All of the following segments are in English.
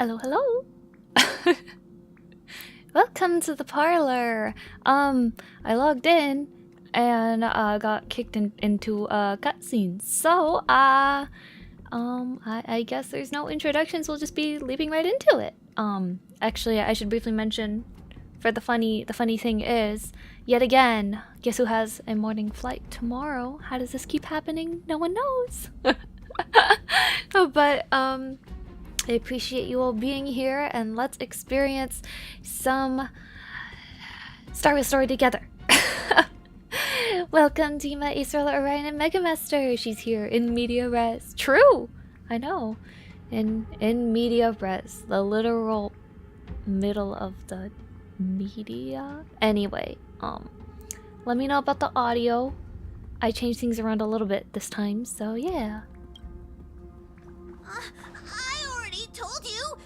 Hello, hello. Welcome to the parlor. I logged in and got kicked into a cutscene. So, I guess there's no introductions. We'll just be leaping right into it. Actually, I should briefly mention, for the funny thing is, yet again, guess who has a morning flight tomorrow? How does this keep happening? No one knows. But I appreciate you all being here, and let's experience some Star Wars story together. Welcome to my Israel, Orion, and Megamaster. She's here in media res. True, I know. In media res, the literal middle of the media. Anyway, let me know about the audio. I changed things around a little bit this time, so yeah. I already told you.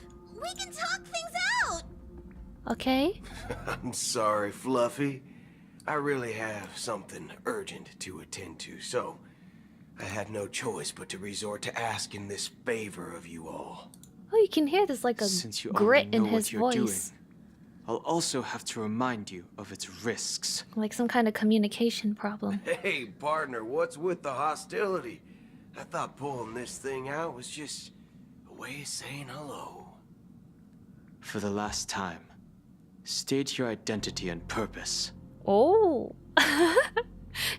We can talk things out. Okay. I'm sorry, Fluffy. I really have something urgent to attend to, so I had no choice but to resort to asking this favor of you all. Oh, you can hear there's like a grit in his voice. I'll also have to remind you of its risks. Like some kind of communication problem. Hey, partner, what's with the hostility? I thought pulling this thing out was just a way of saying hello. For the last time, state your identity and purpose. Oh.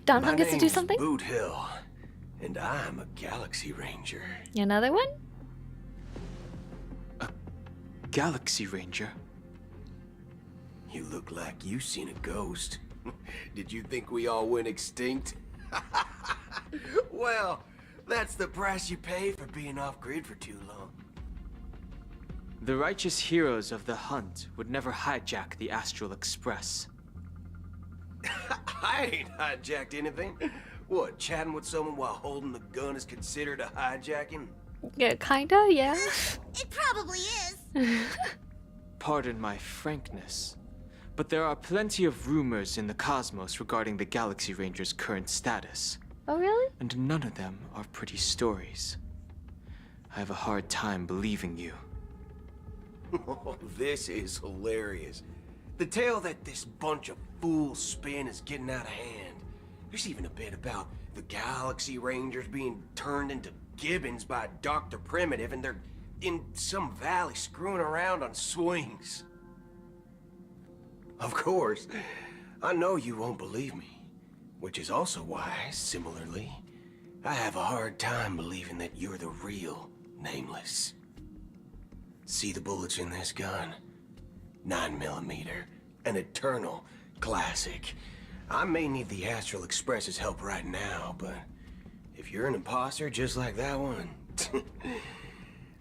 Don Hung gets to do something? Boot Hill, and I'm a Galaxy Ranger. Another one? A Galaxy Ranger? You look like you seen a ghost. Did you think we all went extinct? Well, that's the price you pay for being off-grid for too long. The righteous heroes of the hunt would never hijack the Astral Express. I ain't hijacked anything. What, chatting with someone while holding the gun is considered a hijacking? Yeah, kinda, yeah. It probably is. Pardon my frankness, but there are plenty of rumors in the cosmos regarding the Galaxy Ranger's current status. Oh, really? And none of them are pretty stories. I have a hard time believing you. Oh, this is hilarious. The tale that this bunch of fools spin is getting out of hand. There's even a bit about the Galaxy Rangers being turned into gibbons by Dr. Primitive, and they're in some valley screwing around on swings. Of course, I know you won't believe me, which is also why, similarly, I have a hard time believing that you're the real Nameless. See the bullets in this gun? 9mm, an eternal classic. I may need the Astral Express's help right now, but if you're an imposter just like that one,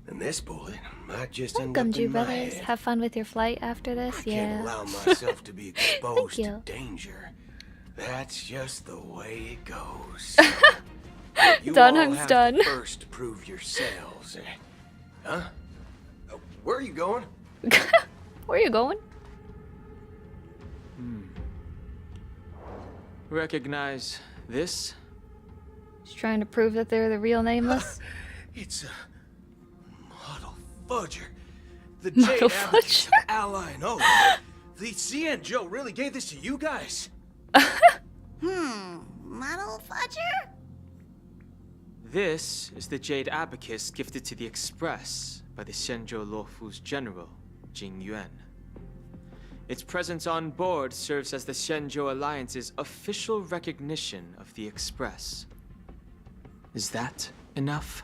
then this bullet might just end up Welcome, Jew in my brothers. head. Have fun with your flight after this. I Yeah. can't allow myself to be exposed to you. danger. That's just the way it goes. You Don all Hung's have done. to first prove yourselves. Huh? Where are you going? Where are you going? Recognize this? She's trying to prove that they're the real Nameless. It's a model fudger. The Model Jade Advocates of fudger? Ally and Oath. The CN Joe really gave this to you guys? Model fudger? This is the Jade Abacus gifted to the Express by the Shenzhou Luofu's general, Jing Yuan. Its presence on board serves as the Shenzhou Alliance's official recognition of the Express. Is that enough?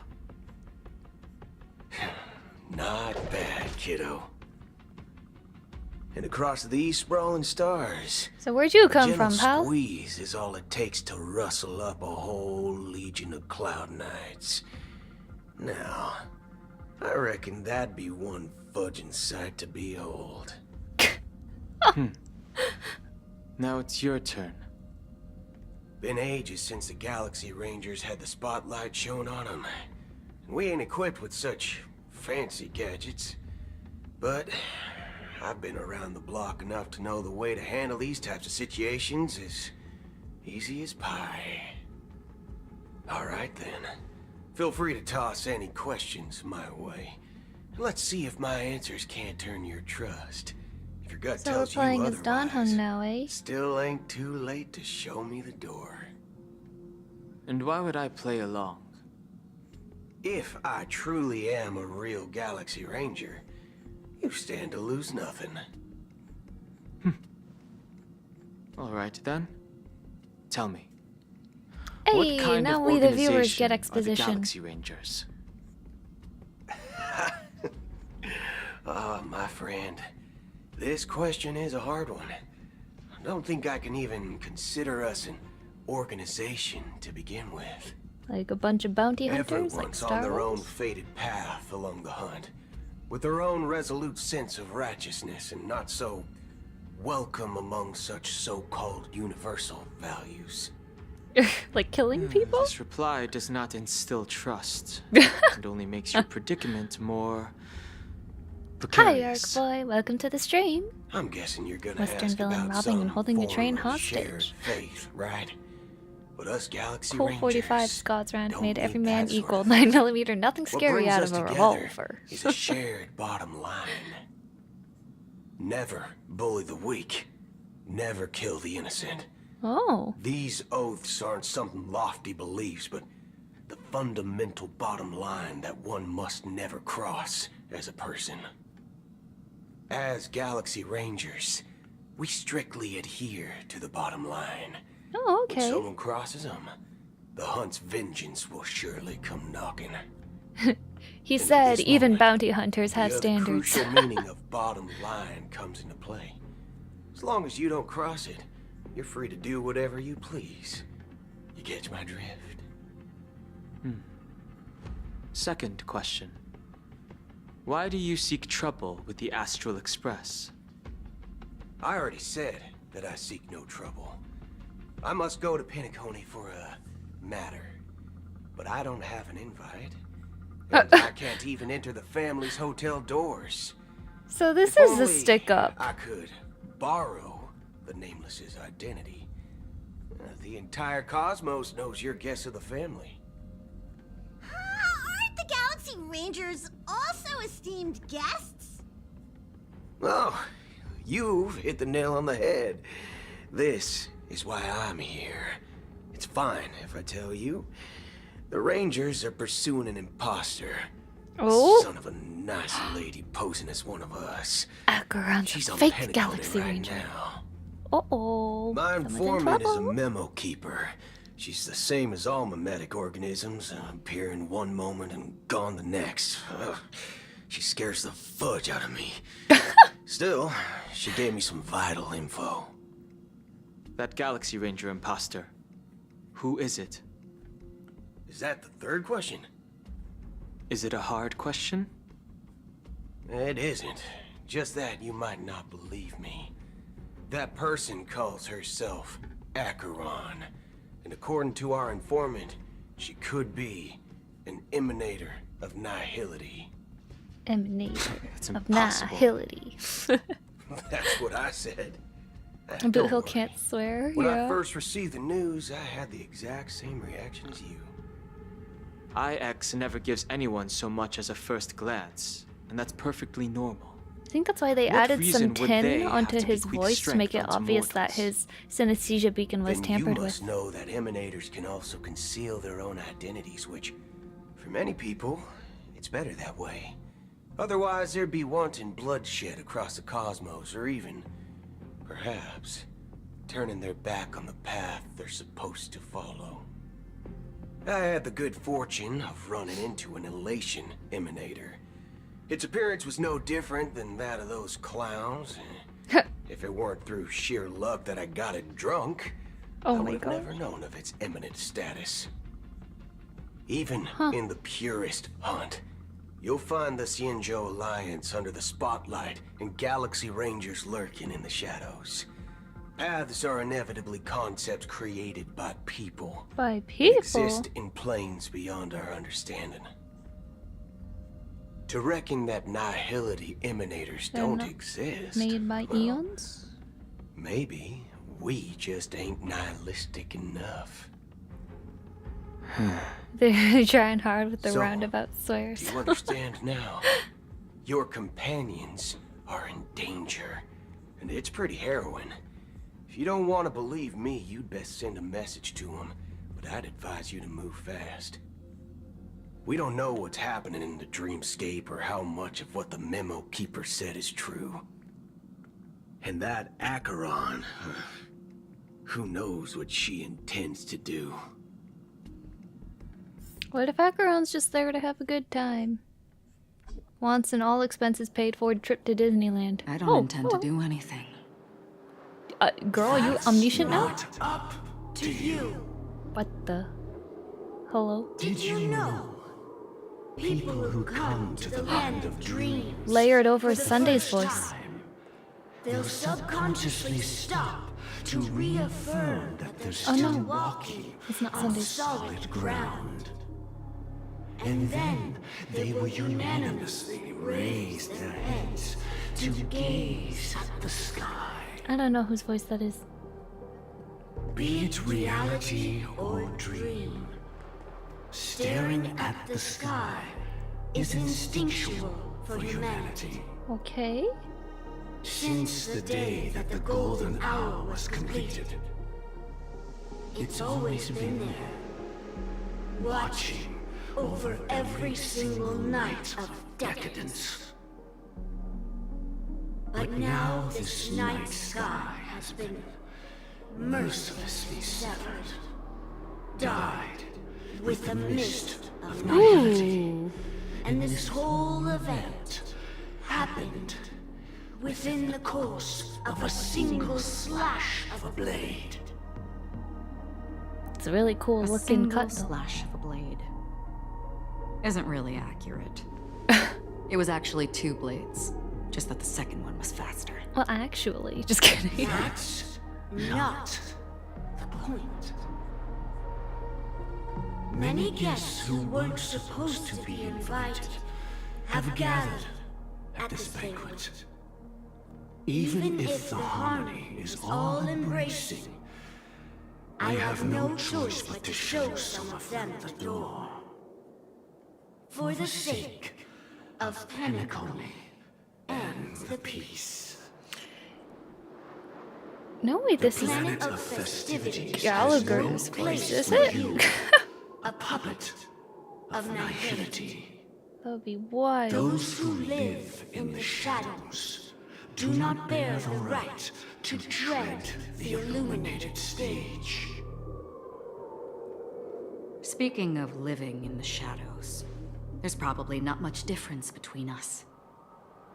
Not bad, kiddo. And across these sprawling stars, So where'd you come gentle from, pal? squeeze is all it takes to rustle up a whole legion of Cloud Knights. Now, I reckon that'd be one fudging sight to behold. Now it's your turn. Been ages since the Galaxy Rangers had the spotlight shown on them. We ain't equipped with such fancy gadgets. But I've been around the block enough to know the way to handle these types of situations is easy as pie. All right then. Feel free to toss any questions my way. Let's see if my answers can't turn your trust. If your gut So we're tells you playing as Don otherwise, Hung now, eh? still ain't too late to show me the door. And why would I play along? If I truly am a real Galaxy Ranger, you stand to lose nothing. Alright then. Tell me. Hey, What kind now of we the viewers organization get are the exposition. Galaxy Rangers? My friend, this question is a hard one. I don't think I can even consider us an organization to begin with. Like a bunch of bounty hunters, like Everyone's on Star their own Wars? fated path along the hunt, with their own resolute sense of righteousness and not so welcome among such so-called universal values. Like killing people? This reply does not instill trust. It only makes your predicament more Hi, Arc precarious. Boy. Welcome to the stream. I'm guessing you're gonna Western ask villain about robbing and some holding the form train of shared hostage. faith, right? But us Galaxy Cool Rangers 45 Scots round don't made every need man that sort equal. of 9mm, nothing What scary brings out us of a together revolver. is a shared bottom line. Never bully the weak. Never kill the innocent. Oh. These oaths aren't some lofty beliefs, but the fundamental bottom line that one must never cross as a person. As Galaxy Rangers, we strictly adhere to the bottom line. Oh, When okay. someone crosses them, the hunt's vengeance will surely come knocking. He And at said this even moment, bounty hunters have the other standards. crucial meaning of bottom line comes into play. As long as you don't cross it, you're free to do whatever you please. You catch my drift? Second question. Why do you seek trouble with the Astral Express? I already said that I seek no trouble. I must go to Penacony for a matter. But I don't have an invite. And I can't even enter the family's hotel doors. So this If is a only stick up. I could borrow the Nameless's identity. The entire cosmos knows you're guest of the family. Aren't the Galaxy Rangers also esteemed guests? Oh, you've hit the nail on the head. This is why I'm here. It's fine if I tell you. The Rangers are pursuing an imposter. Oh. Son of a nice lady posing as one of us. Acheron's She's a on fake Penacony Galaxy right Ranger. now. Uh-oh. My Someone's in informant is a trouble. memo keeper. She's the same as all mimetic organisms, appearing one moment and gone the next. Ugh. She scares the fudge out of me. Still, she gave me some vital info. That Galaxy Ranger imposter. Who is it? Is that the third question? Is it a hard question? It isn't. Just that you might not believe me. That person calls herself Acheron. And according to our informant, she could be an emanator of nihility. Emanator It's of impossible. nihility. That's what I said. But Don't Hill worry. can't swear, When I yeah. first received the news, I had the exact same reaction as you. IX never gives anyone so much as a first glance, and that's perfectly normal. I think that's why they What added reason some would they tin have onto to his bequeath voice to make it strength unto obvious that mortals? his synesthesia beacon was Then tampered you must with. know that emanators can also conceal their own identities, which, for many people, it's better that way. Otherwise, there'd be wanton bloodshed across the cosmos, or even, perhaps, turning their back on the path they're supposed to follow. I had the good fortune of running into an elation emanator. Its appearance was no different than that of those clowns. If it weren't through sheer luck that I got it drunk, Oh I my would have god. never known of its eminent status. Even in the purest hunt, you'll find the Xianzhou Alliance under the spotlight and Galaxy Rangers lurking in the shadows. Paths are inevitably concepts created by people. By That people. exist in planes beyond our understanding. To reckon that nihility emanators They're don't not exist. Made by well, eons? maybe we just ain't nihilistic enough. They're trying hard with the So, roundabout Do swears. you understand now? Your companions are in danger, and it's pretty harrowing. If you don't want to believe me, you'd best send a message to them, but I'd advise you to move fast. We don't know what's happening in the dreamscape or how much of what the memo keeper said is true. And that Acheron, who knows what she intends to do. What if Acheron's just there to have a good time? Wants an all expenses paid for trip to Disneyland. I don't intend to do anything. Girl, are you omniscient now? Not up to you. What the? Hello? Did you know? People who come to the land of dreams. Layered over Sunday's voice. They'll subconsciously stop to reaffirm that they're Oh, still no. walking It's not on Sunday's. solid ground. And then they will unanimously raise their heads to gaze at the sky. I don't know whose voice that is. Be it reality or dream, staring at the sky is instinctual for humanity. Okay. Since the day that the golden hour was completed, it's always been there, watching over every single night of decadence. But now this night sky has been mercilessly severed, dyed with the mist of nihility. Ooh. And this whole event happened within the course of a single slash of a blade. It's a really cool A looking single cut though. slash of a blade isn't really accurate. It was actually 2 blades, just that the second one was faster. Well, actually, just kidding. That's not the point. Many guests who weren't supposed to be invited have gathered at this banquet. Even if the harmony is all-embracing, I have no choice but to show some of them the door. For the sake of Penacony and the peace. No, wait, this is Planet of Festivity Gallagher's voice, is it? a puppet of nihility. That would be wild. Those who live in the shadows do not bear the right to tread the illuminated stage. Speaking of living in the shadows, there's probably not much difference between us.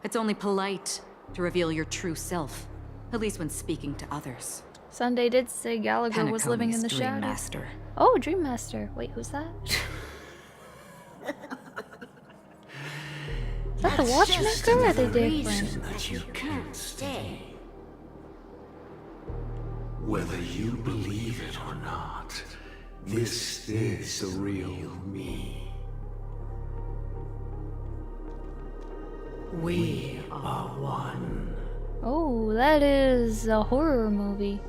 It's only polite to reveal your true self, at least when speaking to others. Sunday did say Gallagher was living in the Penacony's Dream shadows. Master. Oh, Dream Master. Wait, who's that? Is that the Watchmaker or are they different? That you can't stay. Whether you believe it or not, this is the real me. We are one. Oh, that is a horror movie.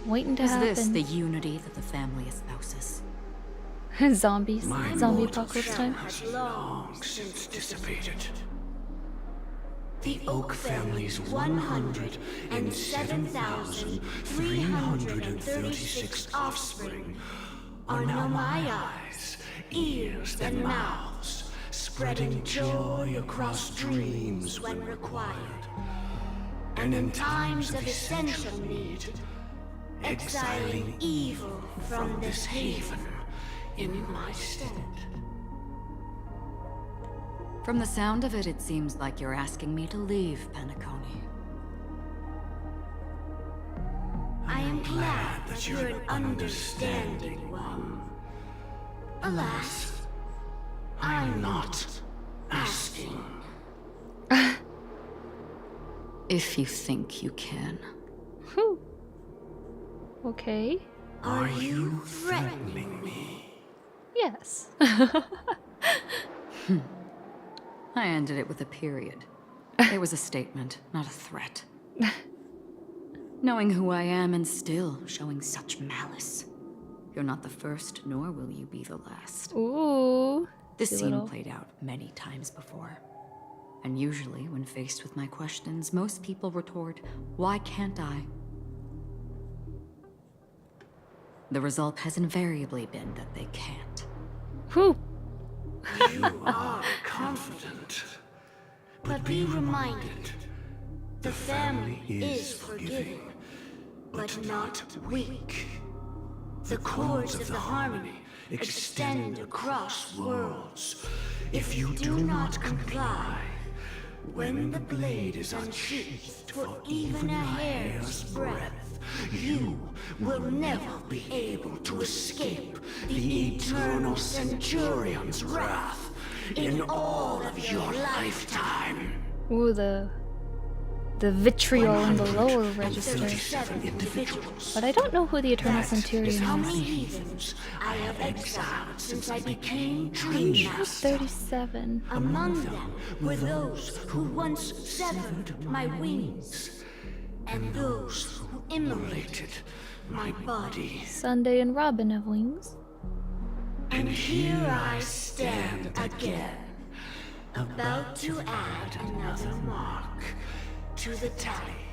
Waiting to Is happen. this the unity that the family espouses? Zombies. Zombie mortal apocalypse time. Has long Since dissipated. The Oak family's 107,336 offspring are now my eyes, ears, and mouths, spreading joy across dreams when required. And in times of essential need, exiling evil from this haven in my stead. From the sound of it, it seems like you're asking me to leave Penacony. I am glad that you're an understanding one. Alas, I'm not asking. If you think you can. Whew. Okay. Are you threatening me? Yes. I ended it with a period. It was a statement, not a threat. Knowing who I am and still showing such malice. You're not the first, nor will you be the last. Ooh. This You scene little- played out many times before. And usually, when faced with my questions, most people retort, "Why can't I?" The result has invariably been that they can't. Whew. You are confident. But be reminded, the family is forgiving, but not weak. The cords of the harmony extend across worlds. If you do not comply, when the blade is unsheathed for even a hair's breadth, you will never be able to escape the eternal Centurion's wrath in all of your lifetime. Ooh, the vitriol in the lower register. 137 individuals. But I don't know who the Eternal That is Centurion how is. many heathens I have exiled since I became Dream Master. 37. Among them were those who once severed my wings, and those who immolated my body. Sunday and Robin have wings. And here I stand again, about to add another mark to the tally.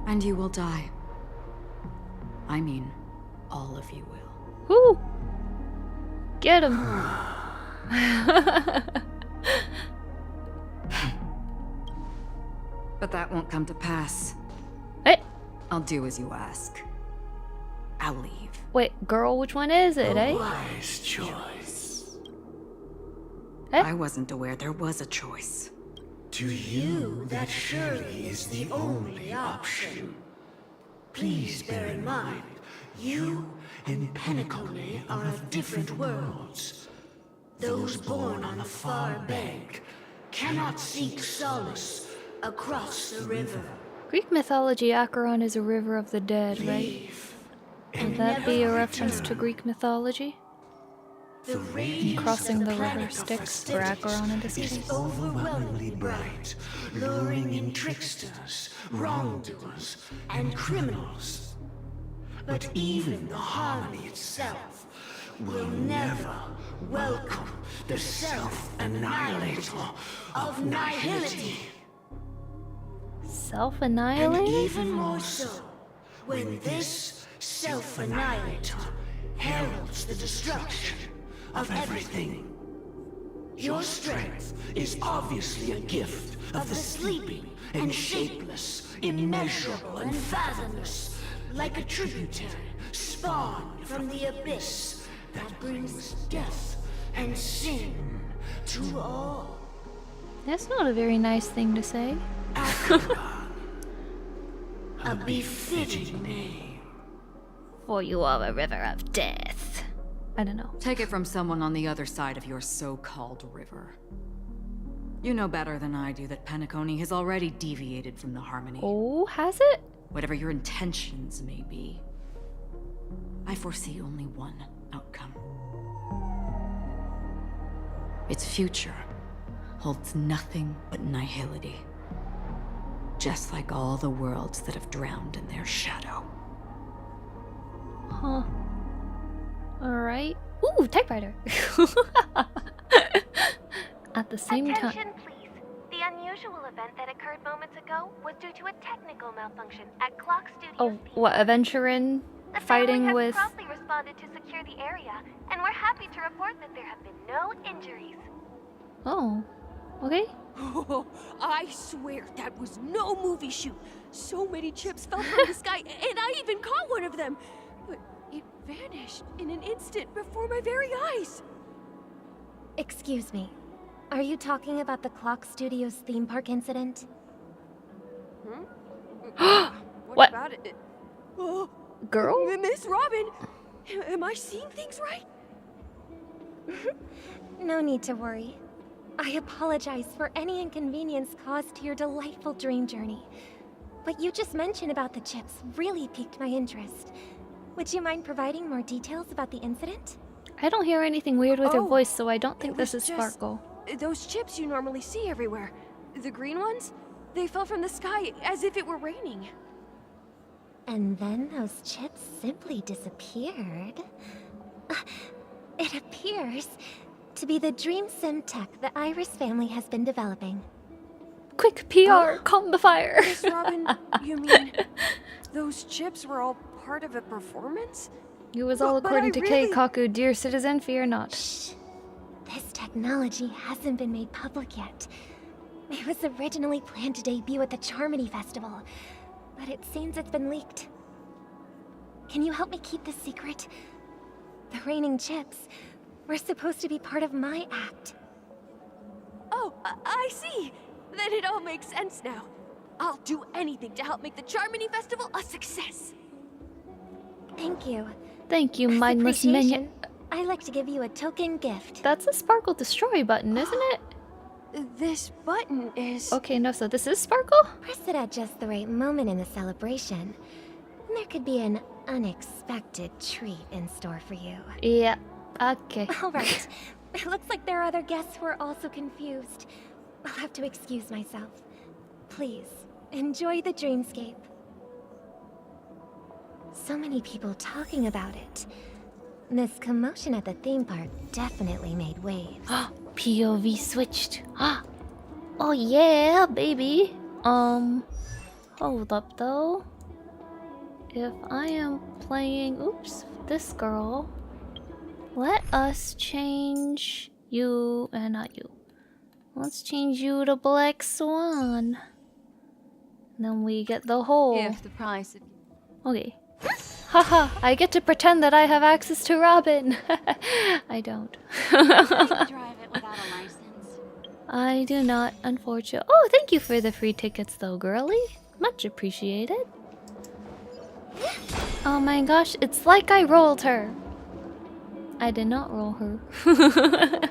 And you will die. I mean, all of you will. Whoo! Get him! But that won't come to pass. Hey! I'll do as you ask. I'll leave. Wait, girl, which one is it, eh? Wise choice. I wasn't aware there was a choice. To you, that surely is the only option. Please bear in mind, you and Penacony are of different worlds. Those born on the far bank cannot seek solace across the river. Greek mythology, Acheron is a river of the dead, right? Leave Would and that be a never reference to return. Greek mythology? The radiance Crossing of the planet river of Styx, or Festivity Acheron in this is case. overwhelmingly bright, luring in tricksters, wrongdoers, and criminals. But even the harmony itself will never welcome the self-annihilator of nihility. And Self-annihilated? even more so, when this self-annihilator heralds the destruction of everything. Your strength is obviously a gift of the sleeping and shapeless, immeasurable and fathomless, like a tributary spawned from the abyss that brings death and sin to all. That's not a very nice thing to say. Acheron, a befitting name. For you are a river of death. I don't know. Take it from someone on the other side of your so-called river. You know better than I do that Penacony has already deviated from the harmony. Oh, has it? Whatever your intentions may be, I foresee only one outcome. Its future holds nothing but nihility. Just like all the worlds that have drowned in their shadow. Huh. Alright. Ooh, typewriter! At the same time. Attention, please. The unusual event that occurred moments ago was due to a technical malfunction at Clock Studios. Oh, what, Aventurin The fighting family with. has promptly responded to secure the area, and we're happy to report that there have been no injuries. Oh. Okay. Oh, I swear that was no movie shoot. So many chips fell from the sky, and I even caught one of them. But it vanished in an instant before my very eyes. Excuse me. Are you talking about the Clock Studios theme park incident? What? about it? Oh, Girl? Miss Robin, am I seeing things right? No need to worry. I apologize for any inconvenience caused to your delightful dream journey. What you just mentioned about the chips really piqued my interest. Would you mind providing more details about the incident? I don't hear anything weird with your Oh, voice, so I don't think it this was is just- Sparkle. Those chips you normally see everywhere. The green ones? They fell from the sky as if it were raining. And then those chips simply disappeared. It appears to be the dream sim tech the Iris family has been developing. Quick PR, calm the fire. Miss Robin, you mean those chips were all part of a performance? It was all But according I to really- Keikaku, dear citizen, fear not. Shh. This technology hasn't been made public yet. It was originally planned to debut at the Charmony Festival, but it seems it's been leaked. Can you help me keep this secret? The raining chips were supposed to be part of my act. Oh, I see. Then it all makes sense now. I'll do anything to help make the Charmony Festival a success. Thank you. Thank you, As mindless minion. appreciation, I'd like to give you a token gift. That's a Sparkle Destroy button, isn't it? This button is... Okay, no, so this is Sparkle? Press it at just the right moment in the celebration. There could be an unexpected treat in store for you. Yeah, okay. Alright. It looks like there are other guests who are also confused. I'll have to excuse myself. Please, enjoy the dreamscape. So many people talking about it. This commotion at the theme park definitely made waves. POV switched. Oh yeah, baby. Hold up though. If I am playing, oops, this girl, let us change you, not you. Let's change you to Black Swan. Then we get the whole. If the price of... Okay. Haha, I get to pretend that I have access to Robin. I don't. drive it without a license. I do not, unfortunately. Oh, thank you for the free tickets though, girly. Much appreciated. Oh my gosh, it's like I rolled her. I did not roll her.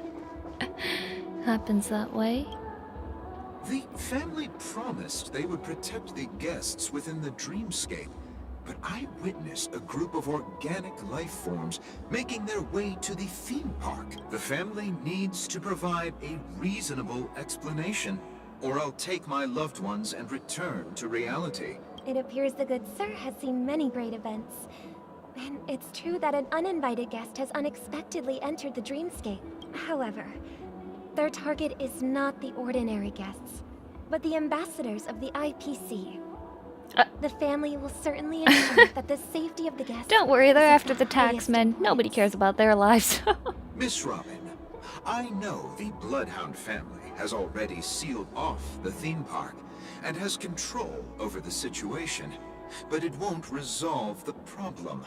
Happens that way. The family promised they would protect the guests within the dreamscape, but I witnessed a group of organic life forms making their way to the theme park. The family needs to provide a reasonable explanation, or I'll take my loved ones and return to reality. It appears the good sir has seen many great events. And it's true that an uninvited guest has unexpectedly entered the dreamscape. However, their target is not the ordinary guests, but the ambassadors of the IPC. The family will certainly ensure that the safety of the guests... Don't worry, they're is after of the highest taxmen. Nobody cares about their lives. Miss Robin, I know the Bloodhound family has already sealed off the theme park and has control over the situation, but it won't resolve the problem.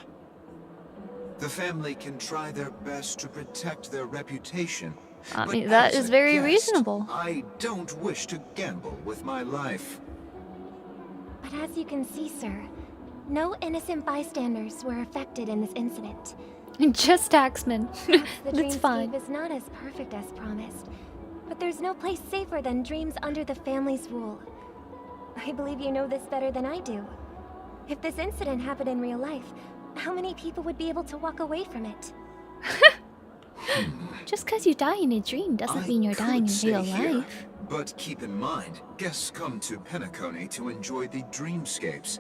The family can try their best to protect their reputation. I but mean, that as is a very guest, reasonable. I don't wish to gamble with my life. But as you can see, sir, no innocent bystanders were affected in this incident. Just taxmen. The That's fine. dreamscape is not as perfect as promised, but there's no place safer than dreams under the family's rule. I believe you know this better than I do. If this incident happened in real life, how many people would be able to walk away from it? Just because you die in a dream doesn't mean you're dying in real life. But keep in mind, guests come to Penacony to enjoy the dreamscapes.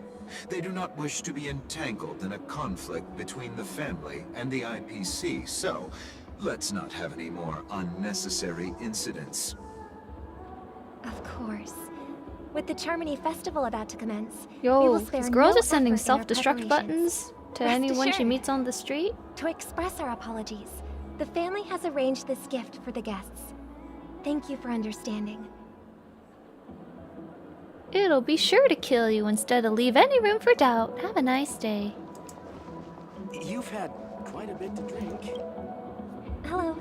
They do not wish to be entangled in a conflict between the family and the IPC, so let's not have any more unnecessary incidents. Of course. With the Charmony Festival about to commence, we Yo, will spare this girl no just sending effort in our self-destruct preparations. buttons to Rest anyone she assured. meets on the street. To express our apologies, the family has arranged this gift for the guests. Thank you for understanding. It'll be sure to kill you instead of leave any room for doubt. Have a nice day. You've had quite a bit to drink. Hello.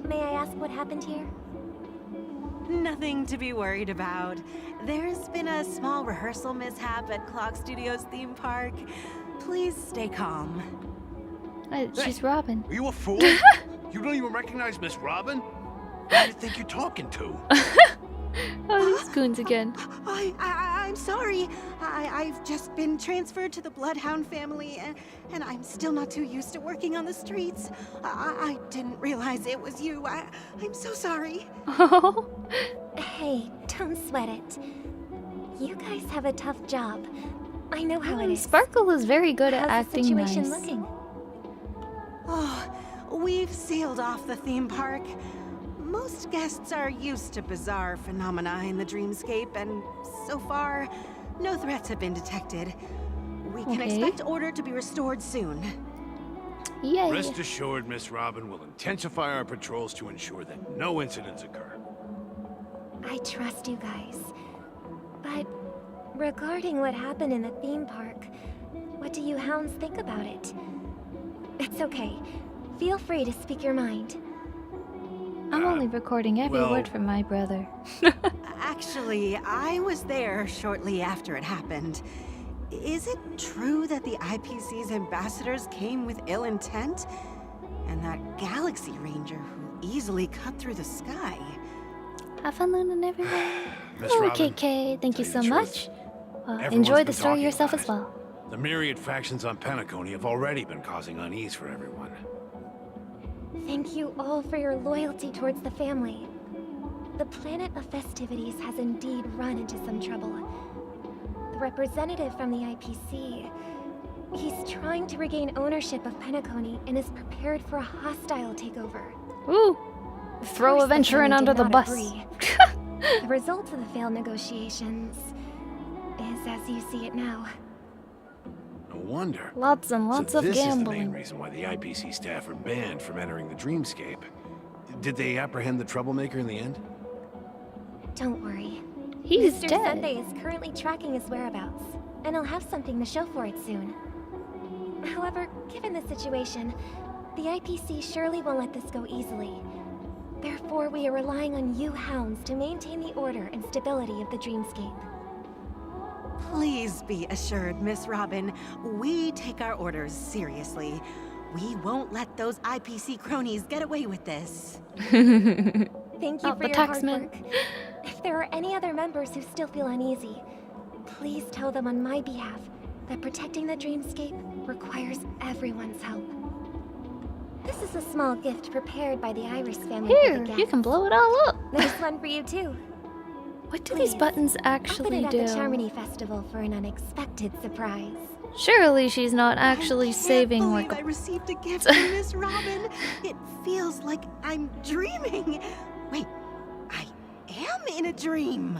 May I ask what happened here? Nothing to be worried about. There's been a small rehearsal mishap at Clock Studios theme park. Please stay calm. She's Robin. Are you a fool? You don't even recognize Miss Robin? Who do you think you're talking to? Oh, these goons again. I'm sorry. I've just been transferred to the Bloodhound family, and I'm still not too used to working on the streets. I didn't realize it was you. I'm so sorry. Oh. Hey, don't sweat it. You guys have a tough job. I know how it is. Sparkle is very good at How's the acting situation nice. looking? Oh, we've sealed off the theme park. Most guests are used to bizarre phenomena in the dreamscape, and so far, no threats have been detected. We can expect order to be restored soon. Yay. Rest assured, Miss Robin will intensify our patrols to ensure that no incidents occur. I trust you guys. But regarding what happened in the theme park, what do you hounds think about it? It's okay. Feel free to speak your mind. I'm only recording every word from my brother. Actually, I was there shortly after it happened. Is it true that the IPC's ambassadors came with ill intent? And that Galaxy Ranger who easily cut through the sky? Have fun learning, everyone. Miss Oh, Robin, KK, thank you so tell you the much. Everyone's Enjoy been the story talking yourself about as it. well. The myriad factions on Penacony have already been causing unease for everyone. Thank you all for your loyalty towards the family. The planet of Festivities has indeed run into some trouble. The representative from the IPC, he's trying to regain ownership of Penacony and is prepared for a hostile takeover. Ooh! Throw a venture in under the bus. The result of the failed negotiations is as you see it now. No wonder. Lots and lots So of this is the main gambling. reason why the IPC staff are banned from entering the dreamscape. Did they apprehend the troublemaker in the end? Don't worry. He's Mr. dead. Sunday is currently tracking his whereabouts, and he'll have something to show for it soon. However, given the situation, the IPC surely won't let this go easily. Therefore, we are relying on you hounds to maintain the order and stability of the dreamscape. Please be assured, Miss Robin, we take our orders seriously. We won't let those IPC cronies get away with this. Thank you Oh, for the your hard taxman. work. If there are any other members who still feel uneasy, please tell them on my behalf that protecting the dreamscape requires everyone's help. This is a small gift prepared by the Iris family for Here, the you guests. can blow it all up. There's one for you too. What do these Please, buttons Open actually it at do? the Charmony Festival for an unexpected surprise. Surely she's not actually saving I like can't believe I a... received a gift from Miss Robin. It feels like I'm dreaming. Wait, I am in a dream.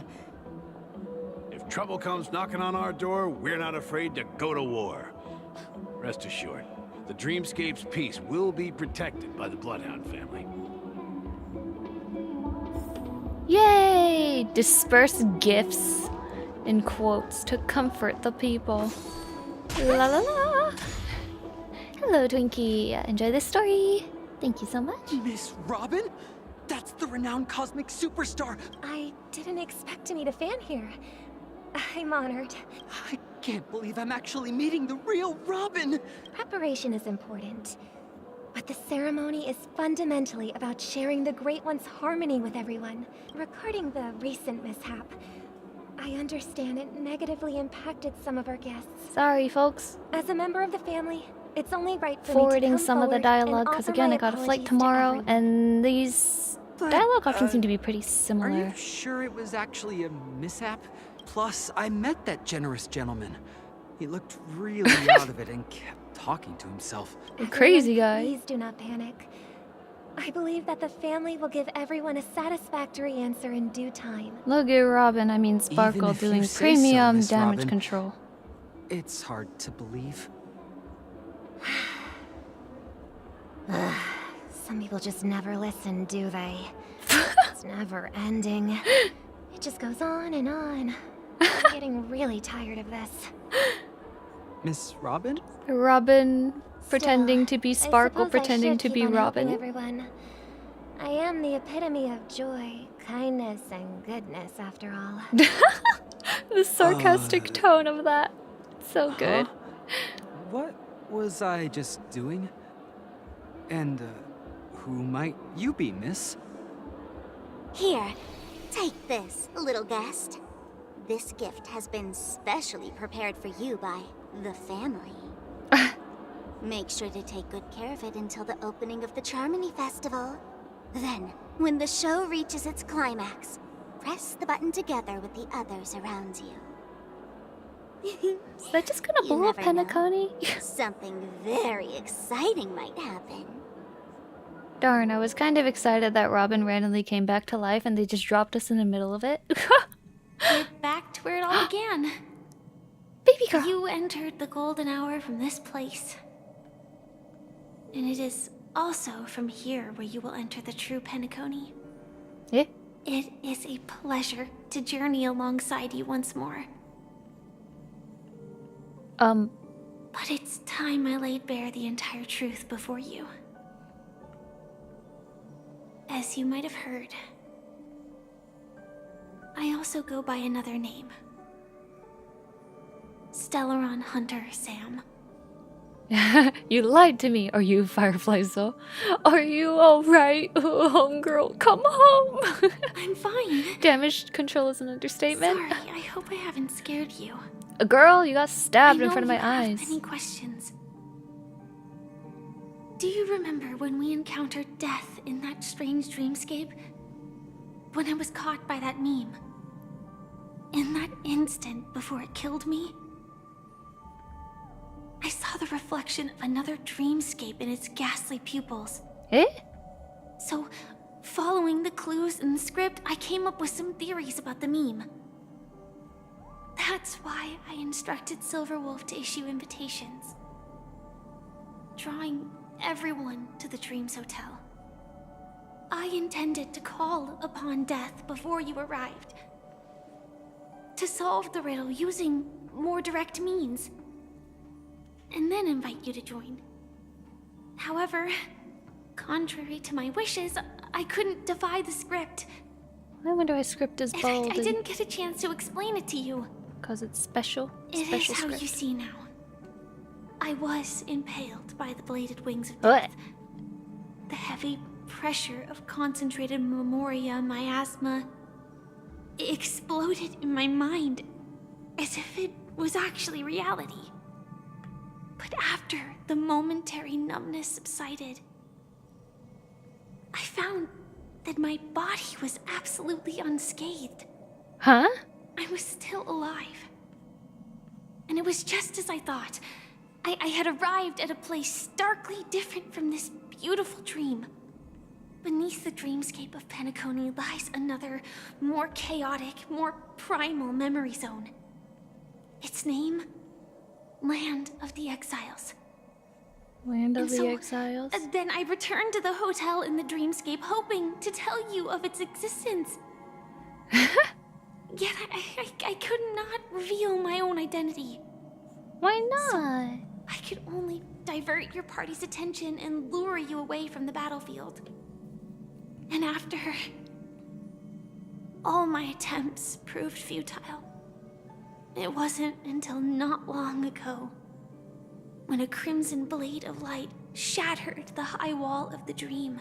If trouble comes knocking on our door, we're not afraid to go to war. Rest assured, the dreamscape's peace will be protected by the Bloodhound family. Yay! Disperse gifts, in quotes, to comfort the people. La la la! Hello, Twinkie. Enjoy this story. Thank you so much. Miss Robin? That's the renowned cosmic superstar! I didn't expect to meet a fan here. I'm honored. I can't believe I'm actually meeting the real Robin! Preparation is important, but the ceremony is fundamentally about sharing the Great One's harmony with everyone. Regarding the recent mishap, I understand it negatively impacted some of our guests. Sorry, folks. As a member of the family, it's only right for me to Forwarding come some of the forward dialogue, and because offer again, my I got a flight apologies to tomorrow, everyone. and these But, dialogue options seem to be pretty Are similar. you sure it was actually a mishap? Plus, I met that generous gentleman. He looked really out of it and kept talking to himself. Crazy Everyone, guy. Please do not panic. I believe that the family will give everyone a satisfactory answer in due time. Look at Robin, I mean Sparkle, if you doing say so, premium Miss damage Robin. control. It's hard to believe. Some people just never listen, do they? It's never ending. It just goes on and on. I'm getting really tired of this. Miss Robin? Robin pretending Still, to be I Sparkle, suppose I pretending should to keep be on helping Robin. Everyone. I am the epitome of joy, kindness, and goodness, after all. The sarcastic tone of that. So good. Huh? What was I just doing? And, who might you be, miss? Here, take this, little guest. This gift has been specially prepared for you by the family. Make sure to take good care of it until the opening of the Charmony Festival. Then, when the show reaches its climax, press the button together with the others around you. Is that just gonna You blow up never know. Penacony? Something very exciting might happen. Darn, I was kind of excited that Robin randomly came back to life and they just dropped us in the middle of it. We're back to where it all began. Baby girl. You entered the golden hour from this place. And it is also from here where you will enter the true Penacony. Eh? It is a pleasure to journey alongside you once more. But it's time I laid bare the entire truth before you. As you might have heard, I also go by another name. Stellaron Hunter Sam. You lied to me. Are you Firefly Soul? Are you alright? Homegirl, come home. I'm fine. Damage control is an understatement. Sorry, I hope I haven't scared you. A girl, you got stabbed in front of my eyes. Any questions? Do you remember when we encountered death in that strange dreamscape? When I was caught by that meme? In that instant before it killed me? I saw the reflection of another dreamscape in its ghastly pupils. Eh? So, following the clues in the script, I came up with some theories about the meme. That's why I instructed Silverwolf to issue invitations, drawing everyone to the Dreams Hotel. I intended to call upon death before you arrived, to solve the riddle using more direct means, and then invite you to join. However, contrary to my wishes, I couldn't defy the script. I wonder why script is bold. I didn't get a chance to explain it to you. Because it's special. It is how script. you see now. I was impaled by the bladed wings of death. The heavy pressure of concentrated Memoria, miasma, exploded in my mind as if it was actually reality. But after the momentary numbness subsided, I found that my body was absolutely unscathed. Huh? I was still alive. And it was just as I thought. I had arrived at a place starkly different from this beautiful dream. Beneath the dreamscape of Penacony lies another, more chaotic, more primal memory zone. Its name? Land of the Exiles. Land of the Exiles? Then I returned to the hotel in the dreamscape, hoping to tell you of its existence. Yet I could not reveal my own identity. Why not? So I could only divert your party's attention and lure you away from the battlefield. And after all my attempts proved futile, it wasn't until not long ago when a crimson blade of light shattered the high wall of the dream,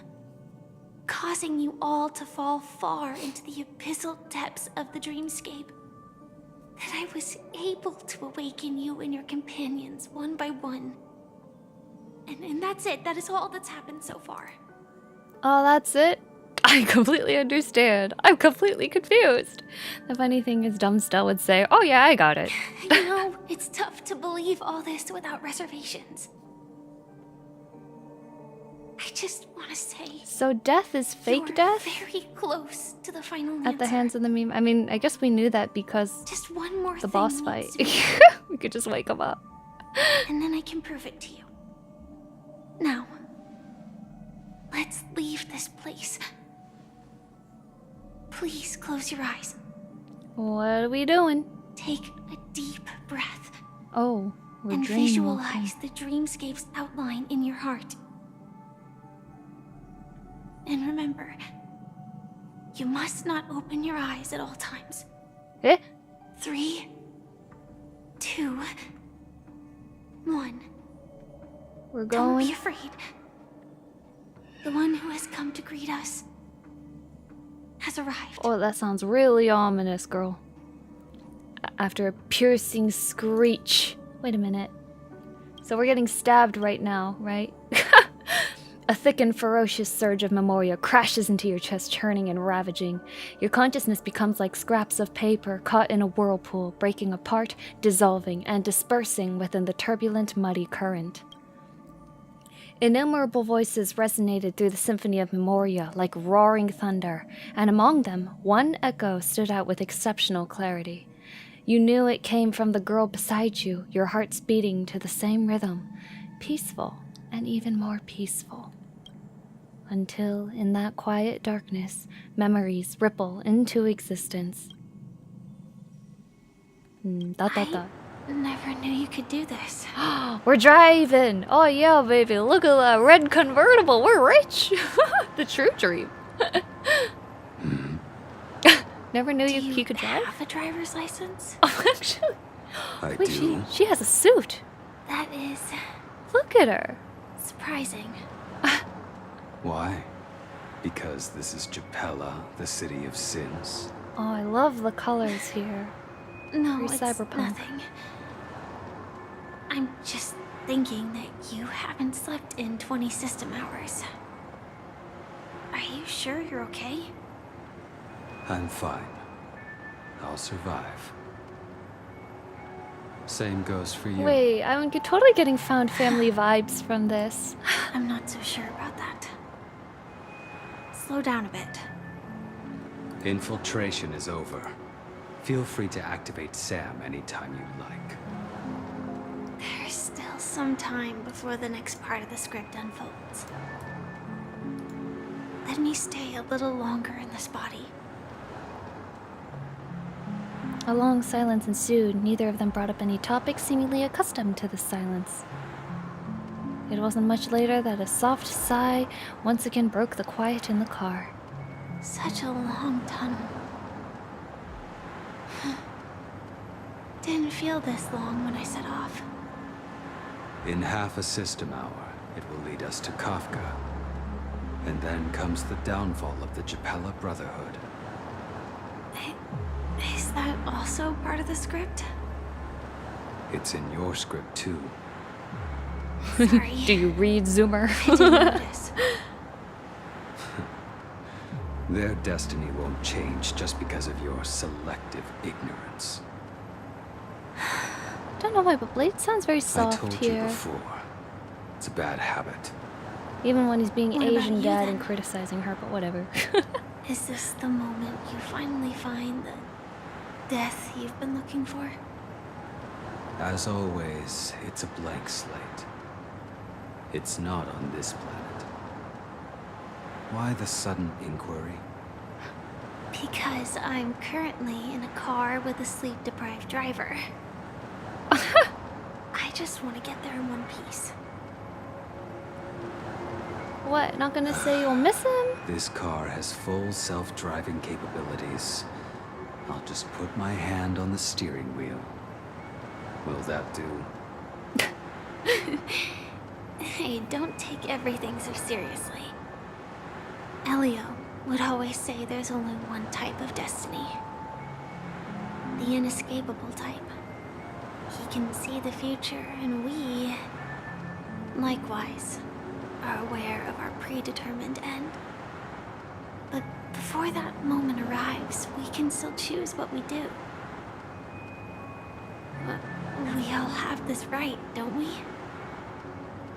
causing you all to fall far into the abyssal depths of the dreamscape, that I was able to awaken you and your companions one by one. And that's it. That is all that's happened so far. Oh, that's it? I completely understand. I'm completely confused. The funny thing is, Dumb Stell would say, oh yeah, I got it. You know, it's tough to believe all this without reservations. I just want to say... So death is fake death? Very close to the final answer. At the hands of the meme. I mean, I guess we knew that because just one more the boss fight. We could just wake him up. And then I can prove it to you. Now, let's leave this place. Please close your eyes. What are we doing? Take a deep breath. Oh, we're and dreaming. Visualize the dreamscape's outline in your heart. And remember, you must not open your eyes at all times. Eh? 3, 2, 1. We're going. Don't be afraid. The one who has come to greet us has arrived. Oh, that sounds really ominous, girl. After a piercing screech. Wait a minute. So we're getting stabbed right now, right? A thick and ferocious surge of Memoria crashes into your chest, churning and ravaging. Your consciousness becomes like scraps of paper caught in a whirlpool, breaking apart, dissolving, and dispersing within the turbulent, muddy current. Innumerable voices resonated through the symphony of Memoria like roaring thunder, and among them, one echo stood out with exceptional clarity. You knew it came from the girl beside you, your hearts beating to the same rhythm, peaceful and even more peaceful. Until, in that quiet darkness, memories ripple into existence. I never knew you could do this. We're driving! Oh yeah, baby, look at that red convertible, we're rich! The true dream. Never knew you could drive? Have a driver's license? Oh, actually. I Wait, do. she has a suit. That is Look at her. surprising. Why? Because this is Japella, the city of sins. Oh, I love the colors here. No, Very it's cyberpunk. nothing. I'm just thinking that you haven't slept in 20 system hours. Are you sure you're okay? I'm fine. I'll survive. Same goes for you. Wait, I'm totally getting found family vibes from this. I'm not so sure about that. Slow down a bit. Infiltration is over. Feel free to activate Sam anytime you like. There's still some time before the next part of the script unfolds. Let me stay a little longer in this body. A long silence ensued. Neither of them brought up any topic, seemingly accustomed to the silence. It wasn't much later that a soft sigh once again broke the quiet in the car. Such a long tunnel. Didn't feel this long when I set off. In half a system hour, it will lead us to Kafka. And then comes the downfall of the Japella Brotherhood. Is that also part of the script? It's in your script too. Sorry. Do you read, Zoomer? I didn't notice. Their destiny won't change just because of your selective ignorance. Don't know why, but Blade sounds very I soft told here. you before. It's a bad habit. Even when he's being What about Asian you, dad then? and criticizing her, but whatever. Is this the moment you finally find the death you've been looking for? As always, it's a blank slate. It's not on this planet. Why the sudden inquiry? Because I'm currently in a car with a sleep-deprived driver. I just want to get there in one piece. What, not gonna say you'll miss him? This car has full self-driving capabilities. I'll just put my hand on the steering wheel. Will that do? Hey, don't take everything so seriously. Elio would always say there's only one type of destiny. The inescapable type. He can see the future, and we, likewise, are aware of our predetermined end. But before that moment arrives, we can still choose what we do. We all have this right, don't we?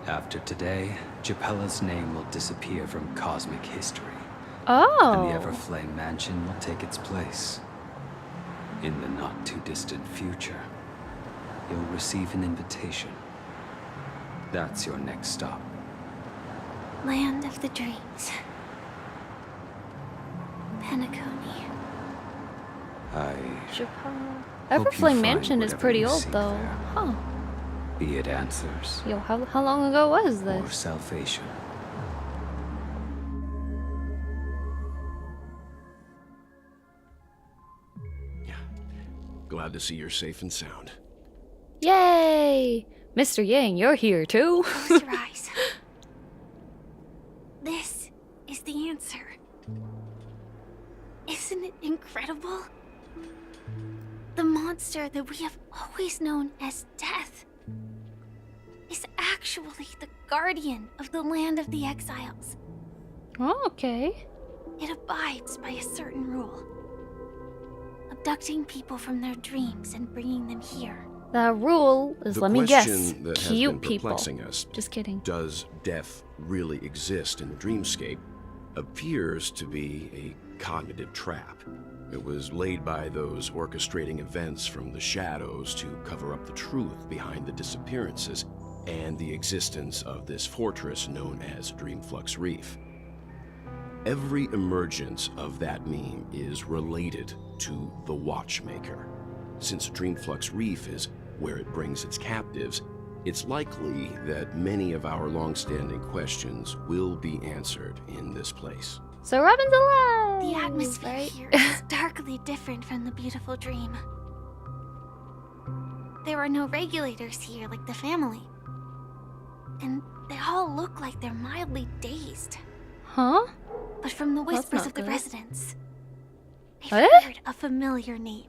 After today, Japella's name will disappear from cosmic history. Oh. And the Everflame Mansion will take its place. In the not-too-distant future, you'll receive an invitation. That's your next stop. Land of the Dreams. Penacony. Everflame Mansion is pretty old, seek though. there. Huh. Be it answers Yo, how long ago was or this? salvation. Glad to see you're safe and sound. Yay! Mr. Yang, you're here too. Close your eyes. This is the answer. Isn't it incredible? The monster that we have always known as Death is actually the guardian of the land of the exiles. Oh, okay. It abides by a certain rule. Abducting people from their dreams and bringing them here. That rule is, The let me guess, question that has cute been people. perplexing us, Just kidding. does death really exist in the dreamscape, appears to be a cognitive trap. It was laid by those orchestrating events from the shadows to cover up the truth behind the disappearances and the existence of this fortress known as Dreamflux Reef. Every emergence of that meme is related to the Watchmaker. Since Dreamflux Reef is where it brings its captives, it's likely that many of our long-standing questions will be answered in this place. So Robin's alive! The atmosphere right? here is darkly different from the beautiful dream. There are no regulators here like the family. And they all look like they're mildly dazed. Huh? But from the whispers not of the good. residents, I've What? heard a familiar name.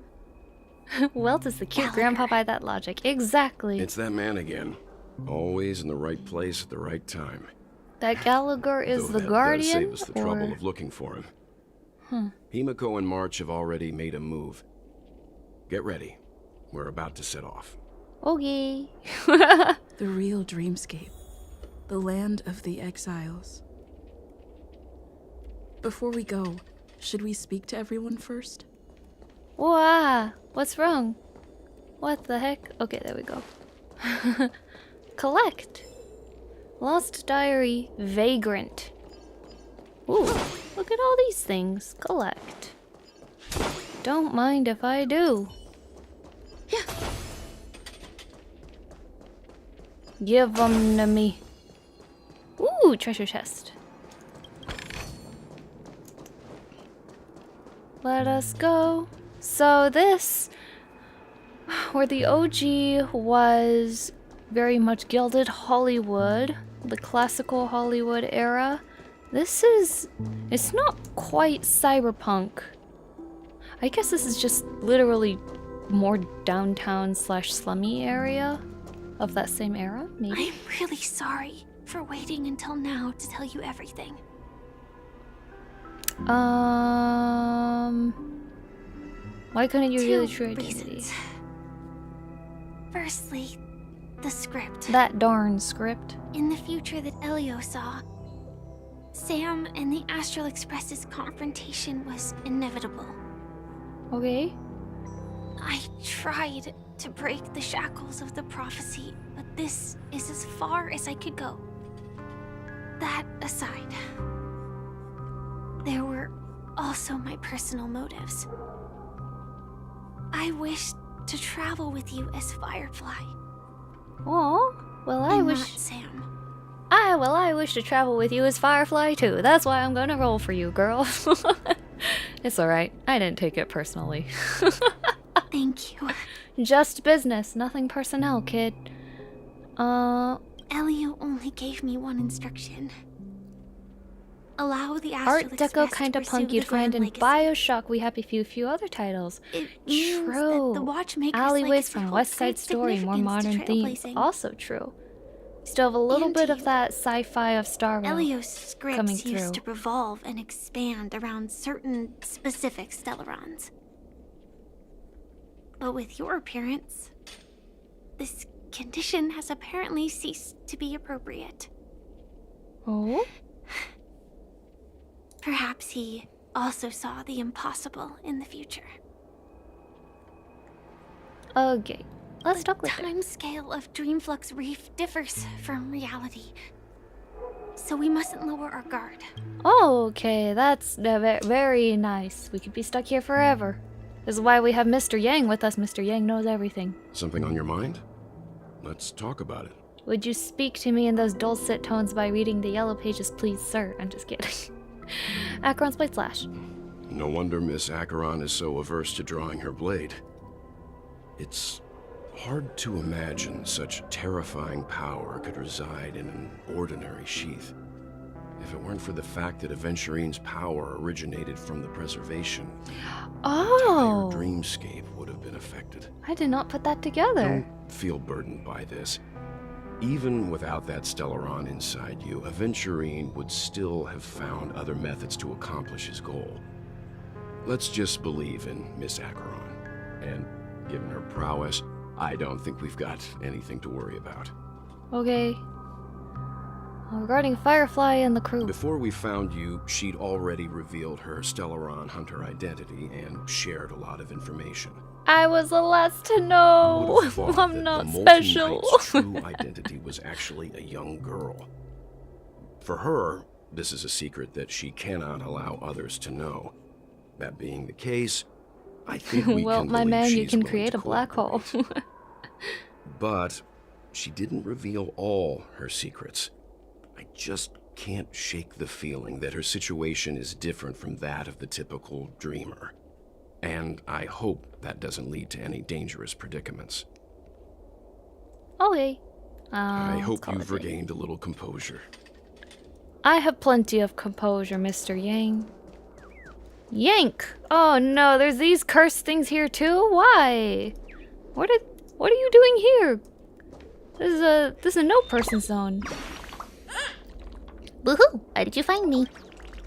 Welt is the cute Gallagher. grandpa by that logic. Exactly. It's that man again. Always in the right place at the right time. That Gallagher is Though the that guardian? does save us the trouble of looking for him. Himiko and March have already made a move. Get ready. We're about to set off. Okay. The real dreamscape. The land of the exiles. Before we go, should we speak to everyone first? Wow. What's wrong? What the heck? Okay, there we go. Collect. Lost diary, vagrant. Ooh, look at all these things. Collect. Don't mind if I do. Yeah. Give them to me. Ooh, treasure chest. Let us go. So this, where the OG was very much gilded Hollywood, the classical Hollywood era, this is, it's not quite cyberpunk. I guess this is just literally more downtown / slummy area of that same era, maybe? I'm really sorry for waiting until now to tell you everything. Why couldn't you reveal Two your true identity? reasons. Firstly, the script. That darn script. In the future that Elio saw, Sam and the Astral Express's confrontation was inevitable. Okay. I tried to break the shackles of the prophecy, but this is as far as I could go. That aside, there were also my personal motives. I wished to travel with you as Firefly. Oh, well I and wish... not Sam. I wish to travel with you as Firefly too. That's why I'm gonna roll for you, girl. It's alright. I didn't take it personally. Thank you. Just business, nothing personnel, kid. Elio only gave me one instruction. Allow the Astral Art Express Deco to kinda pursue punk the you'd find in grand legacy. Bioshock. We have a few other titles. It means True. that the Watchmaker's Alleyways legacy from holds West Side great Story, more significance to modern theme. trailblazing. Also true. Still have a little And bit to of you. that sci-fi of Star Wars Elio's coming scripts used through. to revolve and expand around certain specific Stellarons. But with your appearance, this condition has apparently ceased to be appropriate. Oh? Perhaps he also saw the impossible in the future. Okay. Let's talk later. The time scale of Dreamflux Reef differs from reality, so we mustn't lower our guard. Okay, that's very nice. We could be stuck here forever. This is why we have Mr. Yang with us. Mr. Yang knows everything. Something on your mind? Let's talk about it. Would you speak to me in those dulcet tones by reading the yellow pages, please, sir? I'm just kidding. Acheron's Blade Slash. No wonder Miss Acheron is so averse to drawing her blade. It's hard to imagine such terrifying power could reside in an ordinary sheath. If it weren't for the fact that Aventurine's power originated from the preservation, Oh! the entire dreamscape would have been affected. I did not put that together. Don't feel burdened by this. Even without that Stellaron inside you, Aventurine would still have found other methods to accomplish his goal. Let's just believe in Miss Acheron. And given her prowess, I don't think we've got anything to worry about. Okay. Regarding Firefly and the crew. Before we found you, she'd already revealed her Stellaron hunter identity and shared a lot of information. I was the last to know. Who would have thought I'm that not the Molten special. Knight's true identity was actually a young girl. For her, this is a secret that she cannot allow others to know. That being the case, I think we well, can my believe man, you she's can willing create to a black hole. cooperate. But she didn't reveal all her secrets. I just can't shake the feeling that her situation is different from that of the typical dreamer. And I hope that doesn't lead to any dangerous predicaments. Okay. I let's hope call you've it day. regained a little composure. I have plenty of composure, Mr. Yang. Yank! Oh no, there's these cursed things here too? Why? What are you doing here? This is a no person zone. Woohoo! Why did you find me?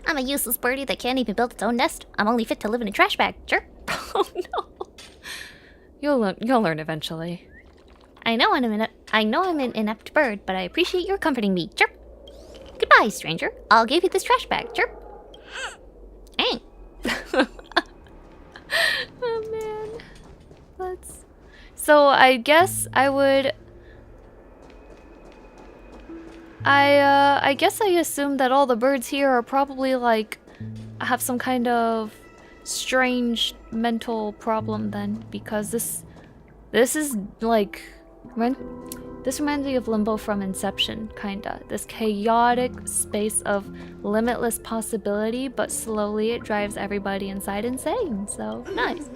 I'm a useless birdie that can't even build its own nest. I'm only fit to live in a trash bag. Sure. Oh no. You'll learn eventually. I know I'm an inept bird, but I appreciate your comforting me. Chirp. Goodbye, stranger. I'll give you this trash bag. Chirp. Hey. Oh man. Let's. So I guess I would. I guess I assume that all the birds here are probably like have some kind of strange mental problem then, because this is like this reminds me of Limbo from Inception, kinda. This chaotic space of limitless possibility, but slowly it drives everybody inside insane. So nice.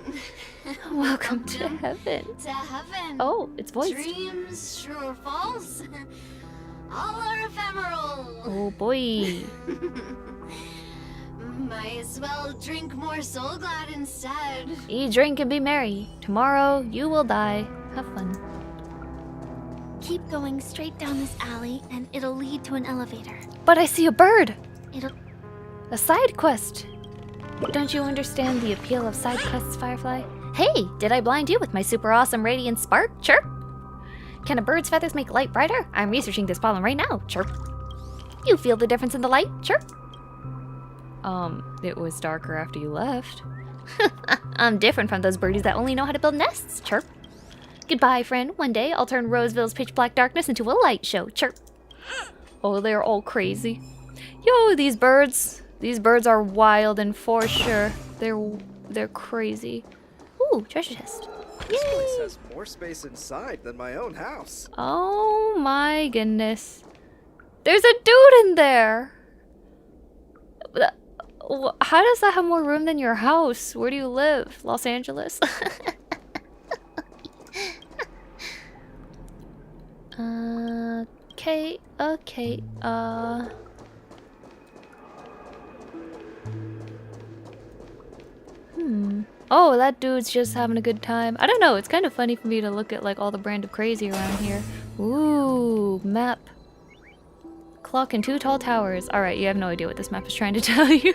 Welcome to heaven. To heaven. Oh, it's voiced. Dreams, true or false, all are ephemeral. Oh boy. Might as well drink more Soul Glad instead. Eat, drink, and be merry. Tomorrow you will die. Have fun. Keep going straight down this alley, and it'll lead to an elevator. But I see a bird. It'll... A side quest. Don't you understand the appeal of side quests, Firefly? Hey, did I blind you with my super awesome radiant spark? Chirp. Can a bird's feathers make light brighter? I'm researching this problem right now. Chirp. You feel the difference in the light? Chirp. It was darker after you left. I'm different from those birdies that only know how to build nests. Chirp. Goodbye, friend. One day I'll turn Roseville's pitch black darkness into a light show. Chirp. Oh, they're all crazy. Yo, these birds. These birds are wild and for sure. They're crazy. Ooh, treasure chest. This place has more space inside than my own house. Oh my goodness. There's a dude in there. How does that have more room than your house? Where do you live? Los Angeles? Okay. Oh, that dude's just having a good time. I don't know, it's kind of funny for me to look at like all the brand of crazy around here. Ooh, map. Clock and 2 tall towers. Alright, you have no idea what this map is trying to tell you.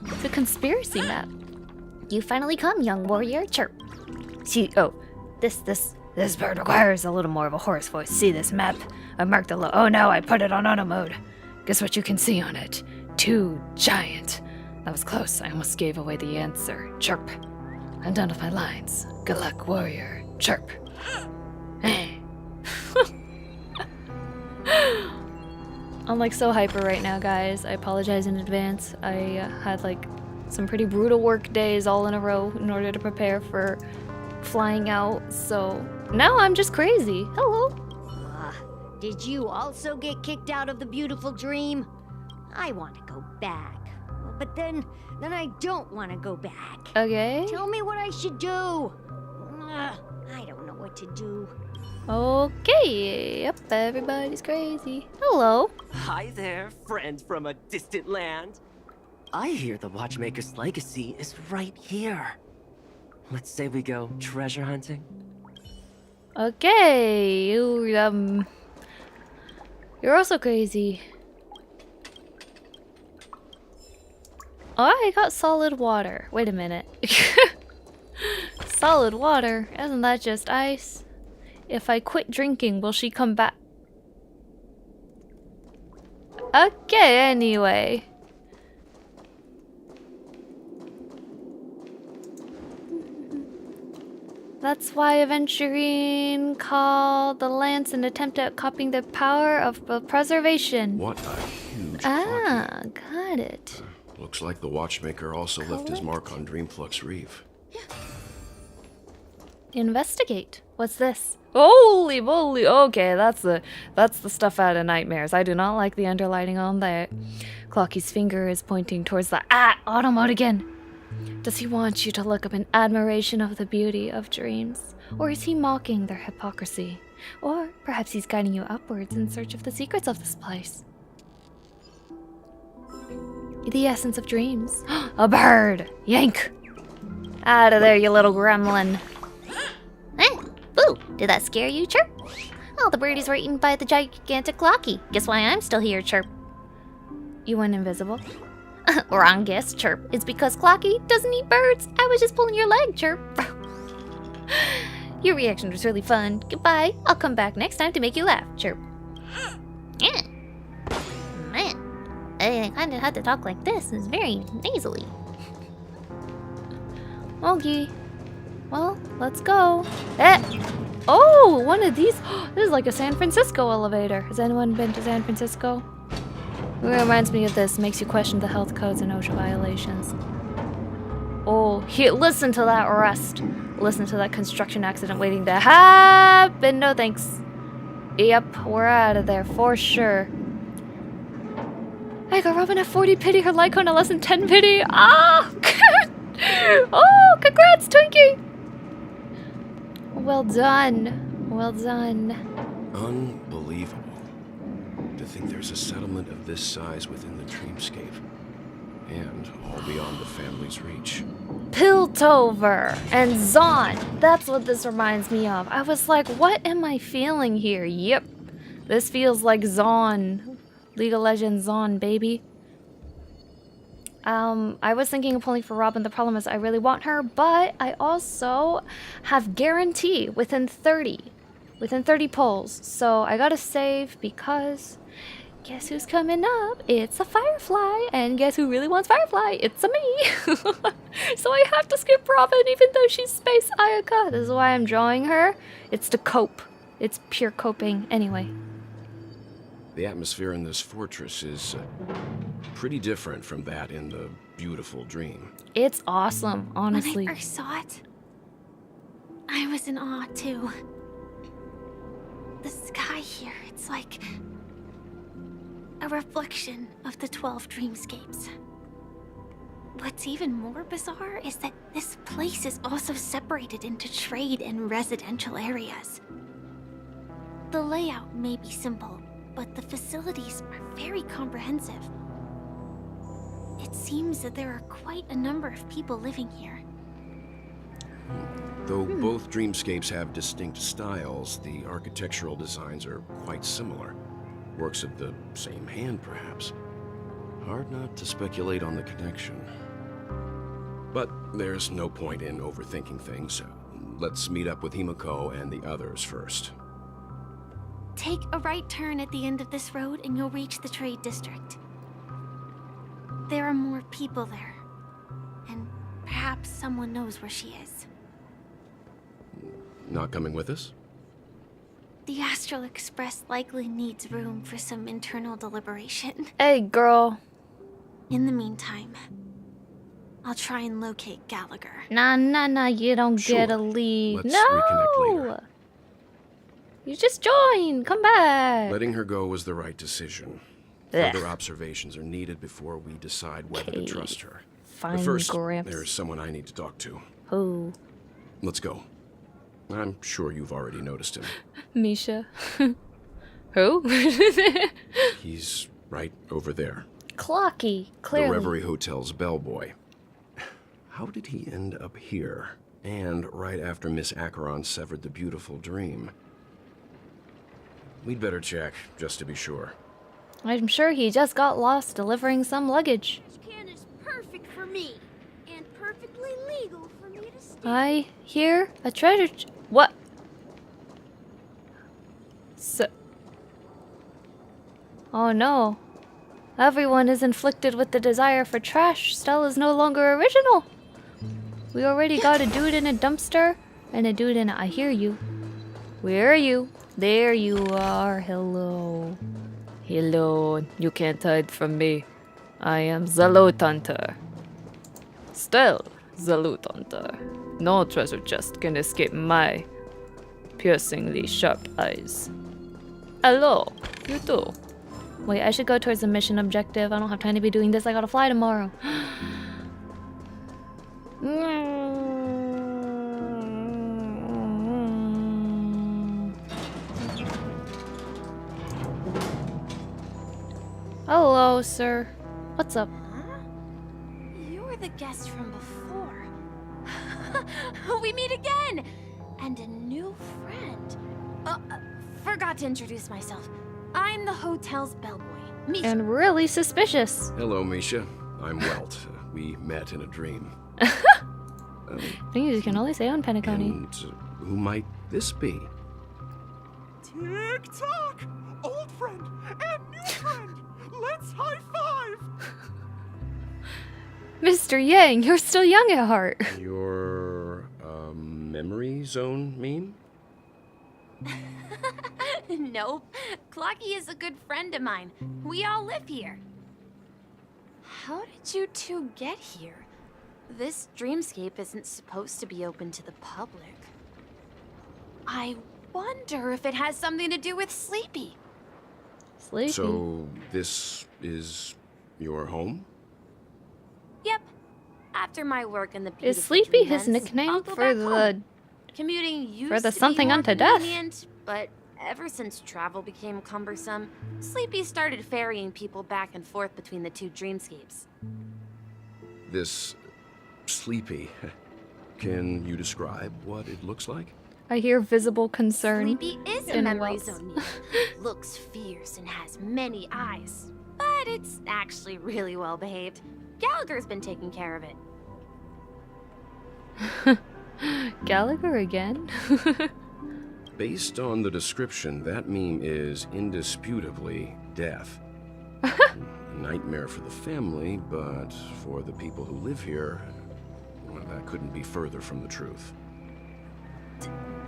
It's a conspiracy map. You finally come, young warrior. Chirp. See, oh, this bird requires a little more of a hoarse voice. See this map? I marked the oh no, I put it on auto mode. Guess what you can see on it? 2 giant. That was close. I almost gave away the answer. Chirp. I'm done with my lines. Good luck, warrior. Chirp. Hey. I'm like so hyper right now, guys. I apologize in advance. I had like some pretty brutal work days all in a row in order to prepare for flying out. So now I'm just crazy. Hello. Did you also get kicked out of the beautiful dream? I want to go back. But then I don't want to go back. Okay. Tell me what I should do. I don't know what to do. Okay. Yep, everybody's crazy. Hello. Hi there, friend from a distant land. I hear the Watchmaker's legacy is right here. Let's say we go treasure hunting. Okay. You're also crazy. Oh, I got solid water. Wait a minute. solid water. Isn't that just ice? If I quit drinking, will she come back? Okay, anyway. That's why Aventurine called the lance an attempt at copying the power of preservation. What a huge got it. Looks like the Watchmaker also left his mark on Dreamflux Reef. Investigate. What's this? Holy moly! Okay, that's the stuff out of nightmares. I do not like the underlighting on that. Clocky's finger is pointing towards the auto mode again. Does he want you to look up in admiration of the beauty of dreams? Or is he mocking their hypocrisy? Or perhaps he's guiding you upwards in search of the secrets of this place. The essence of dreams. A bird! Yank! Out of there, you little gremlin. Boo! Did that scare you, Chirp? All the birdies were eaten by the gigantic Clocky. Guess why I'm still here, Chirp? You went invisible? Wrong guess, Chirp. It's because Clocky doesn't eat birds. I was just pulling your leg, Chirp. Your reaction was really fun. Goodbye. I'll come back next time to make you laugh, Chirp. Yeah. Man, I kind of had to talk like this. It's very nasally. Okay. Well, let's go. Oh, one of these. This is like a San Francisco elevator. Has anyone been to San Francisco? It reminds me of this. Makes you question the health codes and OSHA violations. Oh, here, listen to that rust. Listen to that construction accident waiting to happen. No thanks. Yep, we're out of there for sure. I got Robin at 40 pity, her Lycon at less than 10 pity. Ah! Oh, congrats, Twinkie! Well done. Well done. Unbelievable. To think there's a settlement of this size within the dreamscape. And all beyond the family's reach. Piltover and Zon. That's what this reminds me of. I was like, what am I feeling here? Yep. This feels like Zon. League of Legends Zon, baby. I was thinking of pulling for Robin. The problem is I really want her, but I also have guarantee within 30 pulls. So I gotta save because guess who's coming up? It's a Firefly, and guess who really wants Firefly? It's a me. So I have to skip Robin even though she's Space Ayaka. This is why I'm drawing her. It's to cope. It's pure coping. Anyway. The atmosphere in this fortress is pretty different from that in the beautiful dream. It's awesome, honestly. When I first saw it, I was in awe too. The sky here, it's like a reflection of the 12 dreamscapes. What's even more bizarre is that this place is also separated into trade and residential areas. The layout may be simple, but the facilities are very comprehensive. It seems that there are quite a number of people living here. Though both dreamscapes have distinct styles, the architectural designs are quite similar. Works of the same hand, perhaps. Hard not to speculate on the connection. But there's no point in overthinking things. Let's meet up with Himiko and the others first. Take a right turn at the end of this road and you'll reach the trade district. There are more people there. And perhaps someone knows where she is. Not coming with us? The Astral Express likely needs room for some internal deliberation. Hey, girl. In the meantime, I'll try and locate Gallagher. Nah, you don't get a lead. Let's reconnect later. You just joined. Come back. Letting her go was the right decision. Further observations are needed before we decide whether to trust her. Fine, but first, Gramps. there's someone I need to talk to. Who? Let's go. I'm sure you've already noticed him. Misha. Who? He's right over there. Clocky, clearly. The Reverie Hotel's bellboy. How did he end up here? And right after Miss Acheron severed the beautiful dream. We'd better check, just to be sure. I'm sure he just got lost delivering some luggage. This can is perfect for me, and perfectly legal for me to steal. I hear a treasure what? So oh no. Everyone is inflicted with the desire for trash. Stella's no longer original. We already got a dude in a dumpster and a dude in a I hear you. Where are you? There you are. Hello. Hello. You can't hide from me. I am the Loot Hunter. Still the Loot Hunter. No treasure chest can escape my piercingly sharp eyes. Hello. You too. Wait, I should go towards the mission objective. I don't have time to be doing this. I gotta fly tomorrow. Hello, sir. What's up? Huh? You were the guest from before. We meet again! And a new friend. Forgot to introduce myself. I'm the hotel's bellboy, Misha. And really suspicious. Hello, Misha. I'm Welt. We met in a dream. Things you can only say on Penacony. And who might this be? Tick-tock! Old friend and new friend! Let's high-five! Mr. Yang, you're still young at heart. Your, memory zone meme? Nope. Clocky is a good friend of mine. We all live here. How did you two get here? This dreamscape isn't supposed to be open to the public. I wonder if it has something to do with Sleepy. Sleepy? So, this is your home? Yep. After my work in the beautiful Is Sleepy dream his ends, nickname I'll go for back the home. Commuting used for the to something be more unto death? convenient, but ever since travel became cumbersome, Sleepy started ferrying people back and forth between the two dreamscapes. This Sleepy. Can you describe what it looks like? I hear visible concern. Sleepy is a in memory Wells. zone needle. Looks fierce and has many eyes, but it's actually really well behaved. Gallagher's been taking care of it. Gallagher again? Based on the description, that meme is indisputably death. A nightmare for the family, but for the people who live here, well, that couldn't be further from the truth.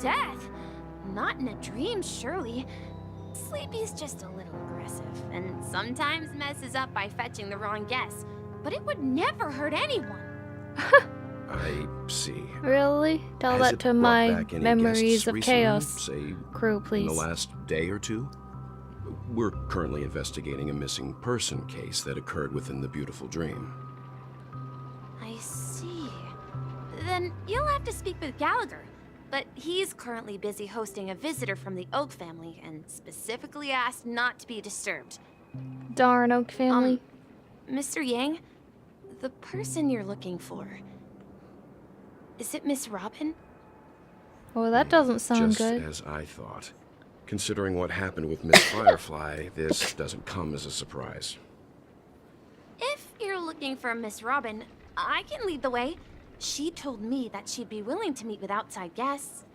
Death? Not in a dream, surely. Sleepy's just a little aggressive, and sometimes messes up by fetching the wrong guess. But it would never hurt anyone. I see. Really? Tell Has that it to brought my back any memories guests of recently, chaos say, crew, in please. the last day or two? We're currently investigating a missing person case that occurred within the beautiful dream. I see. Then you'll have to speak with Gallagher. But he's currently busy hosting a visitor from the Oak family and specifically asked not to be disturbed. Darn Oak family. Mr. Yang, the person you're looking for, is it Miss Robin? Oh, that doesn't sound Just good. as I thought. Considering what happened with Miss Firefly, this doesn't come as a surprise. If you're looking for Miss Robin, I can lead the way. She told me that she'd be willing to meet with outside guests.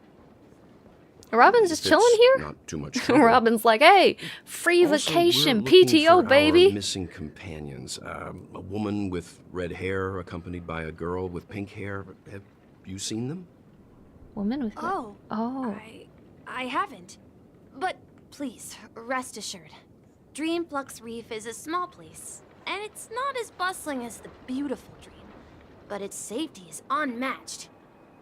Robin's just If chilling it's here? Not too much trouble. Robin's like, hey, free Also, vacation, we're looking PTO, for our baby. missing companions. A woman with red hair accompanied by a girl with pink hair. Have you seen them? Woman with Oh. Oh. I haven't. But please, rest assured. Dreamflux Reef is a small place, and it's not as bustling as the beautiful dream. But its safety is unmatched.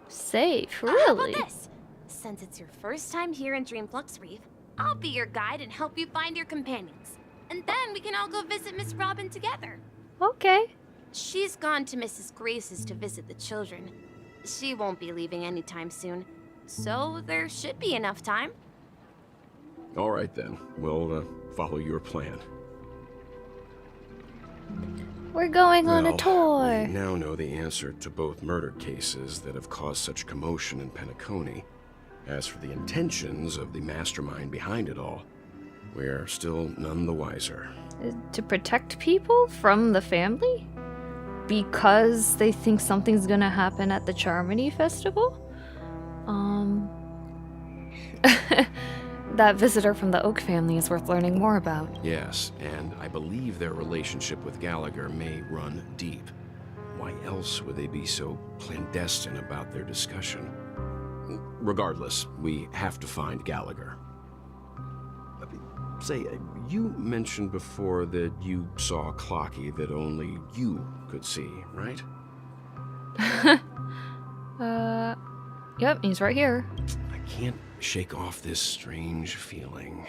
Safe, How really? about this? Since it's your first time here in Dreamflux Reef, I'll be your guide and help you find your companions. And then we can all go visit Miss Robin together. Okay. She's gone to Mrs. Grace's to visit the children. She won't be leaving anytime soon, so there should be enough time. All right then. We'll follow your plan. We're going on a Well, tour. We now know the answer to both murder cases that have caused such commotion in Penacony. As for the intentions of the mastermind behind it all, we're still none the wiser. To protect people from the family? because they think something's gonna happen at the Charmony Festival. That visitor from the Oak family is worth learning more about. Yes, and I believe their relationship with Gallagher may run deep. Why else would they be so clandestine about their discussion? Regardless, we have to find Gallagher. Say, you mentioned before that you saw a Clocky that only you could see, right? Yep, he's right here. I can't shake off this strange feeling.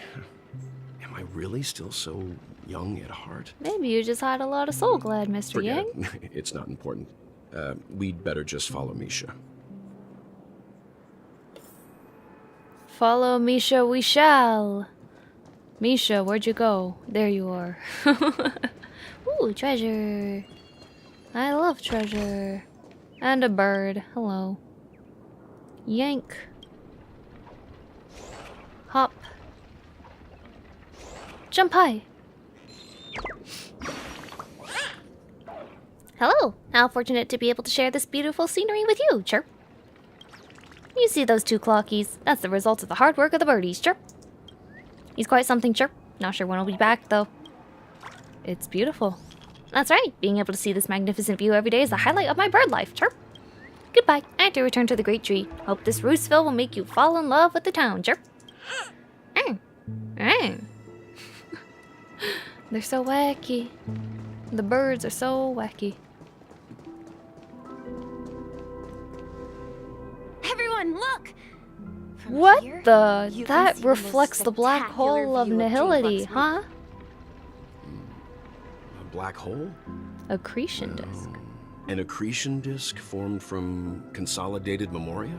Am I really still so young at heart? Maybe you just had a lot of soul glad, Mr. Forget Yang. it. It's not important. We'd better just follow Misha. Follow Misha we shall. Misha, where'd you go? There you are. Ooh, treasure. I love treasure. And a bird. Hello. Yank. Hop. Jump high. Hello. How fortunate to be able to share this beautiful scenery with you, chirp. You see those two clockies? That's the result of the hard work of the birdies, chirp. He's quite something, chirp. Not sure when he'll be back, though. It's beautiful. That's right. Being able to see this magnificent view every day is the highlight of my bird life, chirp. Goodbye. I have to return to the Great Tree. Hope this Roosevelt will make you fall in love with the town, chirp. They're so wacky. The birds are so wacky. Everyone, look! From What here, the? you can That see the most reflects the black spectacular hole of view nihility, Dreamflux huh? A black hole? Accretion disk. An accretion disk formed from consolidated Memoria?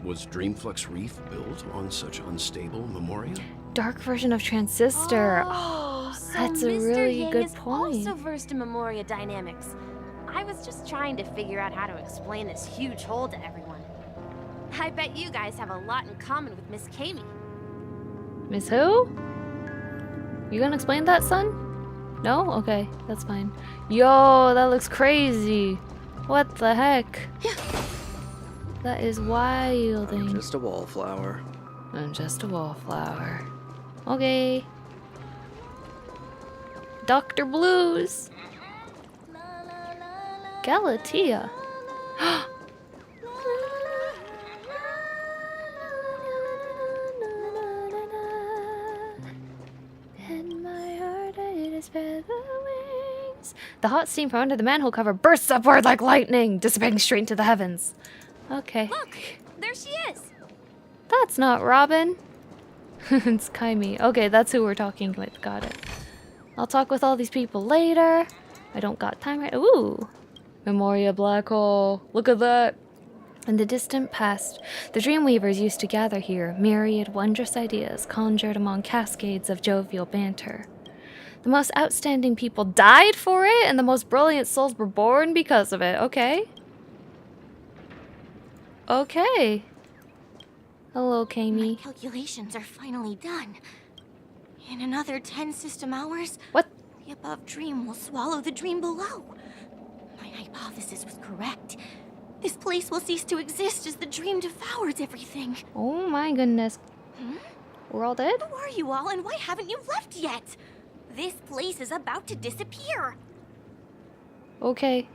Was Dreamflux Reef built on such unstable Memoria? Dark version of Transistor. Oh, so that's a Mr. really Yang good is point. also versed in Memoria dynamics. I was just trying to figure out how to explain this huge hole to everyone. I bet you guys have a lot in common with Miss Kami. Miss who? You gonna explain that, son? No? Okay, that's fine. Yo, that looks crazy. What the heck? That is wilding. I'm just a wallflower. I'm just a wallflower. Okay. Dr. Blues. Galatea. In my heart it is feather wings. The hot steam from under the manhole cover bursts upward like lightning, dissipating straight into the heavens. Okay. Look, there she is. That's not Robin. It's Kaimi. Okay, that's who we're talking with. Got it. I'll talk with all these people later. I don't got time right. Ooh. Memoria black hole. Look at that. In the distant past, the Dreamweavers used to gather here, myriad wondrous ideas conjured among cascades of jovial banter. The most outstanding people died for it, and the most brilliant souls were born because of it. Okay. Okay. Hello, Kami. My calculations are finally done. In another 10 system hours, what? The above dream will swallow the dream below. My hypothesis was correct. This place will cease to exist as the dream devours everything. Oh my goodness. We're all dead? Who are you all, and why haven't you left yet? This place is about to disappear. Okay.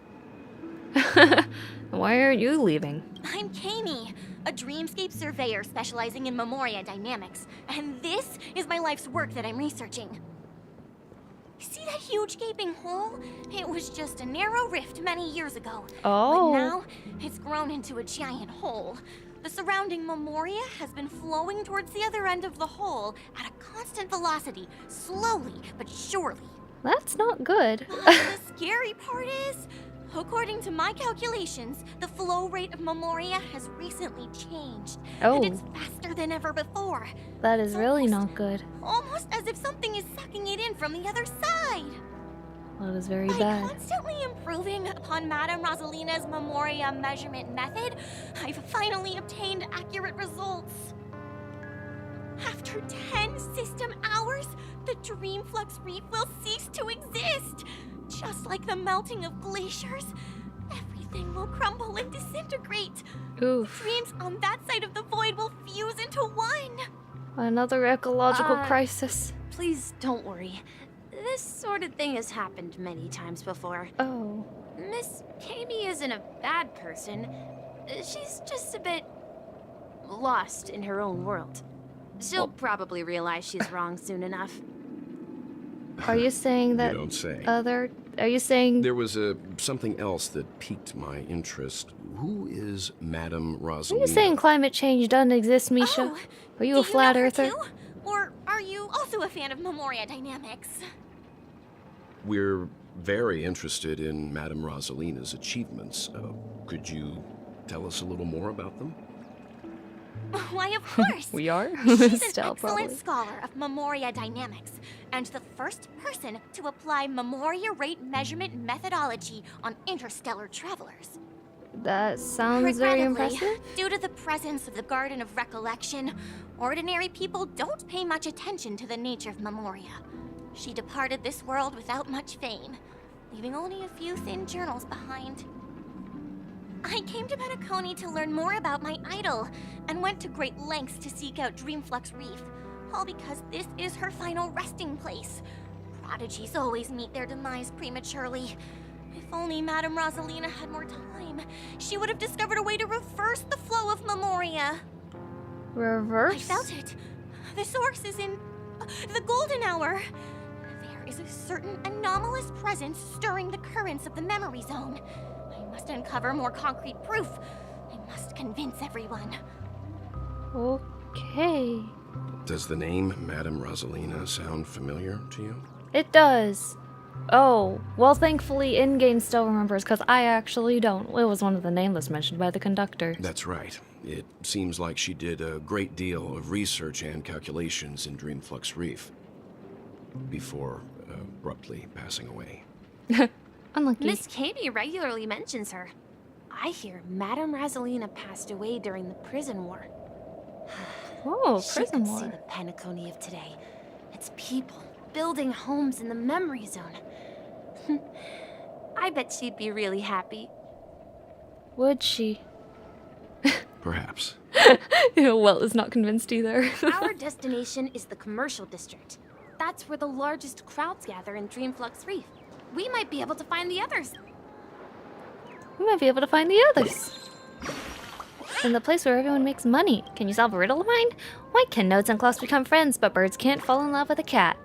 Why aren't you leaving? I'm Kami, a dreamscape surveyor specializing in Memoria dynamics, and this is my life's work that I'm researching. See that huge gaping hole? It was just a narrow rift many years ago. Oh. But now, it's grown into a giant hole. The surrounding Memoria has been flowing towards the other end of the hole at a constant velocity, slowly but surely. That's not good. The scary part is, according to my calculations, the flow rate of Memoria has recently changed. Oh. And it's faster than ever before. That is really not good. Almost as if something is sucking it in from the other side. That is very By bad. constantly improving upon Madame Rosalina's Memoria measurement method, I've finally obtained accurate results. After 10 system hours, the Dreamflux Reef will cease to exist. just like the melting of glaciers, everything will crumble and disintegrate. Oof. Dreams on that side of the void will fuse into one. Another ecological crisis. Please don't worry. This sort of thing has happened many times before. Oh. Miss Katie isn't a bad person. She's just a bit lost in her own world. She'll probably realize she's wrong soon enough. Are you saying that You don't say. Are you saying There was something else that piqued my interest. Who is Madame Rosalina? Are you saying climate change doesn't exist, Misha? Are you a flat earther? Or are you also a fan of Memoria dynamics? We're very interested in Madame Rosalina's achievements. Could you tell us a little more about them? Why, of course. We are? She's an Stell, excellent probably. scholar of Memoria dynamics, and the first person to apply Memoria rate measurement methodology on interstellar travelers. That sounds very impressive. Due to the presence of the Garden of Recollection, ordinary people don't pay much attention to the nature of Memoria. She departed this world without much fame, leaving only a few thin journals behind. I came to Penacony to learn more about my idol, and went to great lengths to seek out Dreamflux Reef, all because this is her final resting place. Prodigies always meet their demise prematurely. If only Madame Rosalina had more time, she would have discovered a way to reverse the flow of Memoria. Reverse? I felt it. The source is in the golden hour. There is a certain anomalous presence stirring the currents of the memory zone. I must uncover more concrete proof. I must convince everyone. Okay. Does the name Madame Rosalina sound familiar to you? It does. Oh, well, thankfully in-game still remembers, because I actually don't. It was one of the nameless mentioned by the conductor. That's right. It seems like she did a great deal of research and calculations in Dreamflux Reef before abruptly passing away. Unlucky. Miss Katie regularly mentions her. I hear Madame Rosalina passed away during the prison war. Oh, she prison could war. see the Penacony of today. It's people building homes in the memory zone. I bet she'd be really happy. Would she? Perhaps. Well, is not convinced either. Our destination is the commercial district. That's where the largest crowds gather in Dreamflux Reef. We might be able to find the others. We might be able to find the others. In the place where everyone makes money. Can you solve a riddle of mine? Why can nodes and clocks become friends, but birds can't fall in love with a cat?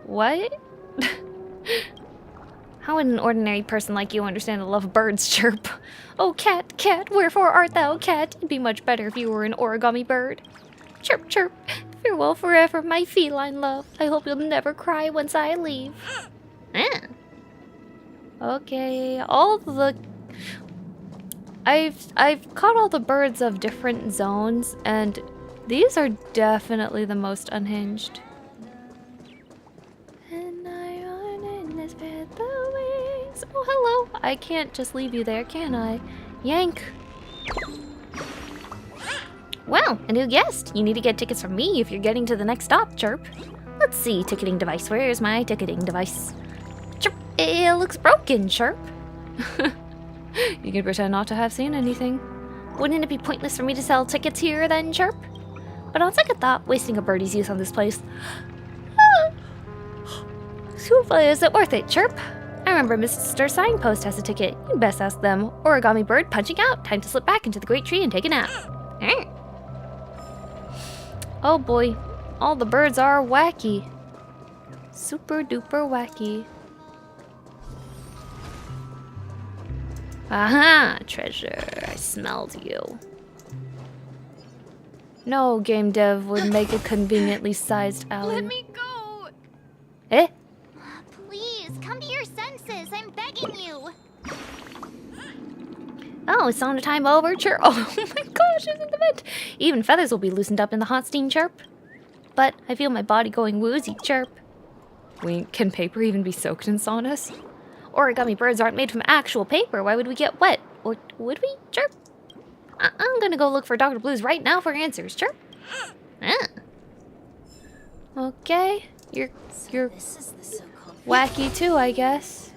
What? How would an ordinary person like you understand the love of birds, Chirp? Oh, cat, cat, wherefore art thou, cat? It'd be much better if you were an origami bird. Chirp, chirp, farewell forever, my feline love. I hope you'll never cry once I leave. Okay, all the... I've caught all the birds of different zones, and these are definitely the most unhinged. And I run in this bed, the wings. Oh, hello. I can't just leave you there, can I? Yank. Well, a new guest. You need to get tickets from me if you're getting to the next stop, Chirp. Let's see, ticketing device. Where's my ticketing device? Chirp. It looks broken, Chirp. You can pretend not to have seen anything. Wouldn't it be pointless for me to sell tickets here then, Chirp? But on second thought, wasting a birdie's youth on this place. Is it worth it, Chirp? I remember Mr. Signpost has a ticket. You'd best ask them. Origami bird punching out. Time to slip back into the great tree and take a nap. Oh boy, all the birds are wacky. Super duper wacky. Aha! Treasure. I smelled you. No game dev would make a conveniently sized alley. Let me go! Eh? Please, come to your senses. I'm begging you. Oh, it's sauna time over, Chirp. Oh my gosh, isn't the vent? Even feathers will be loosened up in the hot steam, Chirp. But I feel my body going woozy, Chirp. Wait, can paper even be soaked in saunas? Origami birds aren't made from actual paper. Why would we get wet? Or would we, Chirp? I'm gonna go look for Dr. Blues right now for answers, Chirp. Okay, you're wacky too, I guess.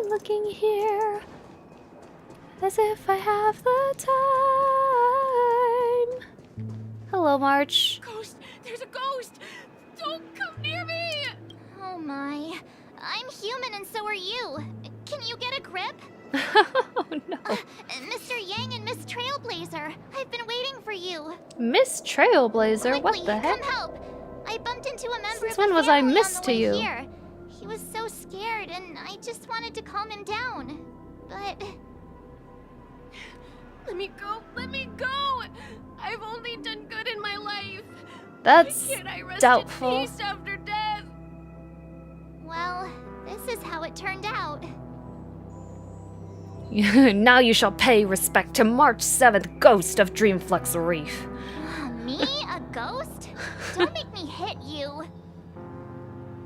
looking here as if I have the time. Hello, March. Ghost! There's a ghost! Don't come near me! Oh my. I'm human and so are you. Can you get a grip? Oh no. Mr. Yang and Miss Trailblazer, I've been waiting for you. Miss Trailblazer? What Quickly, the heck? come help. I bumped into a member Since of when the was I family Miss on the to way you? Here. He was so scared and I just wanted to calm him down. But... Let me go! Let me go! I've only done good in my life. That's Why can't I rest doubtful. in peace after death? Well, this is how it turned out. Now you shall pay respect to March 7th, Ghost of Dreamflux Reef. Me? A ghost? Don't make me hit you.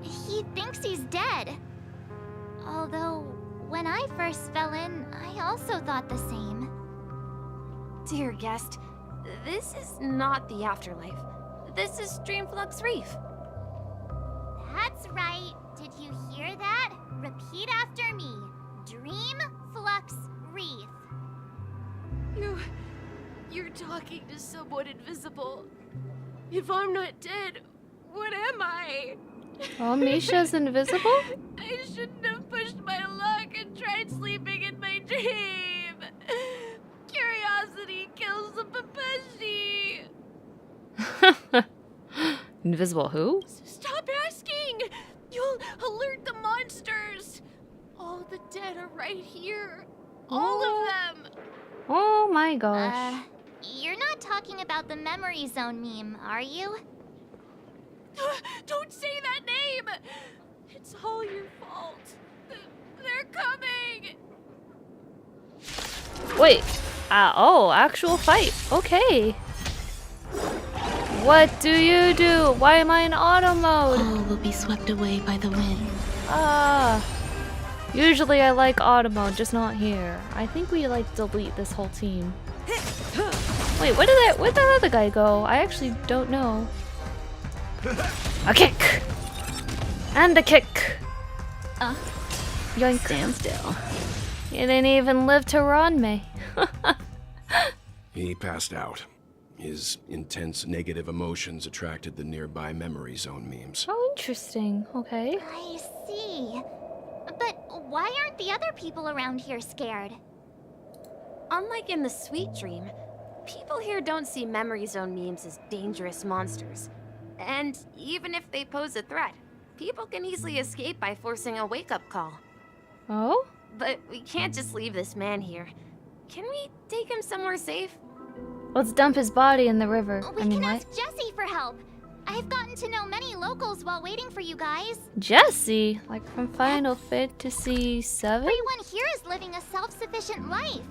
He thinks he's dead. Although, when I first fell in, I also thought the same. Dear guest, this is not the afterlife. This is Dreamflux Reef. That's right. Did you hear that? Repeat after me. Dreamflux Reef. You're talking to someone invisible. If I'm not dead, what am I? Oh, Misha's invisible? I shouldn't have pushed my luck and tried sleeping in my dream. Curiosity kills the papashi. Invisible who? Stop asking! You'll alert the monsters. All the dead are right here. All of them. Oh my gosh. You're not talking about the memory zone meme, are you? Don't say that name! It's all your fault. They're coming! Wait. Oh, actual fight. Okay. What do you do? Why am I in auto mode? All will be swept away by the wind. Usually I like auto mode, just not here. I think we like delete this whole team. Wait, where'd that other guy go? I actually don't know. A kick! And a kick! Yoink. Stand still. You didn't even live to run me. He passed out. His intense negative emotions attracted the nearby memory zone memes. Oh, interesting. Okay. I see. But why aren't the other people around here scared? Unlike in the Sweet Dream, people here don't see memory zone memes as dangerous monsters. And even if they pose a threat, people can easily escape by forcing a wake-up call. Oh? But we can't just leave this man here. Can we take him somewhere safe? Let's dump his body in the river. We can ask Jessie for help. I've gotten to know many locals while waiting for you guys. Jessie? Like from Final Fantasy 7? Everyone here is living a self-sufficient life.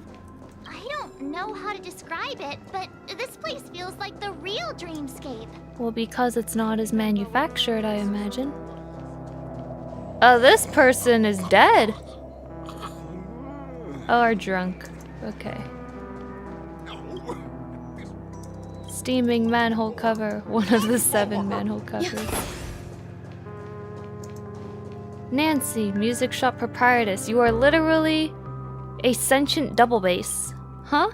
I don't know how to describe it, but this place feels like the real dreamscape. Well, because it's not as manufactured, I imagine. Oh, this person is dead. Oh, or drunk. Okay. Steaming manhole cover. One of the 7 manhole covers. Nancy, music shop proprietress. You are literally a sentient double bass. Huh?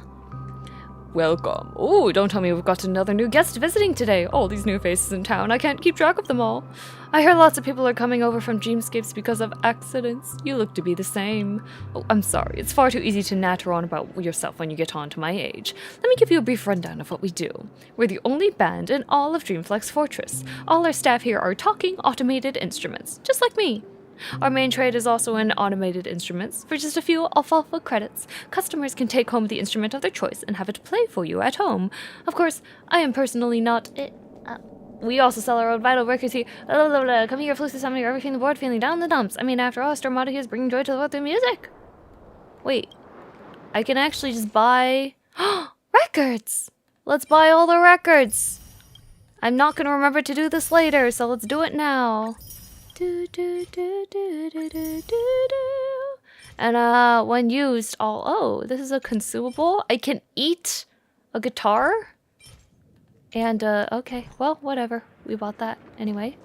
Welcome. Oh, don't tell me we've got another new guest visiting today. All these new faces in town. I can't keep track of them all. I hear lots of people are coming over from Dreamscapes because of accidents. You look to be the same. Oh, I'm sorry. It's far too easy to natter on about yourself when you get on to my age. Let me give you a brief rundown of what we do. We're the only band in all of Dreamflux Fortress. All our staff here are talking automated instruments, just like me. Our main trade is also in automated instruments. For just a few alfalfa credits, customers can take home the instrument of their choice and have it play for you at home. Of course, I am personally not it. We also sell our own vital records here. Come here, Fluxus, somebody, everything the board, feeling down in the dumps. I mean, after all, Stormata here is bringing joy to the world through music. Wait, I can actually just buy records. Let's buy all the records. I'm not gonna remember to do this later, so let's do it now. And when used, oh, this is a consumable. I can eat a guitar. And okay, well, whatever. We bought that anyway.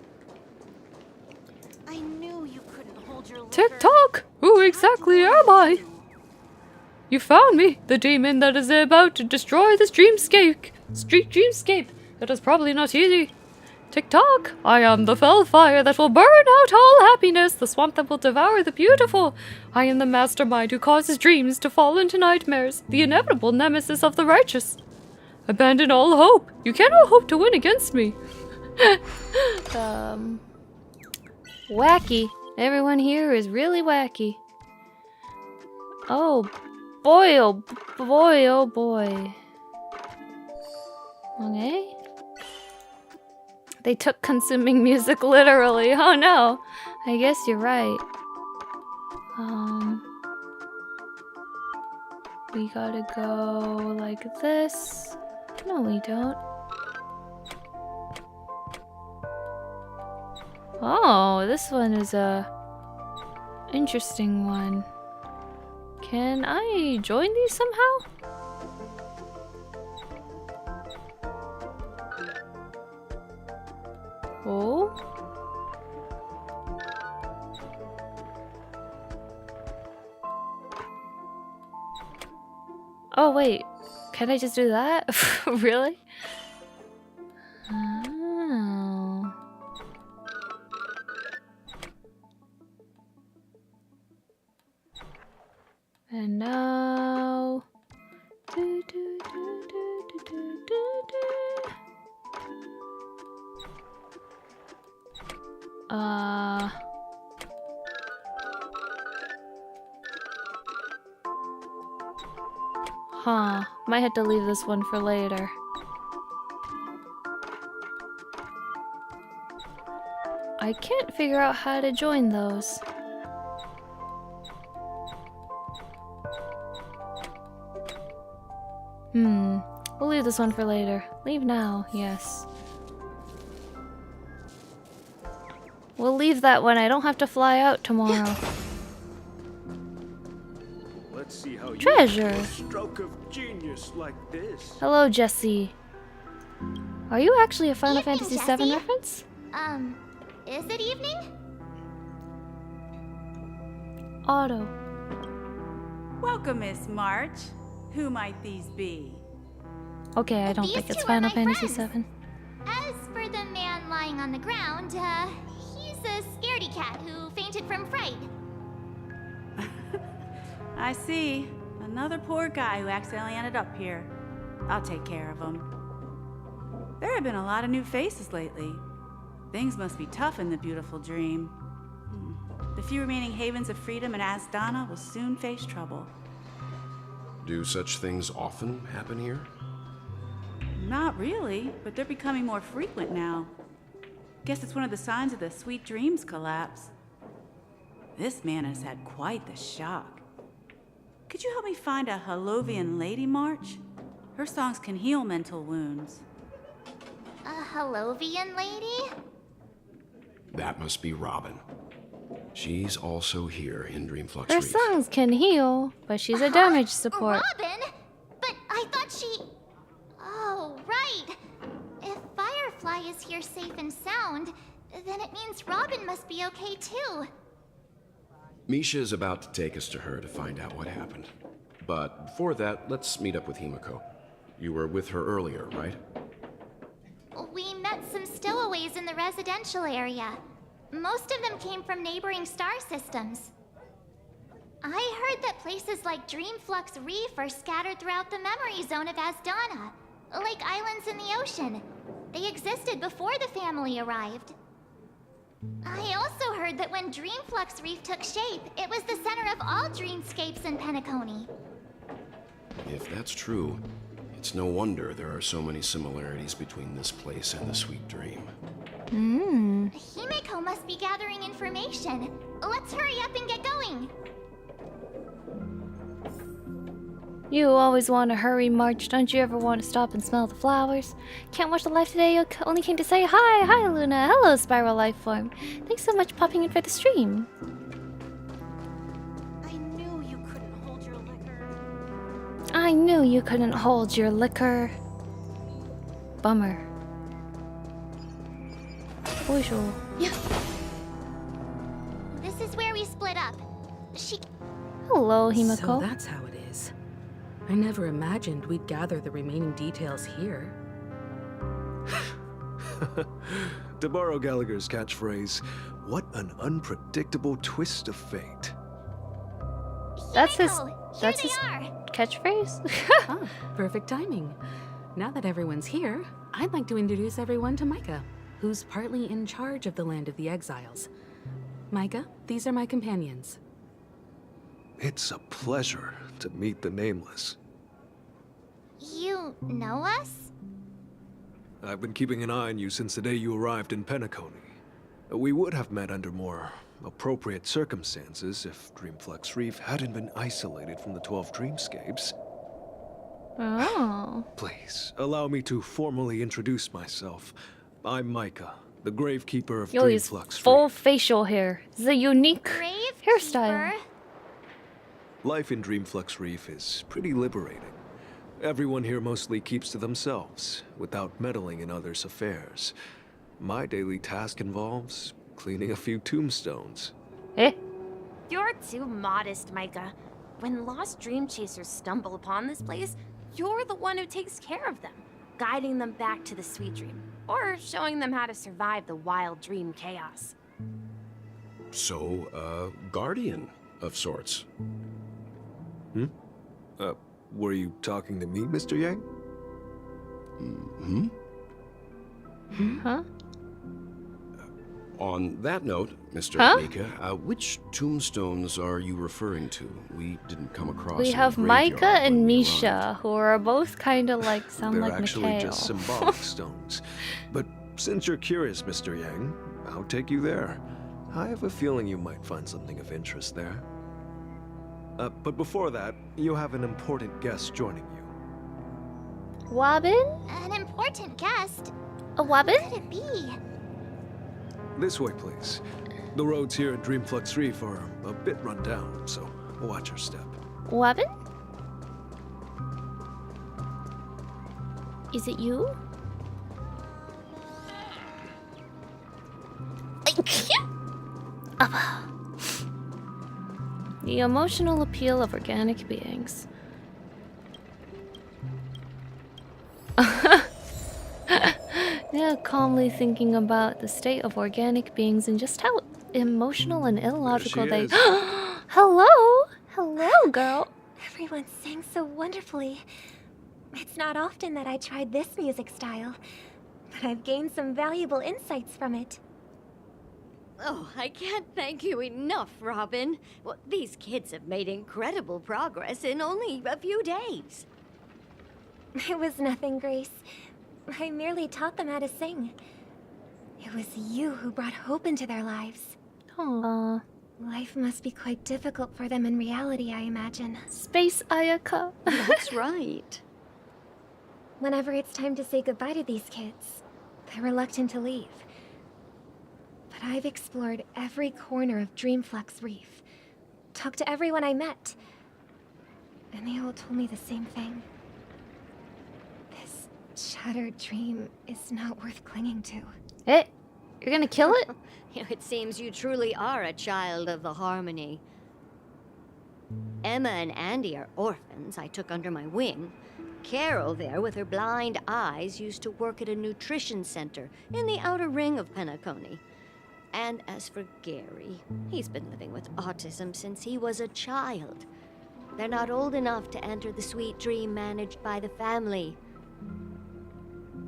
I knew you couldn't hold hold your liquor. Tick-tock! Who exactly am I? You found me, the demon that is about to destroy this dreamscape. Dreamscape. It is probably not easy. Tick-tock! I am the fell fire that will burn out all happiness, the swamp that will devour the beautiful. I am the mastermind who causes dreams to fall into nightmares, the inevitable nemesis of the righteous. Abandon all hope. You cannot hope to win against me. Wacky. Everyone here is really wacky. Oh boy, oh boy, oh boy. Okay. They took consuming music literally. Oh no. I guess you're right. We gotta go like this. No, we don't. Oh, this one is a interesting one. Can I join these somehow? Oh. Oh wait, can I just do that? Really? Oh. And now... Huh. Might have to leave this one for later. I can't figure out how to join those. We'll leave this one for later. Leave now, yes. We'll leave that one. I don't have to fly out tomorrow. Let's see how Treasure. You a stroke of genius like this. Hello, Jesse. Are you actually a Final Fantasy VII Jesse. reference? Is it evening? Otto. Welcome, Miss March. Who might these be? Okay, I don't These think it's two are Final my Fantasy friends. VII. As for the man lying on the ground, he's a scaredy cat who fainted from fright. I see. Another poor guy who accidentally ended up here. I'll take care of him. There have been a lot of new faces lately. Things must be tough in the beautiful dream. The few remaining havens of freedom in Asdana will soon face trouble. Do such things often happen here? Not really, but they're becoming more frequent now. Guess it's one of the signs of the Sweet Dreams collapse. This man has had quite the shock. Could you help me find a Halovian lady, March? Her songs can heal mental wounds. A Halovian lady? That must be Robin. She's also here in Dreamflux Her Reef. songs can heal, but she's a damage support. Robin? But I thought she... Oh, right. If Firefly is here safe and sound, then it means Robin must be okay too. Misha is about to take us to her to find out what happened. But before that, let's meet up with Himiko. You were with her earlier, right? We met some stowaways in the residential area. Most of them came from neighboring star systems. I heard that places like Dreamflux Reef are scattered throughout the memory zone of Asdana, like islands in the ocean. They existed before the family arrived. I also heard that when Dreamflux Reef took shape, it was the center of all dreamscapes in Penacony. If that's true, it's no wonder there are so many similarities between this place and the Sweet Dream. Himiko must be gathering information. Let's hurry up and get going. You always want to hurry, March. Don't you ever want to stop and smell the flowers? Can't watch the live today. You only came to say hi. Hi, Luna. Hello, Spiral Lifeform. Thanks so much for popping in for the stream. I knew you couldn't hold your liquor. I knew you couldn't hold your liquor. Bummer. Bonjour. This This is where we split up. Hello, Himiko. So that's how it is. I never imagined we'd gather the remaining details here. To borrow Gallagher's catchphrase, what an unpredictable twist of fate. That's his catchphrase? Ah, perfect timing. Now that everyone's here, I'd like to introduce everyone to Micah, who's partly in charge of the land of the exiles. Micah, these are my companions. It's a pleasure to meet the Nameless. You know us? I've been keeping an eye on you since the day you arrived in Penacony. We would have met under more appropriate circumstances if Dreamflex Reef hadn't been isolated from the 12 dreamscapes. Oh. Please, allow me to formally introduce myself. I'm Micah, the Gravekeeper of Yo, he's Dreamflex Reef. full facial hair. It's a unique hairstyle. Life in Dreamflex Reef is pretty liberating. Everyone here mostly keeps to themselves, without meddling in others' affairs. My daily task involves cleaning a few tombstones. Eh? You're too modest, Micah. When lost dream chasers stumble upon this place, you're the one who takes care of them, guiding them back to the sweet dream, or showing them how to survive the wild dream chaos. So, guardian of sorts. Hmm? Were you talking to me, Mr. Yang? Huh? On that note, Mr. Micah, which tombstones are you referring to? We didn't come across. We have Micah and Misha, who are both kind of like sound They're like actually Mikhail. just symbolic stones. But since you're curious, Mr. Yang, I'll take you there. I have a feeling you might find something of interest there. But before that, you have an important guest joining you. Wobbin? An important guest? A wobbin? Who could it be? This way, please. The roads here at Dreamflex Reef are a bit run down, so watch your step. Wobbin? Is it you? The emotional appeal of organic beings. Yeah, calmly thinking about the state of organic beings and just how emotional and illogical they. Hello! Hello, girl! Everyone sang so wonderfully. It's not often that I tried this music style, but I've gained some valuable insights from it. Oh, I can't thank you enough, Robin. Well, these kids have made incredible progress in only a few days. It was nothing, Grace. I merely taught them how to sing. It was you who brought hope into their lives. Aww. Life must be quite difficult for them in reality, I imagine. Space Ayaka. That's right. Whenever it's time to say goodbye to these kids, they're reluctant to leave. But I've explored every corner of Dreamflex Reef, talked to everyone I met, and they all told me the same thing. This shattered dream is not worth clinging to. Hey, you're gonna kill it? It seems you truly are a child of the Harmony. Emma and Andy are orphans I took under my wing. Carol there, with her blind eyes, used to work at a nutrition center in the outer ring of Penacony. And as for Gary, he's been living with autism since he was a child. They're not old enough to enter the sweet dream managed by the family.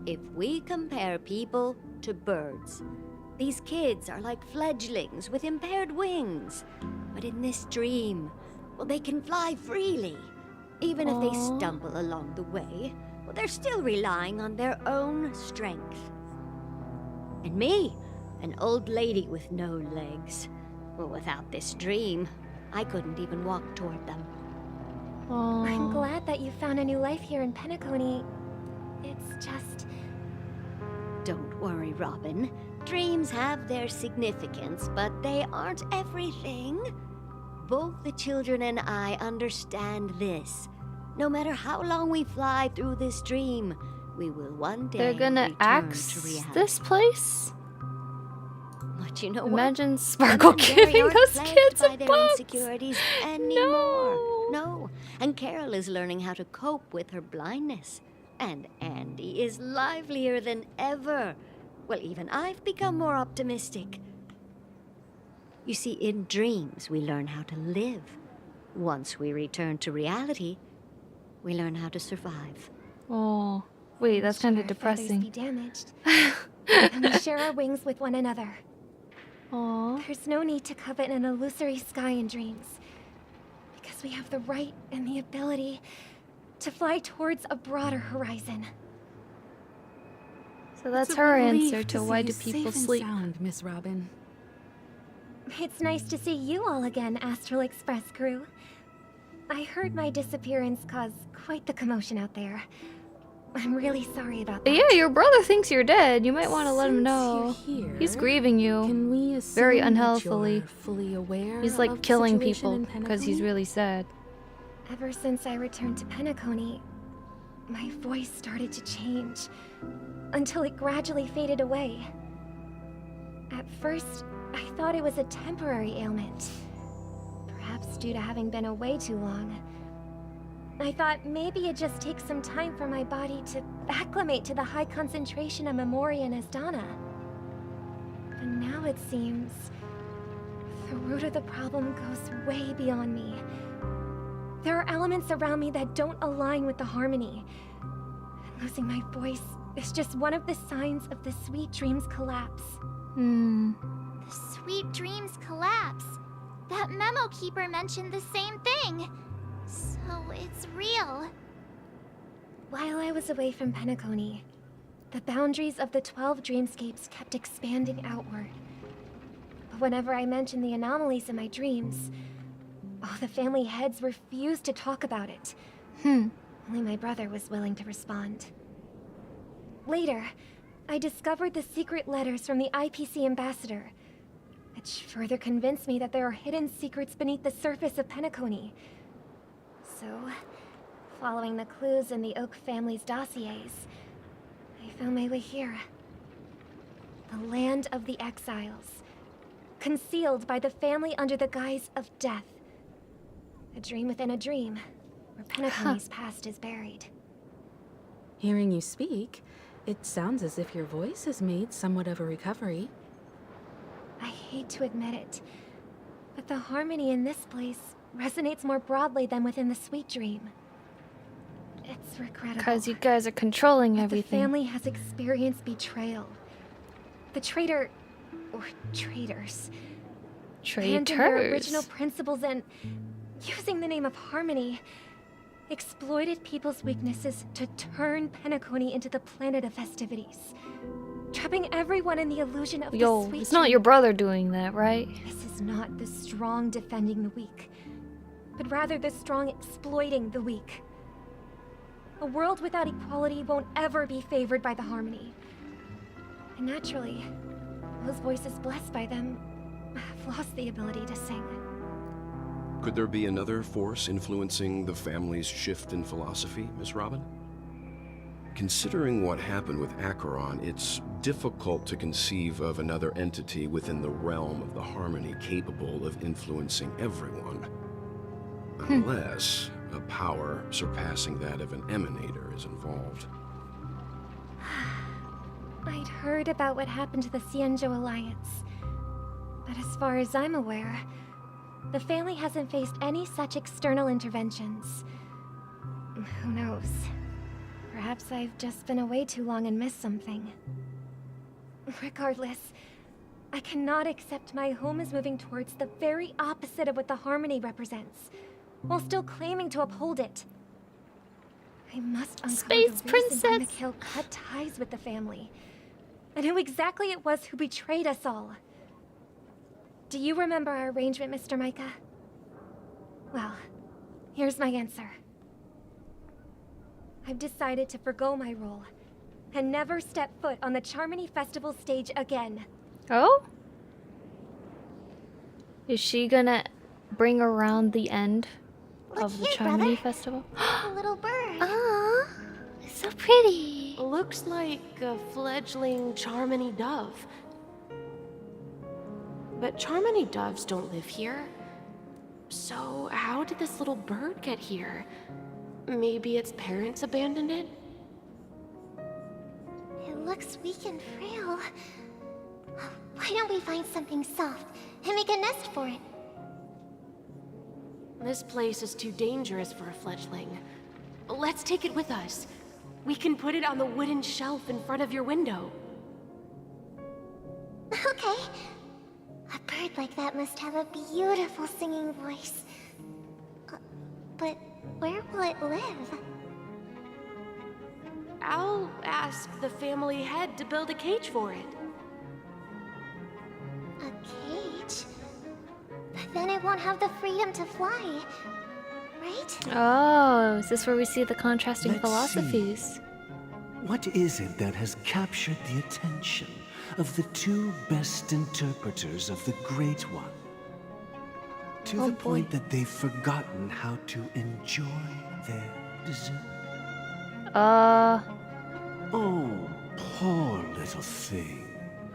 If we compare people to birds, these kids are like fledglings with impaired wings. But in this dream, well, they can fly freely. Even if they stumble along the way, well, they're still relying on their own strength. And me, an old lady with no legs. Well, without this dream, I couldn't even walk toward them. I'm glad that you found a new life here in Penacony. It's just... Don't worry, Robin. Dreams have their significance, but they aren't everything. Both the children and I understand this. No matter how long we fly through this dream, we will one day They're gonna return axe to reality. this place? What But you know Imagine what? Sparkle Some of them giving aren't those plagued kids by a their box. insecurities anymore. No. And Carol is learning how to cope with her blindness. And Andy is livelier than ever. Well, even I've become more optimistic. You see, in dreams, we learn how to live. Once we return to reality, we learn how to survive. Oh, wait, that's kind of Feathers depressing. be damaged. And we share our wings with one another. Aww. There's no need to covet an illusory sky in dreams. Because we have the right and the ability to fly towards a broader horizon. So that's It's a her relief answer to why see do you people safe and sleep. sound, Miss Robin. It's nice to see you all again, Astral Express crew. I heard my disappearance caused quite the commotion out there. I'm really sorry about that. Yeah, your brother thinks you're dead. You might want to let him Since know. you're here, He's grieving you. Can we assume Very that unhealthily. you're fully aware He's of like the killing situation in people because he's Penacony? really sad. Ever since I returned to Penacony, my voice started to change, until it gradually faded away. At first, I thought it was a temporary ailment, perhaps due to having been away too long. I thought maybe it just takes some time for my body to acclimate to the high concentration of Memoria and Asdana. But now it seems the root of the problem goes way beyond me. There are elements around me that don't align with the harmony. Losing my voice is just one of the signs of the Sweet Dreams collapse. Hmm. The Sweet Dreams collapse. That memo keeper mentioned the same thing. So it's real. While I was away from Penacony, the boundaries of the 12 dreamscapes kept expanding outward. But whenever I mentioned the anomalies in my dreams, all the family heads refused to talk about it. Only my brother was willing to respond. Later, I discovered the secret letters from the IPC ambassador, which further convinced me that there are hidden secrets beneath the surface of Penacony. So, following the clues in the Oak family's dossiers, I found my way here. The land of the exiles, concealed by the family under the guise of death. A dream within a dream, where Penacony's past is buried. Hearing you speak, it sounds as if your voice has made somewhat of a recovery. I hate to admit it, but the harmony in this place resonates more broadly than within the Sweet Dream. It's regrettable. Because you guys are controlling But everything. the family has experienced betrayal. The traitor, or traitors, abandoned their original principles and, using the name of harmony, exploited people's weaknesses to turn Penacony into the planet of festivities, trapping everyone in the illusion of the Sweet It's not Dream. your brother doing that, right? This is not the strong defending the weak, but rather the strong exploiting the weak. A world without equality won't ever be favored by the harmony. And naturally, those voices blessed by them have lost the ability to sing. Could there be another force influencing the family's shift in philosophy, Miss Robin? Considering what happened with Acheron, it's difficult to conceive of another entity within the realm of the harmony capable of influencing everyone. Unless a power surpassing that of an emanator is involved. I'd heard about what happened to the Cienjo Alliance, but as far as I'm aware, the family hasn't faced any such external interventions. Who knows? Perhaps I've just been away too long and missed something. Regardless, I cannot accept my home is moving towards the very opposite of what the harmony represents, while still claiming to uphold it. I must uncover the reason why Mikhail cut ties with the family, and who exactly it was who betrayed us all. Do you remember our arrangement, Mr. Micah? Well, here's my answer. I've decided to forgo my role, and never step foot on the Charmony Festival stage again. Oh? Is she gonna bring around the end of the Charmony Festival? A little bird. Aw, so pretty. Looks like a fledgling Charmony dove. but Charmony doves don't live here. So how did this little bird get here? Maybe its parents abandoned it? It looks weak and frail. Why don't we find something soft and make a nest for it? This place is too dangerous for a fledgling. Let's take it with us. We can put it on the wooden shelf in front of your window. Okay. A bird like that must have a beautiful singing voice. But where will it live? I'll ask the family head to build a cage for it. A cage? But then it won't have the freedom to fly, right? Oh, is this where we see the contrasting Let's philosophies? see. What is it that has captured the attention of the two best interpreters of the Great One? To the point that they've forgotten how to enjoy their dessert. Oh, poor little thing.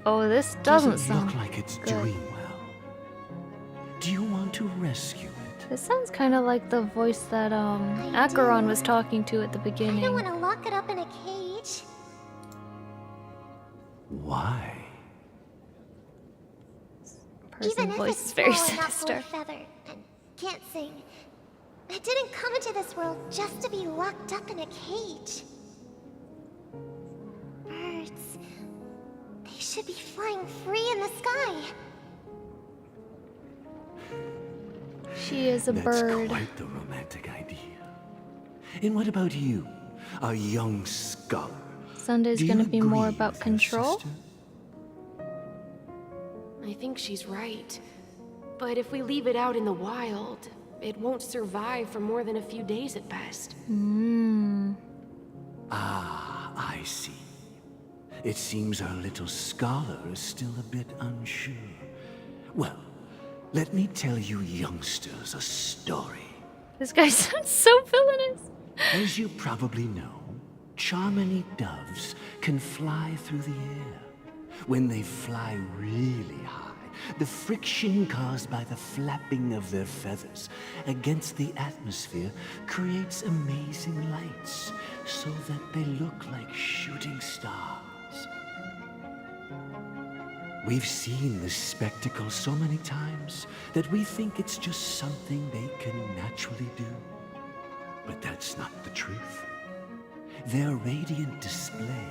Oh, this doesn't look sound like it's good. doing well. Do you want to rescue it? This sounds kind of like the voice that Acheron was talking to at the I beginning. don't want to lock it up in a cage. Why? Person voice is very sinister. Feather and can't sing. It didn't come into this world just to be locked up in a cage. Birds. They should be flying free in the sky. She is a bird. That's quite the romantic idea. And what about you, a young scholar? Sunday's gonna be more about control. I think she's right. But if we leave it out in the wild, it won't survive for more than a few days at best. Ah, I see. It seems our little scholar is still a bit unsure. Well, let me tell you youngsters a story. This guy sounds so villainous. As you probably know, Charmony doves can fly through the air. When they fly really high, the friction caused by the flapping of their feathers against the atmosphere creates amazing lights, so that they look like shooting stars. We've seen this spectacle so many times that we think it's just something they can naturally do. But that's not the truth. Their radiant display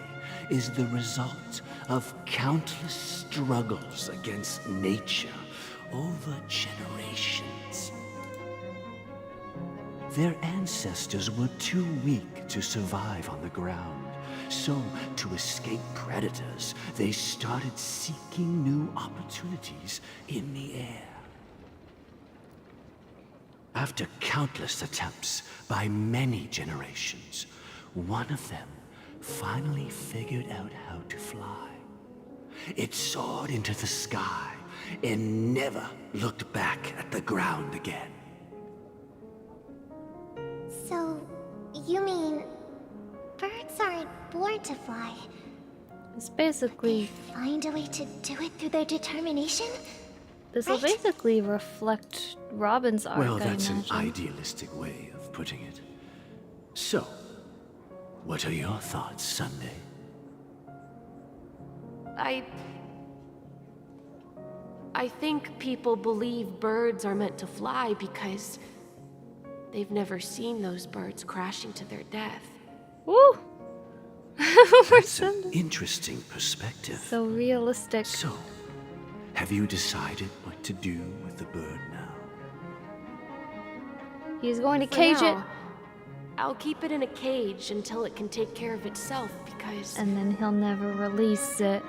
is the result of countless struggles against nature over generations. Their ancestors were too weak to survive on the ground, so to escape predators, they started seeking new opportunities in the air. After countless attempts by many generations, one of them finally figured out how to fly. It soared into the sky and never looked back at the ground again. So, you mean birds aren't born to fly? It's basically... Find a way to do it through their determination? This will basically reflect Robin's arc, Well, I that's an imagine. idealistic way of putting it. So, what are your thoughts, Sunday? I think people believe birds are meant to fly because they've never seen those birds crashing to their death. Woo! That's an interesting perspective. So realistic. So, have you decided what to do with the bird now? He's going to For cage it. now, I'll keep it in a cage until it can take care of itself because... And then he'll never release it.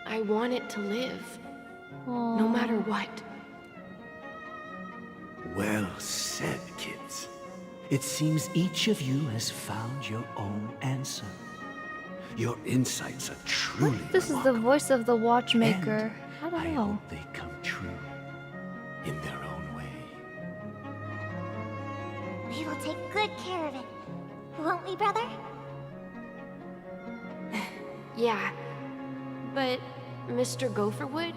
I want it to live. Aww. No matter what. Well said, kids. It seems each of you has found your own answer. Your insights are truly This is the voice of the Watchmaker. I don't know. hope they come true in their own way. We will take good care of it. Won't we, brother? Yeah. But, Mr. Gopherwood,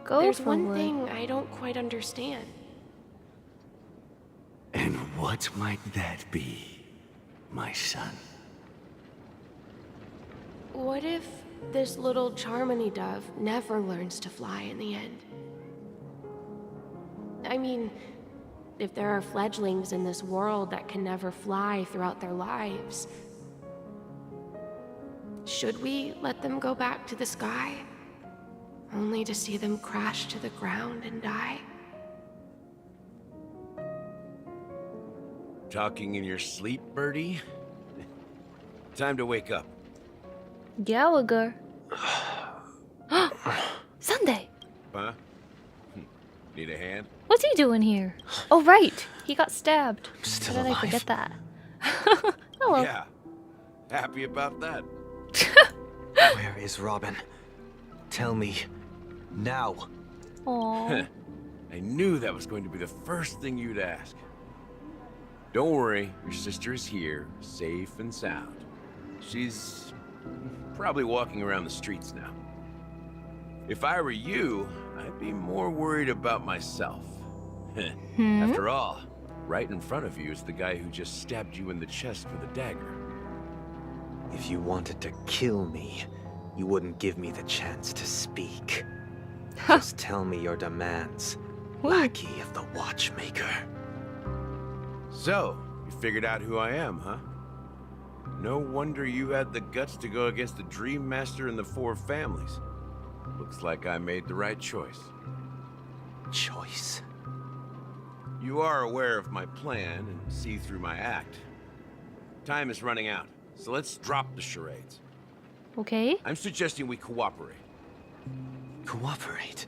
Go there's for one it. thing I don't quite understand. And what might that be, my son? What if this little Charmony dove never learns to fly in the end? I mean, if there are fledglings in this world that can never fly throughout their lives, should we let them go back to the sky, only to see them crash to the ground and die? Talking in your sleep, birdie? Time to wake up. Gallagher. Sunday. Huh? Need a hand? What's he doing here? Oh, right. He got stabbed. Still How did I alive. forget that? Hello. Yeah. Happy about that. Where is Robin? Tell me. Now. Aww. I knew that was going to be the first thing you'd ask. Don't worry, your sister is here, safe and sound. She's probably walking around the streets now. If I were you, I'd be more worried about myself. After all, right in front of you is the guy who just stabbed you in the chest with a dagger. If you wanted to kill me, you wouldn't give me the chance to speak. Just tell me your demands, lackey of the Watchmaker. So, you figured out who I am, huh? No wonder you had the guts to go against the Dream Master and the Four Families. Looks like I made the right choice. Choice? You are aware of my plan and see through my act. Time is running out, so let's drop the charades. Okay. I'm suggesting we cooperate. Cooperate?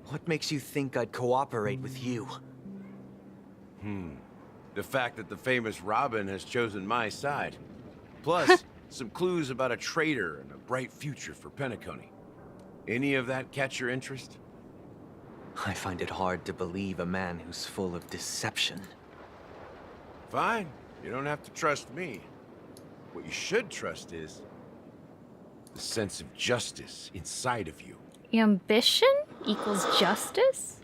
What makes you think I'd cooperate with you? The fact that the famous Robin has chosen my side. Plus, some clues about a traitor and a bright future for Penacony. Any of that catch your interest? I find it hard to believe a man who's full of deception. Fine. You don't have to trust me. What you should trust is the sense of justice inside of you. Ambition equals justice?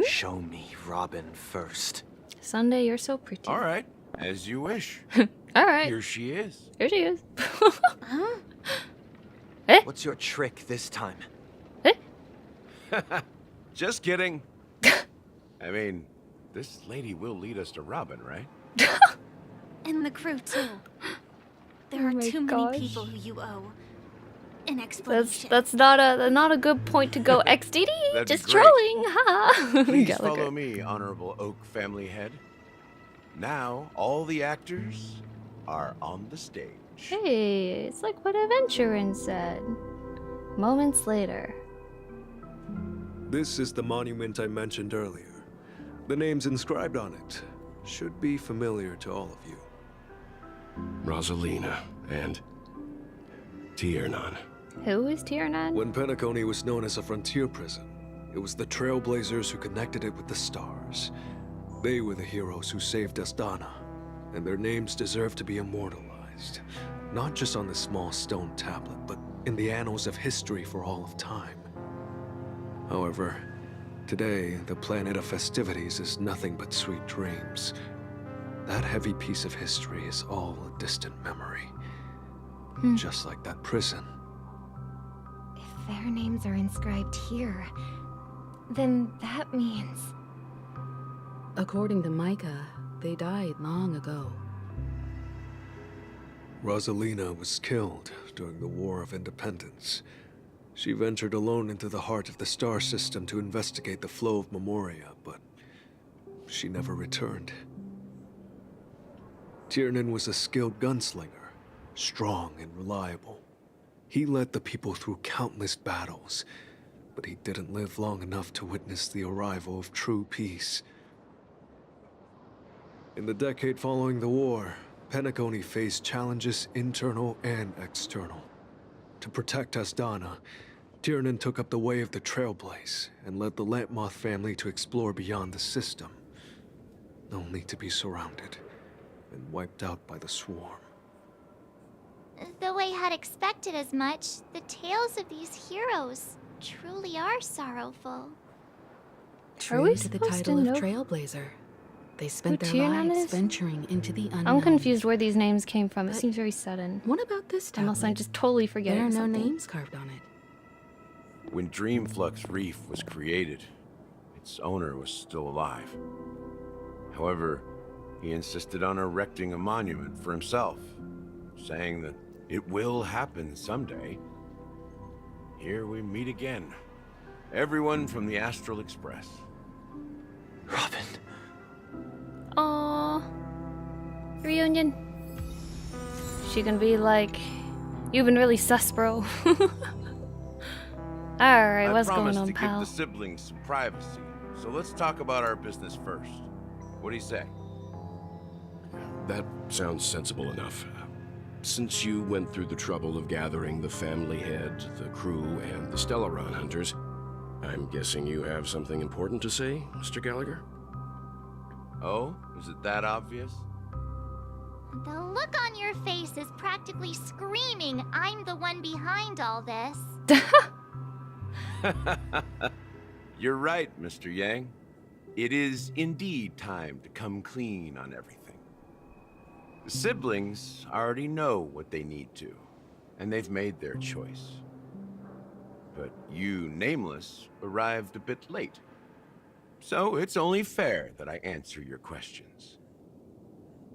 Show me Robin first. Sunday, you're so pretty. All right, as you wish. All right. Here she is. Here she is. What's your trick this time? Just kidding. I mean, this lady will lead us to Robin, right? And the crew, too. There are too many people who you owe an explanation. That's not a good point to go XDD. That'd be Just great. trolling, ha. Please Gallagher. follow me, Honorable Oak family head. Now, all the actors are on the stage. Hey, it's like what Acheron said. Moments later. This is the monument I mentioned earlier. The names inscribed on it should be familiar to all of you. Rosalina and Tiernan. Who is Tiernan? When Penacony was known as a frontier prison, it was the Trailblazers who connected it with the stars. They were the heroes who saved Astana, and their names deserve to be immortalized. Not just on this small stone tablet, but in the annals of history for all of time. However, today, the planet of festivities is nothing but sweet dreams. That heavy piece of history is all a distant memory. Just like that prison. If their names are inscribed here, then that means... According to Micah, they died long ago. Rosalina was killed during the War of Independence. She ventured alone into the heart of the star system to investigate the flow of Memoria, but she never returned. Tiernan was a skilled gunslinger, strong and reliable. He led the people through countless battles, but he didn't live long enough to witness the arrival of true peace. In the decade following the war, Penacony faced challenges internal and external. To protect Astana, Tiernan took up the way of the Trailblaze and led the Lampmoth family to explore beyond the system, only to be surrounded and wiped out by the Swarm. Though I had expected as much, the tales of these heroes, truly are sorrowful. True to the title of Trailblazer. They spent their Tiernan lives is? venturing into the unknown. I'm confused where these names came from. It seems very sudden. What about this tablet? Unless I just totally forget There it are or no something. names carved on it. When Dreamflux Reef was created, its owner was still alive. However, he insisted on erecting a monument for himself, saying that it will happen someday. Here we meet again. Everyone from the Astral Express. Robin. Aww. Reunion. She gonna be like, you've been really sus, bro. Alright, what's going on, I promised to pal? give the siblings some privacy, so let's talk about our business first. What do you say? That sounds sensible enough. Since you went through the trouble of gathering the family head, the crew, and the Stellaron hunters, I'm guessing you have something important to say, Mr. Gallagher? Oh, is it that obvious? The look on your face is practically screaming, I'm the one behind all this. You're right, Mr. Yang. It is indeed time to come clean on everything. The siblings already know what they need to, and they've made their choice. But you, Nameless, arrived a bit late. So it's only fair that I answer your questions.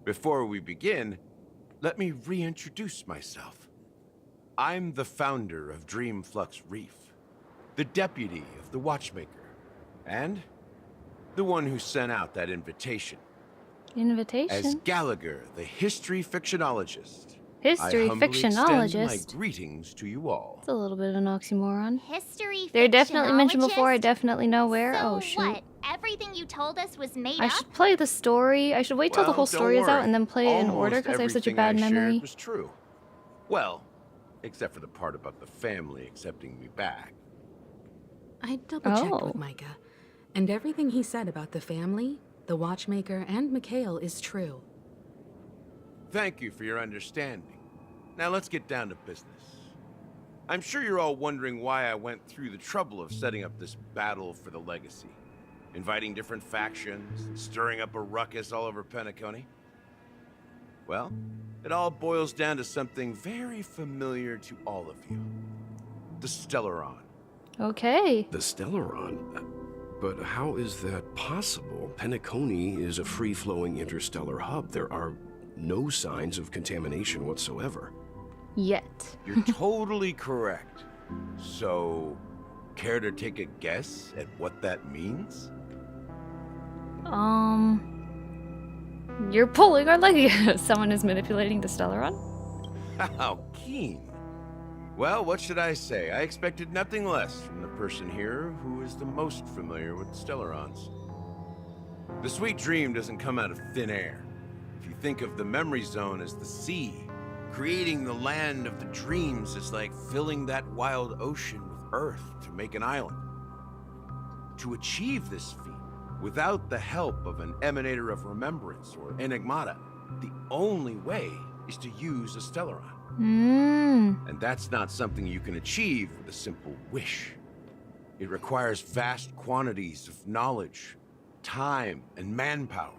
Before we begin, let me reintroduce myself. I'm the founder of Dreamflux Reef, the deputy of the Watchmaker, and the one who sent out that invitation. Invitation? As Gallagher, the history fictionologist, History I humbly extend fictionologist? my greetings to you all. It's a little bit of an oxymoron. History They're definitely mentioned fictionologist? before. I definitely know where. So Oh, shoot. what? Everything you told us was made I up? should play the story. I should wait till the Well, whole don't story is out worry. and then play it in Almost order because I have such a everything bad I shared memory. was true. Well, except for the part about the family accepting me back. I double-checked Oh. with Micah, and everything he said about the family, the Watchmaker, and Mikhail is true. Thank you for your understanding. Now let's get down to business. I'm sure you're all wondering why I went through the trouble of setting up this battle for the legacy. Inviting different factions, and stirring up a ruckus all over Penacony. Well, it all boils down to something very familiar to all of you. The Stellaron. Okay. The Stellaron? But how is that possible? Penacony is a free-flowing interstellar hub. There are no signs of contamination whatsoever. Yet. You're totally correct. So, care to take a guess at what that means? You're pulling our leg. Someone is manipulating the Stellaron? How keen. Well, what should I say? I expected nothing less from the person here who is the most familiar with Stellarons. The sweet dream doesn't come out of thin air. If you think of the memory zone as the sea, creating the land of the dreams is like filling that wild ocean with earth to make an island. To achieve this feat, without the help of an emanator of remembrance or enigmata, the only way is to use a Stellaron. And that's not something you can achieve with a simple wish. It requires vast quantities of knowledge, time, and manpower.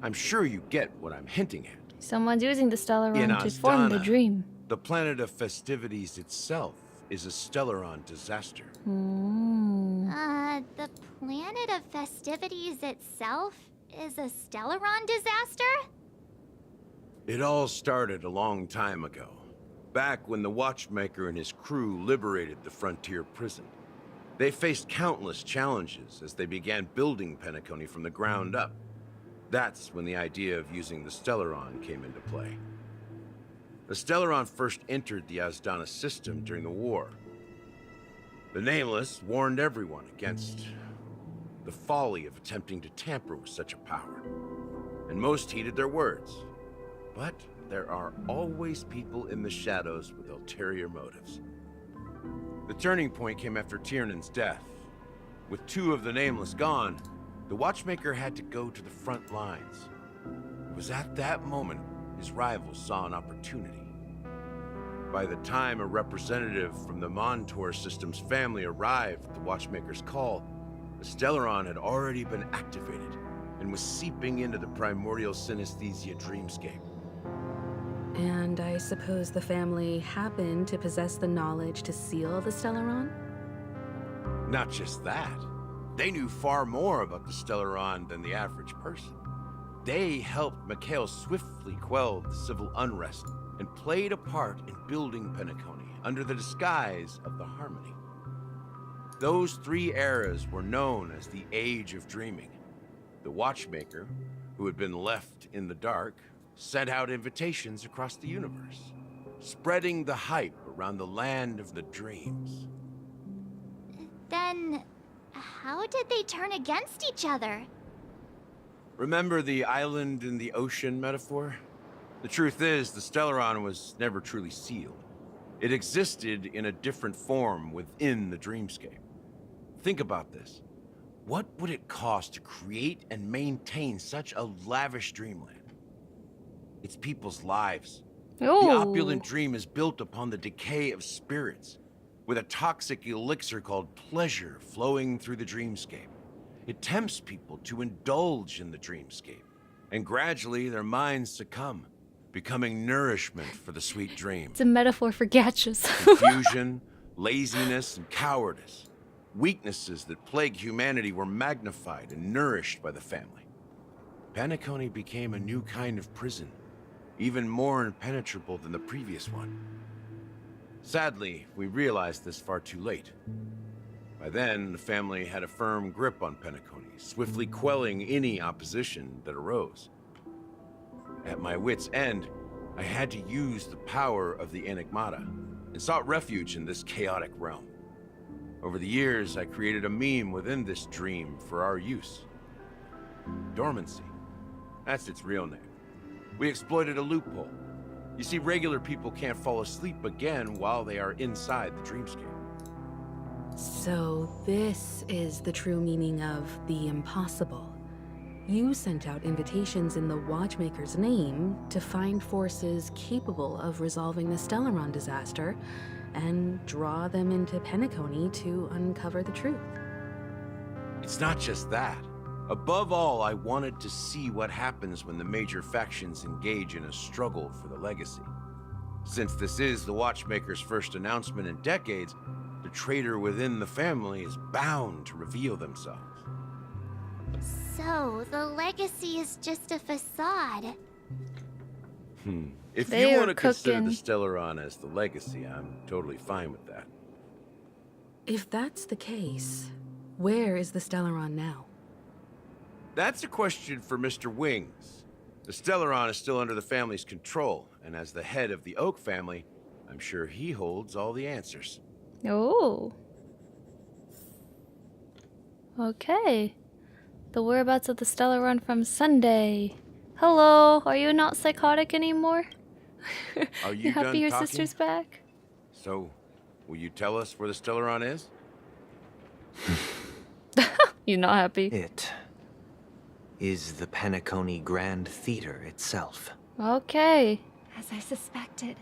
I'm sure you get what I'm hinting at. Someone's using the In Stellaron to form the Astana, dream. the planet of festivities itself is a Stellaron disaster. The planet of festivities itself is a Stellaron disaster? It all started a long time ago, back when the Watchmaker and his crew liberated the frontier prison. They faced countless challenges as they began building Penacony from the ground up. That's when the idea of using the Stellaron came into play. The Stellaron first entered the Asdana system during the war. The Nameless warned everyone against the folly of attempting to tamper with such a power, and most heeded their words. But there are always people in the shadows with ulterior motives. The turning point came after Tiernan's death. With two of the Nameless gone, the Watchmaker had to go to the front lines. It was at that moment his rivals saw an opportunity. by the time a representative from the Montour Systems family arrived at the Watchmaker's call, the Stellaron had already been activated and was seeping into the primordial synesthesia dreamscape. And I suppose the family happened to possess the knowledge to seal the Stellaron? Not just that. They knew far more about the Stellaron than the average person. They helped Mikhail swiftly quell the civil unrest and played a part in building Penacony under the disguise of the Harmony. Those 3 eras were known as the Age of Dreaming. The Watchmaker, who had been left in the dark, sent out invitations across the universe, spreading the hype around the land of the dreams. Then, how did they turn against each other? Remember the island in the ocean metaphor? The truth is, the Stellaron was never truly sealed. It existed in a different form within the dreamscape. Think about this. What would it cost to create and maintain such a lavish dreamland? It's people's lives. Ooh. The opulent dream is built upon the decay of spirits, with a toxic elixir called pleasure flowing through the dreamscape. It tempts people to indulge in the dreamscape, and gradually their minds succumb, becoming nourishment for the sweet dream. It's a metaphor for gachas. Confusion, laziness, and cowardice. Weaknesses that plague humanity were magnified and nourished by the family. Penacony became a new kind of prison, even more impenetrable than the previous one. Sadly, we realized this far too late. By then, the family had a firm grip on Penacony, swiftly quelling any opposition that arose. At my wit's end, I had to use the power of the Enigmata, and sought refuge in this chaotic realm. Over the years, I created a meme within this dream for our use. Dormancy. That's its real name. We exploited a loophole. You see, regular people can't fall asleep again while they are inside the dreamscape. So this is the true meaning of the impossible. You sent out invitations in the Watchmaker's name to find forces capable of resolving the Stellaron disaster and draw them into Penacony to uncover the truth. It's not just that. Above all, I wanted to see what happens when the major factions engage in a struggle for the legacy. Since this is the Watchmaker's first announcement in decades, the traitor within the family is bound to reveal themselves. So, the legacy is just a facade. If They you are want to consider the cooking. Stellaron as the legacy, I'm totally fine with that. If that's the case, where is the Stellaron now? That's a question for Mr. Wings. The Stellaron is still under the family's control, and as the head of the Oak family, I'm sure he holds all the answers. Oh. Okay. The whereabouts of the Stellaron from Sunday. Hello, are you not psychotic anymore? Are you happy done your talking? sister's back? So, will you tell us where the Stellaron is? You're not happy. It is the Penacony Grand Theater itself. Okay. As I suspected.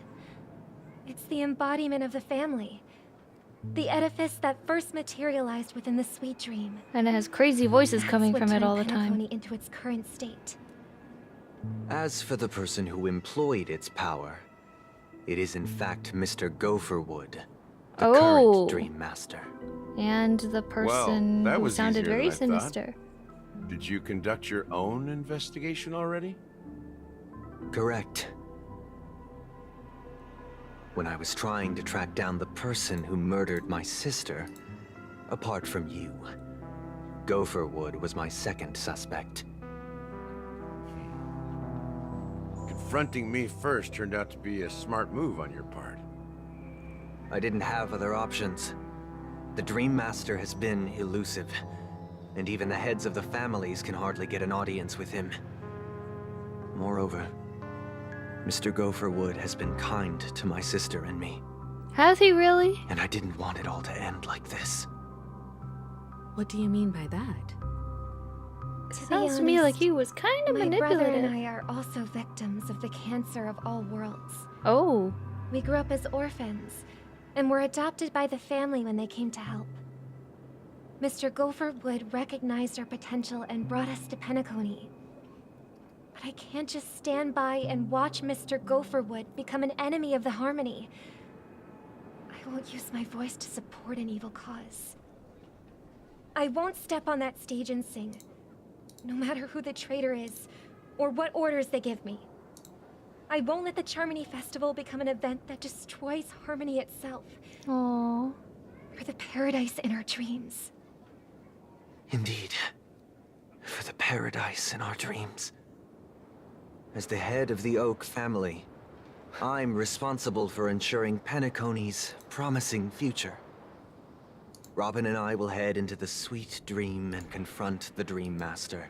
It's the embodiment of the family. The edifice that first materialized within the sweet dream. And it has crazy voices coming That's what from it turned all the time. Penacony into its current state. As for the person who employed its power, it is in fact Mr. Gopherwood, the Oh. current Dream Master. And the person that who was sounded easier very than I thought. sinister. Did you conduct your own investigation already? Correct. When I was trying to track down the person who murdered my sister, apart from you, Gopherwood was my second suspect. Confronting me first turned out to be a smart move on your part. I didn't have other options. The Dream Master has been elusive, and even the heads of the families can hardly get an audience with him. Moreover, Mr. Gopherwood has been kind to my sister and me, Has he really? and I didn't want it all to end like this. What do you mean by that? Sounds to me like he was kind of My brother manipulative. and I are also victims of the cancer of all worlds. Oh. We grew up as orphans, and were adopted by the family when they came to help. Mr. Gopherwood recognized our potential and brought us to Penacony. But I can't just stand by and watch Mr. Gopherwood become an enemy of the Harmony. I won't use my voice to support an evil cause. I won't step on that stage and sing, no matter who the traitor is, or what orders they give me. I won't let the Charmony Festival become an event that destroys Harmony itself. Aww. For the paradise in our dreams. Indeed. For the paradise in our dreams. As the head of the Oak family, I'm responsible for ensuring Penacony's promising future. Robin and I will head into the sweet dream and confront the Dream Master.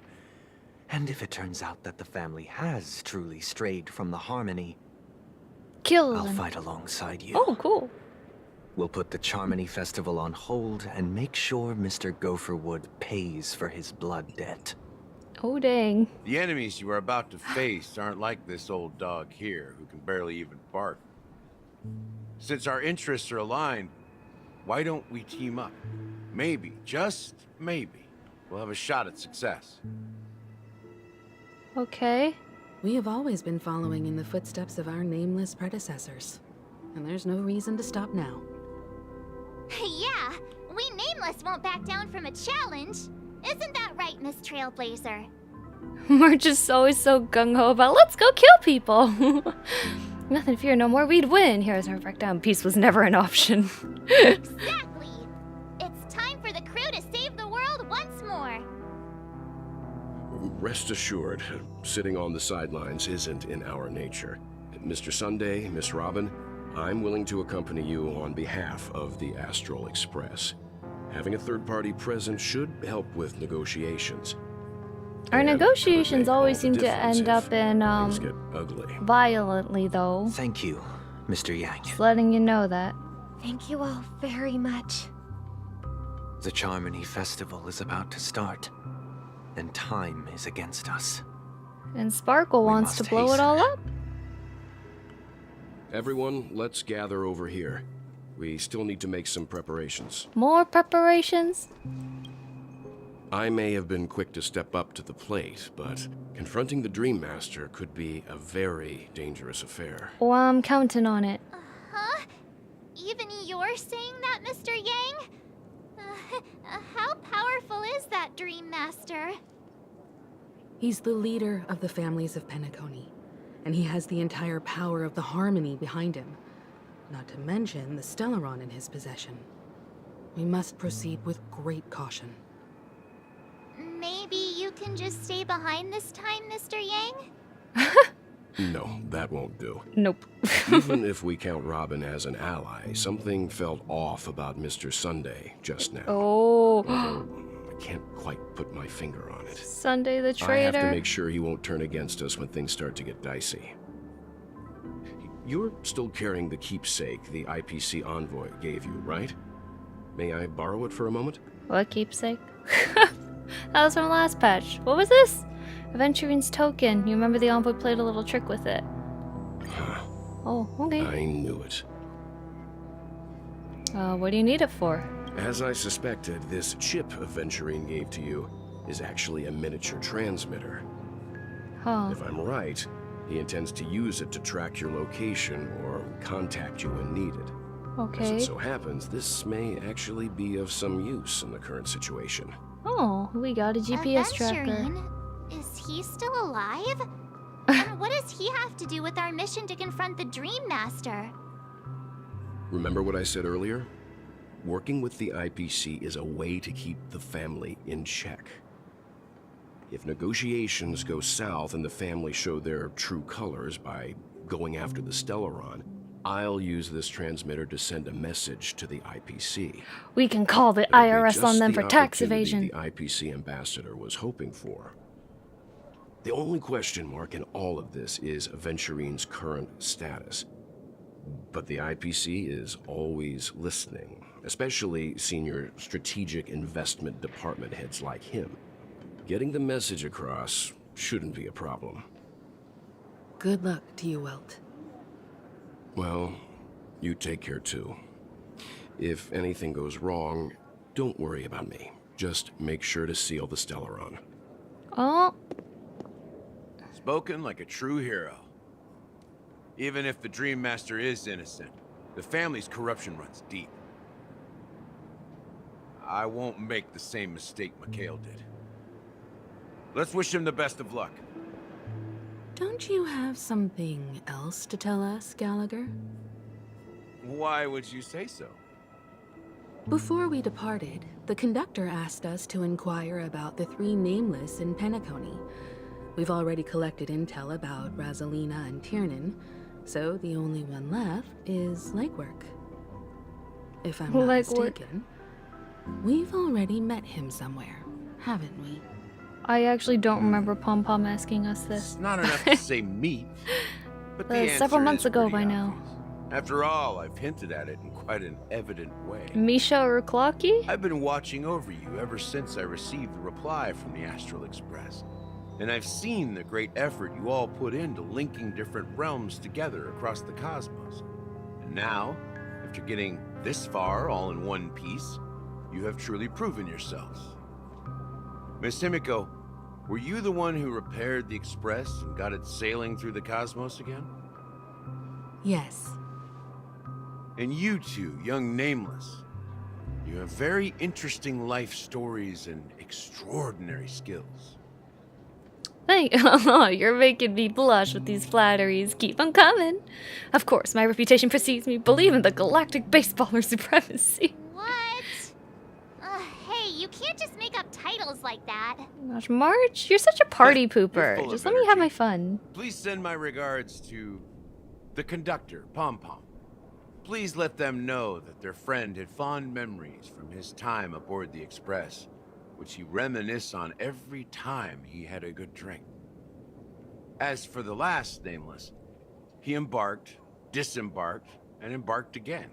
And if it turns out that the family has truly strayed from the Harmony, I'll fight alongside you. Oh, cool. We'll put the Charmony Festival on hold and make sure Mr. Gopherwood pays for his blood debt. Oh, dang. The enemies you are about to face aren't like this old dog here, who can barely even bark. Since our interests are aligned, why don't we team up? Maybe, just maybe, we'll have a shot at success. Okay. We have always been following in the footsteps of our nameless predecessors. And there's no reason to stop now. Yeah, we Nameless won't back down from a challenge. Isn't that right, Miss Trailblazer? We're just always so gung-ho about, let's go kill people. Nothing to fear no more, we'd win. Heroes never back down. Peace was never an option. Exactly. It's time for the crew to save the world once more. Rest assured, sitting on the sidelines isn't in our nature. Mr. Sunday, Miss Robin, I'm willing to accompany you on behalf of the Astral Express. Having a third party present should help with negotiations. Our negotiations always seem to end up in, things get ugly. violently, though. Thank you, Mr. Yang. Just letting you know that. Thank you all very much. The Charmony Festival is about to start, and time is against us. And Sparkle wants to blow it all up. Everyone, let's gather over here. We still need to make some preparations. More preparations? I may have been quick to step up to the plate, but confronting the Dream Master could be a very dangerous affair. Well, I'm counting on it. Huh? Even you're saying that, Mr. Yang? How powerful is that Dream Master? He's the leader of the families of Penacony, and he has the entire power of the Harmony behind him. Not to mention the Stellaron in his possession. We must proceed with great caution. Maybe you can just stay behind this time, Mr. Yang? No, that won't do. Nope. Even if we count Robin as an ally, something felt off about Mr. Sunday just now. Oh. Although I can't quite put my finger on it. Sunday the I traitor. have to make sure he won't turn against us when things start to get dicey. You're still carrying the keepsake the IPC envoy gave you, right? May I borrow it for a moment? What keepsake? That was from last patch. What was this? Aventurine's token. You remember the envoy played a little trick with it. Oh, okay. I knew it. What do you need it for? As I suspected, this chip Aventurine gave to you is actually a miniature transmitter. Huh. If I'm right, he intends to use it to track your location or contact you when needed. Okay. As it so happens, this may actually be of some use in the current situation. Oh, we got a GPS tracker. Aventurine? Is he still alive? And what does he have to do with our mission to confront the Dream Master? Remember what I said earlier? Working with the IPC is a way to keep the family in check. If negotiations go south and the family show their true colors by going after the Stellaron, I'll use this transmitter to send a message to the IPC. We can call the It'll be IRS on just them the for tax opportunity evasion. The IPC ambassador was hoping for. The only question mark in all of this is Aventurine's current status. But the IPC is always listening, especially senior strategic investment department heads like him. Getting the message across shouldn't be a problem. Good luck to you, Welt. Well, You take care too. If anything goes wrong, don't worry about me. Just make sure to seal the Stellaron. Oh. Spoken like a true hero. Even if the Dream Master is innocent, the family's corruption runs deep. I won't make the same mistake Mikhail did. Let's wish him the best of luck. Don't you have something else to tell us, Gallagher? Why would you say so? Before we departed, the conductor asked us to inquire about the 3 nameless in Penacony. We've already collected intel about Rosalina and Tiernan, so the only one left is Legwork. If I'm not mistaken, we've already met him somewhere, haven't we? I actually don't remember Pom Pom asking us this. It's not enough to say meet, but the several answer months is ago pretty by obvious. now. After all, I've hinted at it in quite an evident way. Misha or Clocky? I've been watching over you ever since I received the reply from the Astral Express. And I've seen the great effort you all put into linking different realms together across the cosmos. And now, after getting this far all in one piece, you have truly proven yourselves. Miss Himiko, were you the one who repaired the Express and got it sailing through the cosmos again? Yes. And you two, young Nameless, you have very interesting life stories and extraordinary skills. You're making me blush with these flatteries. Keep them coming. Of course, my reputation precedes me. Believe in the galactic baseballer supremacy. What? Hey, you can't just make up titles like that. Gosh, March, you're such a party You're pooper. full Just of let me have energy. my fun. Please send my regards to the conductor, Pom Pom. Please let them know that their friend had fond memories from his time aboard the Express, which he reminisced on every time he had a good drink. As for the last Nameless, he embarked, disembarked, and embarked again,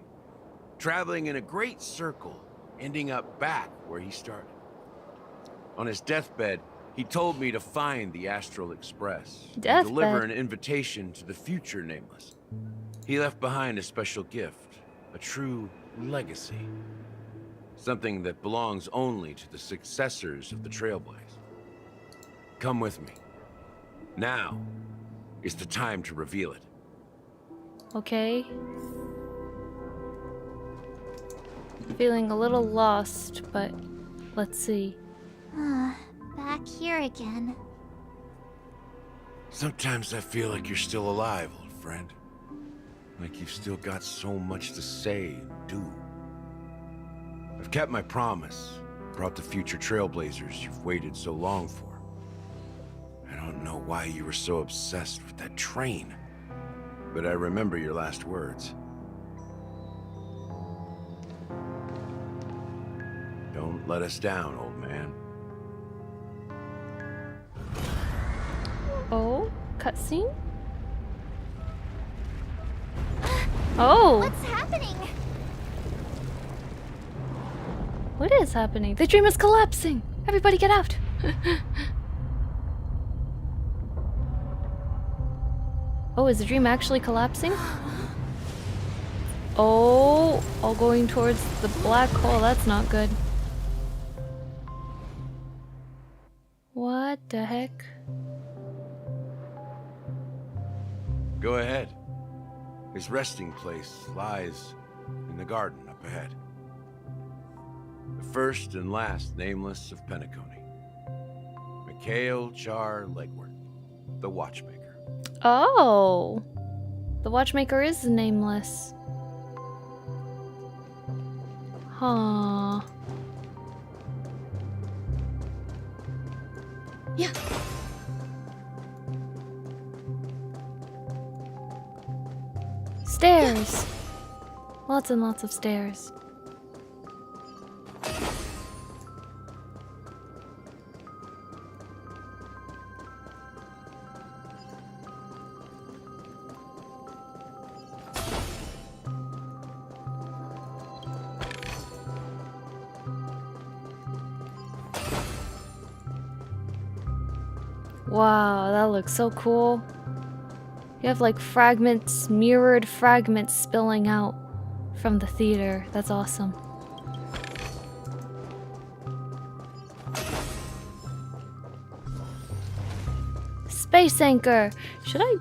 traveling in a great circle, ending up back where he started. On his deathbed, he told me to find the Astral Express and deliver an invitation to the future Nameless. He left behind a special gift, a true legacy. Something that belongs only to the successors of the Trailblaze. Come with me. Now is the time to reveal it. Okay. Feeling a little lost, but let's see. Back here again. Sometimes I feel like you're still alive, old friend. Like you've still got so much to say and do. I've kept my promise, brought the future Trailblazers you've waited so long for. I don't know why you were so obsessed with that train, but I remember your last words. Don't let us down, old man. Oh, cutscene? Oh! What's happening? What is happening? The dream is collapsing! Everybody get out! Oh, is the dream actually collapsing? Oh, all going towards the black hole. That's not good. What the heck? Go ahead. His resting place lies in the garden up ahead. The first and last Nameless of Penacony. Mikhail Char Legwork, the Watchmaker. Oh! The Watchmaker is nameless. Huh. Yeah. Stairs! Lots and lots of stairs. Wow, that looks so cool. You have like fragments, mirrored fragments spilling out from the theater. That's awesome. Space anchor! Should I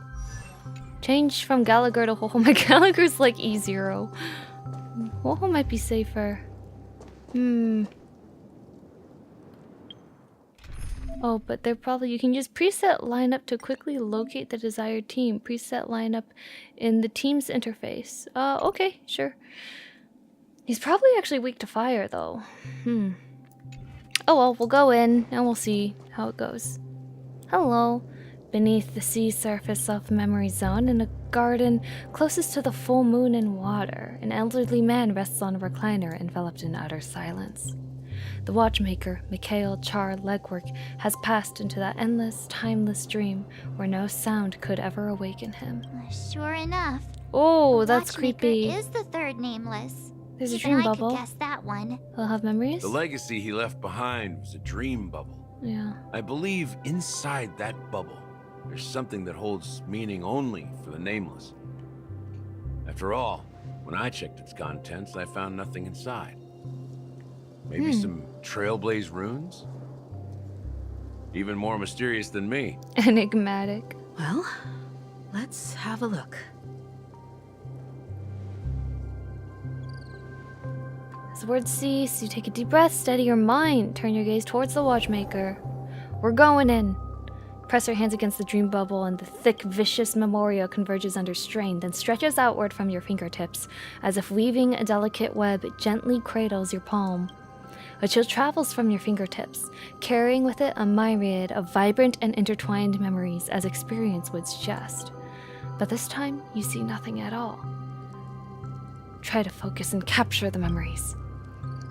change from Gallagher to Ho-Ho? My Gallagher's like E0. Ho-Ho might be safer. Oh, but they're probably, you can use preset lineup to quickly locate the desired team. Preset lineup in the team's interface. Okay, sure. He's probably actually weak to fire though. Oh well, we'll go in and we'll see how it goes. Hello. Beneath the sea surface of Memory Zone, in a garden closest to the full moon and water, an elderly man rests on a recliner enveloped in utter silence. The Watchmaker, Micah, Char, Legwork, has passed into that endless, timeless dream where no sound could ever awaken him. Sure enough. Oh, that's Watchmaker creepy. is the third nameless. There's a Even dream I bubble. could guess that one. He'll have memories? The legacy he left behind was a dream bubble. Yeah. I believe inside that bubble, there's something that holds meaning only for the nameless. After all, when I checked its contents, I found nothing inside. Maybe some trailblaze runes? Even more mysterious than me. Enigmatic. Well, let's have a look. As the words cease, you take a deep breath, steady your mind, turn your gaze towards the Watchmaker. We're going in. Press your hands against the dream bubble and the thick, vicious Memoria converges under strain, then stretches outward from your fingertips, as if weaving a delicate web, it gently cradles your palm. A chill travels from your fingertips, carrying with it a myriad of vibrant and intertwined memories as experience would suggest. But this time, you see nothing at all. Try to focus and capture the memories.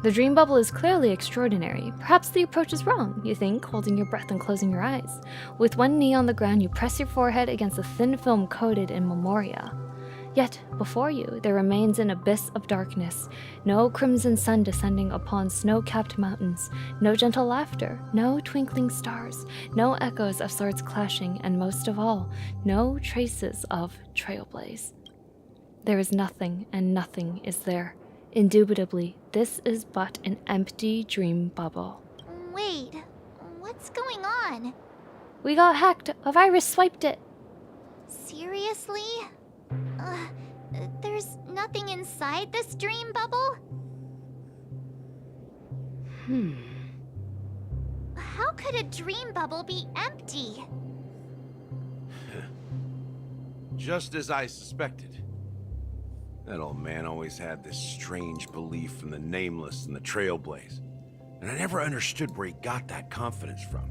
The dream bubble is clearly extraordinary. Perhaps the approach is wrong, you think, holding your breath and closing your eyes. With one knee on the ground, you press your forehead against the thin film coated in Memoria. Yet, before you, there remains an abyss of darkness. No crimson sun descending upon snow-capped mountains. No gentle laughter. No twinkling stars. No echoes of swords clashing. And most of all, no traces of trailblaze. There is nothing, and nothing is there. Indubitably, this is but an empty dream bubble. Wait, what's going on? We got hacked. A virus swiped it. Seriously? There's nothing inside this dream bubble? How could a dream bubble be empty? Just as I suspected. That old man always had this strange belief in the nameless and the trailblaze. And I never understood where he got that confidence from.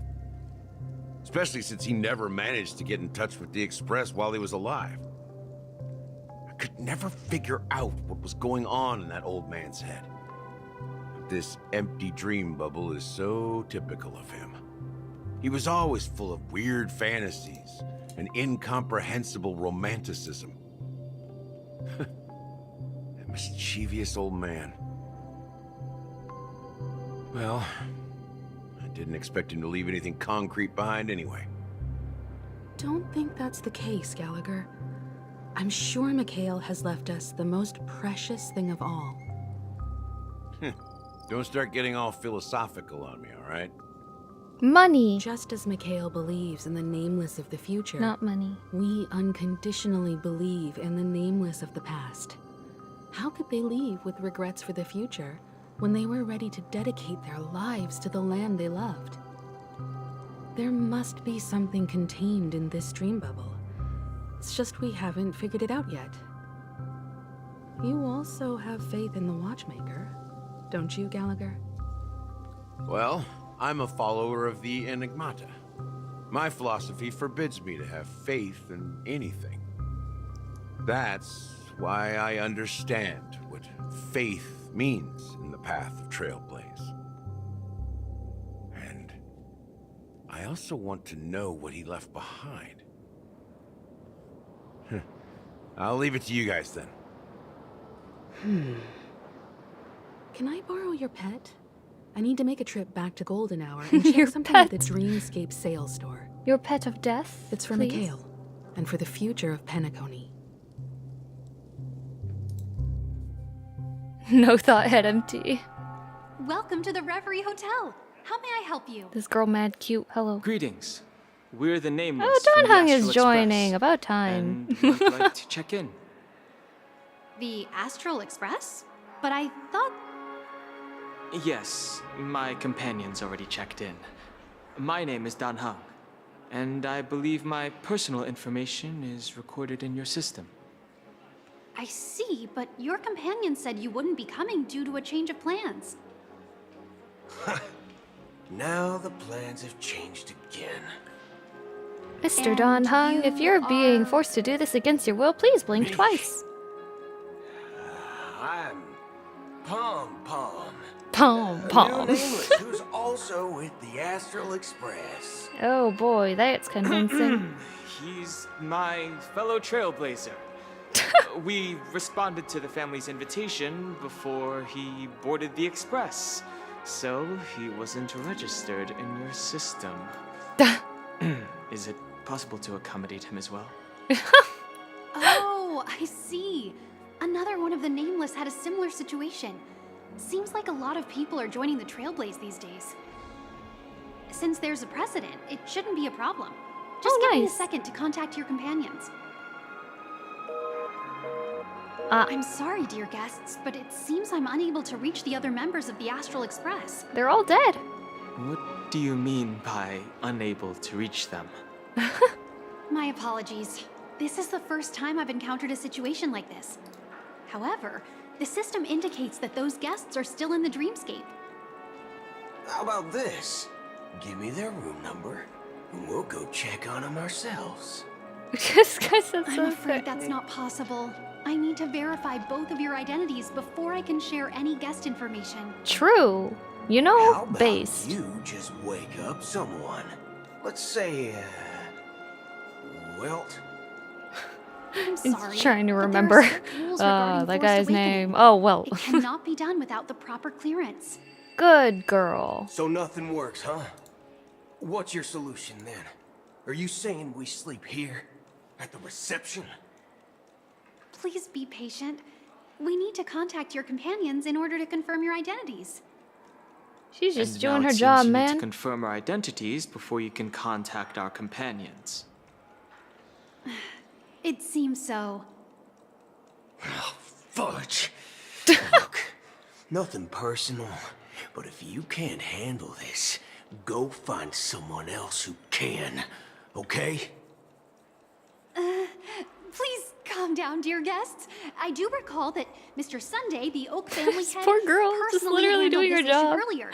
Especially since he never managed to get in touch with the Express while he was alive. I could never figure out what was going on in that old man's head. But this empty dream bubble is so typical of him. He was always full of weird fantasies and incomprehensible romanticism. That mischievous old man. Well, I didn't expect him to leave anything concrete behind anyway. Don't think that's the case, Gallagher. I'm sure Micah has left us the most precious thing of all. Don't start getting all philosophical on me, all right? Money. Just as Micah believes in the nameless of the future, Not money. we unconditionally believe in the nameless of the past. How could they leave with regrets for the future when they were ready to dedicate their lives to the land they loved? There must be something contained in this dream bubble. It's just we haven't figured it out yet. You also have faith in the Watchmaker, don't you, Gallagher? Well, I'm a follower of the Enigmata. My philosophy forbids me to have faith in anything. That's why I understand what faith means in the path of Trailblaze. And I also want to know what he left behind. I'll leave it to you guys then. Can I borrow your pet? I need to make a trip back to Golden Hour and Your check something at the pet? Dreamscape sales store. Your pet of death? It's for please? Micah. and for the future of Penacony. No thought head empty. Welcome to the Reverie Hotel. How may I help you? This girl mad cute. Hello. Greetings. We're the nameless. Oh, from the Donhung is Astral joining. Express, About time. and we'd like to check in. The Astral Express? But I thought... Yes, my companion's already checked in. My name is Donhung, and I believe my personal information is recorded in your system. I see, but your companion said you wouldn't be coming due to a change of plans. Now the plans have changed again. Mr. Donhung, if you're being forced to do this against your will, please blink twice. I'm Pom Pom. Pom Pom. New nameless who's also with the Astral Express. Oh boy, that's convincing. He's my fellow trailblazer. We responded to the family's invitation before he boarded the express, so he wasn't registered in your system. Is it possible to accommodate him as well? Oh, I see. Another one of the Nameless had a similar situation. Seems like a lot of people are joining the Trailblaze these days. Since there's a precedent, it shouldn't be a problem. Just give me a second to contact your companions. I'm sorry, dear guests, but it seems I'm unable to reach the other members of the Astral Express. They're all dead. What do you mean by unable to reach them? My apologies. This is the first time I've encountered a situation like this. However, the system indicates that those guests are still in the dreamscape. How about this? Give me their room number, and we'll go check on them ourselves. This guy says so I'm afraid that's not possible. I need to verify both of your identities before I can share any guest information. True. You know, How based. about you just wake up someone? Let's say, Wilt? I'm He's sorry. trying to but there are remember strict rules regarding that forced guy's awakening. name. Oh, well. It cannot be done without the proper clearance. Good girl. So nothing works, huh? What's your solution then? Are you saying we sleep here? At the reception? Please be patient. We need to contact your companions in order to confirm your identities. She's just And doing now her it seems job, you need man. to confirm our identities before you can contact our companions. It seems so. Fudge. Look, nothing personal, but if you can't handle this, go find someone else who can, okay? Please calm down, dear guests. I do recall that Mr. Sunday, the Oak family This head, poor girl, just personally literally handled doing her this issue job. earlier.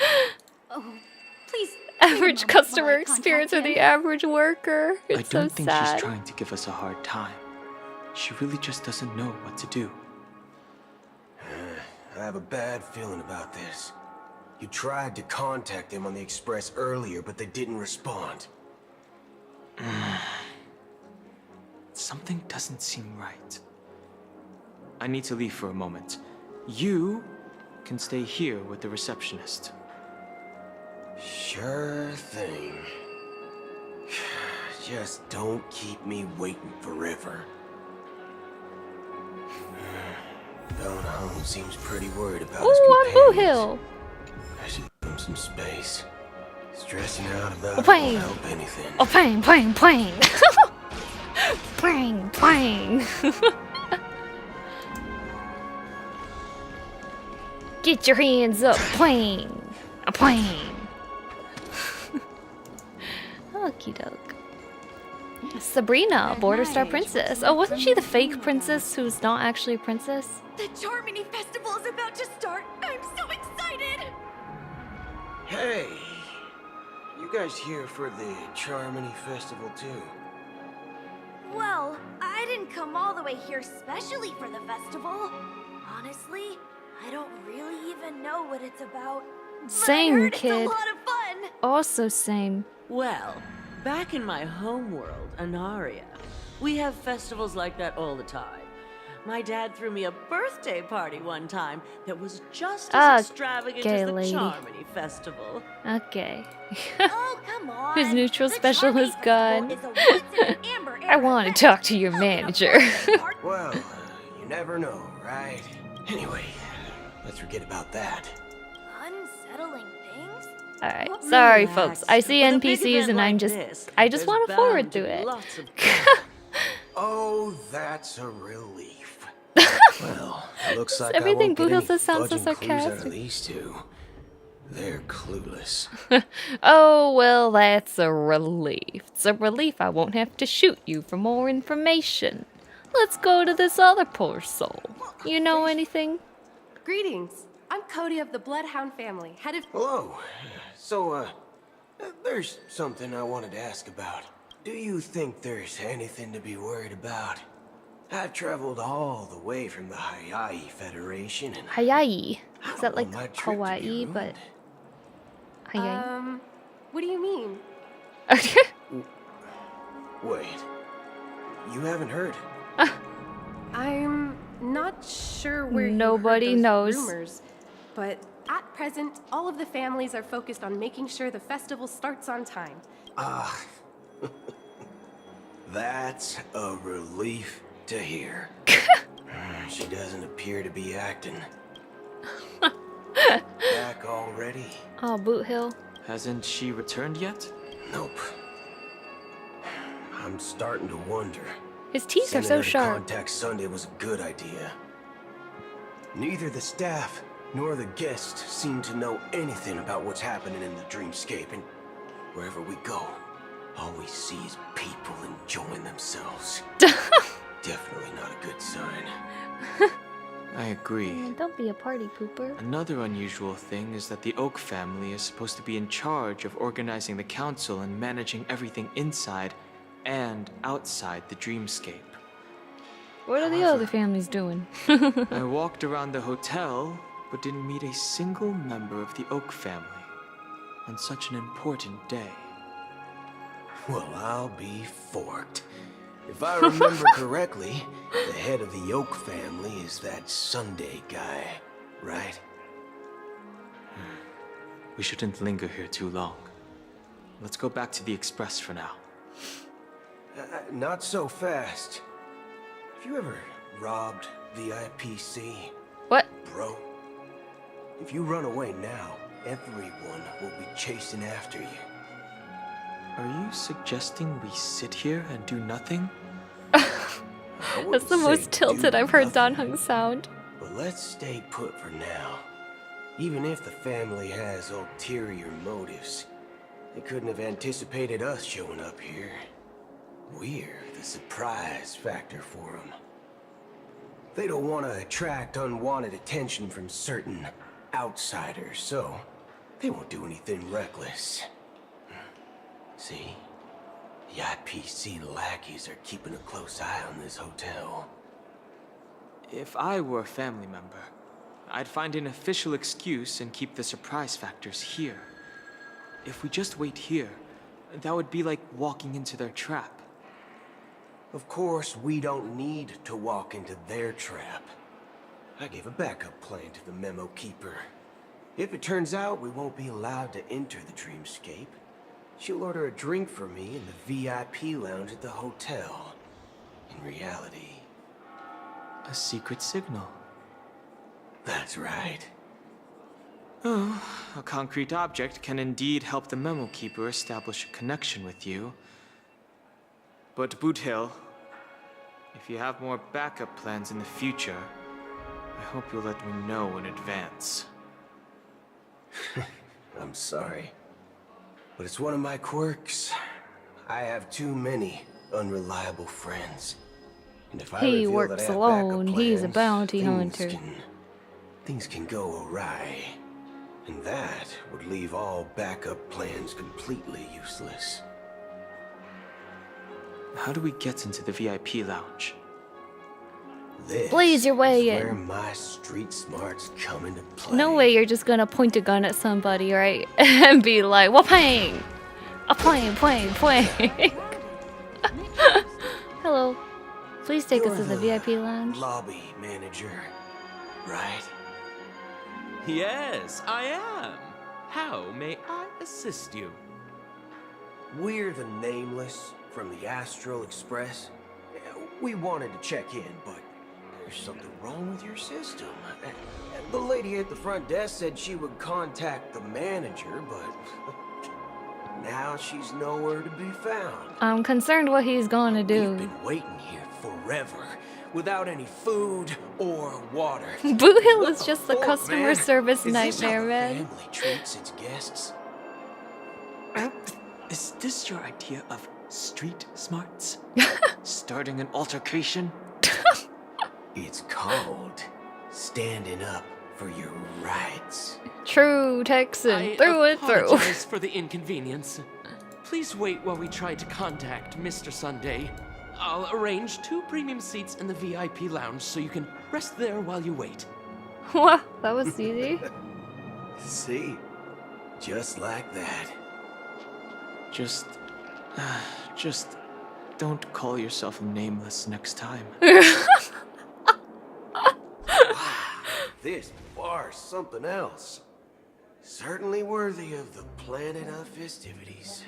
Oh, please. Average customer experience for the average worker. I It's so don't think sad. she's trying to give us a hard time. She really just doesn't know what to do. I have a bad feeling about this. You tried to contact them on the express earlier, but they didn't respond. Something doesn't seem right. I need to leave for a moment. You can stay here with the receptionist. Sure thing. Just don't keep me waiting forever. Donhung seems pretty worried about his Ooh, on Boo companions. Hill. I should give him some space. Stressing out about Oh, it pang. won't help anything. Oh, pang, pang, pang. Pang, pang. Get your hands up, pang. A pang. Okie doke. Sabrina, Border Star Princess. Oh, wasn't she the fake princess who's not actually a princess? The Charmony Festival is about to start. I'm so excited. Hey, you guys here for the Charmony Festival too? Well, I didn't come all the way here specially for the festival. Honestly, I don't really even know what it's about. Same, It's a kid. lot of fun. Also same. Well, back in my homeworld, Anaria, we have festivals like that all the time. My dad threw me a birthday party one time that was just as extravagant Okay, as the lady. Charmony Festival. Okay. Oh, come on. His neutral The special Charmony is gone. Festival is a once in an amber I want to talk to your manager. Well, you never know, right? Anyway, let's forget about that. Unsettling things? Alright, sorry folks. I see NPCs and I just want to forward through it. Oh, that's a relief. Well, looks like Everything I won't get Boohill says sounds so any fudging clues out of sarcastic. these two. They're clueless. Oh, well, that's a relief. It's a relief I won't have to shoot you for more information. Let's go to this other poor soul. You know anything? Greetings. I'm Cody of the Bloodhound family, head of... Hello. So, there's something I wanted to ask about. Do you think there's anything to be worried about? I've traveled all the way from the Hawaii Federation and... Hawaii? Is that like my trip to be Hawaii, but... Hawaii? What do you mean? Wait. You haven't heard? I'm not sure where Nobody you heard those knows. rumors, but at present, all of the families are focused on making sure the festival starts on time. That's a relief to hear. She doesn't appear to be acting. Back already? Oh, Boot Hill. Hasn't she returned yet? Nope. I'm starting to wonder. His teeth are Sending so her to sharp. Contact Sunday was a good idea. Neither the staff nor the guests seem to know anything about what's happening in the dreamscape, and wherever we go, all we see is people enjoying themselves. Definitely not a good sign. I agree. Don't be a party pooper. Another unusual thing is that the Oak family is supposed to be in charge of organizing the council and managing everything inside and outside the dreamscape. What are the other families doing? I walked around the hotel, but didn't meet a single member of the Oak family on such an important day. Well, I'll be forked. If I remember correctly, the head of the Oak family is that Sunday guy, right? We shouldn't linger here too long. Let's go back to the Express for now. Not so fast. Have you ever robbed the IPC? What? Bro, if you run away now, everyone will be chasing after you. Are you suggesting we sit here and do nothing? That's the most tilted I've heard Dan Heng sound. But let's stay put for now. Even if the family has ulterior motives, they couldn't have anticipated us showing up here. We're the surprise factor for them. They don't want to attract unwanted attention from certain outsiders, so they won't do anything reckless. See? The IPC lackeys are keeping a close eye on this hotel. If I were a family member, I'd find an official excuse and keep the surprise factors here. If we just wait here, that would be like walking into their trap. Of course, we don't need to walk into their trap. I gave a backup plan to the memo keeper. If it turns out we won't be allowed to enter the dreamscape, she'll order a drink for me in the VIP lounge at the hotel. In reality... a secret signal. That's right. Oh, a concrete object can indeed help the memo keeper establish a connection with you. But Boot Hill, if you have more backup plans in the future, I hope you'll let me know in advance. I'm sorry. But it's one of my quirks. I have too many unreliable friends. And if I He reveal works that I have alone. backup He's a plans, bounty hunter. Things can go awry. And that would leave all backup plans completely useless. How do we get into the VIP lounge? This Blaze your way is where in. my street smarts come into play. No way you're just gonna point a gun at somebody, right? And be like, whoopang! A plane. Hello. Please take us to the VIP lounge. Lobby manager, right? Yes, I am. How may I assist you? We're the nameless from the Astral Express. We wanted to check in, but there's something wrong with your system. The lady at the front desk said she would contact the manager, but now she's nowhere to be found. I'm concerned what he's going to do. We've been waiting here forever, without any food or water. baaaaall is just the customer man. service Is this how nightmare, the man. family treats its guests? Is this your idea of street smarts? Starting an altercation? It's called standing up for your rights. True Texan, through and through. I apologize for the inconvenience. Please wait while we try to contact Mr. Sunday. I'll arrange 2 premium seats in the VIP lounge so you can rest there while you wait. Wow, that was easy. See? Just like that. Just don't call yourself nameless next time. This bar's something else. Certainly worthy of the planet of festivities.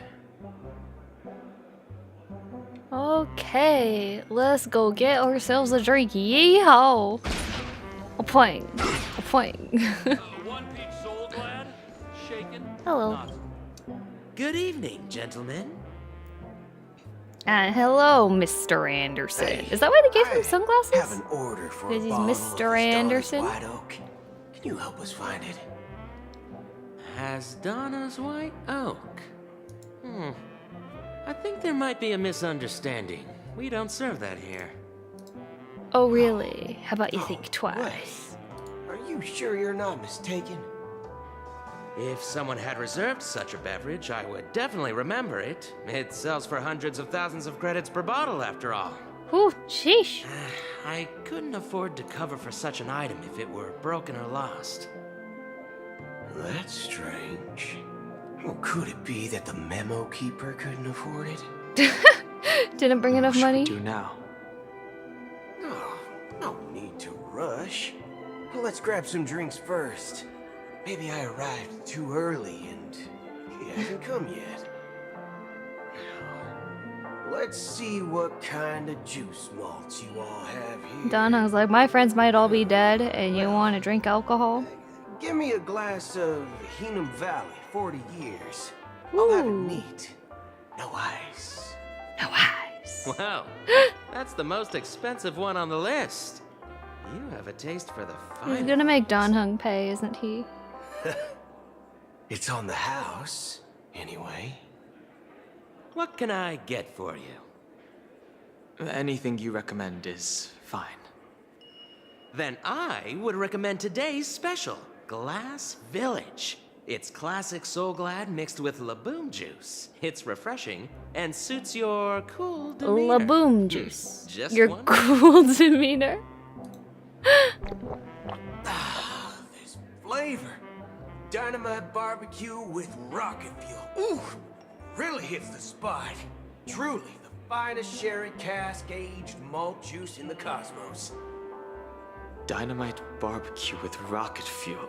Okay, let's go get ourselves a drink. Yeehaw! A point. A point. Hello. Good evening, gentlemen. And hello, Mr. Anderson. Is that why they gave him sunglasses? Have an order for Because a he's bottle Mr. of Donna's Anderson. White Oak. Can you help us find it? Has Donna's White Oak? I think there might be a misunderstanding. We don't serve that here. Oh, really? How about you think twice? Are you sure you're not mistaken? If someone had reserved such a beverage, I would definitely remember it. It sells for hundreds of thousands of credits per bottle, after all. Ooh, sheesh. I couldn't afford to cover for such an item if it were broken or lost. That's strange. Well, could it be that the memo keeper couldn't afford it? Didn't bring enough money? Do now. Oh, no need to rush. Well, let's grab some drinks first. Maybe I arrived too early and he hasn't come yet. Let's see what kind of juice malts you all have here. Donna was like, my friends might all be dead, and you want to drink alcohol? Give me a glass of Hingham Valley, 40 years. I'll have it neat. No ice. No ice. Wow, that's the most expensive one on the list. You have a taste for the He's fine. gonna make Don Hung pay, isn't he? It's on the house, anyway. What can I get for you? Anything you recommend is fine. Then I would recommend today's special, Glass Village. It's classic Soul Glad mixed with Laboom juice. It's refreshing and suits your cool demeanor. Laboom juice. Just Your one. cool demeanor. This flavor. Dynamite barbecue with rocket fuel. Ooh, really hits the spot. Truly the finest sherry cask aged malt juice in the cosmos. Dynamite barbecue with rocket fuel.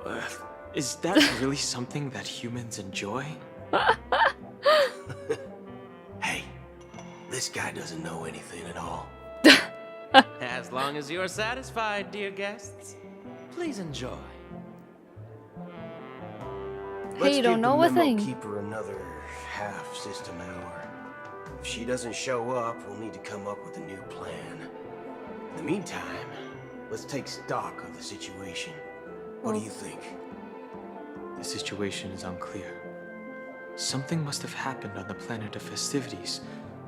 Is that really something that humans enjoy? Hey, this guy doesn't know anything at all. As long as you're satisfied, dear guests, please enjoy. Hey, you don't know a thing. Keep her another half system hour. If she doesn't show up, we'll need to come up with a new plan. In the meantime, let's take stock of the situation. What do you think? The situation is unclear. Something must have happened on the planet of festivities,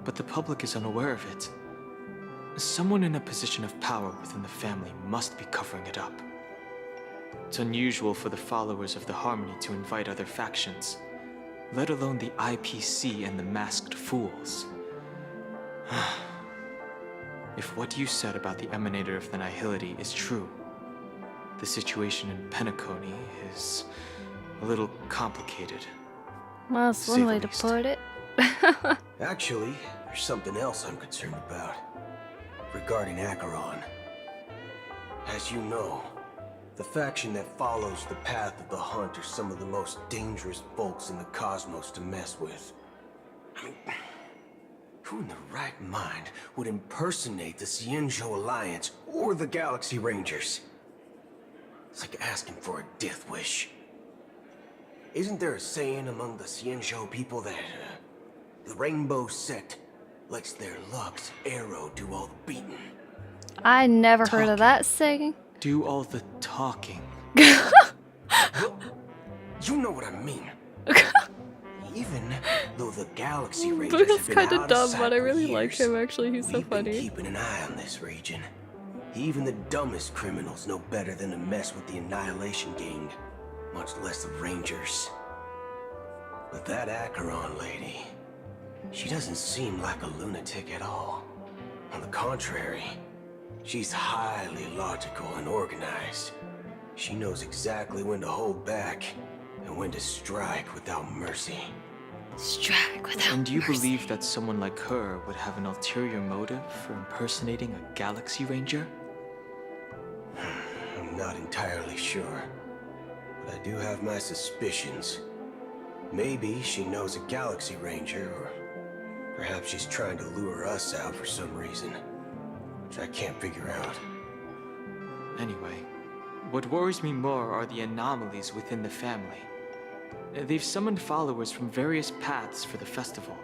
but the public is unaware of it. Someone in a position of power within the family must be covering it up. It's unusual for the followers of the Harmony to invite other factions, let alone the IPC and the Masked Fools. If what you said about the Emanator of the Nihility is true, the situation in Penacony is a little complicated. Well, that's one way to put it. Actually, there's something else I'm concerned about. Regarding Acheron. As you know, the faction that follows the path of the hunt are some of the most dangerous folks in the cosmos to mess with. I mean, Who in their right mind would impersonate the Xianzhou Alliance or the Galaxy Rangers? It's like asking for a death wish. Isn't there a saying among the Xianzhou people that the Rainbow Sect lets their luck's arrow do all the beating? I never heard of that saying. Do all the talking. Well, you know what I mean. Even though the Galaxy Rangers Boo's have been kind out of dumb, sight but I for really like years, him actually. He's so we've been funny. keeping an eye on this region. Even the dumbest criminals know better than to mess with the Annihilation Gang, much less the Rangers. But that Acheron lady, she doesn't seem like a lunatic at all. On the contrary, she's highly logical and organized. She knows exactly when to hold back and when to strike without mercy. Strike without mercy. And do you believe that someone like her would have an ulterior motive for impersonating a Galaxy Ranger? I'm not entirely sure, but I do have my suspicions. Maybe she knows a Galaxy Ranger, or perhaps she's trying to lure us out for some reason, which I can't figure out. Anyway, what worries me more are the anomalies within the family. They've summoned followers from various paths for the festival.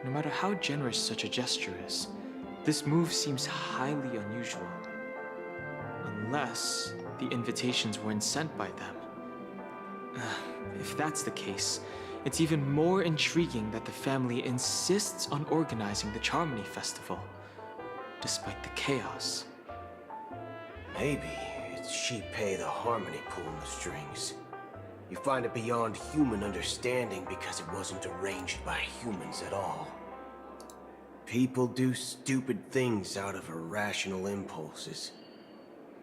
No matter how generous such a gesture is, this move seems highly unusual. Unless the invitations weren't sent by them. If that's the case, it's even more intriguing that the family insists on organizing the Charmony Festival, despite the chaos. Maybe it's Shipei the Harmony pulling the strings. You find it beyond human understanding because it wasn't arranged by humans at all. People do stupid things out of irrational impulses.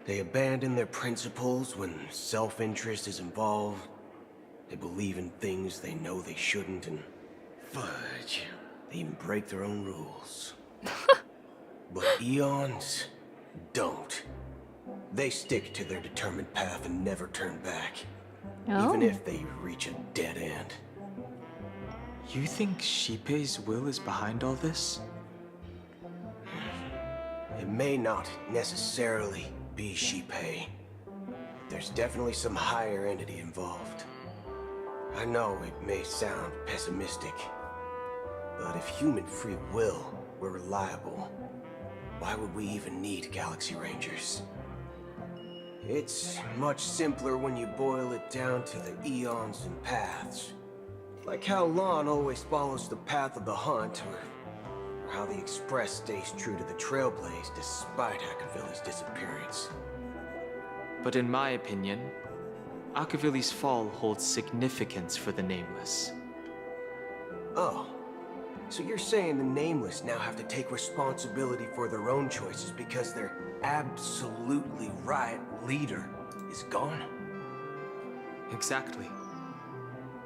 They abandon their principles when self-interest is involved. They believe in things they know they shouldn't, and fudge, they even break their own rules. But eons don't. They stick to their determined path and never turn back. Even if they reach a dead end. You think Shipei's will is behind all this? It may not necessarily be Shipei. There's definitely some higher entity involved. I know it may sound pessimistic, but if human free will were reliable, why would we even need Galaxy Rangers? It's much simpler when you boil it down to the eons and paths. Like how Lon always follows the path of the hunt, or how the Express stays true to the Trailblaze despite Acheron's disappearance. But in my opinion, Acheron's fall holds significance for the Nameless. Oh, so you're saying the Nameless now have to take responsibility for their own choices because their absolutely right leader is gone? Exactly.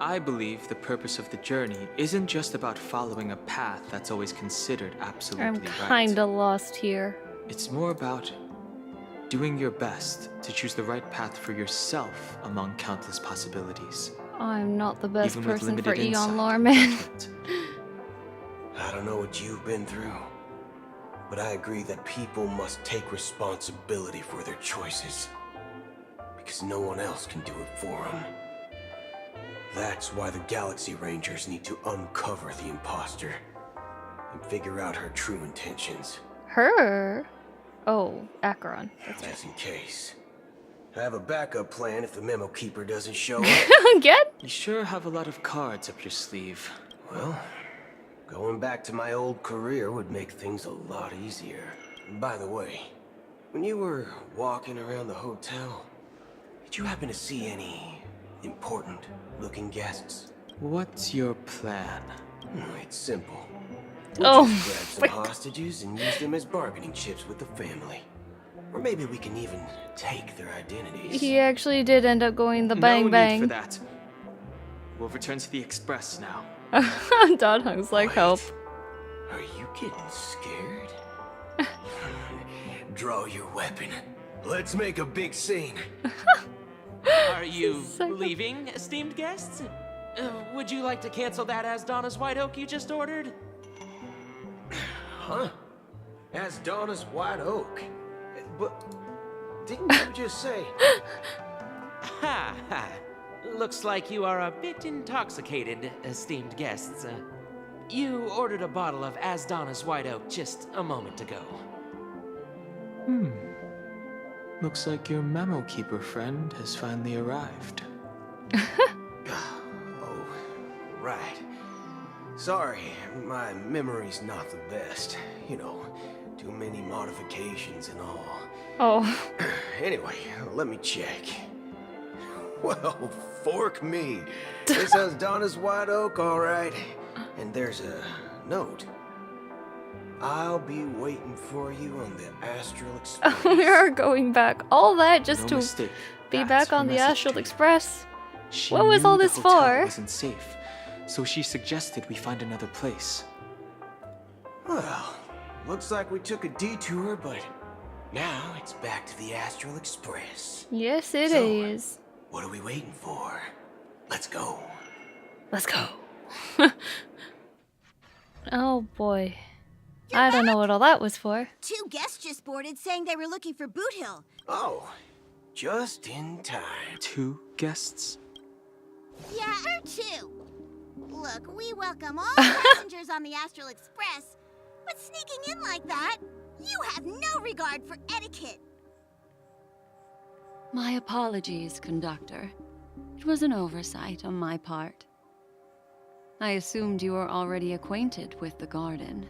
I believe the purpose of the journey isn't just about following a path that's always considered absolutely I'm right. kinda lost here. It's more about doing your best to choose the right path for yourself among countless possibilities. I'm not the best Even with person for limited Eon insight lore, and man. judgment. I don't know what you've been through, but I agree that people must take responsibility for their choices, because no one else can do it for them. That's why the Galaxy Rangers need to uncover the imposter and figure out her true intentions. Her? Oh, Acheron. That's Just in case. I have a backup plan if the Memo Keeper doesn't show up. Again? You sure have a lot of cards up your sleeve. Well, going back to my old career would make things a lot easier. By the way, when you were walking around the hotel, did you happen to see any important looking guests? What's your plan? It's simple. Oh, We'll just grab some hostages and use them as bargaining chips with the family. Or maybe we can even take their identities. He actually did end up going the bang no bang. need for that. We'll return to the Express now. Don Hung's like, help. Are you getting scared? Draw your weapon. Let's make a big scene. Are you leaving, esteemed guests? Would you like to cancel that as Donna's White Oak you just ordered? Huh? As Donna's White Oak. But didn't you just say... Ha ha. Looks like you are a bit intoxicated, esteemed guests. You ordered a bottle of Asdana's White Oak just a moment ago. Looks like your memo keeper friend has finally arrived. Oh, right. Sorry, my memory's not the best. You know, too many modifications and all. Oh. Anyway, let me check. Well, fork me. This has Donna's White Oak, all right. And there's a note. I'll be waiting for you on the Astral Express. We are going back. All that just No to mistake. be That's back her on the message Astral to you. Express. She What was knew all the this hotel for? wasn't safe, so she suggested we find another place. Well, looks like we took a detour, but now it's back to the Astral Express. Yes, it is. What are we waiting for? Let's go. Let's go. Oh boy. I don't know what all that was for. 2 guests just boarded saying they were looking for Boot Hill. Oh, just in time. 2 guests? Yeah, or 2. Look, we welcome all passengers on the Astral Express, but sneaking in like that, you have no regard for etiquette. My apologies, conductor. It was an oversight on my part. I assumed you were already acquainted with the garden.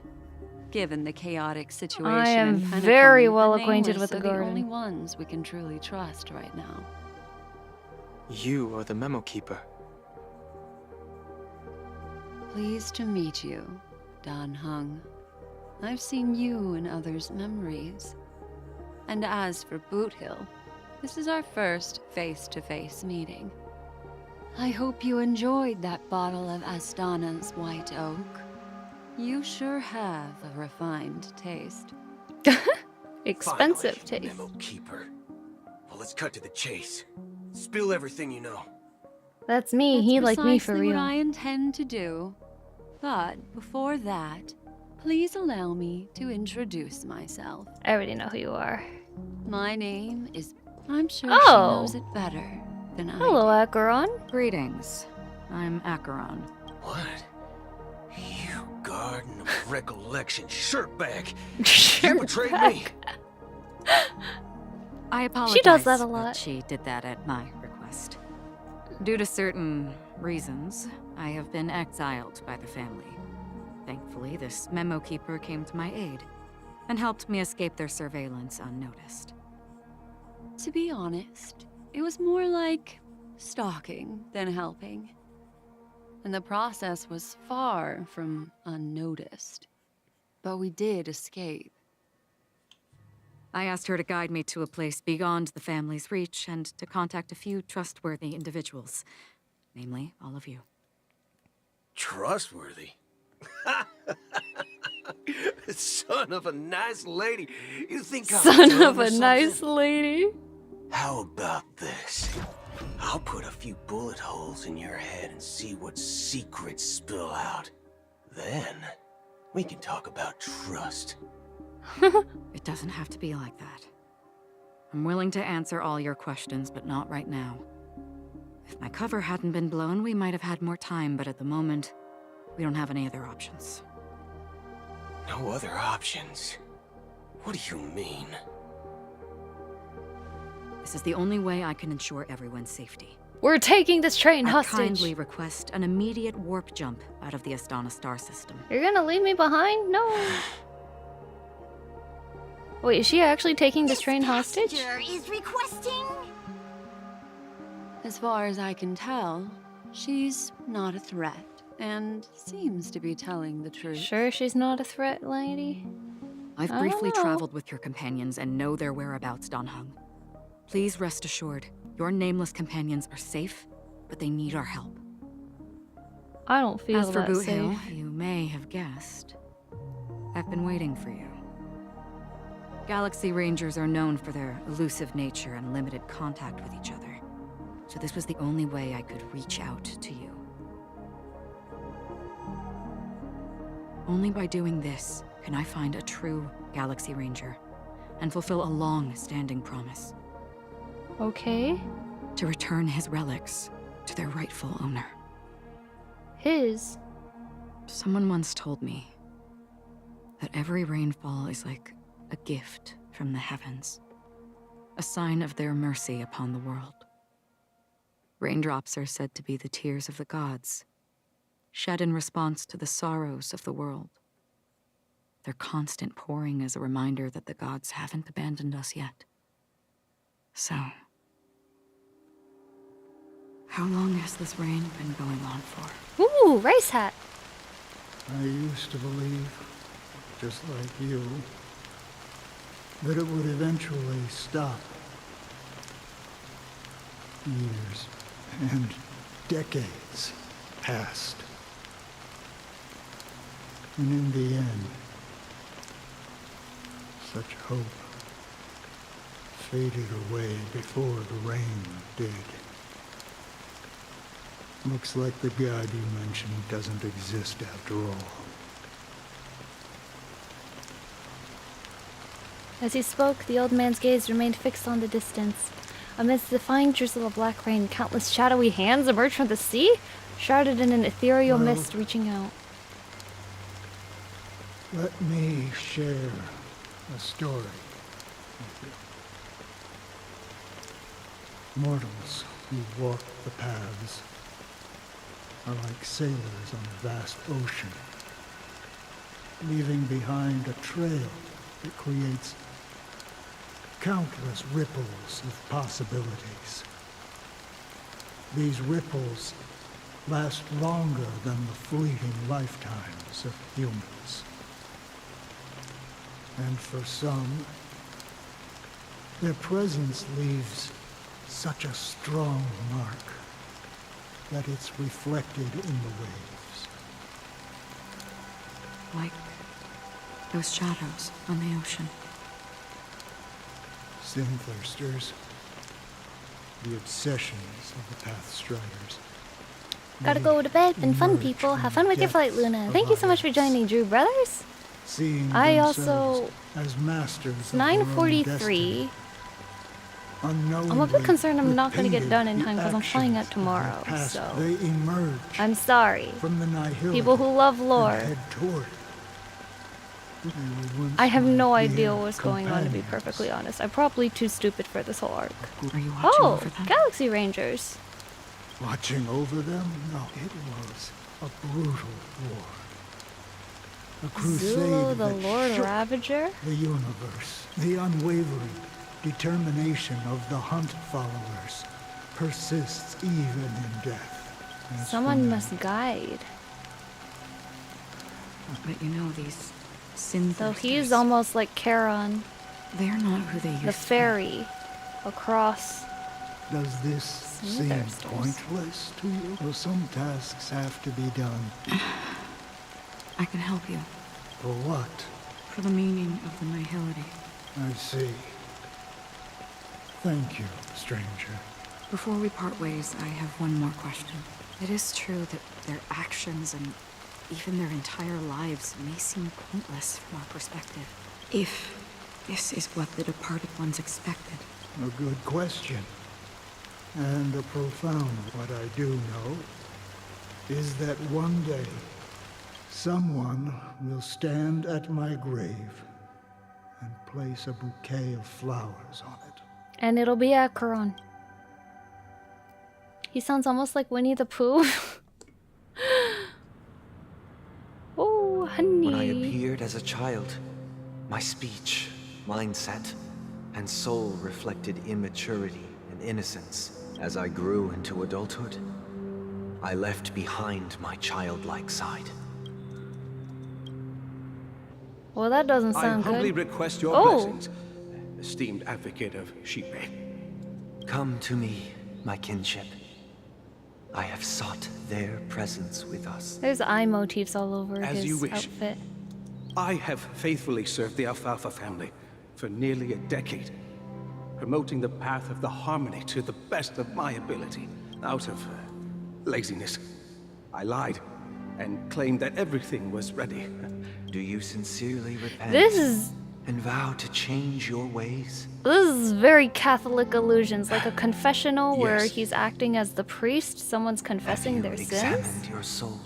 Given the chaotic situation I am in Penacony, very well the acquainted nameless with the are garden. the only ones we can truly trust right now. You are the memo keeper. Pleased to meet you, Dan Hung. I've seen you in others' memories. And as for Boot Hill, this is our first face-to-face meeting. I hope you enjoyed that bottle of Astana's White Oak. You sure have a refined taste. Expensive Finally, taste. Memo keeper. Well, let's cut to the chase. Spill everything you know. That's me. That's He like me for precisely real. what I intend to do. But before that, please allow me to introduce myself. I already know who you are. My name is... I'm sure Oh. she knows it better than I Hello, do. Acheron. Greetings. I'm Acheron. What? You Garden of Recollection shirtbag. You betrayed me. I apologize. She does that a but lot. She did that at my request. Due to certain reasons, I have been exiled by the family. Thankfully, this memo keeper came to my aid and helped me escape their surveillance unnoticed. To be honest, it was more like stalking than helping. And the process was far from unnoticed. But we did escape. I asked her to guide me to a place beyond the family's reach and to contact a few trustworthy individuals, namely all of you. Trustworthy? Son of a nice lady. You think I'm Son dumb of or a something? nice lady. How about this? I'll put a few bullet holes in your head and see what secrets spill out. Then, we can talk about trust. It doesn't have to be like that. I'm willing to answer all your questions, but not right now. If my cover hadn't been blown, we might have had more time, but at the moment, we don't have any other options. No other options? What do you mean? This is the only way I can ensure everyone's safety. We're taking this train I hostage. kindly request an immediate warp jump out of the Astana star system. You're gonna leave me behind? No. Wait, is she actually taking this train hostage? Passenger is requesting. As far as I can tell, she's not a threat and seems to be telling the truth. Sure she's not a threat, lady? I've I briefly don't know. traveled with your companions and know their whereabouts, Dan Hung. Please rest assured, your nameless companions are safe, but they need our help. I don't feel As for that Boot safe. Hill, you may have guessed. I've been waiting for you. Galaxy Rangers are known for their elusive nature and limited contact with each other. So this was the only way I could reach out to you. Only by doing this can I find a true Galaxy Ranger and fulfill a long-standing promise. Okay. To return his relics to their rightful owner. His? Someone once told me that every rainfall is like a gift from the heavens, a sign of their mercy upon the world. Raindrops are said to be the tears of the gods, shed in response to the sorrows of the world. Their constant pouring is a reminder that the gods haven't abandoned us yet. So, how long has this rain been going on for? Ooh, race hat. I used to believe, just like you, that it would eventually stop. Years and decades passed. And in the end, such hope faded away before the rain did. Looks like the god you mentioned doesn't exist after all. As he spoke, the old man's gaze remained fixed on the distance. Amidst the fine drizzle of black rain, countless shadowy hands emerged from the sea, shrouded in an ethereal mist reaching out. Let me share a story with you. Mortals who walk the paths are like sailors on a vast ocean, leaving behind a trail that creates countless ripples of possibilities. These ripples last longer than the fleeting lifetimes of humans. And for some, their presence leaves such a strong mark that it's reflected in the waves. Like those shadows on the ocean. Sin-thirsters, the obsessions of the Pathstriders. Gotta go to bed. Been fun, people. Have fun with your flight, Luna. Thank you so much for joining, Drew Brothers. I also... as masters It's 9:43. I'm a bit concerned I'm not going to get done in time because I'm flying out tomorrow, so... I'm sorry. People who love lore. I have no idea what's going on, to be perfectly honest. I'm probably too stupid for this whole arc. Are you watching over them? Galaxy Rangers. Watching over them? No, it was a brutal war. A crusade Zulu, the that Lord shook Ravager? the universe. The unwavering determination of the Hunt followers persists even in death. As Someone must guide. But you know, these sin. So he's almost like Acheron. They're not who they used to be. The ferry across. Does this seem pointless to you? Well, some tasks have to be done. I can help you. For what? For the meaning of the nihility. I see. Thank you, stranger. Before we part ways, I have one more question. It is true that their actions and even their entire lives may seem pointless from our perspective. If this is what the departed ones expected. A good question. And a profound. What I do know is that one day, someone will stand at my grave and place a bouquet of flowers on it. And it'll be Acheron. He sounds almost like Winnie the Pooh. Oh, honey. When I appeared as a child, my speech, mindset, and soul reflected immaturity and innocence. As I grew into adulthood, I left behind my childlike side. Well, that doesn't sound good. I humbly request your blessings, esteemed advocate of sheephead. Come to me, my kinship. I have sought their presence with us. There's eye motifs all over As you his wish. outfit. I have faithfully served the Alfalfa family for nearly a decade, promoting the path of the harmony to the best of my ability. Out of laziness, I lied and claimed that everything was ready. Do you sincerely repent This and vow to change your ways? is very Catholic allusions, like a confessional where Yes. he's acting as the priest, someone's confessing their sins. Examined your soul.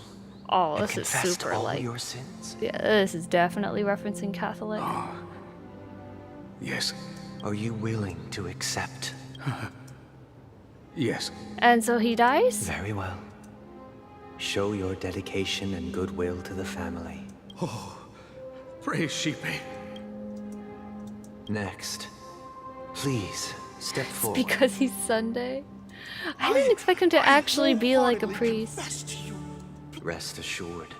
Oh, and this is confessed super all like your sins. yeah, this is definitely referencing Catholic. Yes. Are you willing to accept? Yes. And so he dies? Very well. Show your dedication and goodwill to the family. Oh, praise Sheepy. Next, please step forward. Because he's Sunday. I didn't expect him to actually be like a priest. Rest assured,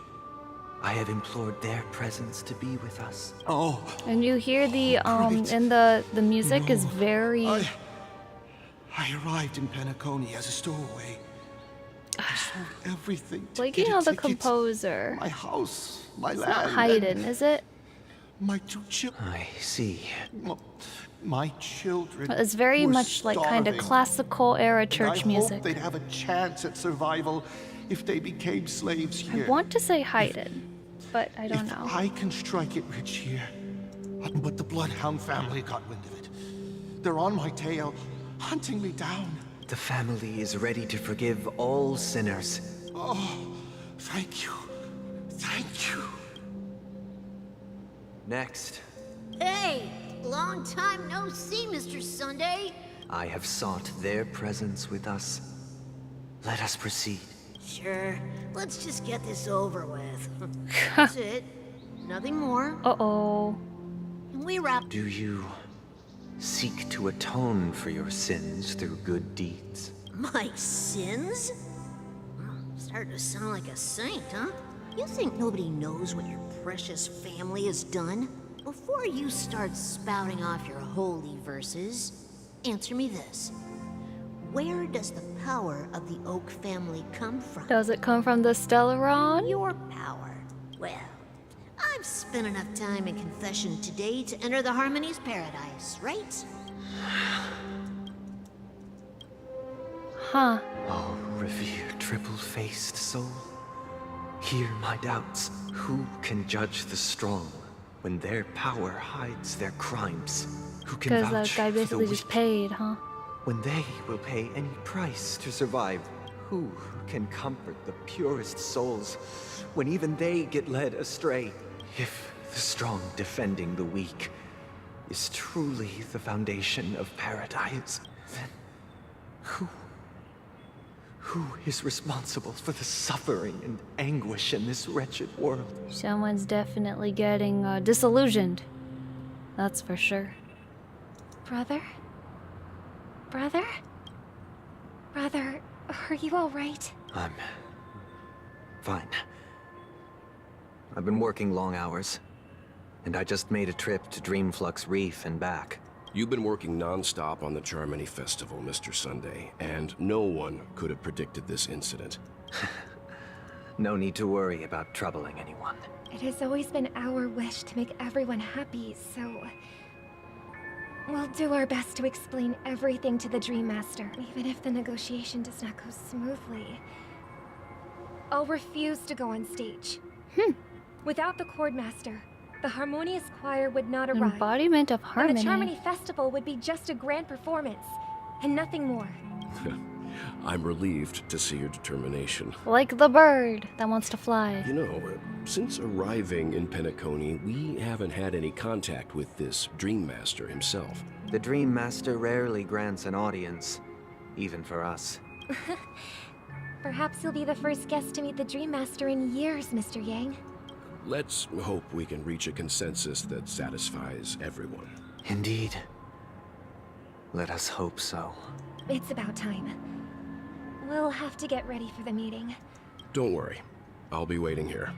I have implored their presence to be with us. Oh. And you hear the and the music is very I arrived in Penacony as a stowaway. I sold everything to like get you know a the ticket. composer. My house, my It's land. not Haydn, is it? My 2 children. I see. My children. It's very were much like kind of starving. classical era And church I music. hoped they'd have a chance at survival if they became slaves here. I want to say Haydn, but I don't know. I can strike it rich here. But the Bloodhound family got wind of it. They're on my tail, hunting me down. The family is ready to forgive all sinners. Oh, thank you. Thank you. Next, Hey, long time no see, Mr. Sunday. I have sought their presence with us. Let us proceed. Sure, let's just get this over with. That's it. Nothing more. Uh-oh. And we wrap. Do you seek to atone for your sins through good deeds? My sins? Starting to sound like a saint, huh? You think nobody knows what your precious family has done? Before you start spouting off your holy verses, answer me this. Where does the power of the Oak family come from? Does it come from the Stellaron? Your power. Well, I've spent enough time in confession today to enter the Harmony's paradise, right? Huh. Oh, revered triple-faced soul. Hear my doubts. Who can judge the strong when their power hides their crimes? Who can Because that vouch guy for the basically weak just paid, huh? when they will pay any price to survive? Who can comfort the purest souls when even they get led astray? If the strong defending the weak is truly the foundation of paradise, then who is responsible for the suffering and anguish in this wretched world? Someone's definitely getting disillusioned. That's for sure. Brother? Brother? Brother, are you alright? I'm fine. I've been working long hours, and I just made a trip to Dreamflux Reef and back. You've been working non-stop on the Charmony Festival, Mr. Sunday, and no one could have predicted this incident. No need to worry about troubling anyone. It has always been our wish to make everyone happy, so... we'll do our best to explain everything to the Dream Master, even if the negotiation does not go smoothly. I'll refuse to go on stage. Without the Chord Master, the Harmonious Choir would not arrive. Embodiment of harmony. And the Charmony Festival would be just a grand performance, and nothing more. I'm relieved to see your determination. Like the bird that wants to fly. You know, since arriving in Penacony, we haven't had any contact with this Dream Master himself. The Dream Master rarely grants an audience, even for us. Perhaps you'll be the first guest to meet the Dream Master in years, Mr. Yang. Let's hope we can reach a consensus that satisfies everyone. Indeed. Let us hope so. It's about time. We'll have to get ready for the meeting. Don't worry. I'll be waiting here.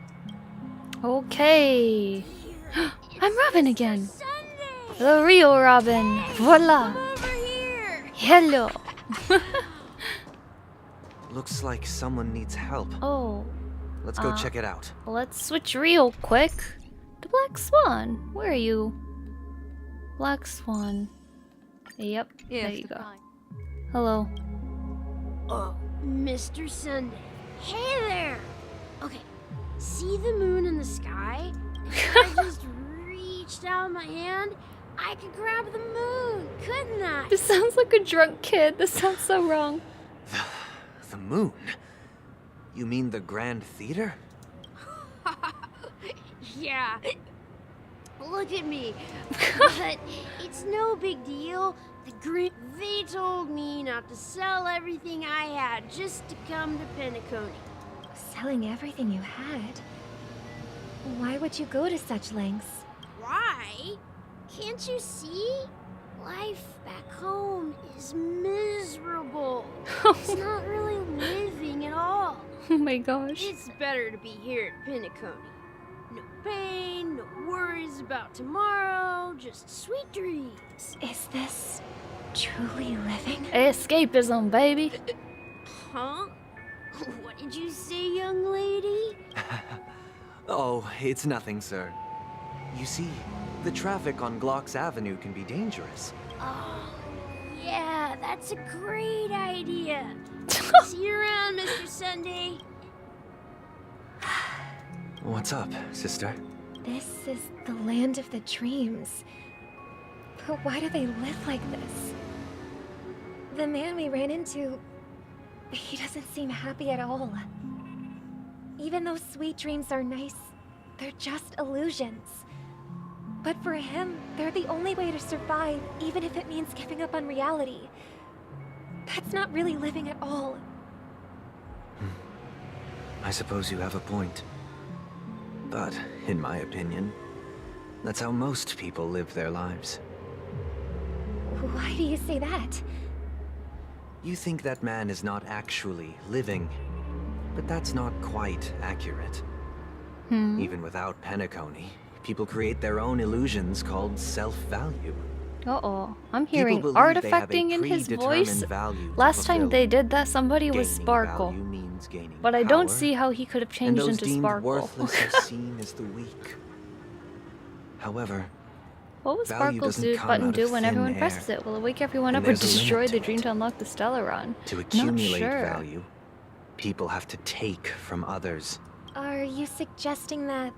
Okay. I'm Robin again. The real Robin. Voila. Hello. Looks like someone needs help. Oh. Let's go check it out. Let's switch real quick to Black Swan. Where are you? Black Swan. Yep, there you go. Hello. Oh, Mr. Sunday. Hey there! Okay, See the moon in the sky? If I just reached out my hand, I could grab the moon, couldn't I? This sounds like a drunk kid. This sounds so wrong. The moon? You mean the Grand Theater? Yeah. Look at me. But it's no big deal. They told me not to sell everything I had just to come to Penacony. Selling everything you had? Why would you go to such lengths? Why? Can't you see? Life back home is miserable. It's not really living at all. Oh my gosh. It's better to be here at Penacony. No pain, no worries about tomorrow, just sweet dreams. Is this truly living? Escapism, baby. Huh? What did you say, young lady? Oh, it's nothing, sir. You see, the traffic on Glock's Avenue can be dangerous. Oh, yeah, that's a great idea. See you around, Mr. Sunday. What's up, sister? This is the land of the dreams. But why do they live like this? The man we ran into, he doesn't seem happy at all. Even though sweet dreams are nice, they're just illusions. But for him, they're the only way to survive, even if it means giving up on reality. That's not really living at all. I suppose you have a point. But, in my opinion, that's how most people live their lives. Why do you say that? You think that man is not actually living, but that's not quite accurate. Even without Penacony, people create their own illusions called self-value. Uh-oh. I'm hearing People believe they have a artifacting in his voice. predetermined value to Last time fulfill. they did that, somebody was Gaining Sparkle. value means gaining But I don't power, see how he could have and changed those into deemed Sparkle. worthless are seen as the weak. However, What will value Sparkle's doesn't come button out do of when thin everyone air. presses it? Will it wake everyone And up or there's a destroy limit the to dream to unlock the Stellaron? to Not accumulate sure. value, people have to take from others. Are you suggesting that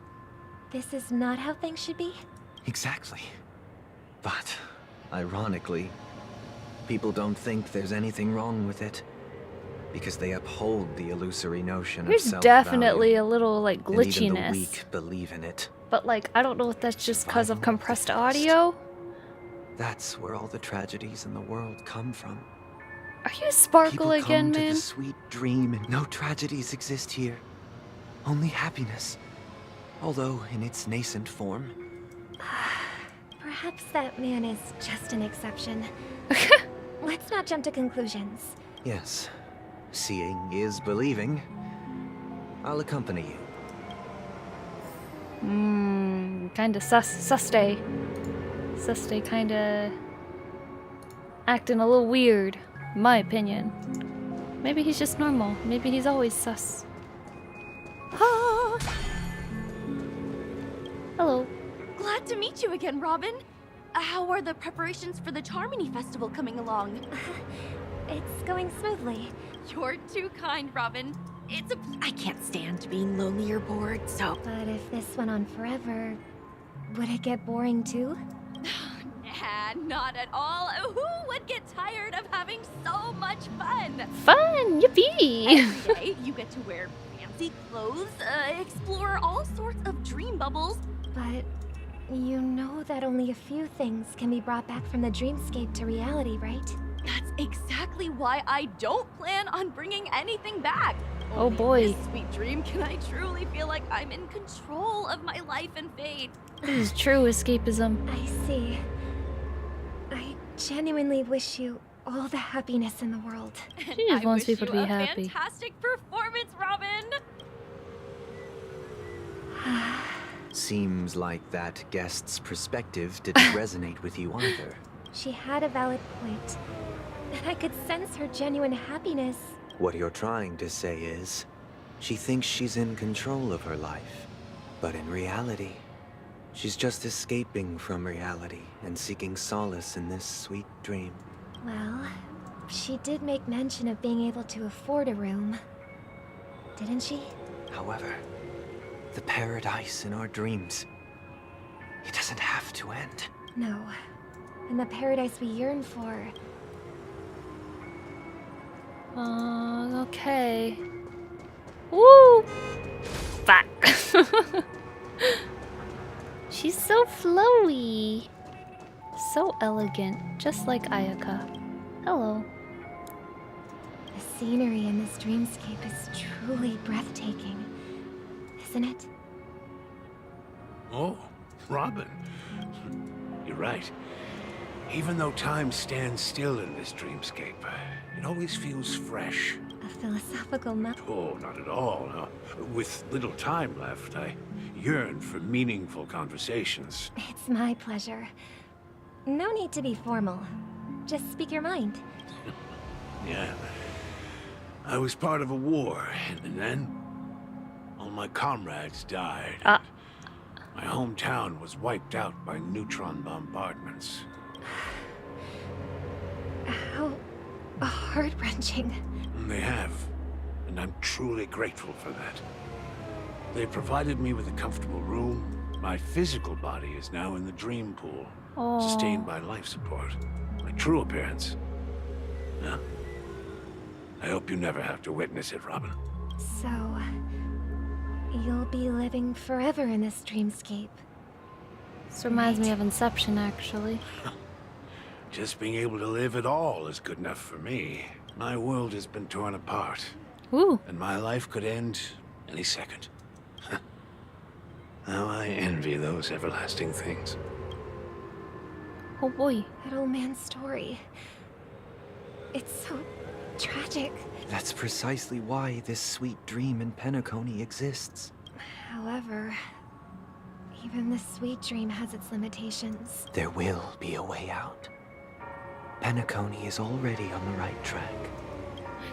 this is not how things should be? Exactly. But, ironically, people don't think there's anything wrong with it. Because they uphold the illusory notion There's of self-value. definitely a little like And even the glitchiness. weak believe in it. But like, I don't know if that's just because of compressed audio. That's where all the tragedies in the world come from. Are you Sparkle People again, come to man? the sweet dream and no tragedies exist here. Only happiness. Although in its nascent form. Perhaps that man is just an exception. Let's not jump to conclusions. Yes. Seeing is believing. I'll accompany you. Kinda suste. Suste kinda acting a little weird, in my opinion. Maybe he's just normal. Maybe he's always sus. Ah! Hello. Glad to meet you again, Robin. How are the preparations for the Charmony Festival coming along? It's going smoothly. You're too kind, Robin. I can't stand being lonely or bored, so... But if this went on forever, would it get boring too? Nah, not at all. Who would get tired of having so much fun? Fun! Yippee! Every day you get to wear fancy clothes, explore all sorts of dream bubbles. But you know that only a few things can be brought back from the dreamscape to reality, right? That's exactly why I don't plan on bringing anything back. Oh Only boy. in this sweet dream can I truly feel like I'm in control of my life and fate. This is true escapism. I see. I genuinely wish you all the happiness in the world. She just wants people to be a happy. Fantastic performance, Robin. Seems like that guest's perspective didn't resonate with you either. She had a valid point. And I could sense her genuine happiness. What you're trying to say is, she thinks she's in control of her life. But in reality, she's just escaping from reality and seeking solace in this sweet dream. Well, she did make mention of being able to afford a room. Didn't she? However, The paradise in our dreams. It doesn't have to end. No. And the paradise we yearn for. Okay. Woo! Fuck. She's so flowy. So elegant, just like Ayaka. Hello. The scenery in this dreamscape is truly breathtaking, isn't it? Oh, Robin. You're right. Even though time stands still in this dreamscape, it always feels fresh. A philosophical Oh, not at all. No. With little time left, I yearn for meaningful conversations. It's my pleasure. No need to be formal. Just speak your mind. Yeah. I was part of a war, and then all my comrades died. My hometown was wiped out by neutron bombardments. How heart-wrenching. They have, and I'm truly grateful for that. They provided me with a comfortable room. My physical body is now in the dream pool, sustained by life support. My true appearance. Yeah. I hope you never have to witness it, Robin. So, you'll be living forever in this dreamscape. This reminds me of Inception, actually. Just being able to live at all is good enough for me. My world has been torn apart. Ooh. And my life could end any second. How I envy those everlasting things. Oh boy. That old man's story. It's so tragic. That's precisely why this sweet dream in Penacony exists. However, even this sweet dream has its limitations. There will be a way out. Penacony is already on the right track.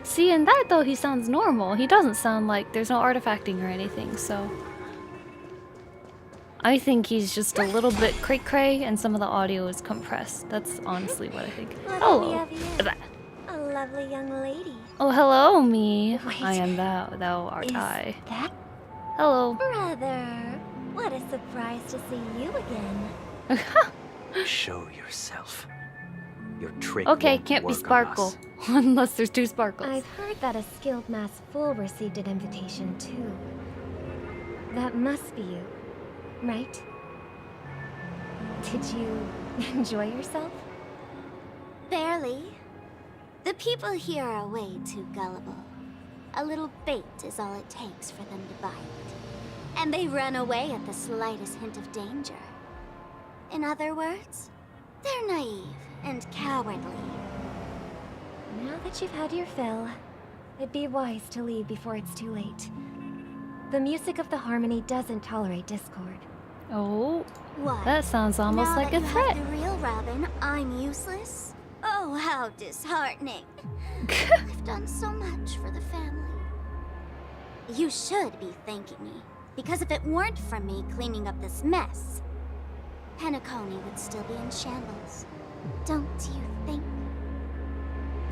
See, in that though, he sounds normal. He doesn't sound like there's no artifacting or anything, so... I think he's just a little bit cray-cray and some of the audio is compressed. That's honestly what I think. Oh! A lovely young lady. Oh, hello, me. Wait. I am thou art Is I. that... Hello. Brother, what a surprise to see you again. Show yourself. Your trick Okay, won't can't be work on Sparkle. us. Unless there's two Sparkles. I've heard that a skilled mass fool received an invitation too. That must be you, right? Did you enjoy yourself? Barely. The people here are way too gullible. A little bait is all it takes for them to bite. And they run away at the slightest hint of danger. In other words, they're naive and cowardly. Now that you've had your fill, it'd be wise to leave before it's too late. The music of the harmony doesn't tolerate discord. Oh, What? that sounds almost Now like that a you threat. have the real Robin, I'm useless? Oh, how disheartening. I've done so much for the family. You should be thanking me, because if it weren't for me cleaning up this mess, Penacony would still be in shambles. Don't you think?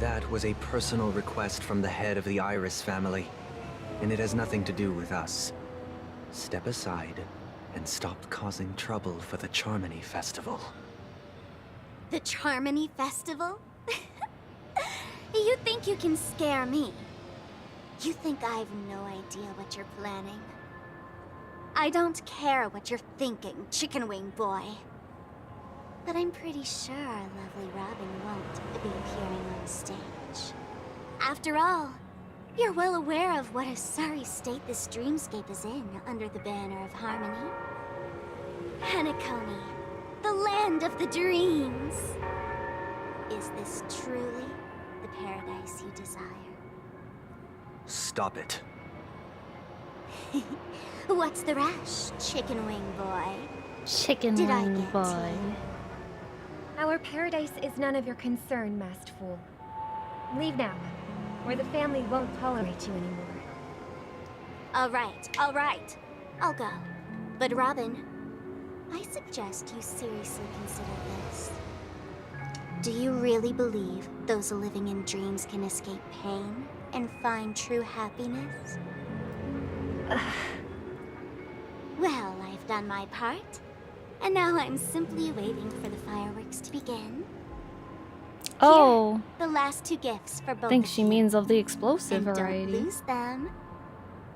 That was a personal request from the head of the Iris family, and it has nothing to do with us. Step aside and stop causing trouble for the Charmony Festival. The Charmony Festival? You think you can scare me? You think I have no idea what you're planning? I don't care what you're thinking, chicken wing boy. But I'm pretty sure our lovely Robin won't be appearing on stage. After all, you're well aware of what a sorry state this dreamscape is in under the banner of harmony. Penacony, the land of the dreams. Is this truly the paradise you desire? Stop it. What's the rush, chicken wing boy? Chicken Did I wing get boy. to you? Our paradise is none of your concern, masked fool. Leave now, or the family won't tolerate you anymore. All right. I'll go. But Robin, I suggest you seriously consider this. Do you really believe those living in dreams can escape pain and find true happiness? I've done my part, and now I'm simply waiting for the fireworks to begin. Oh. Here, the last 2 gifts for both I think of she you. means of the explosive And variety. don't lose them.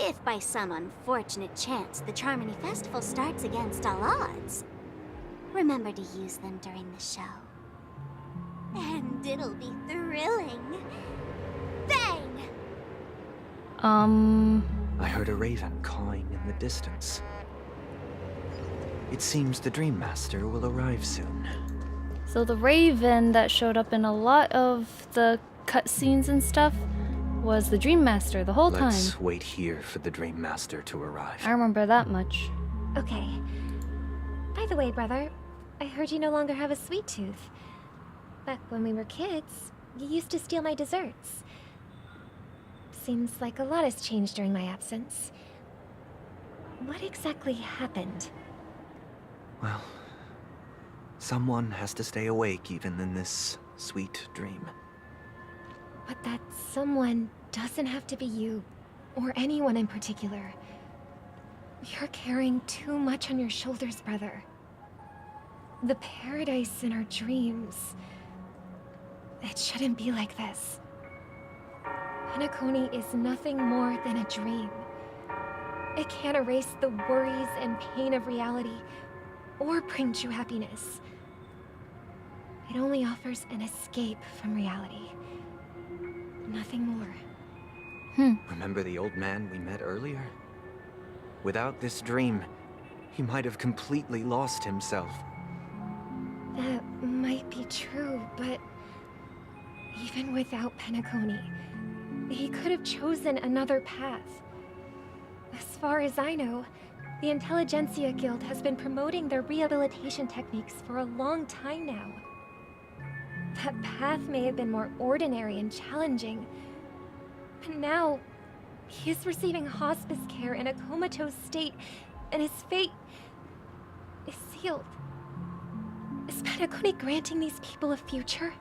If by some unfortunate chance the Charmony Festival starts against all odds, remember to use them during the show. And it'll be thrilling. Bang! I heard a raven cawing in the distance. It seems the Dream Master will arrive soon. So the raven that showed up in a lot of the cutscenes and stuff was the Dream Master the whole time. Let's wait here for the Dream Master to arrive. I remember that much. Okay. By the way, brother, I heard you no longer have a sweet tooth. Back when we were kids, you used to steal my desserts. Seems like a lot has changed during my absence. What exactly happened? Well, someone has to stay awake even in this sweet dream. But that someone doesn't have to be you, or anyone in particular. You're carrying too much on your shoulders, brother. The paradise in our dreams. It shouldn't be like this. Penacony is nothing more than a dream. It can't erase the worries and pain of reality, or bring true happiness. It only offers an escape from reality. Nothing more. Remember the old man we met earlier? Without this dream, he might have completely lost himself. That might be true, but even without Penacony, he could have chosen another path. As far as I know, the Intelligentsia Guild has been promoting their rehabilitation techniques for a long time now. That path may have been more ordinary and challenging, but now he is receiving hospice care in a comatose state, and his fate is sealed. Is Penacony granting these people a future?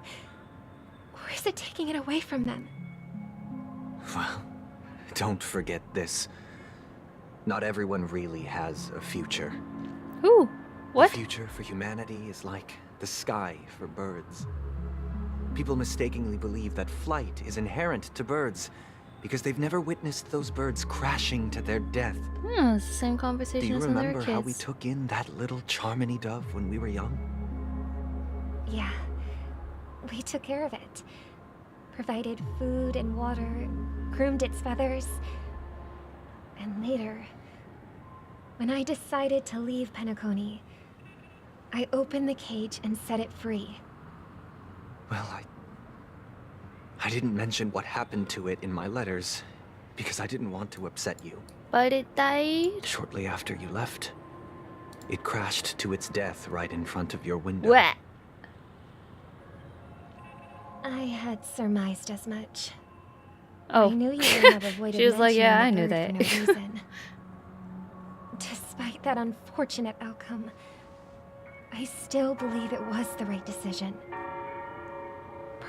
Or is it taking it away from them? Well, don't forget this. Not everyone really has a future. Ooh, what? The future for humanity is like the sky for birds. People mistakenly believe that flight is inherent to birds because they've never witnessed those birds crashing to their death. It's the same conversation Do you as when they were remember kids. how we took in that little Charmony dove when we were young? Yeah. We took care of it. Provided food and water, groomed its feathers. And later, when I decided to leave Penacony, I opened the cage and set it free. Well, I didn't mention what happened to it in my letters because I didn't want to upset you. But it died? Shortly after you left, it crashed to its death right in front of your window. What? I had surmised as much. Oh. I knew you wouldn't have avoided She was like, yeah, I knew mentioning that. the bird for no reason. Despite that unfortunate outcome, I still believe it was the right decision.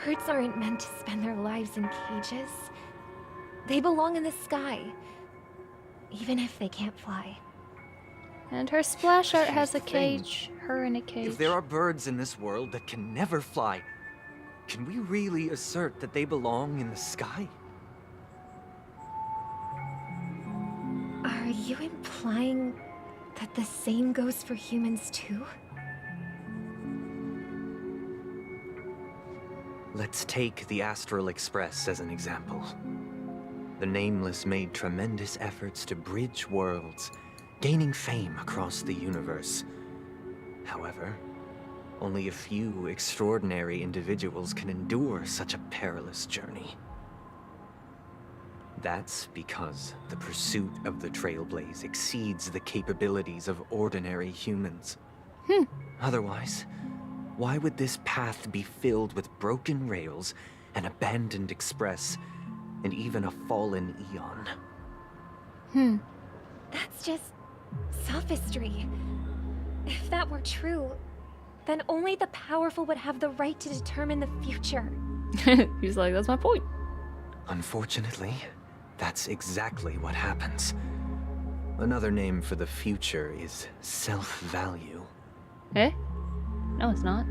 Birds aren't meant to spend their lives in cages. They belong in the sky, even if they can't fly. And her splash art has a Here's the thing. cage. Her in a cage. If there are birds in this world that can never fly, can we really assert that they belong in the sky? Are you implying that the same goes for humans too? Let's take the Astral Express as an example. The Nameless made tremendous efforts to bridge worlds, gaining fame across the universe. However, only a few extraordinary individuals can endure such a perilous journey. That's because the pursuit of the Trailblaze exceeds the capabilities of ordinary humans. Otherwise, why would this path be filled with broken rails, an abandoned express, and even a fallen eon? That's just sophistry. If that were true, then only the powerful would have the right to determine the future. He's like, that's my point. Unfortunately, that's exactly what happens. Another name for the future is self-value. Eh? No, it's not.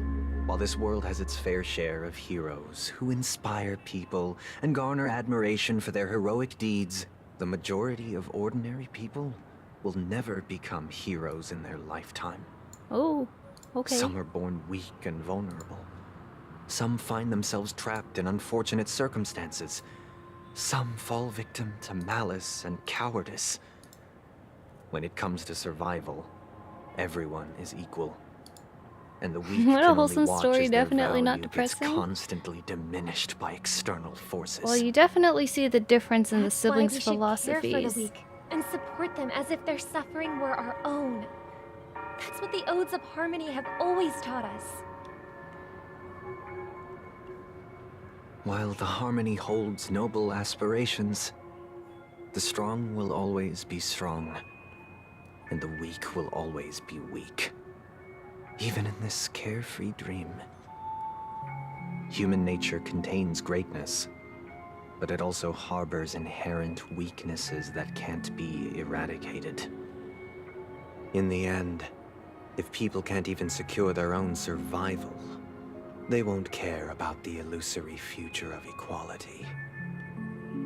While this world has its fair share of heroes who inspire people and garner admiration for their heroic deeds, the majority of ordinary people will never become heroes in their lifetime. Oh, okay. Some are born weak and vulnerable. Some find themselves trapped in unfortunate circumstances. Some fall victim to malice and cowardice. When it comes to survival, everyone is equal. And the weak What a can only wholesome watch story, as their definitely not value gets depressing. constantly diminished by external forces. Well, you definitely see the difference in the That's why siblings' we should care for philosophies. the weak and support them as if their suffering were our own. That's what the Odes of Harmony have always taught us. While the Harmony holds noble aspirations, the strong will always be strong, and the weak will always be weak. Even in this carefree dream. Human nature contains greatness, but it also harbors inherent weaknesses that can't be eradicated. In the end, if people can't even secure their own survival, they won't care about the illusory future of equality.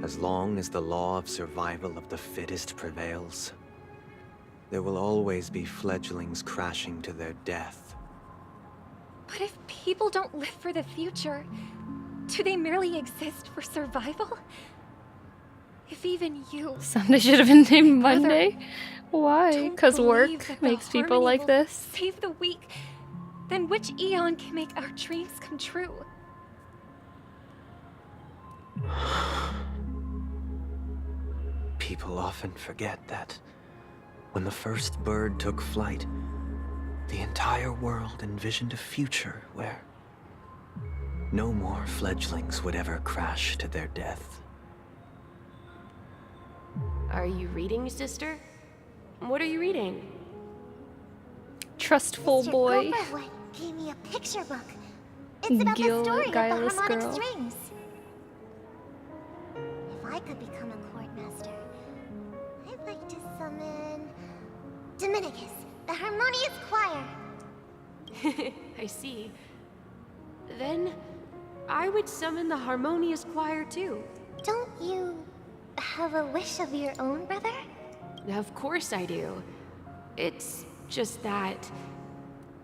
As long as the law of survival of the fittest prevails, there will always be fledglings crashing to their death. But if people don't live for the future, do they merely exist for survival? If even you... Sunday should have been named Brother, Monday. Why? Because believe work that the makes people Harmony like will this. Save the weak, then which eon can make our dreams come true? People often forget that when the first bird took flight, the entire world envisioned a future where no more fledglings would ever crash to their death. Are you reading, sister? What are you reading? Trustful Mr. boy. Gopherwood gave me a picture book. It's about the story of the guileless harmonic girl. strings. If I could become a court master, I'd like to summon Dominicus, the harmonious choir. I see. Then I would summon the harmonious choir too. Don't you have a wish of your own, brother? Of course I do. It's just that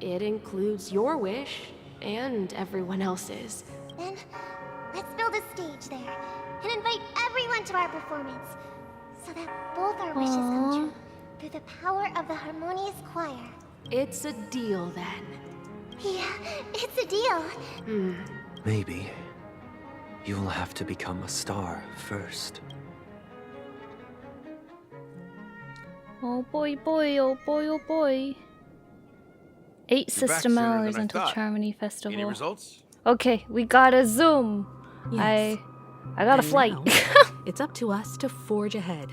it includes your wish and everyone else's. Then let's build a stage there and invite everyone to our performance so that both our wishes come true through the power of the harmonious choir. It's a deal then. Yeah, it's a deal. Maybe you'll have to become a star first. Oh boy, boy, oh boy, oh boy. 8 You're back system sooner than hours I until thought. Charmony Festival. Any results? Okay, we gotta zoom. Yes. I got a And flight. now, it's up to us to forge ahead.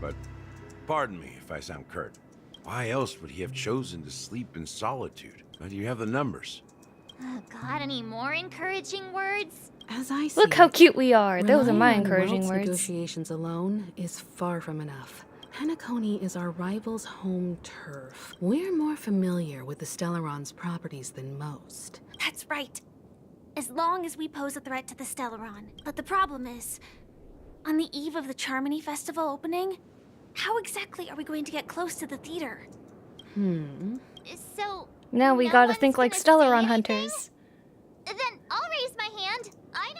But pardon me if I sound curt. Why else would he have chosen to sleep in solitude? Do you have the numbers? Got any more encouraging words? As I see Look how it, cute we are. Those are relying my on encouraging world's words. Negotiations alone is far from enough. Penacony is our rival's home turf. We're more familiar with the Stellaron's properties than most. That's right. As long as we pose a threat to the Stellaron. But the problem is, on the eve of the Charmony Festival opening, how exactly are we going to get close to the theater? So, Now we no gotta one's think like gonna say Stellaron anything? hunters. Then I'll raise my hand. I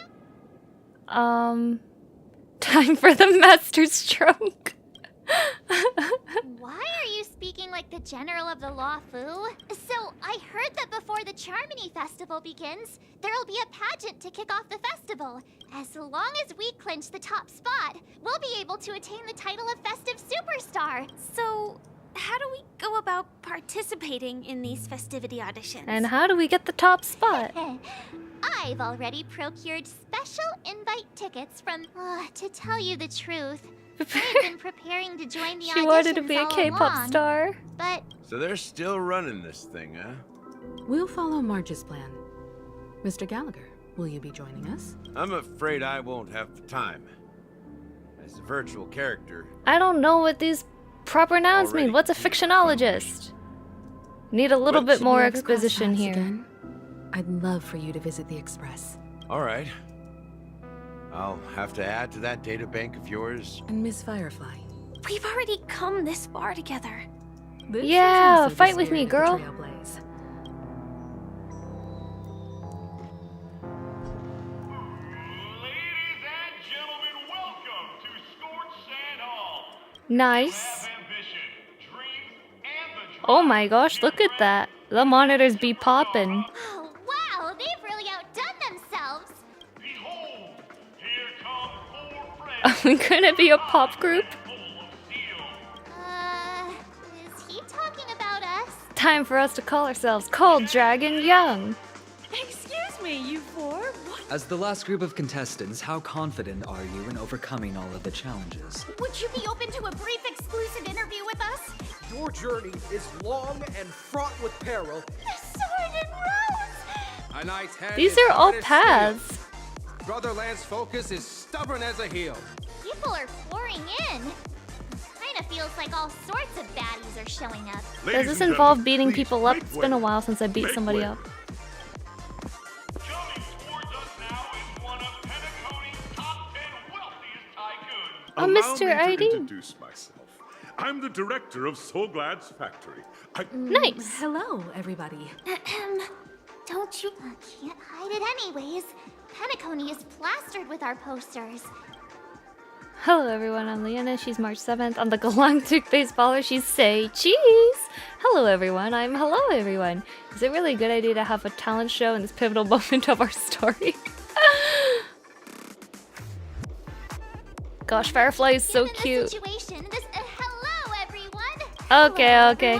know. Time for the master stroke. Why are you speaking like the general of the law, Fu? So, I heard that before the Charmony Festival begins, there'll be a pageant to kick off the festival. As long as we clinch the top spot, we'll be able to attain the title of Festive Superstar. So, how do we go about participating in these festivity auditions? And how do we get the top spot? I've already procured special invite tickets from... to tell you the truth, I've been preparing to join the auditions She wanted to be a all K-pop along, star. But So they're still running this thing, huh? We'll follow Marge's plan. Mr. Gallagher, will you be joining us? I'm afraid I won't have the time. As a virtual character, I don't know what these proper nouns mean. What's a fictionologist? Need a little bit more exposition here. Again, I'd love for you to visit the Express. all right. I'll have to add to that data bank of yours. And Miss Firefly. We've already come this far together. This Yeah, is also the fight with me, spirit of the girl. Trailblaze. Nice. Oh my gosh, look at that. The monitors be popping. Oh, wow, they've really outdone themselves. Are we gonna be a pop group? Is he talking about us? Time for us to call ourselves Cold Dragon Young. Excuse me, you four. What? As the last group of contestants, how confident are you in overcoming all of the challenges? Would you be open to a brief exclusive interview with us? Your journey is long and fraught with peril. The sword and rose! A knight's hand These is are all hard as paths. steel. Brother Lance Focus is stubborn as a heel. People are pouring in. Kinda feels like all sorts of baddies are showing up. Does this involve beating people up? It's been a while since I beat somebody up. Oh, Allow Mr. me to ID. introduce myself. I'm the director of So Glad's factory. Nice. Hello, everybody. Don't you... can't hide it anyways. Penacony is plastered with our posters. Hello everyone, I'm Leanna, she's March 7th. I'm the Galactic Baseballer, she's Say Cheese! Hello everyone, I'm Hello everyone. Is it really a good idea to have a talent show in this pivotal moment of our story? Gosh, Firefly is so cute. Situation, this... hello, everyone! Okay, okay.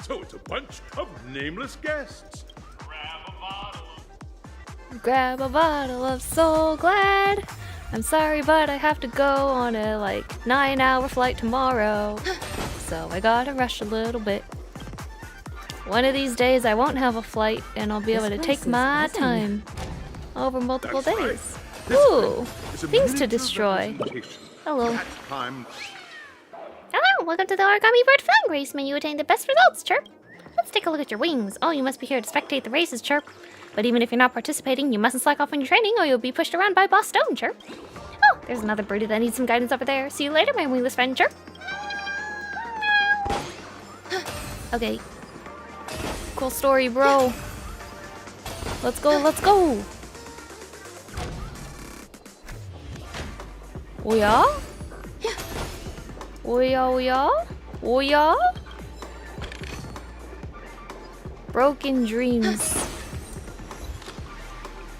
So it's a bunch of nameless guests. Grab a bottle of So Glad. I'm sorry, but I have to go on a 9-hour flight tomorrow. So I gotta rush a little bit. One of these days I won't have a flight and I'll be able to take my time over multiple days. Ooh, things to destroy. Hello. Hello, welcome to the Origami Bird Flying Race. May you attain the best results, Chirp. Let's take a look at your wings. Oh, you must be here to spectate the races, Chirp. But even if you're not participating, you mustn't slack off on your training or you'll be pushed around by Boss Stone, Chirp. Oh, there's another birdie that needs some guidance over there. See you later, my wingless friend, Chirp. Okay. Cool story, bro. Let's go, let's go. Oh yeah? Oh yeah, oh yeah? Oh yeah? Broken dreams.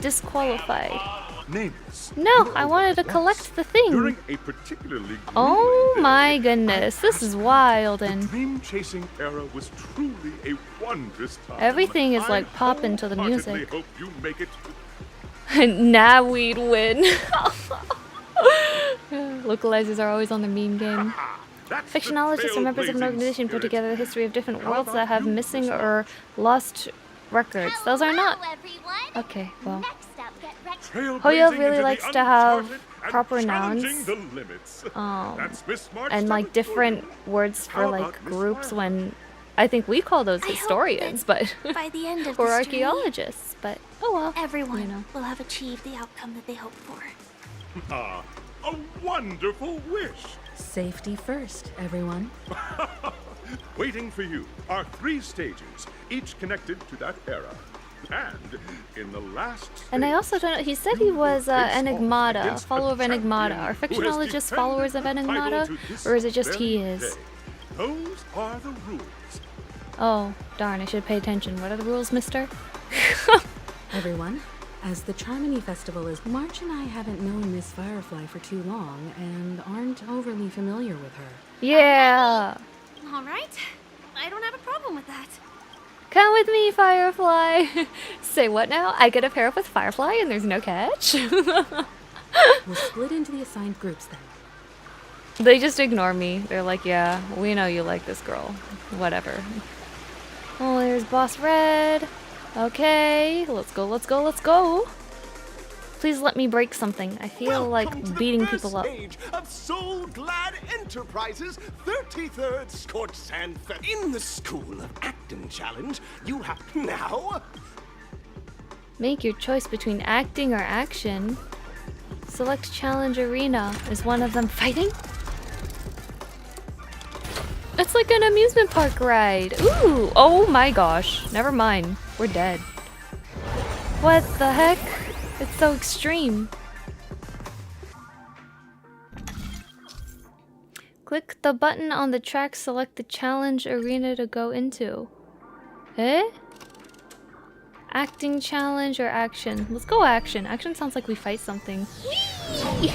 Disqualified. Nameless. No, I wanted to collect the thing. During a particularly Oh my goodness, this is wild and dream chasing era was truly a wondrous time. everything is like popping to the music. Hope you make it. Nah, we'd win. Localizers are always on the meme game. Fictionologists are members of an organization put together the history of different worlds that have missing or lost records. Those are not... Okay, well. Hoyo really likes to have proper nouns. And like different words for like groups when... I think we call those historians, but... By the end of or this journey, archaeologists, but oh well. everyone will have achieved the outcome that they hoped for. Ah, a wonderful wish. Safety first, everyone. Waiting for you are 3 stages, each connected to that era. And in the last And I also don't know, he said he was Enigmata, follower of Enigmata. Are fictionologists followers of Enigmata? Or is it just he is? Those are the rules. Oh, darn, I should pay attention. What are the rules, mister? Everyone, as the Charmony Festival is, March and I haven't known Miss Firefly for too long and aren't overly familiar with her. Yeah! All right. I don't have a problem with that. Come with me, Firefly! Say what now? I get a pair up with Firefly and there's no catch? We'll split into the assigned groups then. They just ignore me. They're like, yeah, we know you like this girl. Whatever. Oh, there's Boss Red. Okay, let's go, let's go, let's go. Please let me break something. I feel like beating people up. Stage of Soul Glad Enterprises 33rd Scorched Sand in the School of Acting Challenge. You have now. Make your choice between acting or action. Select challenge arena. Is one of them fighting? It's like an amusement park ride. Ooh, oh my gosh. Never mind. We're dead. What the heck? It's so extreme. Click the button on the track, select the challenge arena to go into. Eh? Acting challenge or action? Let's go action. Action sounds like we fight something. Whee!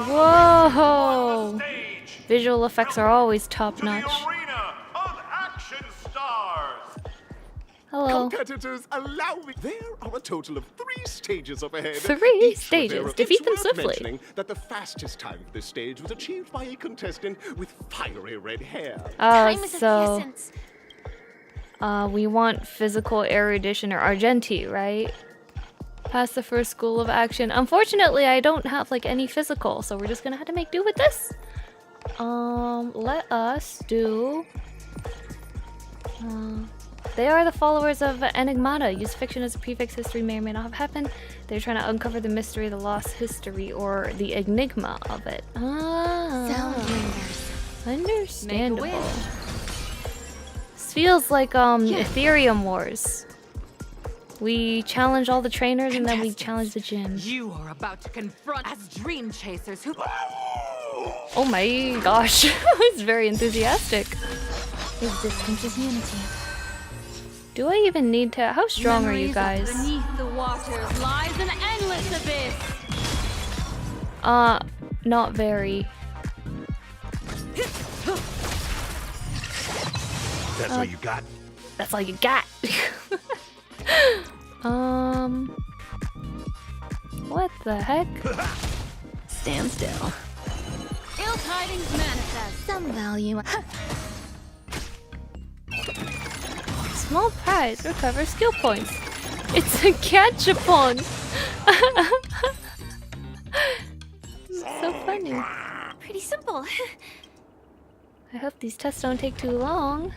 Whoa! Visual effects are always top notch. Hello. Competitors, allow me. There are a total of 3 stages up ahead. 3 stages. Defeat them swiftly. Mentioning that the fastest time for this stage was achieved by a contestant with fiery red hair. So we want physical erudition or argenti, right? Pass the first school of action. Unfortunately, I don't have like any physical, so we're just gonna have to make do with this. Let us do. They are the followers of Enigmata. Use fiction as a prefix. History may or may not have happened. They're trying to uncover the mystery, the lost history, or the enigma of it. Understandable. This feels like Ethereum Wars. We challenge all the trainers and then we challenge the gym. You are about to confront as dream chasers who. Oh my gosh, he's very enthusiastic. Resistance is unity. Do I even need to? How strong are you guys? Beneath the waters lies an endless abyss. Not very. That's all you got? That's all you got. What the heck? Stand still. Ill tidings manifest. Some value. Small prize, recover skill points. It's a catch-a-pon. So funny. Pretty simple. I hope these tests don't take too long.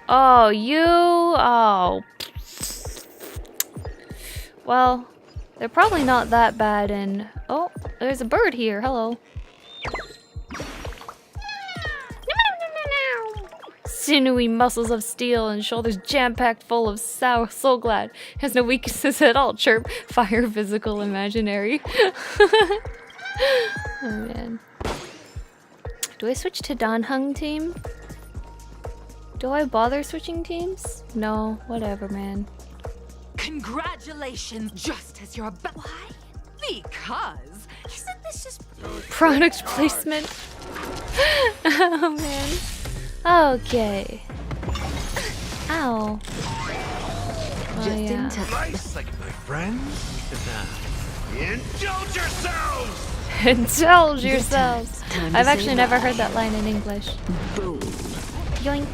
Oh, you. Oh. Well, they're probably not that bad in. Oh, there's a bird here. Hello. Sinewy muscles of steel and shoulders jam-packed full of soul glad. Has no weaknesses at all. Chirp. Fire, physical, imaginary. Oh man. Do I switch to Dan Hung team? Do I bother switching teams? No, whatever, man. Congratulations, just as you're about. Why? Because isn't this just product placement? Oh man. Okay. Ow. Oh, yeah. Nice, like my friends. Indulge yourselves! Indulge yourselves. I've actually never heard that line in English. Boom. Yoink.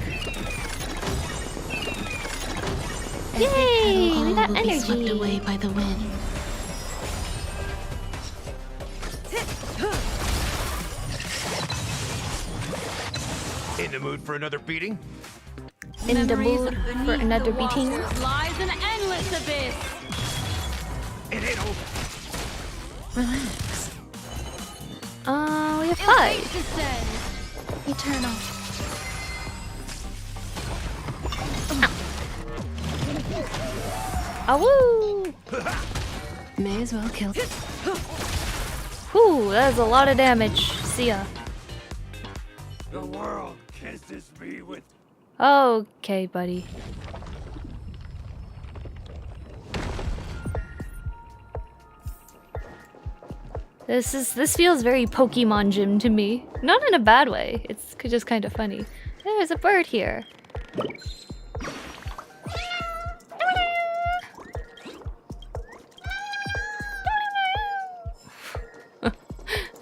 Yay! We got energy. Swept away by the wind. In the mood for another beating? In the mood for another beating? Lies an endless abyss. It ain't over. Relax. We have 5. Eternal. Awoo! May as well kill. Whew, that is a lot of damage. See ya. The world kisses me with. Okay, buddy. This feels very Pokemon Gym to me. Not in a bad way. It's just kind of funny. There's a bird here.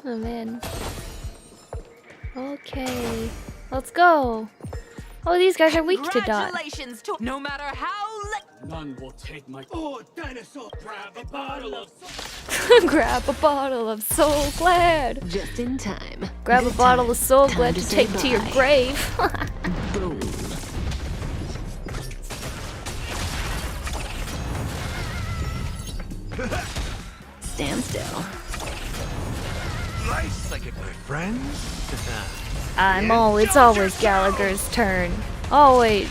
Oh man. Okay, let's go. Oh, these guys are weak to dot. Congratulations to no matter how None will take my... Oh, dinosaur! Grab a bottle of... Grab a bottle of Soul Glad. Just in time. Grab Good a bottle time. of Soul Time Glad to to say take to your bye. grave. Boom. Stand still. Nice, like it, my friends. It's always Gallagher's turn. Always.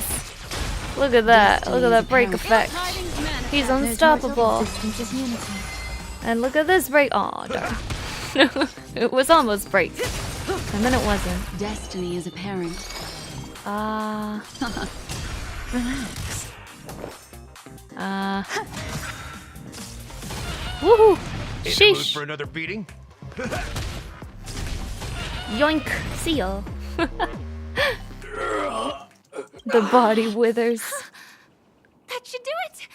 Look at that. Look at that break effect. He's unstoppable. And look at this break. Aw, darn. It was almost break. And then it wasn't. Destiny is apparent. Relax. Woohoo! In the mood Sheesh. for another beating? Yoink. See ya. The body withers. That should do it.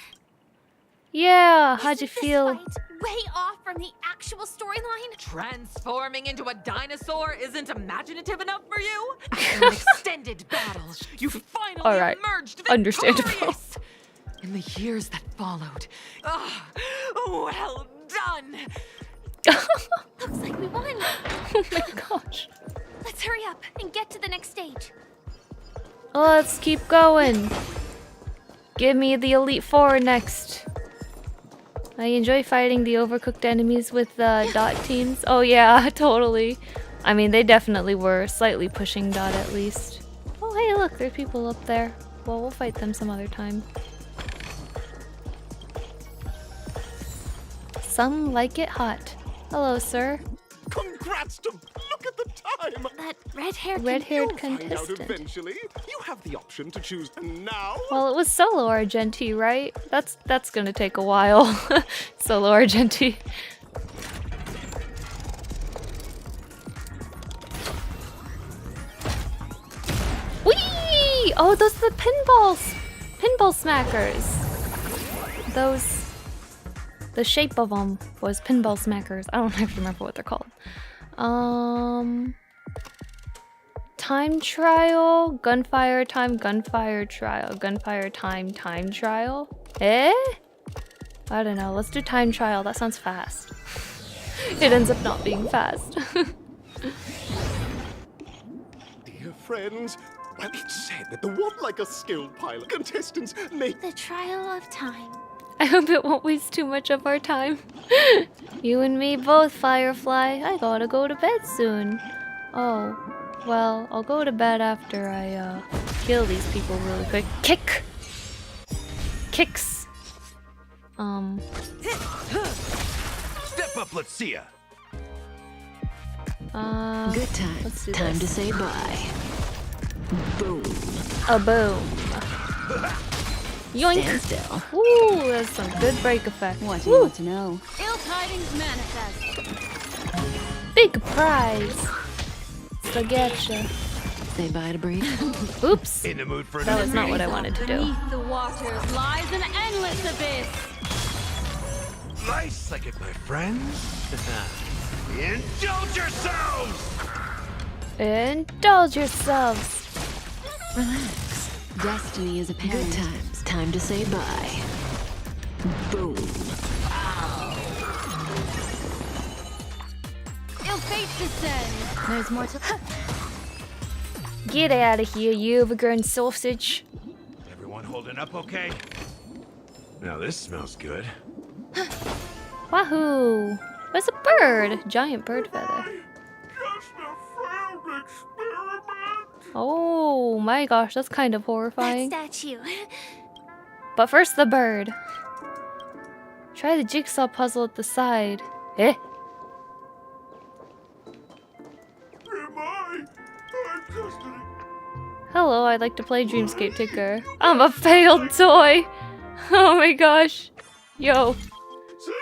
Yeah, how'd you feel? Way off from the actual storyline. transforming into a dinosaur isn't imaginative enough for you? After an extended battle, you finally Alright, emerged understandable. victorious. In the years that followed, well done. Looks like we won. Oh my gosh. Let's hurry up and get to the next stage. Let's keep going. Give me the Elite Four next. I enjoy fighting the overcooked enemies with dot teams. Oh yeah, totally. I mean, they definitely were slightly pushing dot at least. Oh hey, look, there's people up there. Well, we'll fight them some other time. Some like it hot. Hello, sir. Congrats to... Look at the time! That red-haired Find out contestant. eventually. You have the option to choose now. Well, it was solo Argenti, right? That's gonna take a while. Solo Argenti. Whee! Oh, those are the pinball smackers. Those. The shape of them was pinball smackers. I don't actually remember what they're called. Time trial, gunfire time, gunfire trial, gunfire time, time trial. Eh? I don't know. Let's do time trial. That sounds fast. It ends up not being fast. Dear friends, well, it's said that the one like a skilled pilot contestants make The trial of time. I hope it won't waste too much of our time. You and me both, Firefly. I gotta go to bed soon. Oh, well, I'll go to bed after I kill these people really quick. Kick! Kicks! Step up, let's see ya. Good time. Let's do Time this. to say bye. Boom. A boom. Yoink! Stand still. Ooh, that's some good break effect. What do you want to know? Ill tidings manifest. Big prize! Spaghetti. Say bye to Bree. Oops! In the mood for That another was not beating? what I wanted to do. Beneath the waters lies an endless abyss. Nice, like it, my friends. Indulge yourselves! Indulge yourselves! Relax. Destiny is apparent. Good times. Time to say bye. Boom. Ill fate descends. There's more to... Get out of here, you overgrown sausage. Everyone holding up okay? Now this smells good. Wahoo! There's a bird! Giant bird feather. just a failed experiment. Oh my gosh, that's kind of horrifying. That statue. But first the bird. Try the jigsaw puzzle at the side. Eh? Am I? I'm just an... Hello, I'd like to play Dreamscape Ticker. I'm a failed toy! Oh my gosh. Yo. See?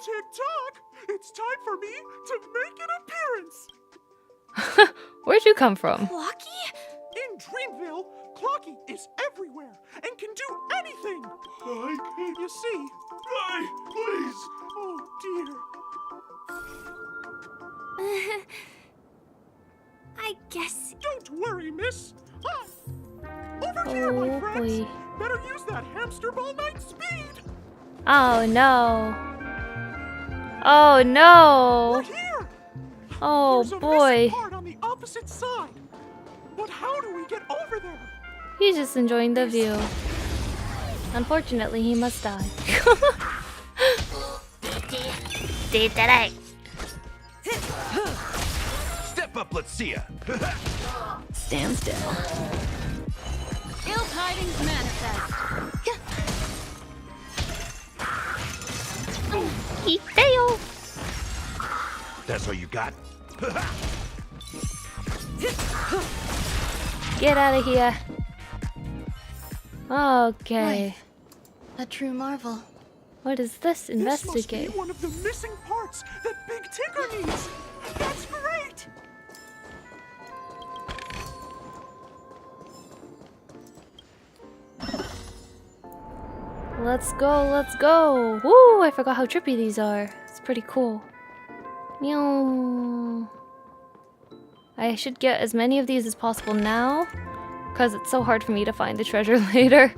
Tick-tock! It's time for me to make an appearance! Where'd you come from? Clocky? In Dreamville, Clocky is everywhere and can do anything! You see... please! Oh, dear. I guess... Don't worry, miss. Over here, my friends! boy. Better use that hamster ball night speed! Oh no. Oh no. We're here! Oh There's a boy. missing part on the opposite side. But how do we get over there? He's just enjoying the view. Unfortunately, he must die. Did that. Step up, let's see ya. Stand still. Ill tidings manifest. He failed. That's all you got? Get out of here. Okay. A true marvel. What is this? This must Investigate. be one of the missing parts that Big Tinker needs. That's great! Let's go, let's go. Woo, I forgot how trippy these are. It's pretty cool. Meow. I should get as many of these as possible now, because it's so hard for me to find the treasure later.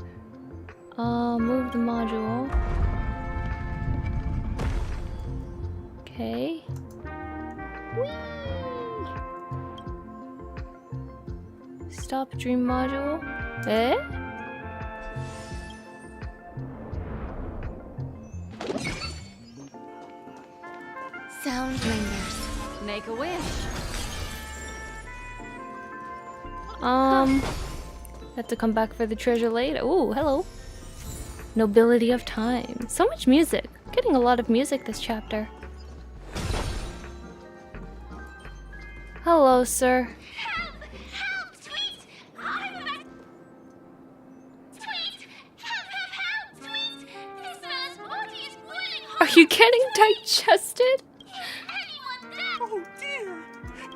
Move the module. Okay. Whee! Stop dream module. Eh? Sound lingers. Make a wish. Have to come back for the treasure later. Ooh, hello. Nobility of time. So much music. Getting a lot of music this chapter. Hello, sir. Help! Help! Sweet! Sweet! Help! Sweet! This man's body is boiling hot! Are you getting digested? Oh dear!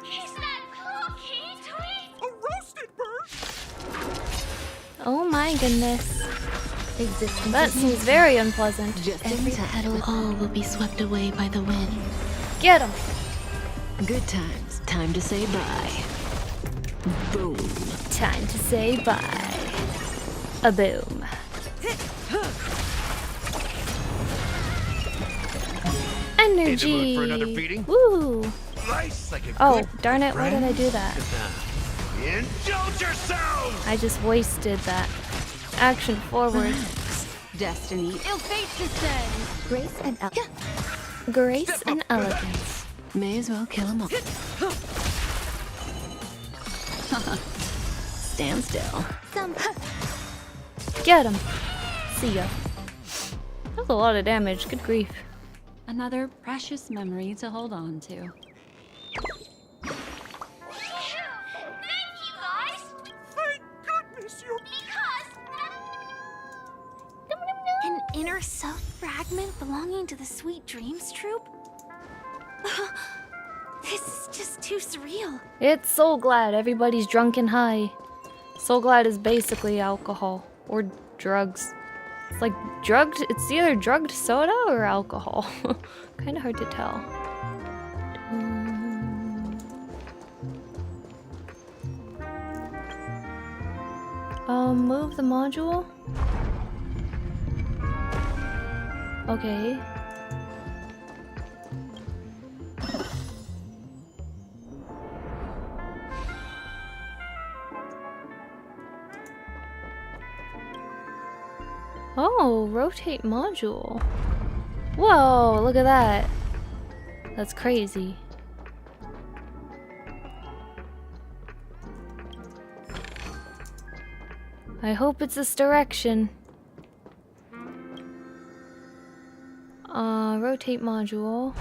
Is that cookie, Sweet? A roasted bird? Oh my goodness. Existence That is seems very unpleasant. every petal all will be swept away by the wind. Get him. Good times. Time to say bye. Boom. Time to say bye. A boom. Energy. For another beating? Woo. Nice, like a Oh, good darn it. Why did I do that? Indulge yourselves! I just wasted that. Action forward. Destiny. Ill fate descends. Grace and Grace and elegance. May as well kill 'em all. Stand still. Get him. See ya. That's a lot of damage. Good grief. Another precious memory to hold on to. Thank you, guys! Thank goodness you're... An inner self fragment belonging to the Sweet Dreams troupe? This is just too surreal. It's so glad everybody's drunk and high. So glad is basically alcohol or drugs. It's like drugged, it's either drugged soda or alcohol. Kind of hard to tell. Move the module. Okay. Oh, rotate module. Whoa, look at that. That's crazy. I hope it's this direction. Rotate module.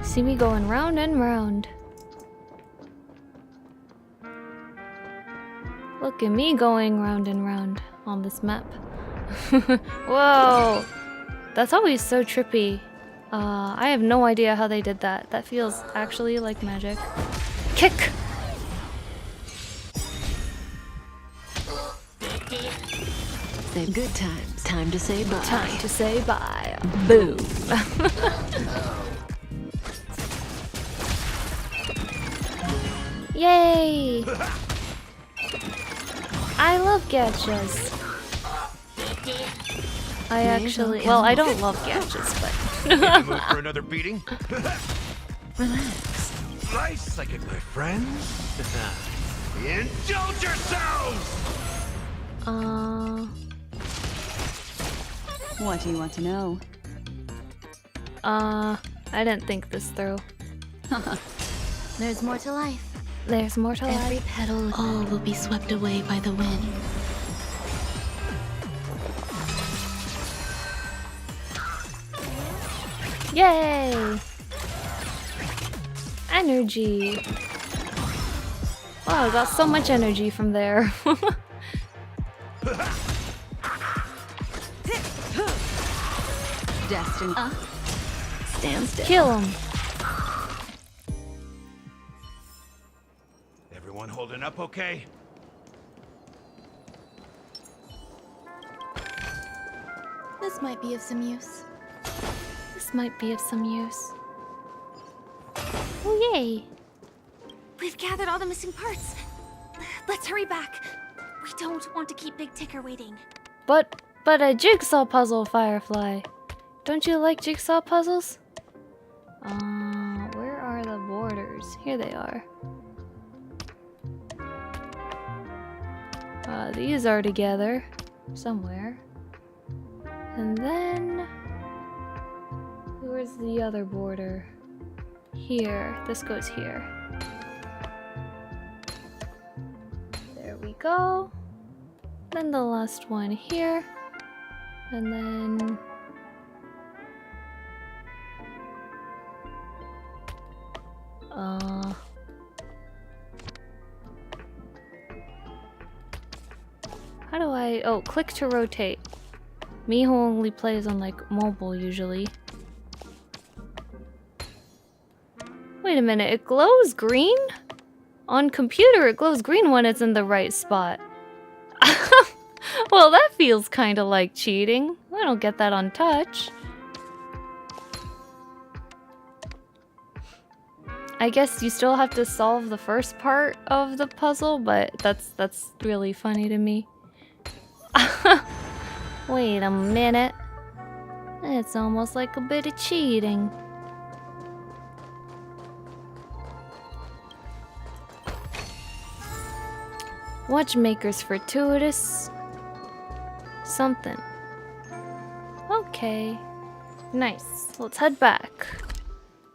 See me going round and round. Look at me going round and round on this map. Whoa! That's always so trippy. I have no idea how they did that. That feels actually like magic. Kick! Say good times. Time to say bye. Time to say bye. Boom. Yay! I love gachas. I actually, well, I don't love gachas, but. In the mood for another beating? Relax. Nice psychic, my friends. Indulge yourselves! What do you want to know? I didn't think this through. There's more to life. There's more to Every life. petal, all will be swept away by the wind. Yay! Energy. Wow, I got so much energy from there. Destined. Stand still. Kill him. Everyone holding up okay? This might be of some use. This might be of some use. Oh, yay! We've gathered all the missing parts. Let's hurry back. We don't want to keep Big Ticker waiting. But a jigsaw puzzle, Firefly. Don't you like jigsaw puzzles? Where are the borders? Here they are. These are together somewhere. And then where's the other border? Here. This goes here. There we go. Then the last one here. And then how do I... Oh, click to rotate. Me who only plays on like mobile usually. Wait a minute, it glows green? On computer it glows green when it's in the right spot. Well, that feels kinda like cheating. I don't get that on touch. I guess you still have to solve the first part of the puzzle, but that's really funny to me. Wait a minute. It's almost like a bit of cheating. Watchmaker's fortuitous something. Okay. Nice. Let's head back.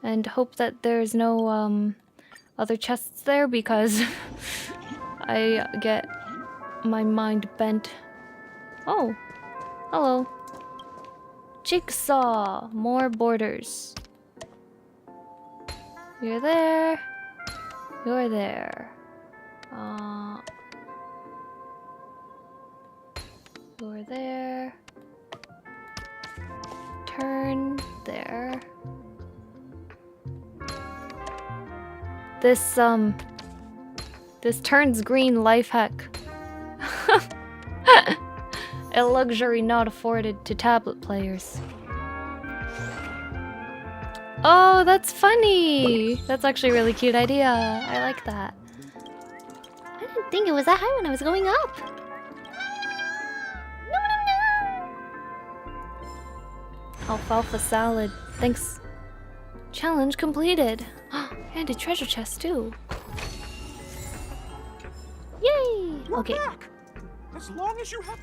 And hope that there's no other chests there because I get my mind bent. Oh. Hello. Jigsaw. More borders. You're there. You're there. You're there. Turn there. This turns green life hack. A luxury not afforded to tablet players. Oh, that's funny! That's actually a really cute idea. I like that. I didn't think it was that high when I was going up. Alfalfa salad. Thanks. Challenge completed. And a treasure chest too. Yay! We're Okay. back. As long as you have...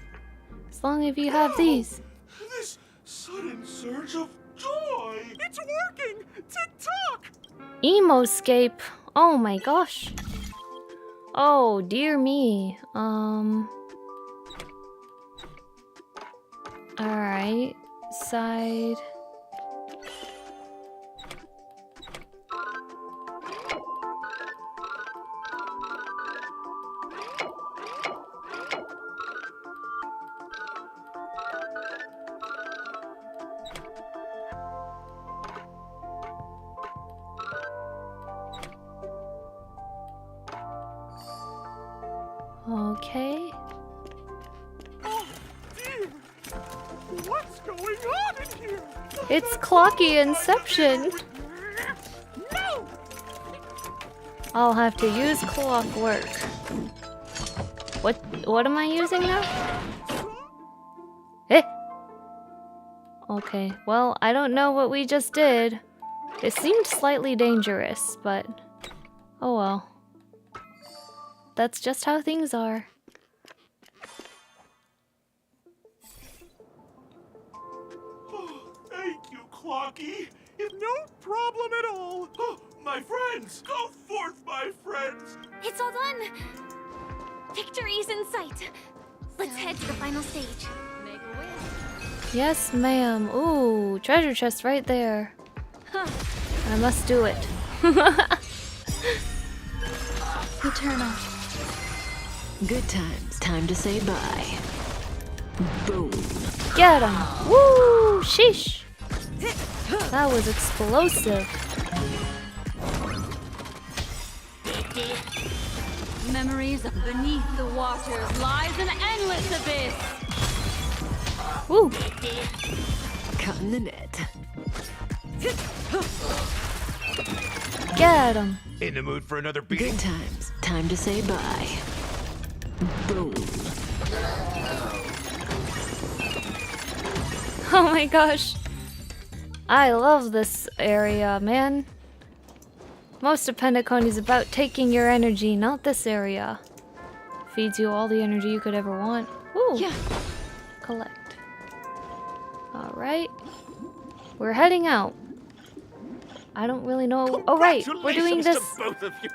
As long as you have these. This sudden surge of joy. It's working. Tick-tock. Emoscape. Oh my gosh. Oh dear me. Alright. Side. Okay. Oh, dear. What's going on in here? It's clocky Inception. No! I'll have to use Clockwork. What? What am I using now? Eh? Okay, well, I don't know what we just did. It seemed slightly dangerous, but oh well. That's just how things are. Thank you, Clocky. It's no problem at all. Oh, my friends, go forth, my friends. It's all done. Victory's in sight. Let's head to the final stage. Make a wish. Yes, ma'am. Ooh, treasure chest right there. I must do it. Eternal. Good times. Time to say bye. Boom. Get him! Woo! Sheesh! That was explosive. Memories beneath the waters lies an endless abyss. Woo! Caught in the net. Get him! In the mood for another beating? Good times. Time to say bye. Boom. Oh my gosh. I love this area, man. Most of Penacony is about taking your energy, not this area. Feeds you all the energy you could ever want. Ooh. Yeah. Collect. Alright. We're heading out. I don't really know. Oh right, we're doing this. To both of you.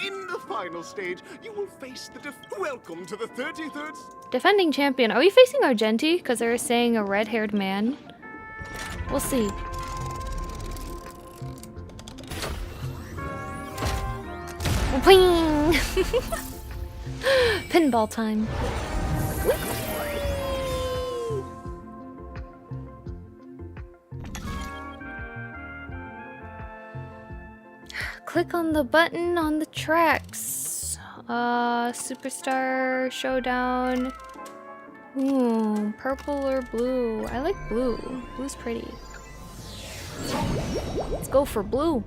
In the final stage, you will face the welcome to the 33rd. Defending champion. Are we facing Argenti? Because they're saying a red-haired man. We'll see. Wing! Pinball time. Click on the button on the tracks. Superstar Showdown. Ooh, purple or blue? I like blue. Blue's pretty. Let's go for blue.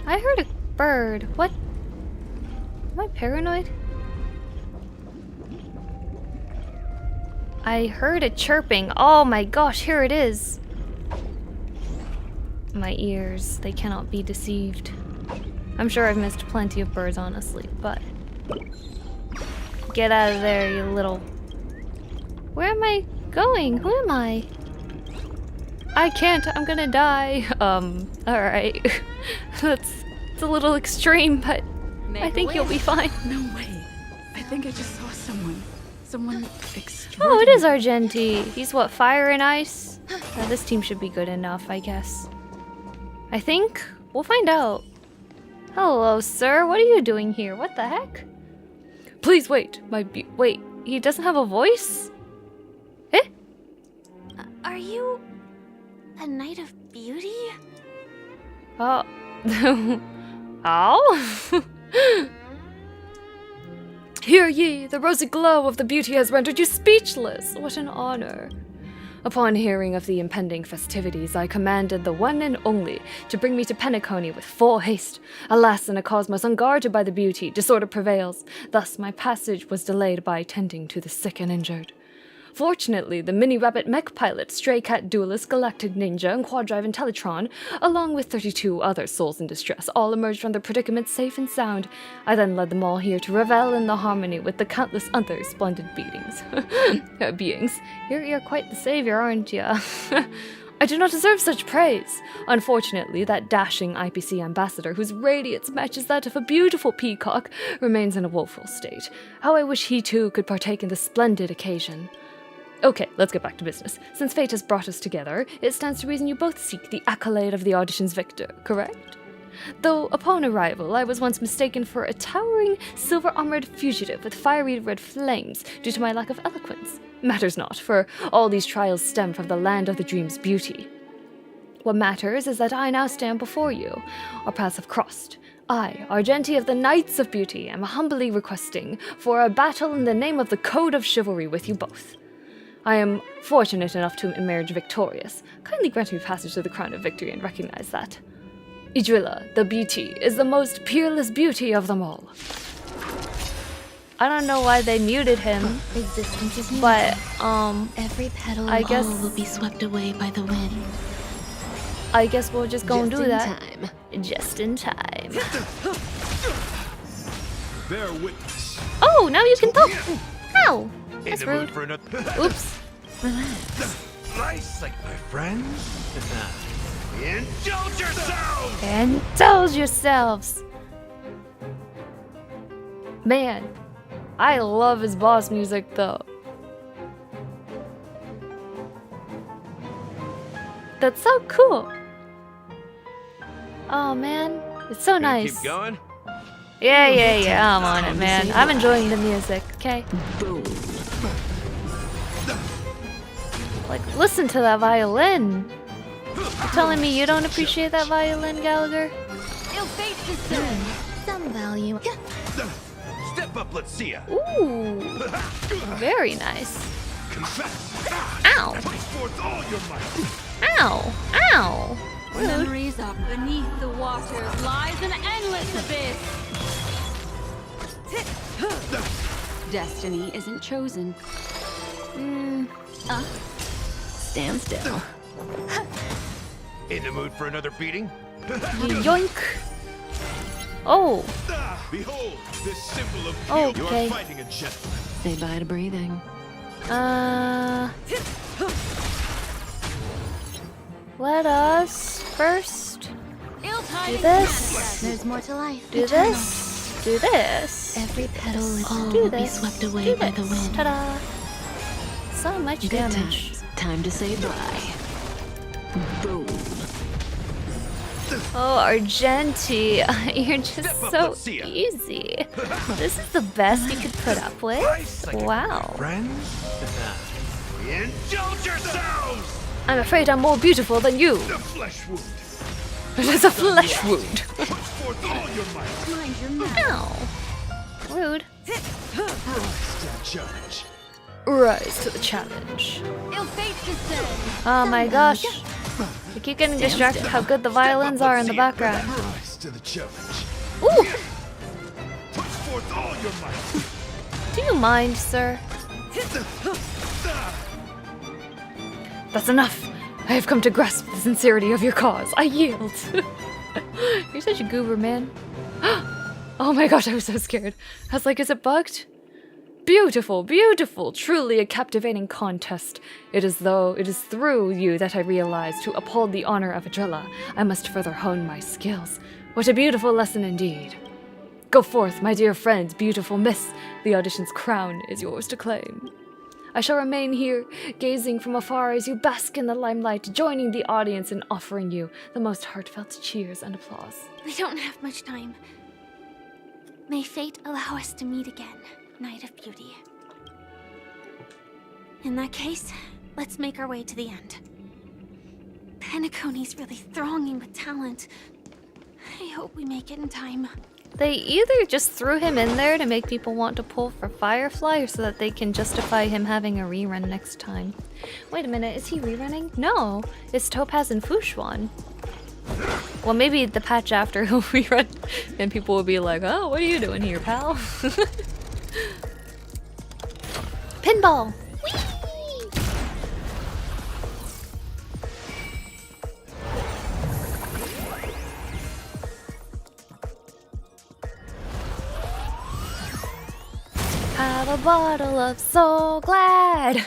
I heard a bird. What? Am I paranoid? I heard a chirping. Oh my gosh, here it is. My ears, they cannot be deceived. I'm sure I've missed plenty of birds, honestly, but... Get out of there, you little... Where am I going? Who am I? I can't, I'm gonna die. Alright. It's a little extreme, but I think you'll be fine. No way. I think I just saw someone. Someone extraordinary. Oh, it is Argenti. He's what, fire and ice? This team should be good enough, I guess. I think. We'll find out. Hello, sir. What are you doing here? What the heck? Please wait. Wait, he doesn't have a voice? Eh? Are you a Knight of Beauty? Oh. Ow? Hear ye, the rosy glow of the beauty has rendered you speechless. What an honor. Upon hearing of the impending festivities, I commanded the one and only to bring me to Penacony with full haste. Alas, in a cosmos unguarded by the beauty, disorder prevails. Thus my passage was delayed by attending to the sick and injured. Fortunately, the mini-rabbit mech pilot, stray cat duelist, galactic ninja, and quadrive Intellatron, along with 32 other souls in distress, all emerged from their predicament safe and sound. I then led them all here to revel in the harmony with the countless other splendid beings. You're quite the savior, aren't you? I do not deserve such praise. Unfortunately, that dashing IPC ambassador, whose radiance matches that of a beautiful peacock, remains in a woeful state. How I wish he too could partake in this splendid occasion. Okay, let's get back to business. Since fate has brought us together, it stands to reason you both seek the accolade of the audition's victor, correct? Though upon arrival, I was once mistaken for a towering, silver-armored fugitive with fiery red flames due to my lack of eloquence. Matters not, for all these trials stem from the land of the dream's beauty. What matters is that I now stand before you. Our paths have crossed. I, Argenti of the Knights of Beauty, am humbly requesting for a battle in the name of the Code of Chivalry with you both. I am fortunate enough to emerge victorious. Kindly grant me passage to the crown of victory and recognize that. Idrilla, the beauty, is the most peerless beauty of them all. I don't know why they muted him, Existence is but every petal I of guess all will be swept away by the wind. I guess we'll just go and do that. Time. Just in time. Bear witness. Oh, now you can talk. Ow, that's In the mood rude. for another. Oops. Relax. Slice like my friends. Indulge yourselves. Indulge yourselves. Man, I love his boss music though. That's so cool. Oh man, it's so Gonna nice. Keep going? Yeah, I'm on it, man. I'm enjoying the music, okay? Like, listen to that violin. You're telling me you don't appreciate that violin, Gallagher? Some value. Step up, let's see ya. Ooh, very nice. Confess. Ow. Put forth all your might. Ow, ow. Rude. Memories of beneath the waters lies an endless abyss. Destiny isn't chosen. Stand still. In the mood for another beating? Yoink. Oh. Behold, this symbol of Okay. you are fighting a gentleman. Say bye to breathing. Let us first do this. There's more to life. Do this. Do this. Every petal is all Do will be this. swept away Do by the this. wind. Ta-da. So much Good damage. times. Time to say bye. Boom. Oh, Argenti, you're just up, so let's see ya. easy. This is the best you could put up with? Wow. Friends? Indulge yourselves! I'm afraid I'm more beautiful than you. The flesh wound. It is a flesh wound. Put forth all your might. Ow. Rude. Rise to the challenge. Rise to the challenge. Ill fate descend. Oh my gosh. I keep getting distracted how good the violins are in the background. Rise to the challenge. Ooh! Put forth all your might. Do you mind, sir? That's enough. I have come to grasp the sincerity of your cause. I yield. You're such a goober, man. Oh my gosh, I was so scared. I was like, is it bugged? Beautiful, beautiful, truly a captivating contest. It is through you that I realize to uphold the honor of Idrilla, I must further hone my skills. What a beautiful lesson indeed. Go forth, my dear friend, beautiful miss. The audition's crown is yours to claim. I shall remain here, gazing from afar as you bask in the limelight, joining the audience in offering you the most heartfelt cheers and applause. We don't have much time. May fate allow us to meet again, Knight of Beauty. In that case, let's make our way to the end. Penacony's really thronging with talent. I hope we make it in time. They either just threw him in there to make people want to pull for Firefly or so that they can justify him having a rerun next time. Wait a minute, is he rerunning? No, it's Topaz and Fushuan. Well, maybe the patch after he'll rerun and people will be like, oh, what are you doing here, pal? Pinball! Whee! Have a bottle of So Glad.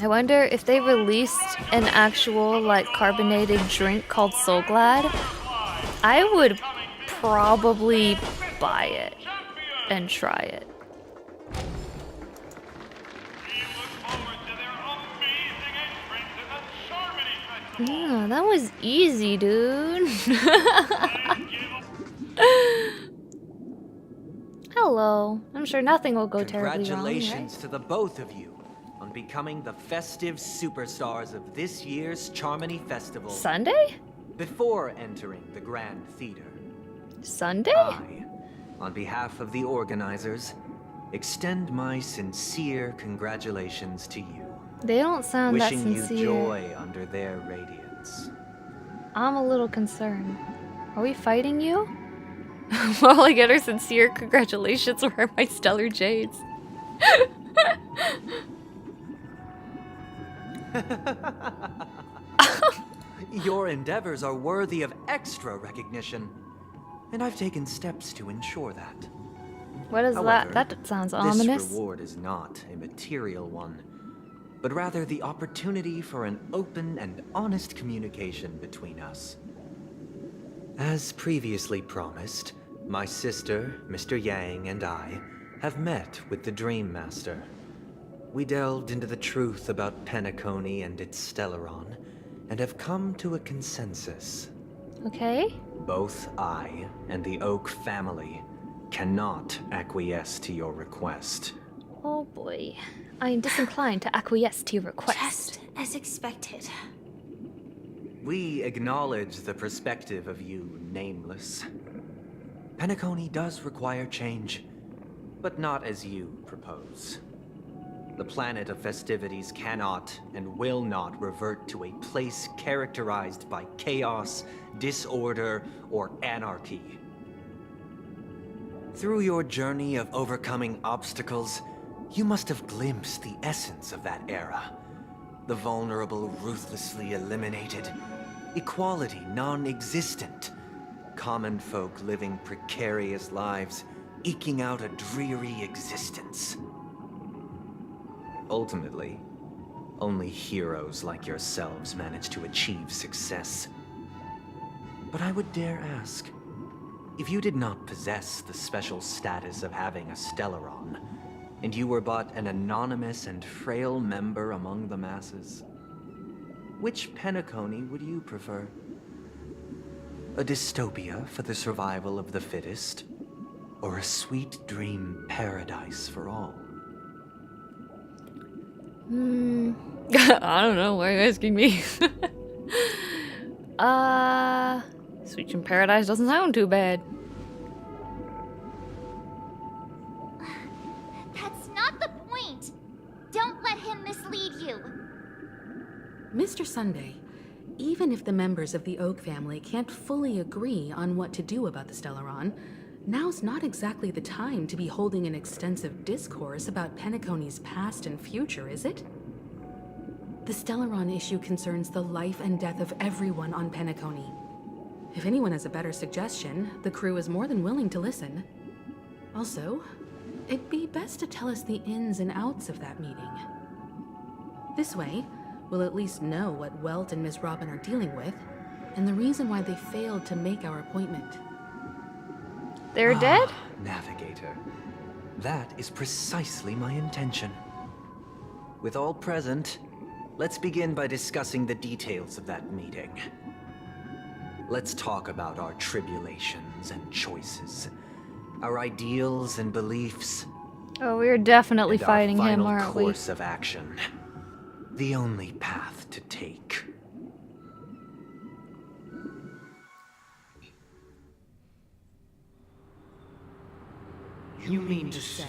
I wonder if they released an actual like carbonated drink called So Glad. I would probably buy it and try it. Yeah, that was easy, dude. Hello. I'm sure nothing will go terribly wrong, Congratulations right? to the both of you on becoming the festive superstars of this year's Charmony Festival. Sunday? Before entering the Grand Theater. Sunday? I, on behalf of the organizers, extend my sincere congratulations to you. They don't sound that wishing sincere. you joy under their radiance. I'm a little concerned. Are we fighting you? While I get her sincere congratulations, where are my stellar jades? Your endeavors are worthy of extra recognition, and I've taken steps to ensure that. What is However, that? That sounds ominous. This reward is not a material one, but rather the opportunity for an open and honest communication between us. As previously promised, my sister, Mr. Yang, and I have met with the Dream Master. We delved into the truth about Penacony and its Stellaron, and have come to a consensus. Okay. Both I and the Oak family cannot acquiesce to your request. Oh boy. I am disinclined to acquiesce to your request. Just as expected. We acknowledge the perspective of you, Nameless. Penacony does require change, but not as you propose. The planet of festivities cannot and will not revert to a place characterized by chaos, disorder, or anarchy. Through your journey of overcoming obstacles, you must have glimpsed the essence of that era. The vulnerable ruthlessly eliminated, equality non-existent, common folk living precarious lives, eking out a dreary existence. Ultimately, only heroes like yourselves manage to achieve success. But I would dare ask, if you did not possess the special status of having a Stellaron, and you were but an anonymous and frail member among the masses, which Penacony would you prefer? A dystopia for the survival of the fittest, or a sweet dream paradise for all? I don't know. Why are you asking me? Sweet in Paradise doesn't sound too bad. That's not the point. Don't let him mislead you. Mr. Sunday, even if the members of the Oak family can't fully agree on what to do about the Stellaron, now's not exactly the time to be holding an extensive discourse about Penacony's past and future, is it? The Stellaron issue concerns the life and death of everyone on Penacony. If anyone has a better suggestion, the crew is more than willing to listen. Also, it'd be best to tell us the ins and outs of that meeting. This way, we'll at least know what Welt and Miss Robin are dealing with, and the reason why they failed to make our appointment. They're dead? Navigator. That is precisely my intention. With all present, let's begin by discussing the details of that meeting. Let's talk about our tribulations and choices, our ideals and beliefs. Oh, we're definitely and fighting our him, final aren't we? course of action. The only path to take. You mean to say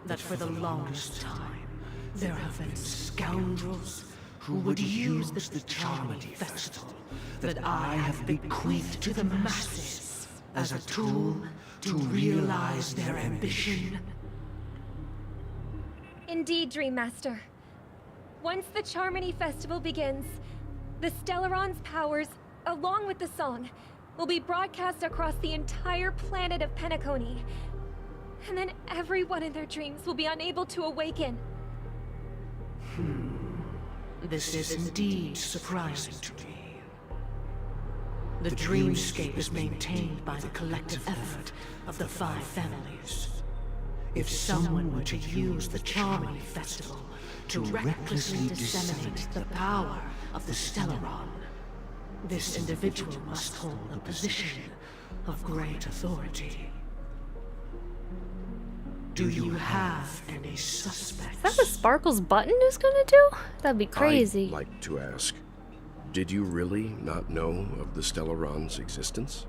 that for the longest time, there have been scoundrels who would use the Charmity Festival that I have bequeathed to the masses as a tool to realize their ambition? Indeed, Dream Master. Once the Charmony Festival begins, the Stellaron's powers, along with the song, will be broadcast across the entire planet of Penacony. And then everyone in their dreams will be unable to awaken. This is indeed surprising to me. The dreamscape is maintained by the collective effort of the 5 families. If someone were to use the Charmony Festival to recklessly disseminate the power of the Stellaron, this individual must hold a position of great authority. Do you have any suspects? Is that what Sparkle's button is gonna do? That'd be crazy. I'd like to ask, did you really not know of the Stellaron's existence?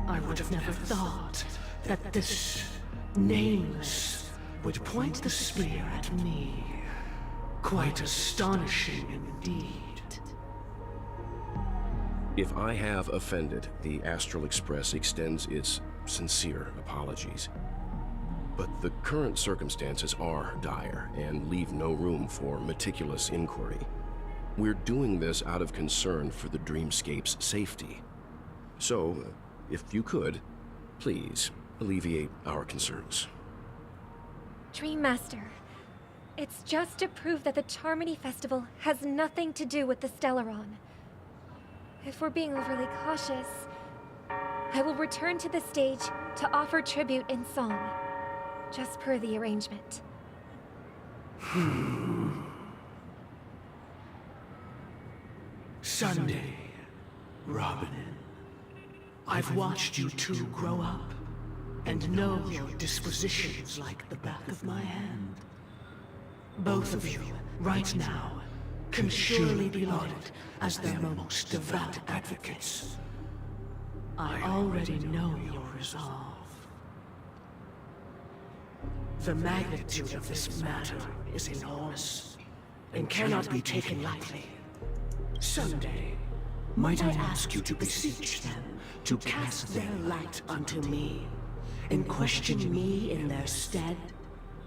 I would have never thought that this nameless would point the spear at me. Quite astonishing indeed. If I have offended, the Astral Express extends its sincere apologies. But the current circumstances are dire and leave no room for meticulous inquiry. We're doing this out of concern for the Dreamscape's safety. So, if you could, please alleviate our concerns. Dream Master, it's just to prove that the Charmony Festival has nothing to do with the Stellaron. If we're being overly cautious, I will return to the stage to offer tribute in song, just per the arrangement. Sunday, Robin. I've watched you two grow up, and know your dispositions like the back of my hand. Both of you, right now, can surely be lauded as their most devout advocates. I already know your resolve. The magnitude of this matter is enormous, and cannot be taken lightly. Sunday, might I ask you to beseech them to cast their light unto me, and question me in their stead,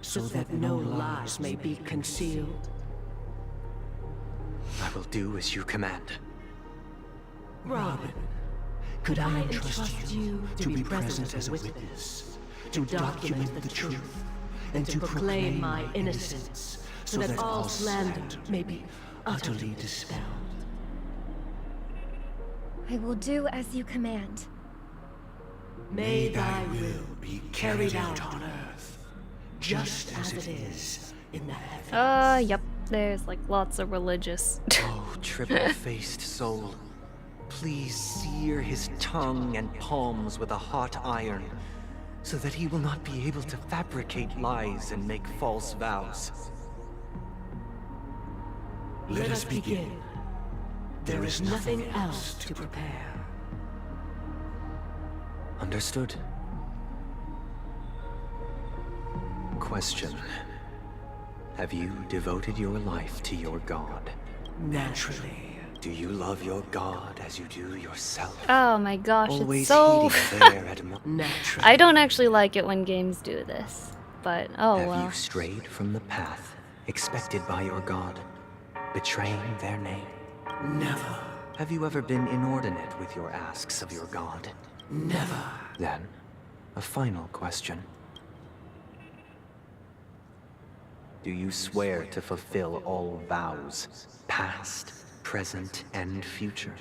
so that no lies may be concealed? I will do as you command. Robin, could I entrust you to be present as a witness, to document the truth, and to proclaim my innocence, so that all slander may be utterly dispelled? I will do as you command. May thy will be carried out on earth, just as it is in the heavens. Yep. There's like lots of religious. Oh, triple-faced soul. Please sear his tongue and palms with a hot iron, so that he will not be able to fabricate lies and make false vows. Let us begin. There is nothing else to prepare. Understood. Question. Have you devoted your life to your god? Naturally. Do you love your god as you do yourself? Oh my gosh, Always it's so... there at naturally. I don't actually like it when games do this, but oh well. Have you strayed from the path expected by your god, betraying their name? Never. Have you ever been inordinate with your asks of your god? Never. Then, a final question. Do you swear to fulfill all vows, past, present, and future?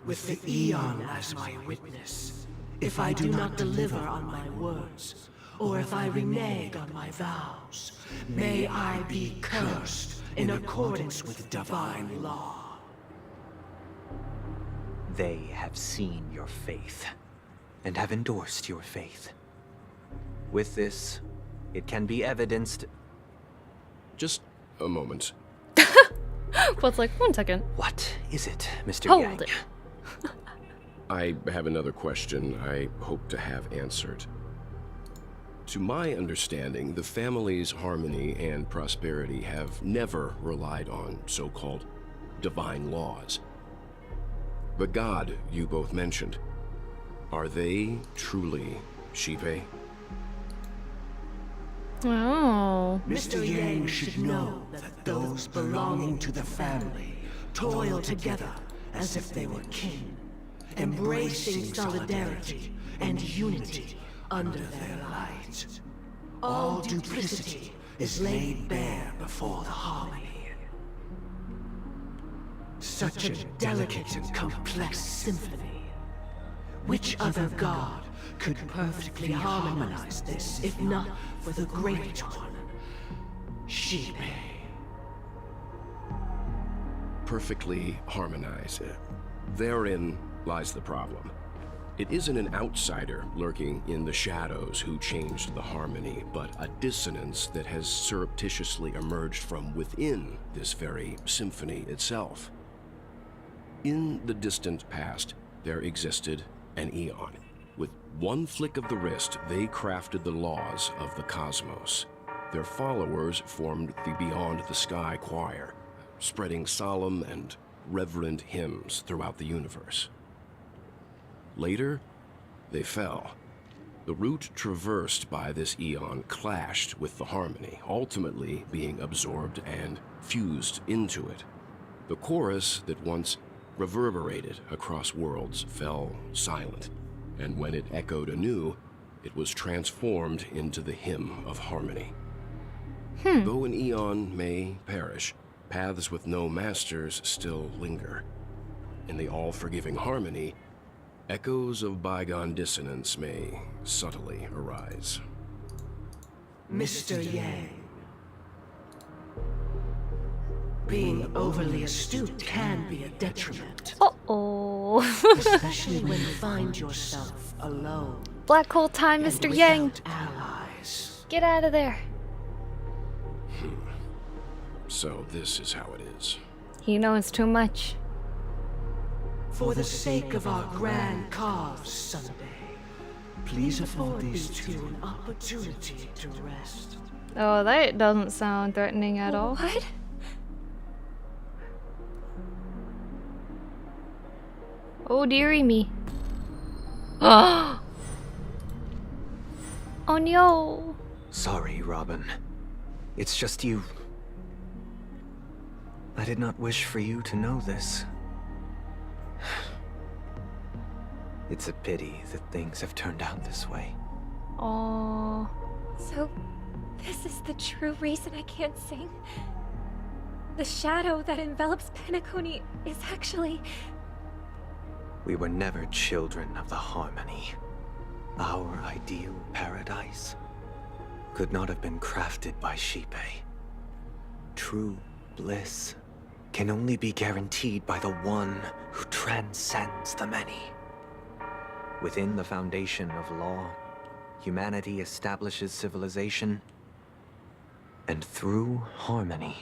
With the Eon as my witness, if I do not deliver on my words, or if I renege on my vows, may I be cursed in accordance with divine law. They have seen your faith, and have endorsed your faith. With this, it can be evidenced... Just a moment. Well, it's like, 1 second. What is it, Mr. Hold Yang? it. I have another question I hope to have answered. To my understanding, the family's harmony and prosperity have never relied on so-called divine laws. The god you both mentioned, are they truly Shive? Oh. Mr. Yang should know that those belonging to the family toil together as if they were kin, embracing solidarity and unity under their light. All duplicity is laid bare before the harmony. Such a delicate and complex symphony. Which other god could perfectly harmonize this, if not for the great one, Shibe? Perfectly harmonize. Therein lies the problem. It isn't an outsider lurking in the shadows who changed the harmony, but a dissonance that has surreptitiously emerged from within this very symphony itself. In the distant past, there existed an Eon. With one flick of the wrist, they crafted the laws of the cosmos. Their followers formed the Beyond the Sky Choir, spreading solemn and reverent hymns throughout the universe. Later, they fell. The route traversed by this eon clashed with the harmony, ultimately being absorbed and fused into it. The chorus that once reverberated across worlds fell silent, and when it echoed anew, it was transformed into the hymn of harmony. Though an eon may perish, paths with no masters still linger. In the all-forgiving harmony, echoes of bygone dissonance may subtly arise. Mr. Yang. Being overly astute can be a detriment. Uh-oh. Especially when you find yourself alone. Black hole time, Mr. Yang. Allies. Get out of there. So this is how it is. He knows too much. For the sake of our grand cause, Sunday, please afford these two an opportunity to rest. Oh, that doesn't sound threatening at all. What? Oh, dearie me. Oh no. Sorry, Robin. It's just you. I did not wish for you to know this. It's a pity that things have turned out this way. Oh. So, this is the true reason I can't sing? The shadow that envelops Penacony is actually... We were never children of the harmony. Our ideal paradise could not have been crafted by Sheepay. True bliss can only be guaranteed by the one who transcends the many. Within the foundation of law, humanity establishes civilization, and through harmony,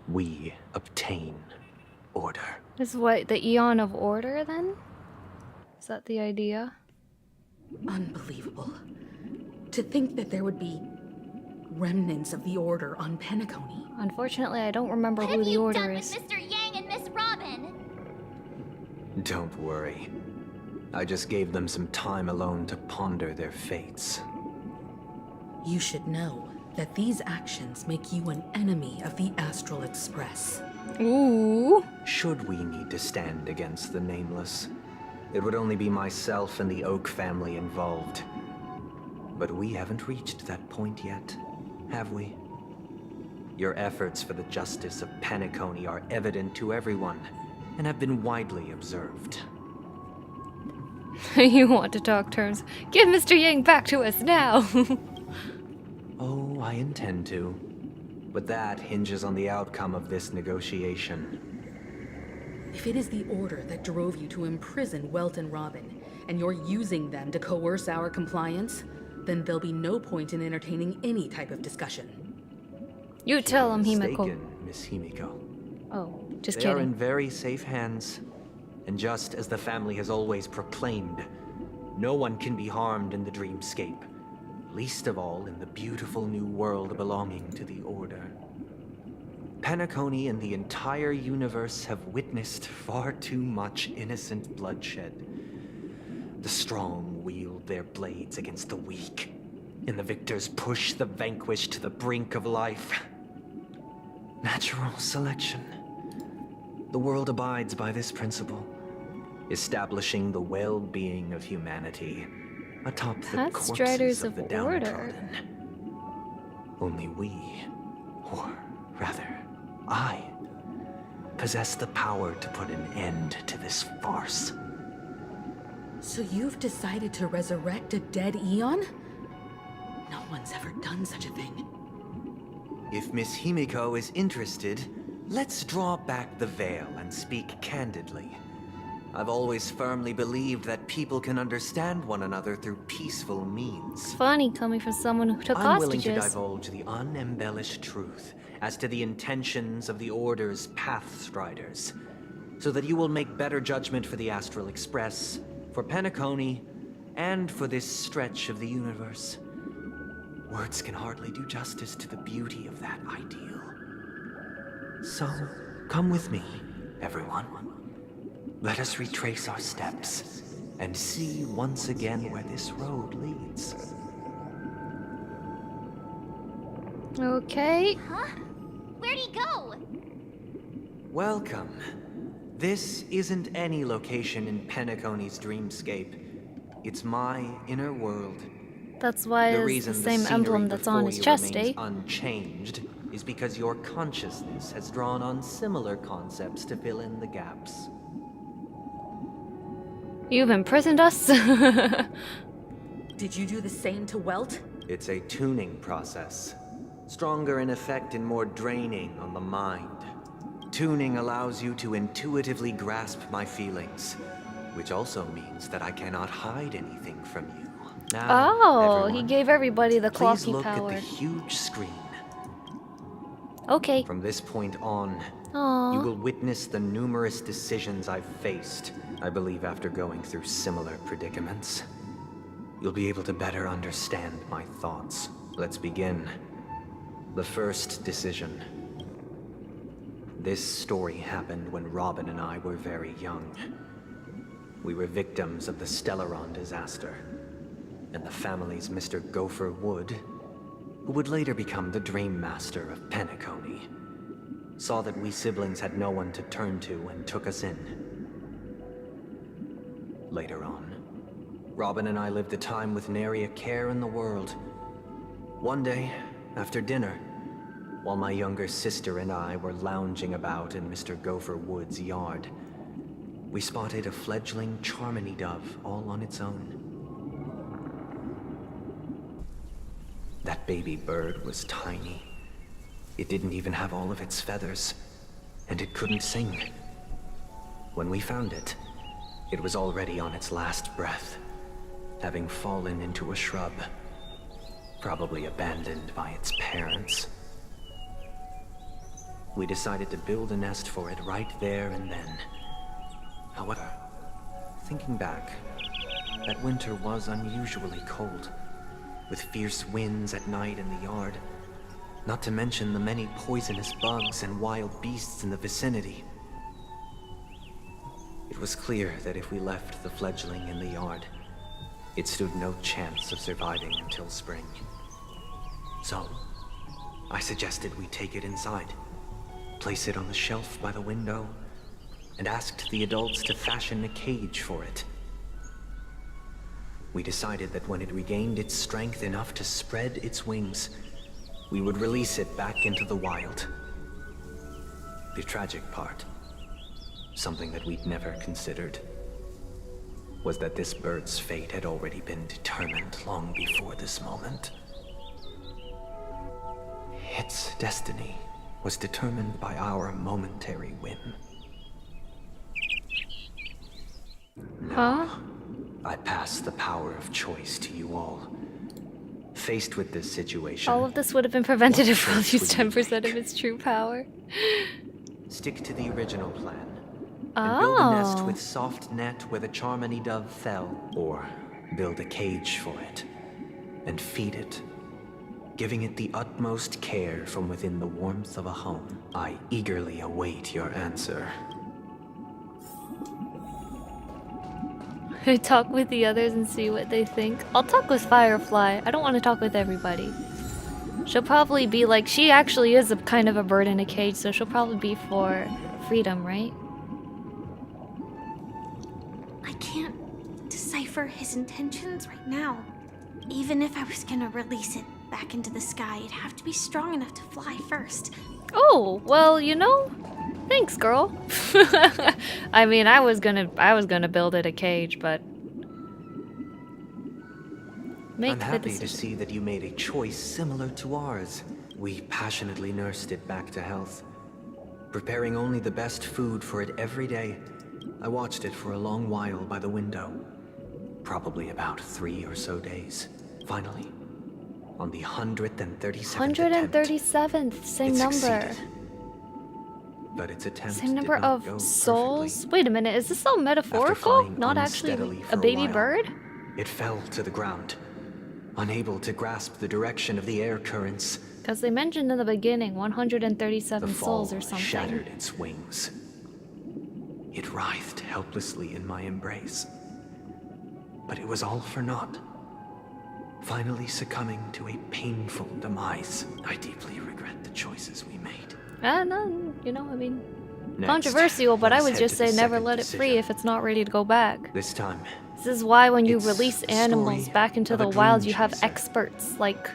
we obtain order. Is what, the Eon of Order then? Is that the idea? Unbelievable. To think that there would be remnants of the Order on Penacony. Unfortunately, I don't remember who the Order is. What have you done with Mr. Yang and Miss Robin? Don't worry. I just gave them some time alone to ponder their fates. You should know that these actions make you an enemy of the Astral Express. Ooh. Should we need to stand against the Nameless, it would only be myself and the Oak family involved. But we haven't reached that point yet, have we? Your efforts for the justice of Penacony are evident to everyone, and have been widely observed. You want to talk terms? Give Mr. Yang back to us now! Oh, I intend to. But that hinges on the outcome of this negotiation. If it is the Order that drove you to imprison Welt and Robin, and you're using them to coerce our compliance, then there'll be no point in entertaining any type of discussion. You tell him, Himiko. Mistaken, Miss Himiko. Oh, just They kidding. are in very safe hands. And just as the family has always proclaimed, no one can be harmed in the dreamscape, least of all in the beautiful new world belonging to the Order. Penacony and the entire universe have witnessed far too much innocent bloodshed. The strong wield their blades against the weak, and the victors push the vanquished to the brink of life. Natural selection. The world abides by this principle, establishing the well-being of humanity atop the That's corpses Striders of the of Order. downtrodden. Only we, or rather, I, possess the power to put an end to this farce. So you've decided to resurrect a dead Eon? No one's ever done such a thing. If Miss Himiko is interested, let's draw back the veil and speak candidly. I've always firmly believed that people can understand one another through peaceful means. Funny coming from someone who took I'm willing to hostages. divulge the unembellished truth as to the intentions of the Order's Pathstriders, so that you will make better judgment for the Astral Express, for Penacony, and for this stretch of the universe. Words can hardly do justice to the beauty of that ideal. So, come with me, everyone. Let us retrace our steps and see once again where this road leads. Okay. Huh? Where'd he go? Welcome. This isn't any location in Penacony's dreamscape. It's my inner world. That's why The it's reason the same scenery emblem that's on before his you chest, remains eh? unchanged is because your consciousness has drawn on similar concepts to fill in the gaps. You've imprisoned us? Did you do the same to Welt? It's a tuning process. Stronger in effect and more draining on the mind. Tuning allows you to intuitively grasp my feelings, which also means that I cannot hide anything from you. Now, Oh, everyone, he gave everybody the please clocky look power. at the huge screen. Okay. From this point on, Aww. you will witness the numerous decisions I've faced, I believe after going through similar predicaments. You'll be able to better understand my thoughts. Let's begin. The first decision. This story happened when Robin and I were very young. We were victims of the Stellaron disaster, and the family's Mr. Gopher Wood, who would later become the Dream Master of Penacony, saw that we siblings had no one to turn to and took us in. Later on, Robin and I lived a time with nary a care in the world. One day, after dinner, while my younger sister and I were lounging about in Mr. Gopher Wood's yard, we spotted a fledgling Charmony dove all on its own. That baby bird was tiny. It didn't even have all of its feathers, and it couldn't sing. When we found it, it was already on its last breath, having fallen into a shrub, probably abandoned by its parents. We decided to build a nest for it right there and then. However, thinking back, that winter was unusually cold, with fierce winds at night in the yard, not to mention the many poisonous bugs and wild beasts in the vicinity. It was clear that if we left the fledgling in the yard, it stood no chance of surviving until spring. So, I suggested we take it inside, place it on the shelf by the window, and asked the adults to fashion a cage for it. We decided that when it regained its strength enough to spread its wings, we would release it back into the wild. The tragic part, something that we'd never considered, was that this bird's fate had already been determined long before this moment. Its destiny was determined by our momentary whim. Huh? I pass the power of choice to you all. Faced with this situation, All of this would have been prevented if Will used 10% of its true power. stick to the original plan. And build a nest Oh. with soft net where the Charmony dove fell. Or build a cage for it and feed it, giving it the utmost care from within the warmth of a home. I eagerly await your answer. Talk with the others and see what they think. I'll talk with Firefly. I don't want to talk with everybody. She'll probably be like, she actually is a kind of a bird in a cage, so she'll probably be for freedom, right? I can't decipher his intentions right now. Even if I was gonna release it back into the sky, it'd have to be strong enough to fly first. Oh, well, you know, thanks, girl. I mean, I was gonna build it a cage, but make I'm the happy decision. to see that you made a choice similar to ours. We passionately nursed it back to health, preparing only the best food for it every day. I watched it for a long while by the window, probably about 3 or so days. Finally, on the 137th 137th, same it number. succeeded. But its attempt Same number did not of go souls? Wait a minute, is this all metaphorical? flying Not actually unsteadily a for a baby while, bird? It fell to the ground, unable to grasp the direction of the air currents. Because they mentioned in the beginning 137 The fall souls or something. shattered its wings. It writhed helplessly in my embrace. But it was all for naught. Finally succumbing to a painful demise. I deeply regret the choices we made. No, you know, I mean, Next, controversial, but I let's would head just to the say never second let it free if it's not ready to go back. This time, This is why when you it's release the animals story back into of a the wild, dream you have chaser. experts, like,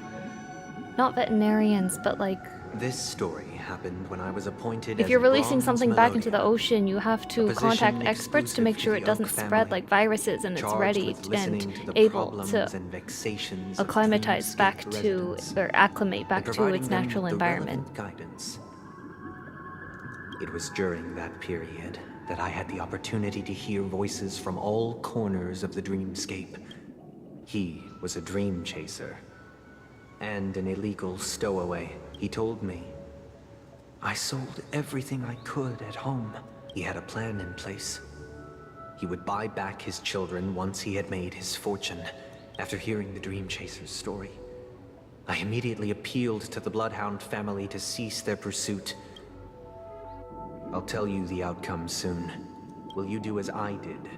not veterinarians, but like, this story happened when I was appointed if as you're a releasing bronze something back into the melodian, ocean, you have to position contact experts to make exclusive sure to it the doesn't Oak spread family, like viruses and it's charged ready with listening and to the able problems to and vexations of acclimatize back dreamscape to, residents, or acclimate back and to providing its them natural with the environment. relevant guidance. It was during that period that I had the opportunity to hear voices from all corners of the dreamscape. He was a dream chaser and an illegal stowaway. He told me I sold everything I could at home. He had a plan in place. He would buy back his children once he had made his fortune. After hearing the dream chaser's story, I immediately appealed to the Bloodhound family to cease their pursuit. I'll tell you the outcome soon. Will you do as I did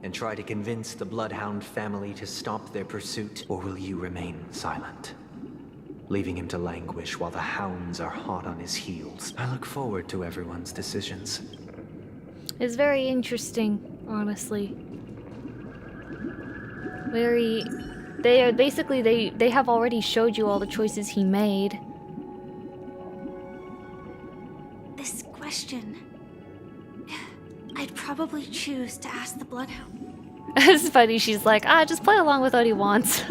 and try to convince the Bloodhound family to stop their pursuit, or will you remain silent, leaving him to languish while the hounds are hot on his heels? I look forward to everyone's decisions. It's very interesting, honestly. Very... They are basically, they have already showed you all the choices he made. This question, I'd probably choose to ask the Bloodhound. It's funny, she's like, just play along with what he wants.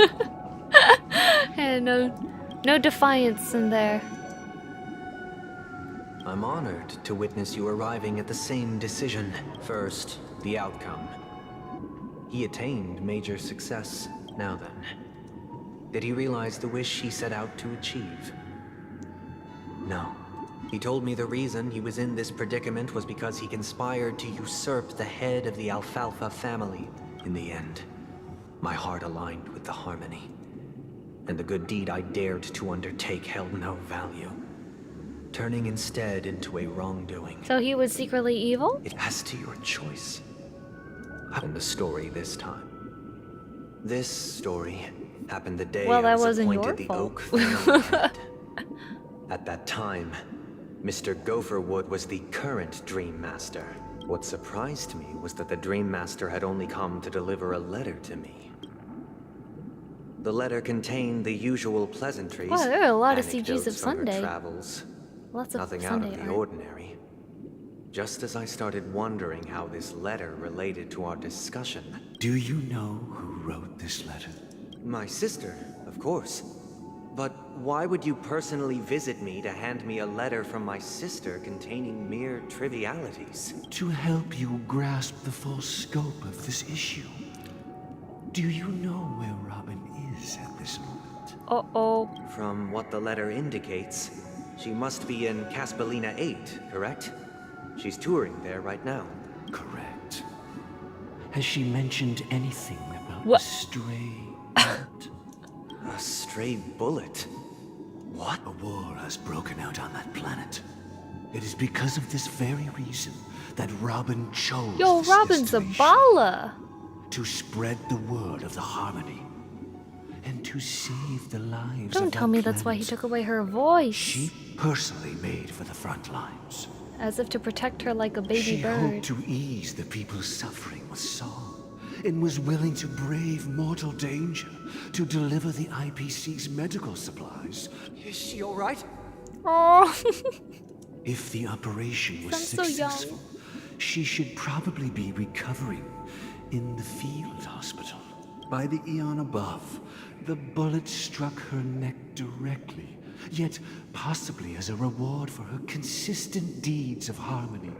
And no defiance in there. I'm honored to witness you arriving at the same decision. First, the outcome. He attained major success. Now then, did he realize the wish he set out to achieve? No. He told me the reason he was in this predicament was because he conspired to usurp the head of the Alfalfa family. In the end, my heart aligned with the harmony, and the good deed I dared to undertake held no value, turning instead into a wrongdoing. So he was secretly evil? It as to your choice. And the story this time. This story happened the day Well, I that was wasn't appointed your the fault. Oak family head. At that time, Mr. Gopherwood was the current Dream Master. What surprised me was that the Dream Master had only come to deliver a letter to me. The letter contained the usual pleasantries. Wow, there are a lot of CGs anecdotes of from her Sunday. Travels, Lots of nothing Sunday out of the art. ordinary. Just as I started wondering how this letter related to our discussion. Do you know who wrote this letter? My sister, of course. But why would you personally visit me to hand me a letter from my sister containing mere trivialities? To help you grasp the full scope of this issue. Do you know where Robin is at this moment? Uh-oh. From what the letter indicates, she must be in Caspelina 8, correct? She's touring there right now. Correct. Has she mentioned anything about What? a stray bullet? A stray bullet? What? A war has broken out on that planet. It is because of this very reason that Robin chose Yo, this Robin's a destination. baller. To spread the word of the harmony. And to save the lives Don't of tell that me that's why he planet took away her voice. she personally made for the front lines. As if to protect her like a baby She bird. hoped to ease the people's suffering with song, and was willing to brave mortal danger to deliver the IPC's medical supplies. Is she all right? Oh. If the operation was Sounds so young. successful, she should probably be recovering in the field hospital. By the eon above, the bullet struck her neck directly, yet possibly as a reward for her consistent deeds of harmony.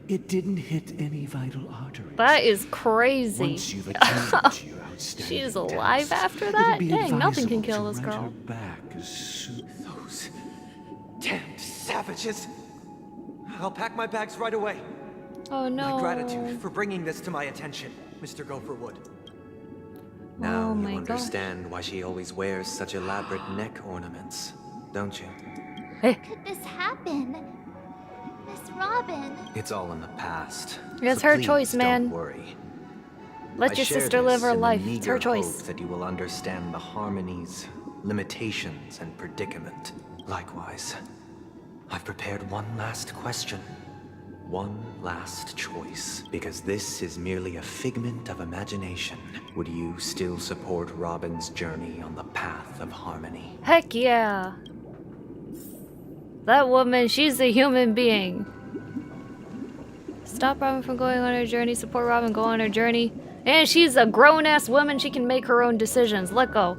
It didn't hit any vital arteries. That is crazy. Once you've attained to your outstanding She's alive task, after it'll that? be Dang, nothing can advisable kill to this write girl. her back as soon. Those damned savages. I'll pack my bags right away. Oh no. My gratitude for bringing this to my attention, Mr. Gopherwood. Now my you gosh. understand why she always wears such elaborate neck ornaments, don't you? Could this happen? Miss Robin. It's all in the past. It's so her please choice, man. Don't worry. Let I your share sister live this her in the life. It's her meager choice. hope that you will understand the harmonies, limitations, and predicament. Likewise, I've prepared one last question. One last choice. Because this is merely a figment of imagination. Would you still support Robin's journey on the path of harmony? Heck yeah. That woman, she's a human being. Stop Robin from going on her journey. Support Robin go on her journey. And she's a grown-ass woman. She can make her own decisions. Let go.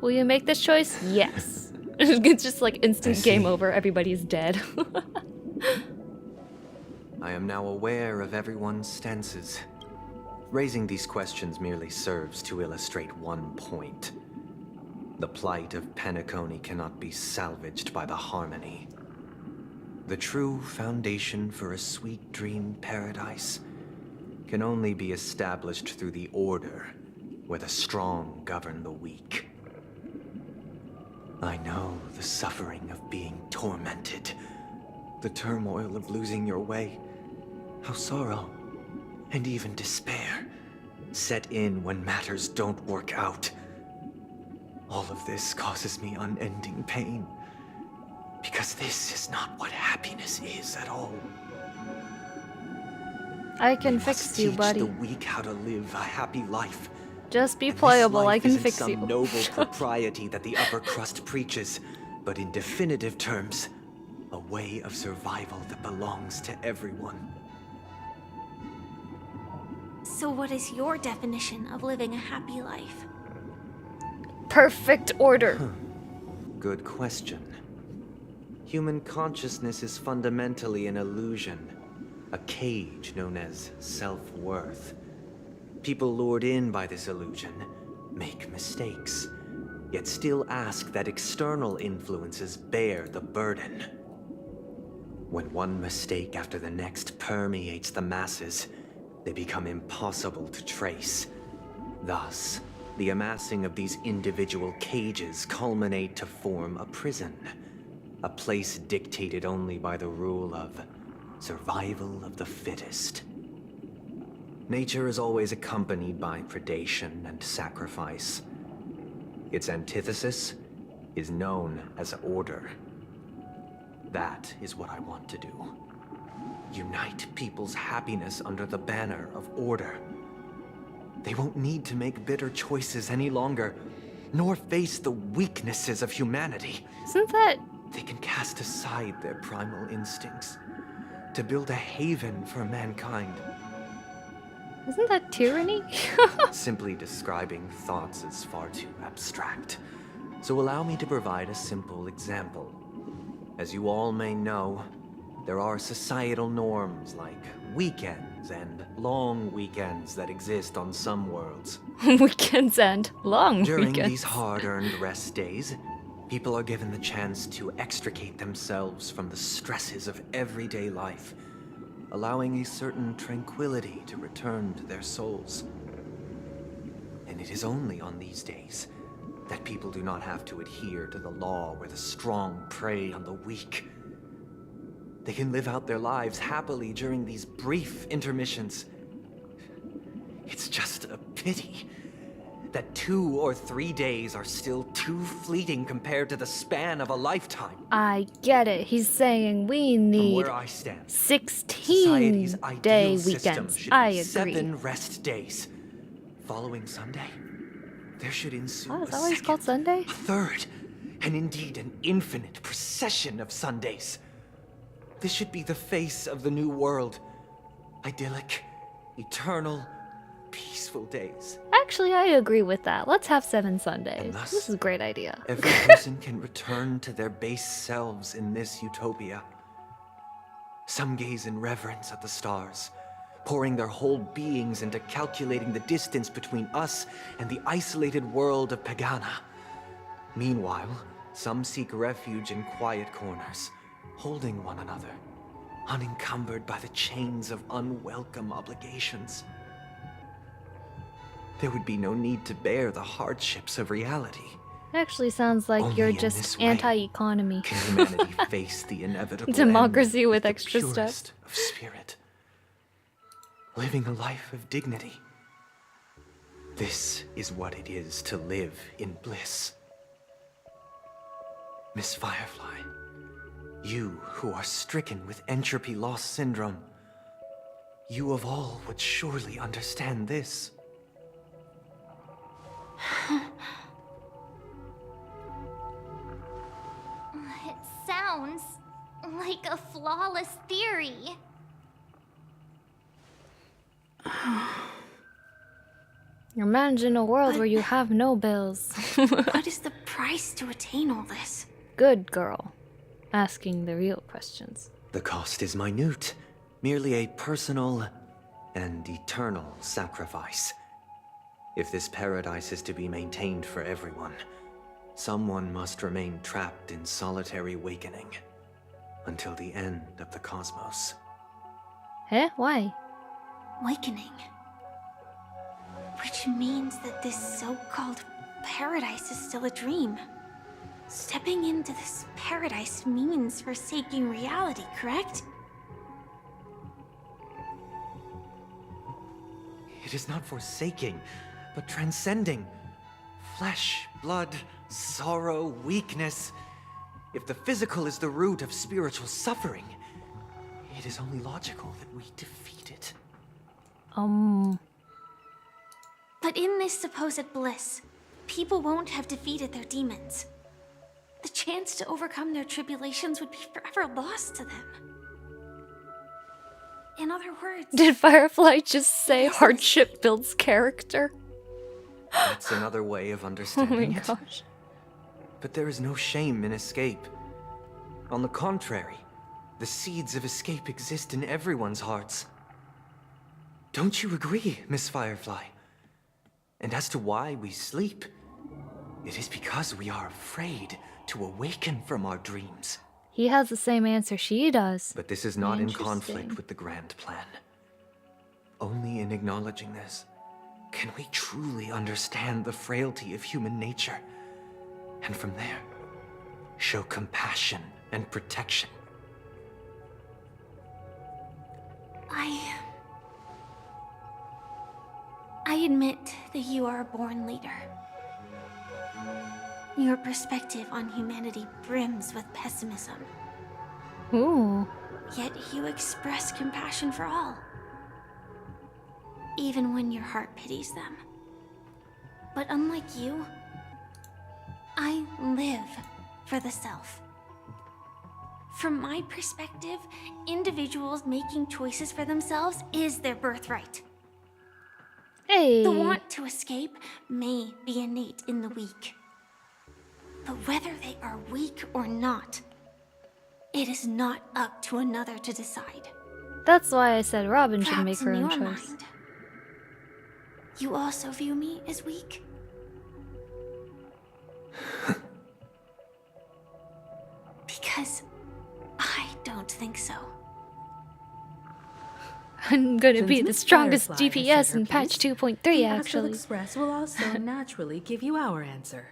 Will you make this choice? Yes. It's just like instant game over. Everybody's dead. I am now aware of everyone's stances. Raising these questions merely serves to illustrate one point. The plight of Penacony cannot be salvaged by the harmony. The true foundation for a sweet dream paradise can only be established through the order, where the strong govern the weak. I know the suffering of being tormented, the turmoil of losing your way, how sorrow and even despair set in when matters don't work out. All of this causes me unending pain, because this is not what happiness is at all. I can fix you, buddy. Teach the weak how to live a happy life. Just be And this playable. I life can isn't fix some you. noble propriety that the upper crust preaches, but in definitive terms, a way of survival that belongs to everyone. So what is your definition of living a happy life? Perfect order. Good question. Human consciousness is fundamentally an illusion, a cage known as self-worth. People lured in by this illusion make mistakes, yet still ask that external influences bear the burden. When one mistake after the next permeates the masses, they become impossible to trace. Thus, the amassing of these individual cages culminate to form a prison, a place dictated only by the rule of survival of the fittest. Nature is always accompanied by predation and sacrifice. Its antithesis is known as order. That is what I want to do. Unite people's happiness under the banner of order. They won't need to make bitter choices any longer, nor face the weaknesses of humanity. Isn't that... They can cast aside their primal instincts to build a haven for mankind. Isn't that tyranny? Simply describing thoughts is far too abstract. So allow me to provide a simple example. As you all may know, there are societal norms like weekends and long weekends that exist on some worlds. Weekends and long During weekends. these hard-earned rest days, people are given the chance to extricate themselves from the stresses of everyday life, allowing a certain tranquility to return to their souls. And it is only on these days that people do not have to adhere to the law where the strong prey on the weak. They can live out their lives happily during these brief intermissions. It's just a pity that 2 or 3 days are still too fleeting compared to the span of a lifetime. I get it. He's saying we need where I stand, 16-day weekends. Should I be agree. 7 rest days. Following Sunday, there should ensue Oh, is a that why it's second, called Sunday? a third, and indeed an infinite procession of Sundays. This should be the face of the new world. Idyllic, eternal, peaceful days. Actually, I agree with that. Let's have 7 Sundays. And thus, This is a great idea. Every person can return to their base selves in this utopia. Some gaze in reverence at the stars, pouring their whole beings into calculating the distance between us and the isolated world of Pagana. Meanwhile, some seek refuge in quiet corners, holding one another, unencumbered by the chains of unwelcome obligations. there would be no need to bear the hardships of reality. It actually sounds like Only you're in just this way anti-economy. Can humanity face the inevitable Democracy end with the extra purest stuff. of spirit, living a life of dignity. This is what it is to live in bliss. Miss Firefly, you who are stricken with entropy loss syndrome, you of all would surely understand this. It sounds like a flawless theory. Imagine a world where you have no bills. What is the price to attain all this? Good girl. Asking the real questions. The cost is minute, merely a personal and eternal sacrifice. If this paradise is to be maintained for everyone, someone must remain trapped in solitary awakening until the end of the cosmos. Eh? Why? Awakening. Which means that this so-called paradise is still a dream. Stepping into this paradise means forsaking reality, correct? It is not forsaking, but transcending. Flesh, blood, sorrow, weakness. If the physical is the root of spiritual suffering, it is only logical that we defeat it. But in this supposed bliss, people won't have defeated their demons. The chance to overcome their tribulations would be forever lost to them. In other words... Did Firefly just say hardship builds character? That's another way of understanding it. Oh my gosh. But there is no shame in escape. On the contrary, the seeds of escape exist in everyone's hearts. Don't you agree, Miss Firefly? And as to why we sleep, it is because we are afraid to awaken from our dreams. He has the same answer she does. But this is not in Interesting. conflict with the grand plan. Only in acknowledging this can we truly understand the frailty of human nature, and from there, show compassion and protection. I admit that you are a born leader. Your perspective on humanity brims with pessimism. Ooh. Yet you express compassion for all. Even when your heart pities them. But unlike you, I live for the self. From my perspective, individuals making choices for themselves is their birthright. Hey. The want to escape may be innate in the weak. But whether they are weak or not, it is not up to another to decide. That's why I said Robin should make Perhaps her in own your choice. mind, you also view me as weak? Because I don't think so. I'm gonna Since be the Miss strongest Firefly has DPS said her in patch piece, 2.3 the Astral actually. Express will also naturally give you our answer.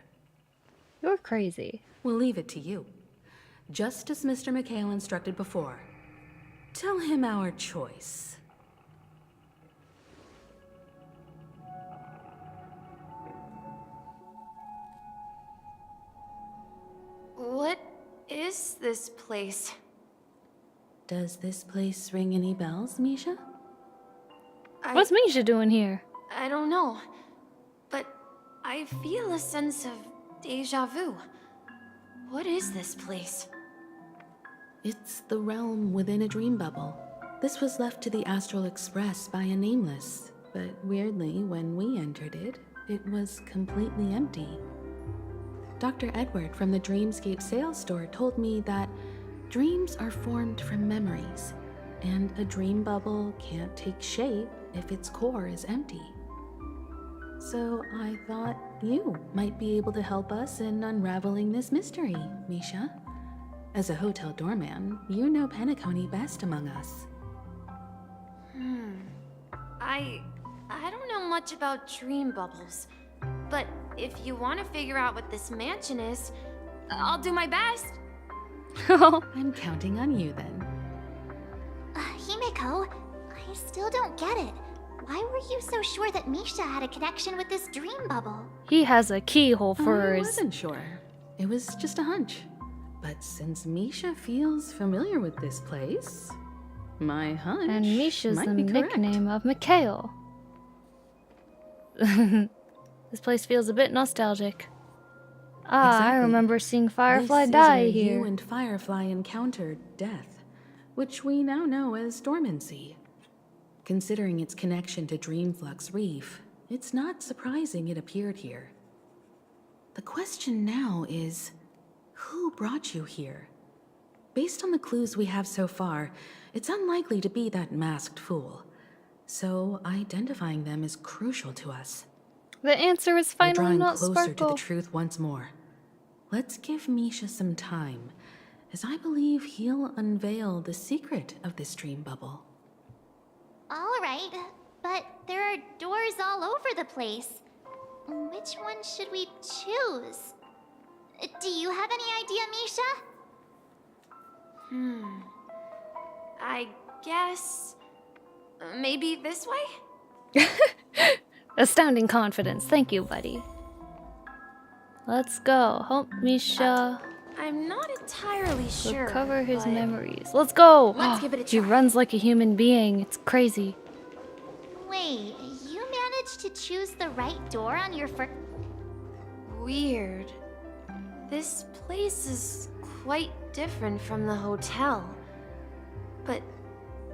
You're crazy. We'll leave it to you. Just as Mr. McHale instructed before. Tell him our choice. What is this place? Does this place ring any bells, Misha? What's Misha doing here? I don't know, but I feel a sense of deja vu. What is this place? It's the realm within a dream bubble. This was left to the Astral Express by a nameless, but weirdly, when we entered it, it was completely empty. Dr. Edward from the Dreamscape sales store told me that dreams are formed from memories, and a dream bubble can't take shape if its core is empty. So I thought you might be able to help us in unraveling this mystery, Misha. As a hotel doorman, you know I don't know much about dream bubbles, but if you want to figure out what this mansion is, I'll do my best. I'm counting on you then. Himeko, I still don't get it. Why were you so sure that Misha had a connection with this dream bubble? He has a keyhole for I his... wasn't sure. It was just a hunch. But since Misha feels familiar with this place, my hunch And Misha's might the be correct. nickname of Mikhail. This place feels a bit nostalgic. Ah, I Exactly. remember seeing Firefly This is die where here. You and Firefly encountered death, which we now know as dormancy. Considering its connection to Dreamflux Reef, it's not surprising it appeared here. The question now is, who brought you here? Based on the clues we have so far, it's unlikely to be that masked fool. So identifying them is crucial to us. The answer is We're finally drawing not closer Sparkle. to the truth once more. Let's give Misha some time, as I believe he'll unveil the secret of this dream bubble. All right, but there are doors all over the place. Which one should we choose? Do you have any idea, Misha? I guess... maybe this way? Astounding confidence. Thank you, buddy. Let's go. Help Misha I'm not entirely sure. recover his but memories. Let's go! Let's give it a He try. runs like a human being. It's crazy. Wait, you managed to choose the right door on your first... Weird. This place is quite different from the hotel. But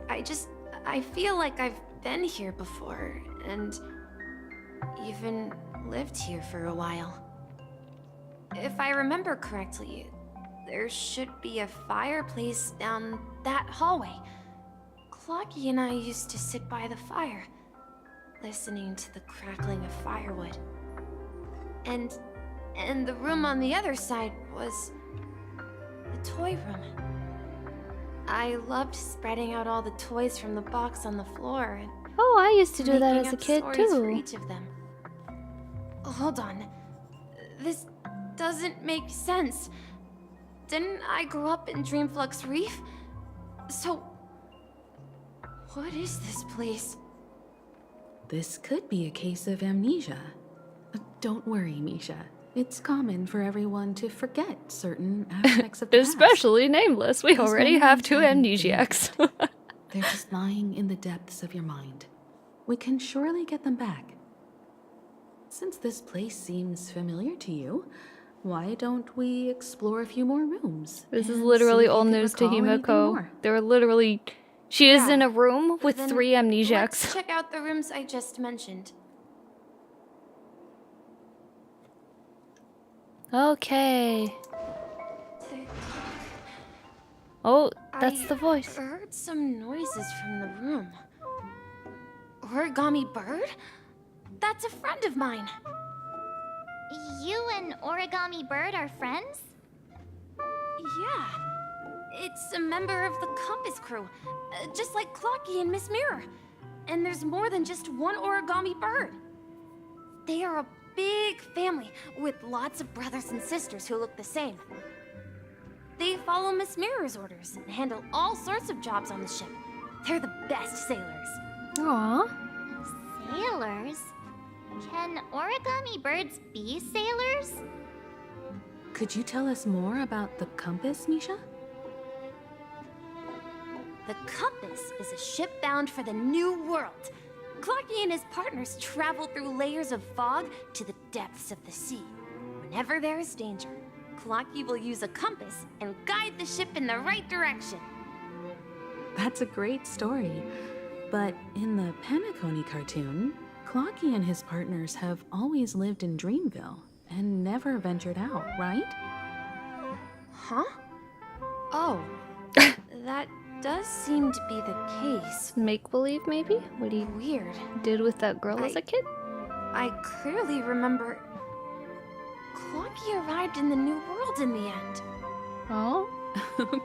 I feel like I've been here before, and even lived here for a while. If I remember correctly, there should be a fireplace down that hallway. Clocky and I used to sit by the fire, listening to the crackling of firewood. And the room on the other side was the toy room. I loved spreading out all the toys from the box on the floor and Oh, I used to do that making as a up kid stories for too. each of them. Hold on. This doesn't make sense. Didn't I grow up in Dreamflux Reef? So, what is this place? This could be a case of amnesia. Don't worry, Misha. It's common for everyone to forget certain aspects of the past. Especially Nameless. We These already have two moments amnesiacs. They're just lying in the depths of your mind. We can surely get them back. Since this place seems familiar to you, why don't we explore a few more rooms? This is and literally see if you old can news to recall anything Himeko. more? They're literally... She is in a room with Then 3 Let's amnesiacs. check out the rooms I just mentioned. Okay. Oh, that's the voice. I heard some noises from the room. Origami bird? That's a friend of mine. You and Origami Bird are friends? Yeah. It's a member of the Compass crew, just like Clocky and Miss Mirror. And there's more than just one Origami bird. They are a big family with lots of brothers and sisters who look the same. They follow Miss Mirror's orders and handle all sorts of jobs on the ship. They're the best sailors. Aww. Sailors? Can Origami Birds be sailors? Could you tell us more about the compass, Misha? The Compass is a ship bound for the New World. Clocky and his partners travel through layers of fog to the depths of the sea. Whenever there is danger, Clocky will use a compass and guide the ship in the right direction. That's a great story. But in the Penacony cartoon, Clocky and his partners have always lived in Dreamville and never ventured out, right? Huh? Oh, that does seem to be the case. Make-believe, maybe? What he Weird. did with that girl as a kid? I clearly remember Clocky arrived in the New World in the end. Oh?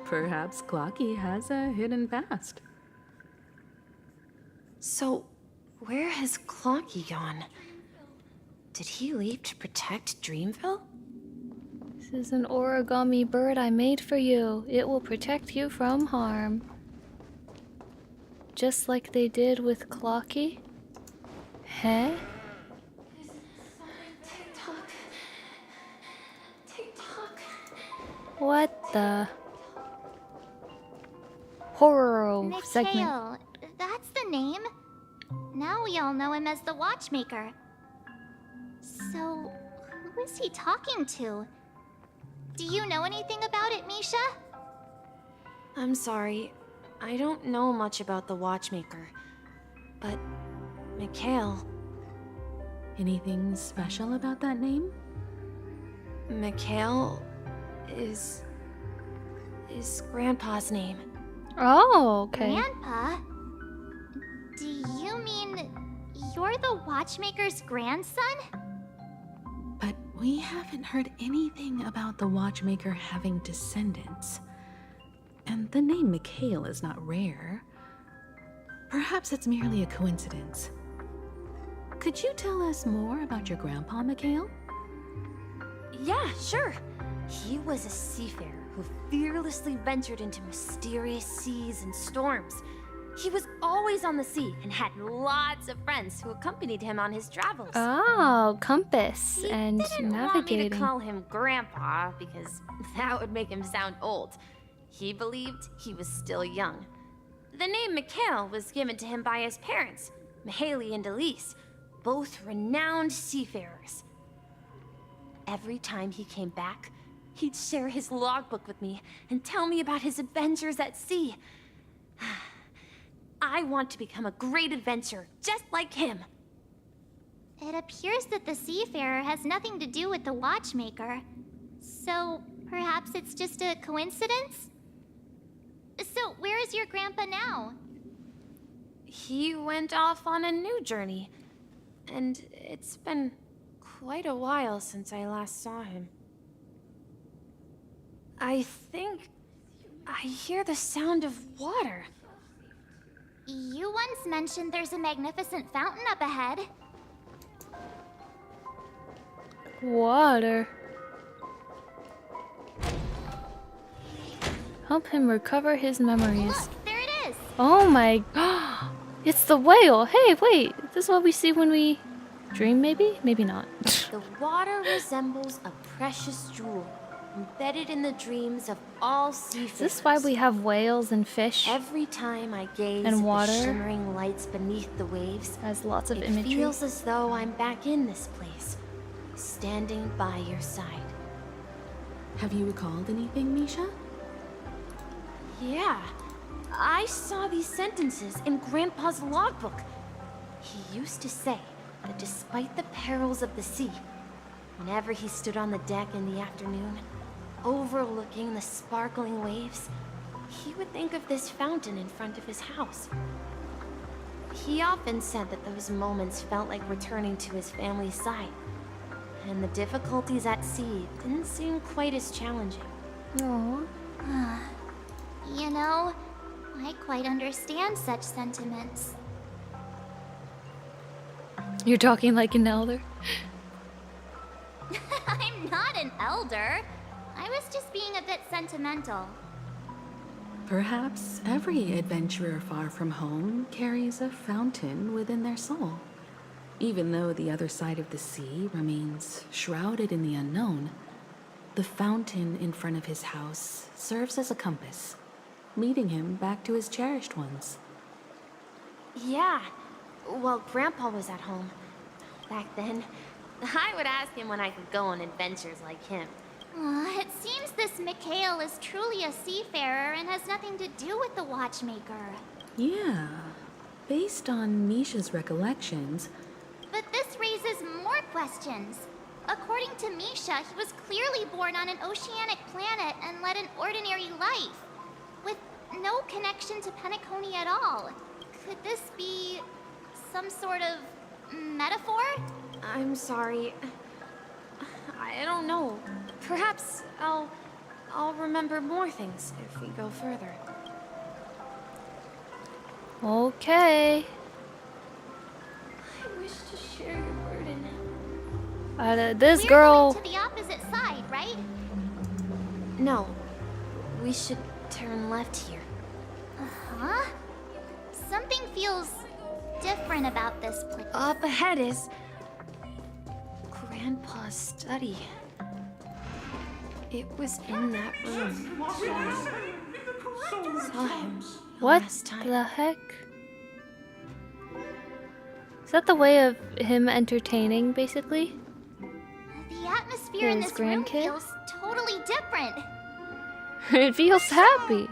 Perhaps Clocky has a hidden past. So, Where has Clocky gone? Did he leave to protect Dreamville? This is an origami bird I made for you. It will protect you from harm. Just like they did with Clocky. Huh? What the? Horror segment. Mikhail, that's the name. Now we all know him as the Watchmaker. So, who is he talking to? Do you know anything about it, Misha? I'm sorry. I don't know much about the Watchmaker. But, Mikhail... Anything special about that name? Mikhail is Grandpa's name. Oh, okay. Grandpa? Do you mean you're the Watchmaker's grandson? But we haven't heard anything about the Watchmaker having descendants. And the name Mikhail is not rare. Perhaps it's merely a coincidence. Could you tell us more about your grandpa, Mikhail? Yeah, sure. He was a seafarer who fearlessly ventured into mysterious seas and storms. He was always on the sea and had lots of friends who accompanied him on his travels. Oh, compass and He didn't want me navigating. to call him Grandpa because that would make him sound old. He believed he was still young. The name Mikhail was given to him by his parents, Mihaly and Elise, both renowned seafarers. Every time he came back, he'd share his logbook with me and tell me about his adventures at sea. I want to become a great adventurer, just like him. It appears that the seafarer has nothing to do with the Watchmaker. So, perhaps it's just a coincidence? So, where is your grandpa now? He went off on a new journey, and it's been quite a while since I last saw him. I think I hear the sound of water. You once mentioned there's a magnificent fountain up ahead. Water. Help him recover his memories. Look, there it is! Oh my... It's the whale! Hey, wait! Is this what we see when we dream, maybe? Maybe not. The water resembles a precious jewel, embedded in the dreams of all seafarers. Is this why we have whales and fish? Every time I gaze and at water? the shimmering lights beneath the waves, has lots of it imagery. feels as though I'm back in this place, standing by your side. Have you recalled anything, Misha? Yeah, I saw these sentences in Grandpa's logbook. He used to say that despite the perils of the sea, whenever he stood on the deck in the afternoon, overlooking the sparkling waves, he would think of this fountain in front of his house. He often said that those moments felt like returning to his family's side, and the difficulties at sea didn't seem quite as challenging. Aww. You know, I quite understand such sentiments. You're talking like an elder? I'm not an elder. I was just being a bit sentimental. Perhaps every adventurer far from home carries a fountain within their soul. Even though the other side of the sea remains shrouded in the unknown, the fountain in front of his house serves as a compass, leading him back to his cherished ones. Yeah, well, Grandpa was at home. Back then, I would ask him when I could go on adventures like him. It seems this Mikhail is truly a seafarer and has nothing to do with the Watchmaker. Yeah, based on Misha's recollections. But this raises more questions. According to Misha, he was clearly born on an oceanic planet and led an ordinary life, with no connection to Penacony at all. Could this be some sort of metaphor? I'm sorry. I don't know. Perhaps I'll remember more things if we go further. Okay. wish to share your burden. This girl. To the opposite side, right? No. We should turn left here. Uh-huh. Something feels different about this place. Up ahead is Grandpa's study. It was in that room. Saw him What last time. the heck? Is that the way of him entertaining, basically? The atmosphere in His this room grandkid? feels totally different. It feels happy.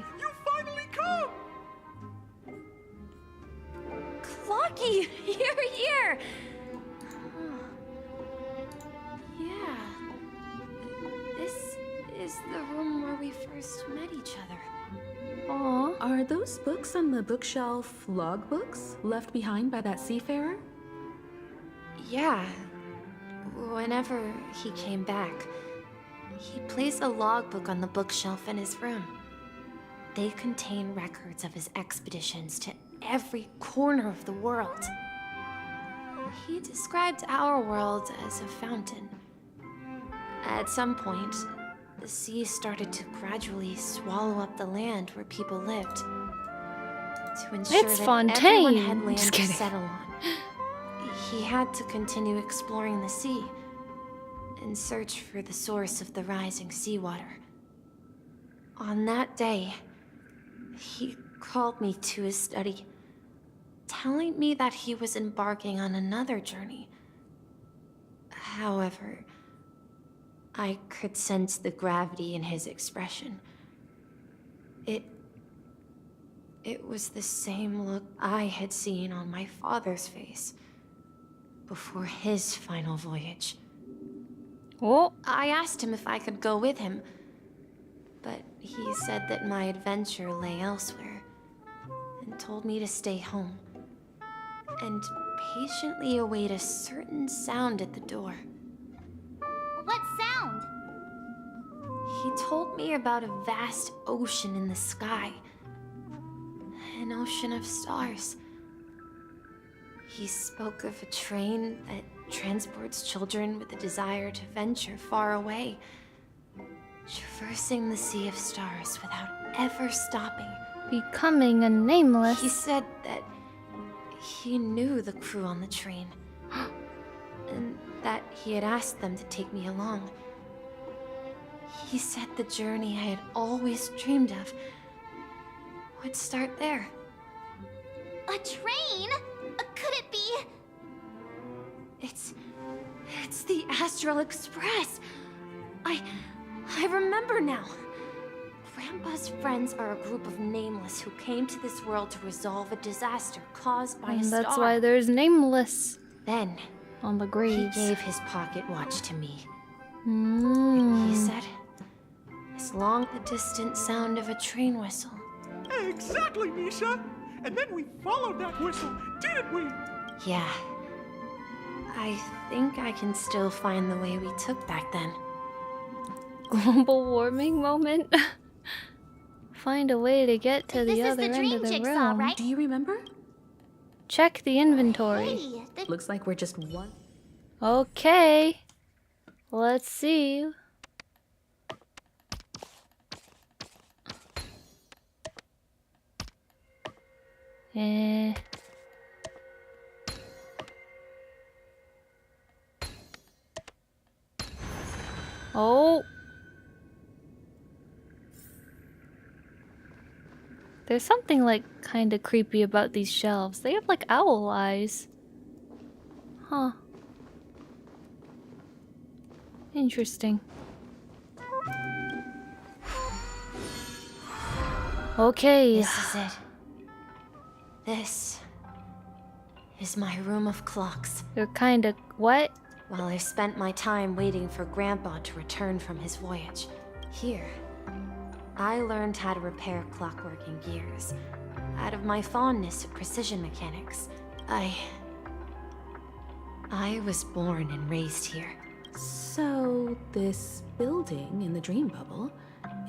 Clocky, you're here. Yeah. This is the room where we first met each other. Aw. Are those books on the bookshelf logbooks left behind by that seafarer? Yeah. Whenever he came back, he placed a logbook on the bookshelf in his room. They contain records of his expeditions to every corner of the world. He described our world as a fountain. At some point, the sea started to gradually swallow up the land where people lived. To ensure It's that Fontaine. everyone had land Just to kidding. settle on, he had to continue exploring the sea and search for the source of the rising seawater. On that day, he called me to his study, telling me that he was embarking on another journey. However, I could sense the gravity in his expression. It was the same look I had seen on my father's face before his final voyage. Oh. I asked him if I could go with him, but he said that my adventure lay elsewhere and told me to stay home and patiently await a certain sound at the door. What sound? He told me about a vast ocean in the sky. An ocean of stars. He spoke of a train that transports children with a desire to venture far away, traversing the sea of stars without ever stopping. Becoming a nameless. He said that he knew the crew on the train, and that he had asked them to take me along. He said the journey I had always dreamed of would start there. A train? Could it be? It's the Astral Express. I remember now. Grandpa's friends are a group of nameless who came to this world to resolve a disaster caused by a And star. that's why there's nameless Then on the graves. he gave his pocket watch to me. Mm. He said, as long as the distant sound of a train whistle. Exactly, Misha. And then we followed that whistle, didn't we? Yeah. I think I can still find the way we took back then. Global warming moment. Find a way to get to the other end of the room. Do you remember? Check the inventory. Looks like we're just one. Okay. Let's see. Oh. There's something like kind of creepy about these shelves. They have like owl eyes. Huh. Interesting. Okay. This is it. This is my room of clocks. They're kind of what? While I spent my time waiting for Grandpa to return from his voyage, here, I learned how to repair clockwork and gears. Out of my fondness of precision mechanics, I was born and raised here. So, this building in the dream bubble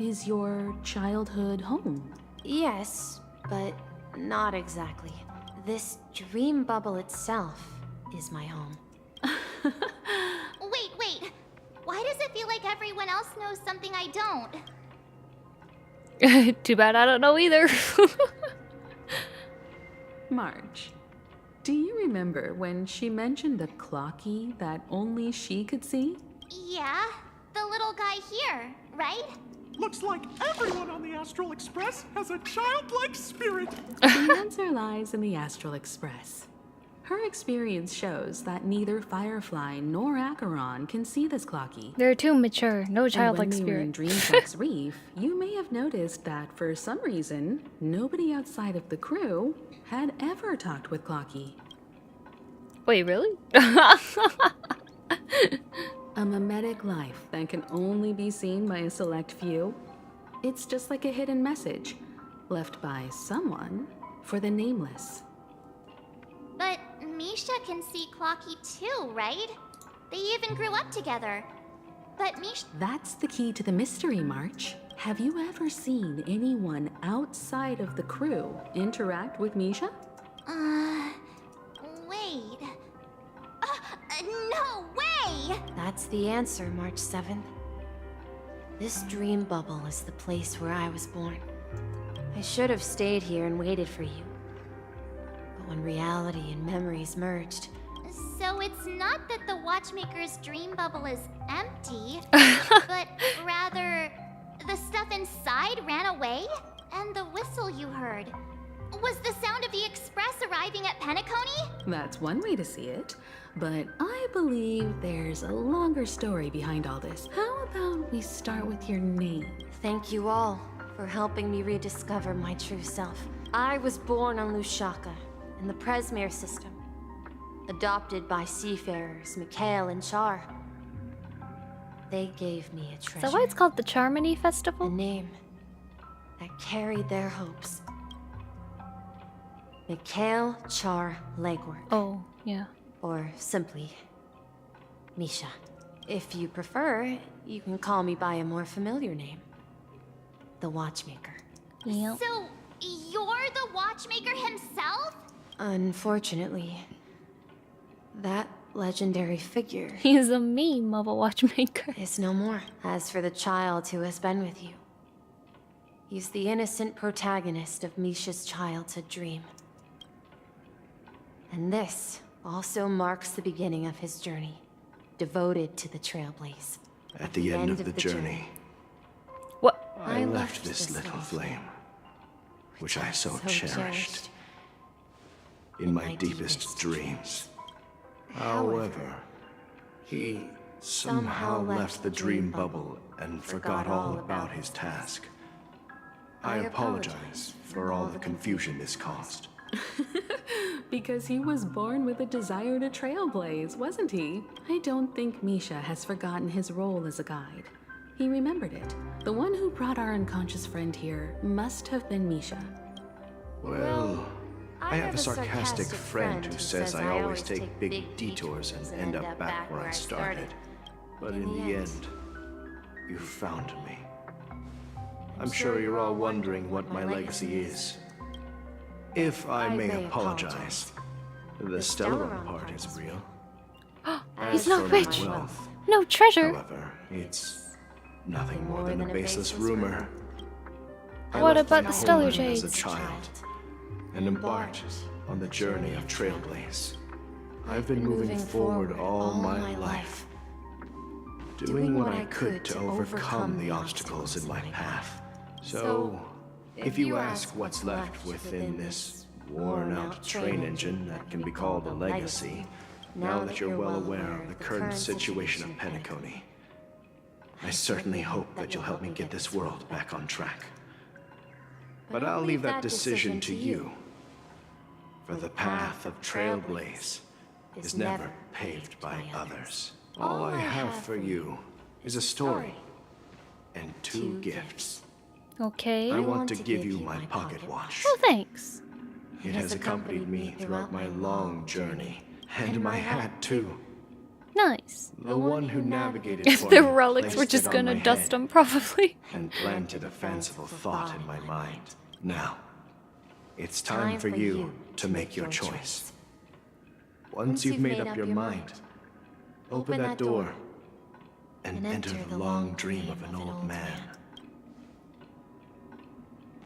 is your childhood home? Yes, but not exactly. This dream bubble itself is my home. Wait. Why does it feel like everyone else knows something I don't? Too bad I don't know either. March, do you remember when she mentioned the clocky that only she could see? Yeah, the little guy here, right? Looks like everyone on the Astral Express has a childlike spirit. The answer lies in the Astral Express. Her experience shows that neither Firefly nor Acheron can see this clocky. They're too mature, no childlike And when we were in spirit. Dreamtrack's Reef, you may have noticed that for some reason, nobody outside of the crew had ever talked with Clocky. Wait, really? A mimetic life that can only be seen by a select few. It's just like a hidden message left by someone for the nameless. But Misha can see Clocky too, right? They even grew up together. But Misha... That's the key to the mystery, March. Have you ever seen anyone outside of the crew interact with Misha? Wait. No way! That's the answer, March 7th. This dream bubble is the place where I was born. I should have stayed here and waited for you. But when reality and memories merged... So it's not that the Watchmaker's dream bubble is empty, but rather the stuff inside ran away? And the whistle you heard was the sound of the express arriving at Penacony? That's one way to see it, but I believe there's a longer story behind all this. How about we start with your name? Thank you all for helping me rediscover my true self. I was born on Lushaka, in the Presmere system, adopted by seafarers Micah and Char. They gave me a treasure. Is that why it's called the Charmony Festival? A name that carried their hopes. Micah Char Legwork. Oh, yeah. Or simply, Misha. If you prefer, you can call me by a more familiar name. The Watchmaker. Yep. So, you're the Watchmaker himself? Unfortunately, that legendary figure... He's a meme of a Watchmaker. ...is no more. As for the child who has been with you, he's the innocent protagonist of Misha's childhood dream. And this also marks the beginning of his journey, devoted to the Trailblaze. At the end of the journey, what? I left this little flame, which I so cherished, in my deepest dreams. However, he somehow left the dream bubble and forgot all about his task. I apologize for all the confusion this caused. Because he was born with a desire to trailblaze, wasn't he? I don't think Misha has forgotten his role as a guide. He remembered it. The one who brought our unconscious friend here must have been Misha. Well, I have a sarcastic friend who says I always take big detours and end up back where I started. But in the end, you found me. I'm sure you're all wondering what my legacy is. If I may apologize, the Stellaron part is real. He's As not for my rich. wealth, No treasure. however, it's nothing more than a baseless rumor. I What left about my the Stellar homeland as a Jades? child and embarked on the journey of Trailblaze. I've been moving forward all my life, doing what I could to overcome the obstacles in my path. So, if you ask what's left within this worn-out train engine that can be called a legacy, now that you're well aware of the current situation of Penacony, I certainly hope that you'll help me get this world back on track. But I'll leave that decision to you, for the path of Trailblaze is never paved by others. All I have for you is a story and 2 gifts. Okay. I want to give you my pocket watch. Oh, thanks. It has accompanied me throughout my long journey, and my hat too. Nice. The one who navigated If for the me relics were placed just it on gonna my dust head them, probably. and planted a fanciful thought in my mind. Now, it's time for you to make your choice. Once you've made up your mind, open that door and enter the long dream of an old man.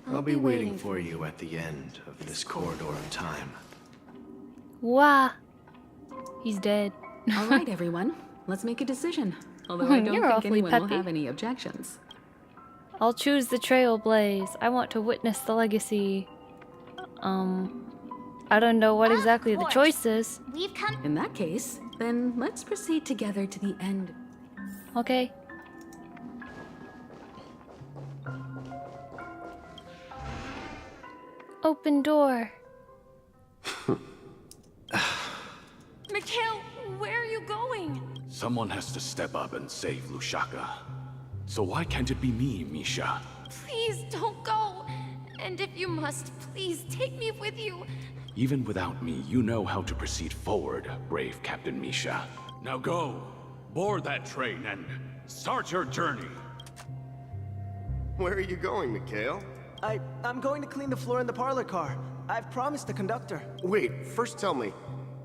I'll be waiting for you at the end of this corridor of time. Wah. He's dead. All right, everyone. Let's make a decision. Although I don't You're think awfully anyone will peppy. have any objections. I'll choose the Trailblaze. I want to witness the legacy. I don't know what exactly the choice is. In that case, then let's proceed together to the end. Okay. Open door. Mikhail, where are you going? Someone has to step up and save Lushaka. So why can't it be me, Misha? Please don't go. And if you must, please take me with you. Even without me, you know how to proceed forward, brave Captain Misha. Now go, board that train and start your journey. Where are you going, Mikhail? I'm going to clean the floor in the parlor car. I've promised the conductor. Wait, first tell me,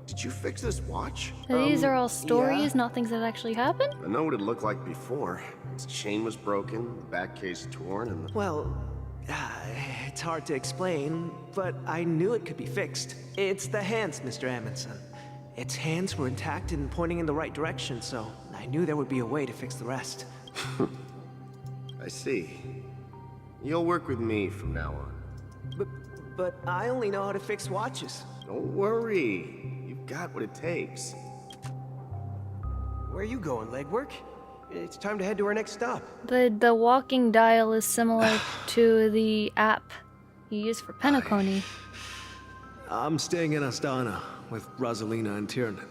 did you fix this watch? These are all stories, not things that actually happened? I know what it looked like before. Its chain was broken, the back case torn, and the... Well, it's hard to explain, but I knew it could be fixed. It's the hands, Mr. Amundsen. Its hands were intact and pointing in the right direction, so I knew there would be a way to fix the rest. I see. You'll work with me from now on. But I only know how to fix watches. Don't worry. You've got what it takes. Where are you going, legwork? It's time to head to our next stop. The walking dial is similar to the app you use for Penacony. I'm staying in Astana with Rosalina and Tiernan.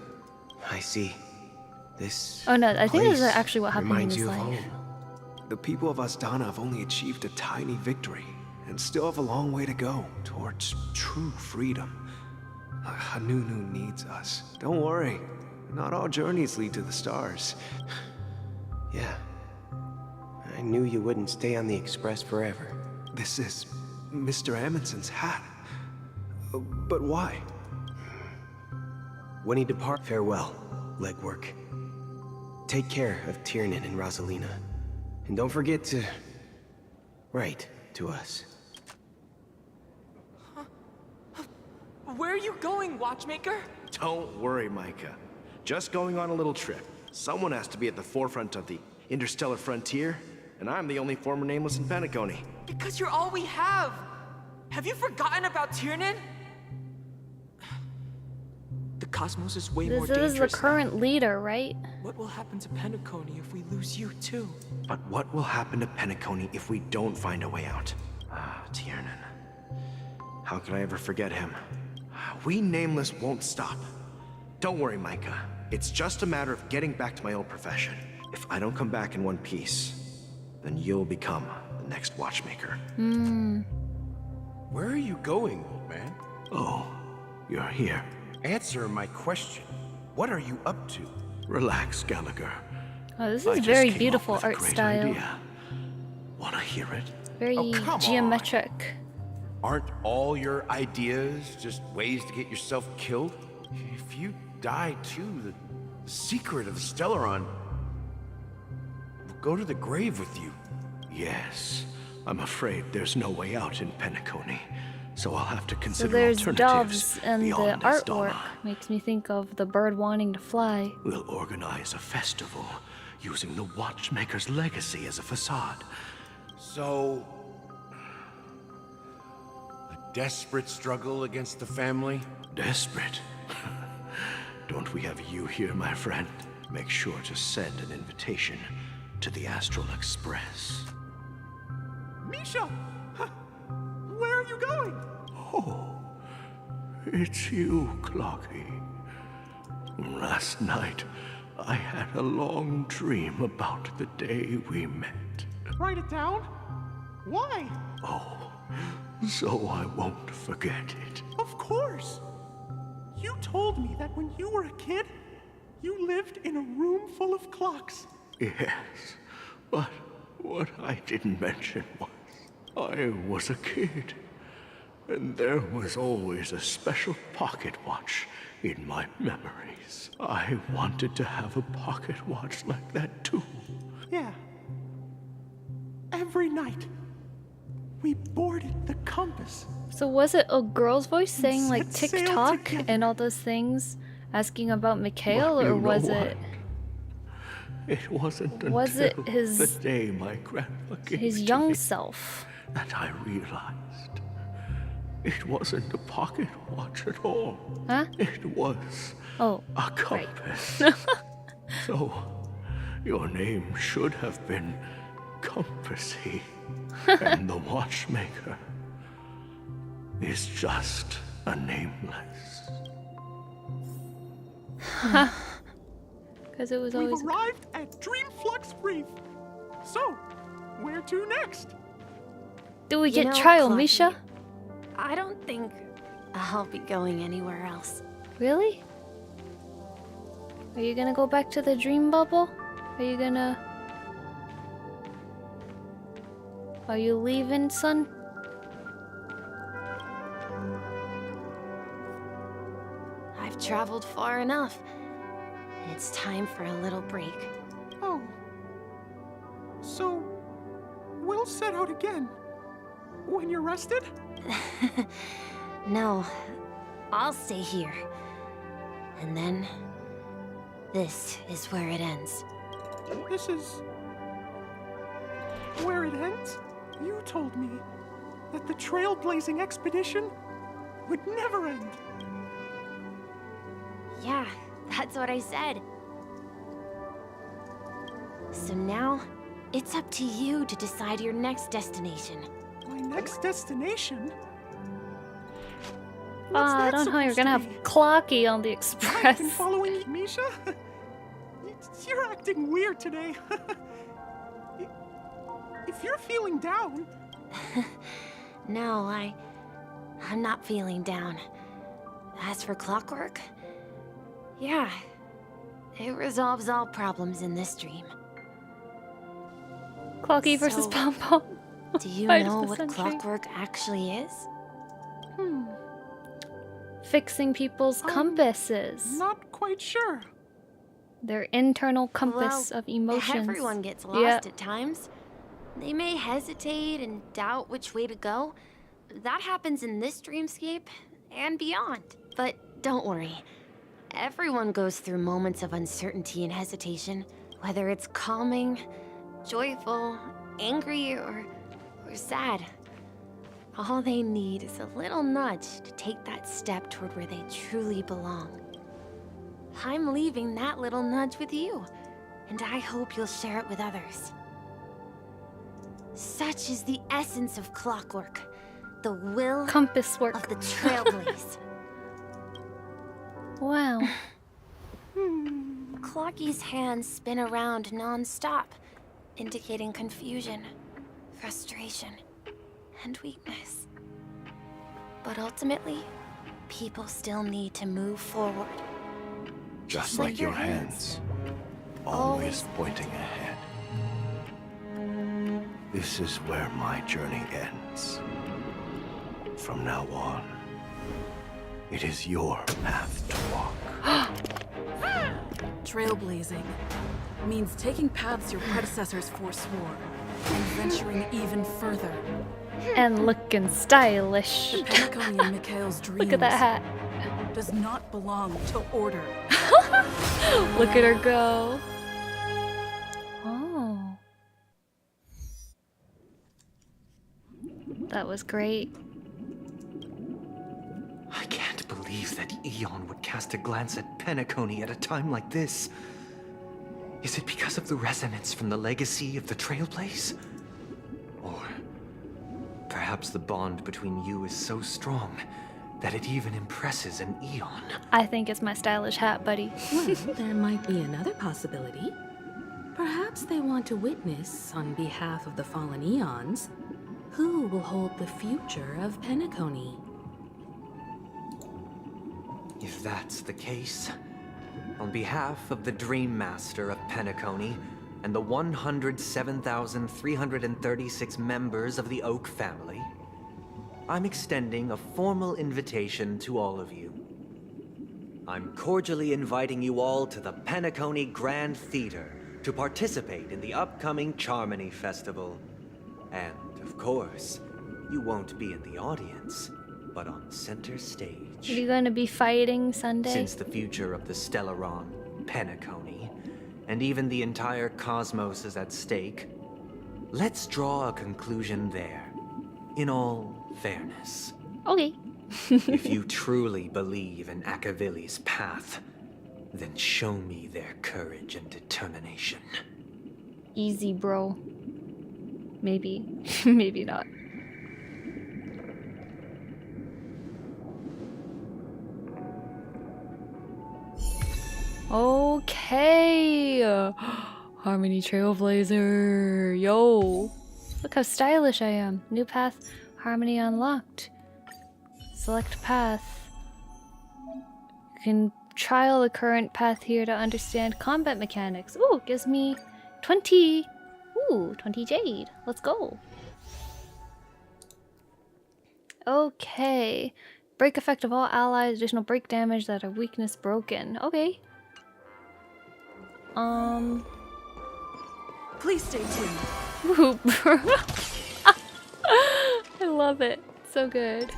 I see. This Oh no, I think this is place actually what happened in reminds his you of life. home. The people of Astana have only achieved a tiny victory and still have a long way to go towards true freedom. Hanunu needs us. Don't worry, not all journeys lead to the stars. Yeah. I knew you wouldn't stay on the Express forever. This is Mr. Amundsen's hat. But why? When he depart, farewell, legwork. Take care of Tiernan and Rosalina. And don't forget to write to us. Where are you going, Watchmaker? Don't worry, Micah. Just going on a little trip. Someone has to be at the forefront of the interstellar frontier, and I'm the only former nameless in Penacony. Because you're all we have! Have you forgotten about Tiernan? The cosmos is way more This dangerous is the current now. leader, right? What will happen to Penacony if we lose you too? But what will happen to Penacony if we don't find a way out? Tiernan. How could I ever forget him? We nameless won't stop. Don't worry, Micah. It's just a matter of getting back to my old profession. If I don't come back in one piece, then you'll become the next Watchmaker. Where are you going, old man? Oh, you're here. Answer my question. What are you up to? Relax, Gallagher. Oh, this I is just very came up beautiful with a art great style. idea. Wanna hear it? Very come on. geometric. Aren't all your ideas just ways to get yourself killed? If you die too, the secret of the Stellaron will go to the grave with you. Yes. I'm afraid there's no way out in Penacony, so I'll have to So consider there's alternatives doves, and the beyond artwork Astana. makes me think of the bird wanting to fly. We'll organize a festival using the Watchmaker's legacy as a facade. So, a desperate struggle against the family? Desperate? Don't we have you here, my friend? Make sure to send an invitation to the Astral Express. Misha! Where are you going? Oh, it's you, Clocky. Last night, I had a long dream about the day we met. Write it down? Why? Oh, so I won't forget it. Of course! You told me that when you were a kid, you lived in a room full of clocks. Yes, but what I didn't mention was I was a kid, and there was always a special pocket watch In my memories, I wanted to have a pocket watch like that too. Yeah. Every night, we boarded the compass. So was it a girl's voice saying like set sail TikTok together. and all those things, asking about Mikhail, or was it? It wasn't Was until it his- the day my grandpa gave His to young me self. that I realized it wasn't a pocket watch at all. Huh? It was Oh, a compass. So, your name should have been Compassy, and the Watchmaker is just a nameless. Because it was We've always. arrived at Dreamflux Reef. So, where to next? Do we You get know, trial, Clocky, Misha? I don't think I'll be going anywhere else. Really? Are you gonna go back to the dream bubble? Are you gonna? Are you leaving, son? I've traveled far enough. It's time for a little break. Oh. So, we'll set out again. When you're rested? No, I'll stay here. And then, this is where it ends. This is where it ends? You told me that the trailblazing expedition would never end. Yeah, that's what I said. So now, it's up to you to decide your next destination. My next destination? I don't know. You're gonna have Clocky on the I've express. been following Misha? You're acting weird today. If you're feeling down... No, I'm not feeling down. As for Clockwork, yeah, it resolves all problems in this dream. Clocky versus So, Pom Pom. Do you Fight of know the what century. Clockwork actually is? Fixing people's compasses. Not quite sure. Their internal compass Well, of emotions. Everyone gets lost Yeah. at times. They may hesitate and doubt which way to go. That happens in this dreamscape and beyond. But don't worry. Everyone goes through moments of uncertainty and hesitation, whether it's calming, joyful, angry, or sad. All they need is a little nudge to take that step toward where they truly belong. I'm leaving that little nudge with you, and I hope you'll share it with others. Such is the essence of Clockwork, the will Compass work. of the Trailblaze. Wow. Clocky's hands spin around non-stop, indicating confusion, frustration, and weakness. But ultimately, people still need to move forward. Just like your hands, always pointing ahead. This is where my journey ends. From now on, it is your path to walk. Trailblazing means taking paths your predecessors forswore and venturing even further. And looking stylish. The Penacony in Mikhail's dreams Look at that hat. does not belong to order. Look at her go. Oh. That was great. I can't believe that Eon would cast a glance at Penacony at a time like this. Is it because of the resonance from the legacy of the Trailblaze? Or perhaps the bond between you is so strong that it even impresses an Eon. I think it's my stylish hat, buddy. Well, there might be another possibility. Perhaps they want to witness, on behalf of the fallen Eons, who will hold the future of Penacony. If that's the case, on behalf of the Dream Master of Penacony and the 107,336 members of the Oak family, I'm extending a formal invitation to all of you. I'm cordially inviting you all to the Penacony Grand Theater to participate in the upcoming Charmony Festival. And, of course, you won't be in the audience, but on center stage. Are you gonna be fighting Sunday? Since the future of the Stellaron, Penacony, and even the entire cosmos is at stake, let's draw a conclusion there, in all fairness. Okay. If you truly believe in Akavili's path, then show me their courage and determination. Easy, bro. Maybe. Maybe not. Okay. Harmony Trailblazer. Yo. Look how stylish I am. New path. Harmony unlocked. Select path. You can trial the current path here to understand combat mechanics. Ooh, gives me 20. Ooh, 20 jade. Let's go. Okay. Break effect of all allies. Additional break damage that are weakness broken. Okay. Please stay tuned. Ooh, I love it. So good.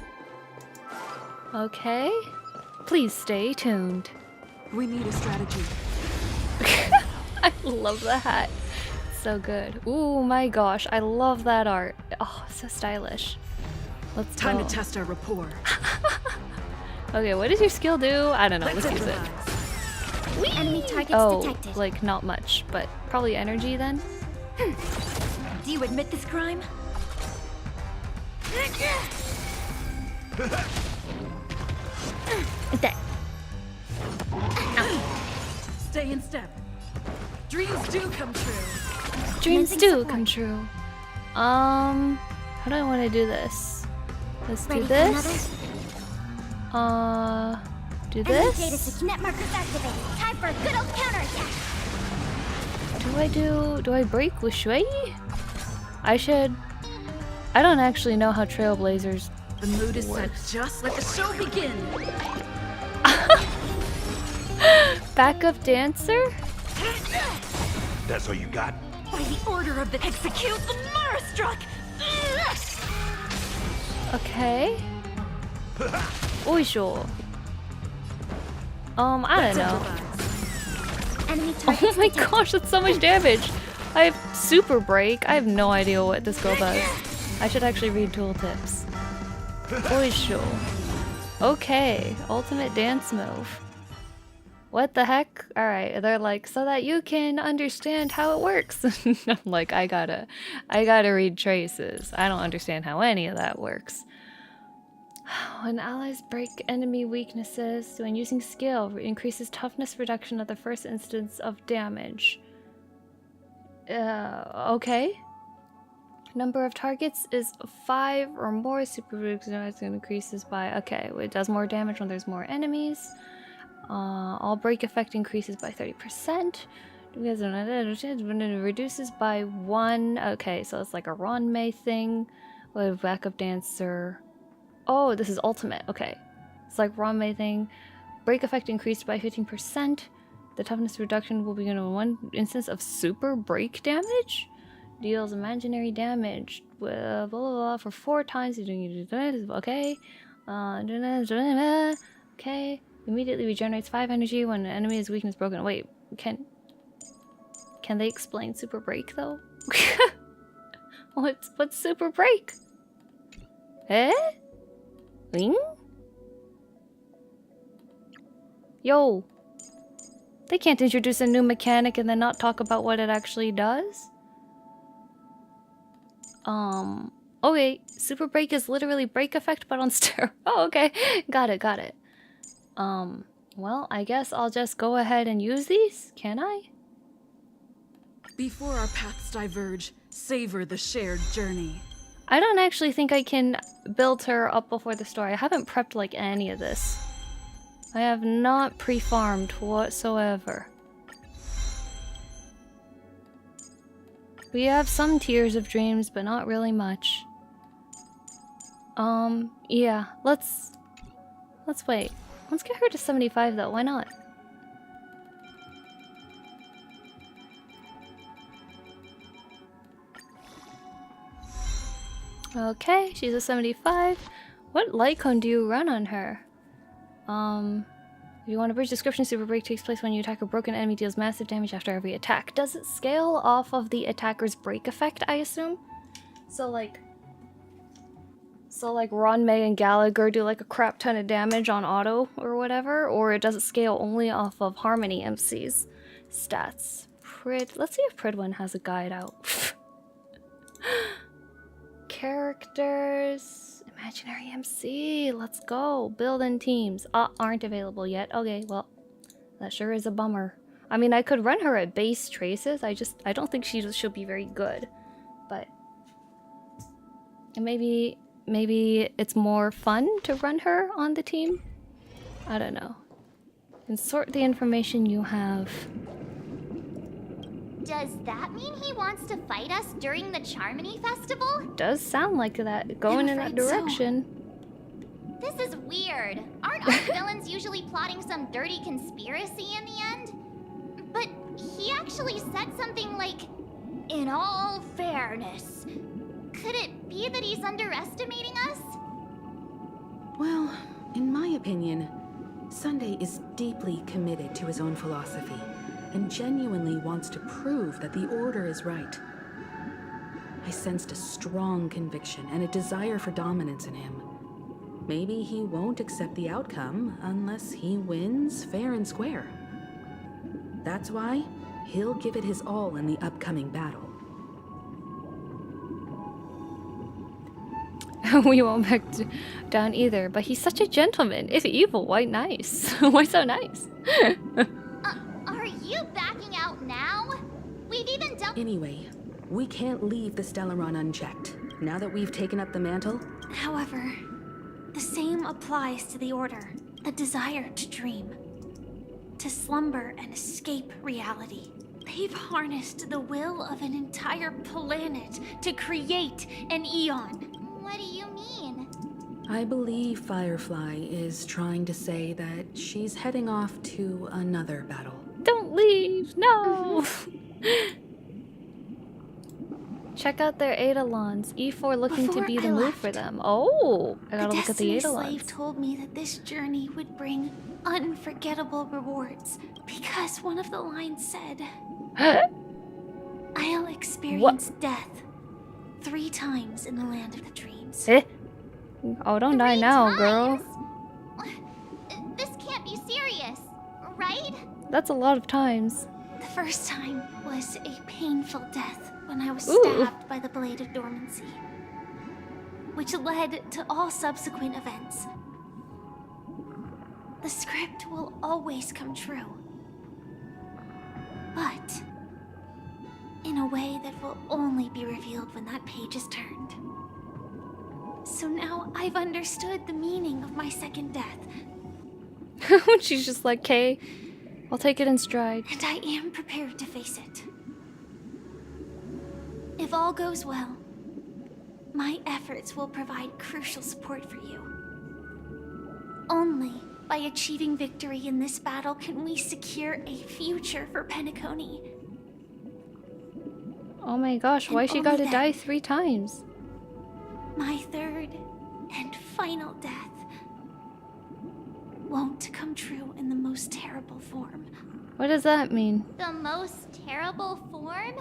Okay. Please stay tuned. We need a strategy. I love the hat. So good. Ooh my gosh, I love that art. Oh, so stylish. Let's Time go. to test our rapport. Okay, what does your skill do? I don't know. Let's use it. Enemy targets Oh, detected. like not much, but probably energy then. Do you admit this crime? Okay. Stay in step. Dreams do come true. Dreams do come true. How do I want to do this? Let's do Ready for this. Do Enemy data this. net markers activated. Time for a good old counterattack. Do I break with Shui? I should. I don't actually know how Trailblazers The mood is set. works. Just let the show begin. Backup dancer? That's all you got? By the order of the execute the Marastruck. Okay. Oisho. I don't know. Enemy Oh my gosh, that's so much damage. I have super break. I have no idea what this girl does. I should actually read tooltips. Oisho. Okay, ultimate dance move. What the heck? Alright, they're like, so that you can understand how it works. I'm like, I gotta read traces. I don't understand how any of that works. When allies break enemy weaknesses, when using skill, increases toughness reduction at the first instance of damage. Okay. Number of targets is 5 or more. Super weakness increases by. Okay, it does more damage when there's more enemies. All break effect increases by 30%. When it reduces by 1. Okay, so it's like a Ronmei thing with backup dancer. Oh, this is ultimate. Okay, it's like Ronmei thing. Break effect increased by 15%. The toughness reduction will begin in one instance of super break damage. Deals imaginary damage with blah blah blah for 4 times. Okay. Okay. Immediately regenerates 5 energy when an enemy is weakness broken. Wait, can they explain super break though? What's super break? Eh? Ling? Yo. They can't introduce a new mechanic and then not talk about what it actually does? Okay, super break is literally break effect but on steroids. Oh, okay. Got it. Well, I guess I'll just go ahead and use these, can I? Before our paths diverge, savor the shared journey. I don't actually think I can build her up before the story. I haven't prepped like any of this. I have not pre-farmed whatsoever. We have some Tears of Dreams, but not really much. Yeah, let's wait. Let's get her to 75 though, why not? Okay, she's a 75. What light cone do you run on her? If you want a bridge description, Super Break takes place when you attack a broken enemy, deals massive damage after every attack. Does it scale off of the attacker's break effect, I assume? So like Ron, May, and Gallagher do like a crap ton of damage on auto or whatever, or does it scale only off of Harmony MC's stats? Let's see if Pridwin has a guide out. Characters, imaginary MC, let's go. Build in teams. Aren't available yet. Okay, well, that sure is a bummer. I mean, I could run her at base traces. I don't think she'll be very good. But maybe it's more fun to run her on the team. I don't know. And sort the information you have. Does that mean he wants to fight us during the Charmony Festival? Does sound like that, going in that direction. This is weird. Aren't our villains usually plotting some dirty conspiracy in the end? But he actually said something like, "In all fairness." Could it be that he's underestimating us? Well, in my opinion, Sunday is deeply committed to his own philosophy and genuinely wants to prove that the Order is right. I sensed a strong conviction and a desire for dominance in him. Maybe he won't accept the outcome unless he wins fair and square. That's why he'll give it his all in the upcoming battle. We won't back down either, but he's such a gentleman. If evil, why nice? Why so nice? Are you backing out now? We've even done— Anyway, we can't leave the Stellaron unchecked, now that we've taken up the mantle. However, the same applies to the Order. A desire to dream. To slumber and escape reality. They've harnessed the will of an entire planet to create an eon. What do you mean? I believe Firefly is trying to say that she's heading off to another battle. Don't leave! No! Check out their Eidolons. E4 looking Before to be the I move left, for them. Oh! I gotta look at the Destiny Eidolons. Slave told me that this journey would bring unforgettable rewards because one of the lines said, "I'll experience death 3 times in the land of the dreams." Eh? Oh, don't die now, girl. This can't be serious, right? That's a lot of times. The first time was a painful death when I was Ooh. stabbed by the Blade of Dormancy, which led to all subsequent events. The script will always come true, but in a way that will only be revealed when that page is turned. So now I've understood the meaning of my second death. She's just like, "Okay, I'll take it in stride." And I am prepared to face it. If all goes well, my efforts will provide crucial support for you. Only by achieving victory in this battle can we secure a future for Penacony. Oh my gosh, why she gotta die 3 times? My third and final death won't come true in the most terrible form. What does that mean? The most terrible form?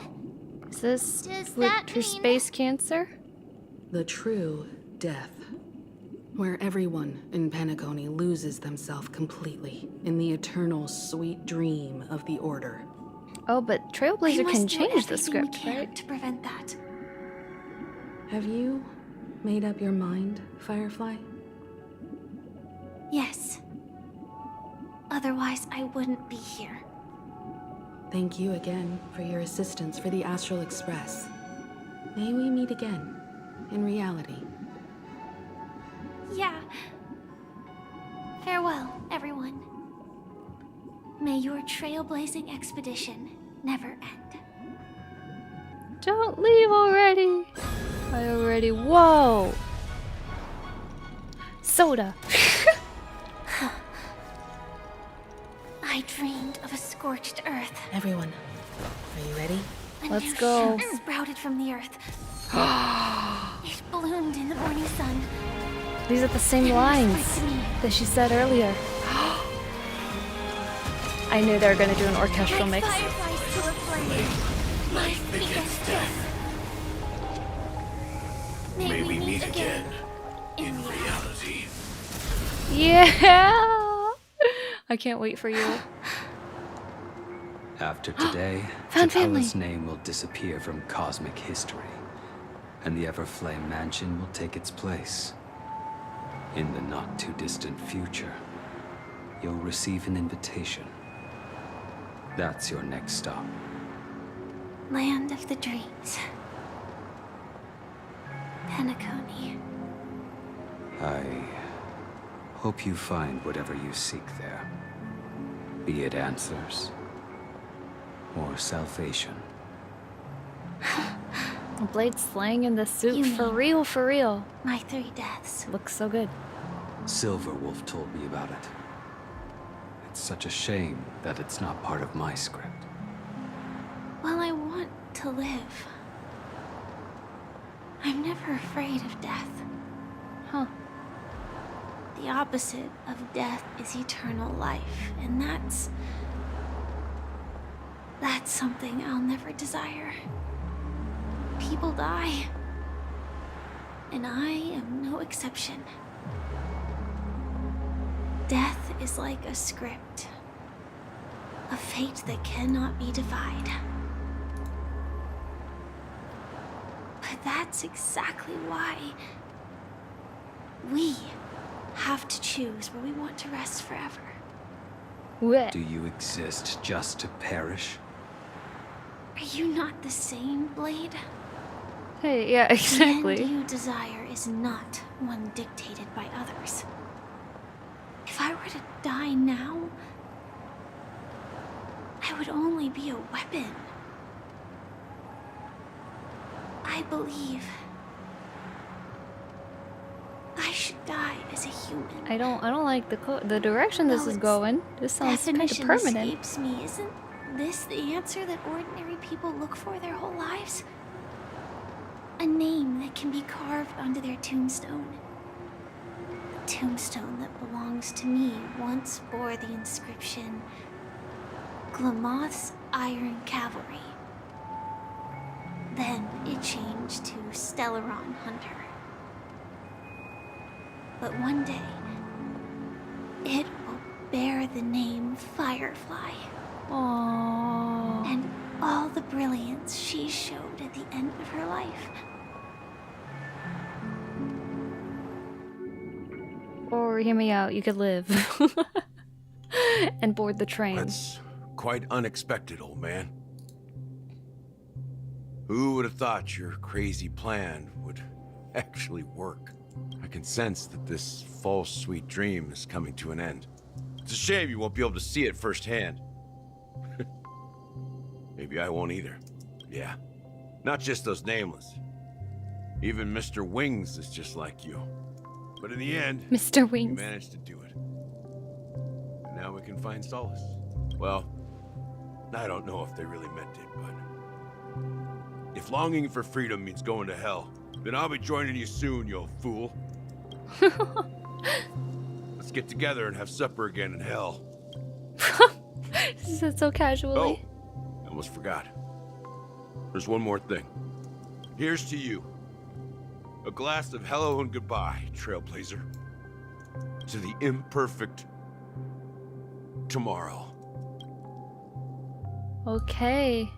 Is this Does with that her mean— space cancer? The true death. Where everyone in Penacony loses themselves completely in the eternal sweet dream of the Order. Oh, but Trailblazer can change the script, right? To prevent that. Have you made up your mind, Firefly? Yes. Otherwise, I wouldn't be here. Thank you again for your assistance for the Astral Express. May we meet again, in reality. Yeah. Farewell, everyone. May your trailblazing expedition never end. Don't leave already! Whoa! Soda! scorched earth. Everyone, are you ready? Let's go. Shoot sprouted from the earth. It bloomed in the morning sun. These are the same lines that she said earlier. I knew they were gonna do an orchestral mix. Fireflies to a flame. Life begets death. May we meet again in reality. Yeah! I can't wait for you. After today, Found family. Capella's name will disappear from cosmic history, and the Everflame Mansion will take its place. In the not-too-distant future, you'll receive an invitation. That's your next stop. Land of the dreams. Penacony. I hope you find whatever you seek there. Be it answers or salvation. Blade slaying in the suit. You For mean- real, for real. My 3 deaths. Looks so good. Silverwolf told me about it. It's such a shame that it's not part of my script. Well, I want to live. I'm never afraid of death. Huh. The opposite of death is eternal life, and that's something I'll never desire. People die, and I am no exception. Death is like a script, a fate that cannot be defied. But that's exactly why we have to choose where we want to rest forever. Do you exist just to perish? Are you not the same, Blade? Hey, yeah, exactly. The end you desire is not one dictated by others. If I were to die now, I would only be a weapon. I believe I should die as a human. I don't like the direction this is going. This sounds kind of Definition permanent. escapes me. Isn't this the answer that ordinary people look for their whole lives? A name that can be carved onto their tombstone. The tombstone that belongs to me once bore the inscription, Glamoth's Iron Cavalry. Then it changed to Stellaron Hunter. But one day, it will bear the name Firefly. Aww. And all the brilliance she showed at the end of her life. Or hear me out, you could live. And board the train. That's quite unexpected, old man. Who would have thought your crazy plan would actually work? I can sense that this false sweet dream is coming to an end. It's a shame you won't be able to see it firsthand. Maybe I won't either. Yeah, not just those nameless. Even Mr. Wings is just like you. But in the end, Mr. Wings, you managed to do it. And now we can find solace. Well, I don't know if they really meant it, but if longing for freedom means going to hell, then I'll be joining you soon, you old fool. Let's get together and have supper again in hell. She said so casually. Oh, I almost forgot. There's one more thing. Here's to you. A glass of hello and goodbye, Trailblazer. To the imperfect tomorrow. Okay.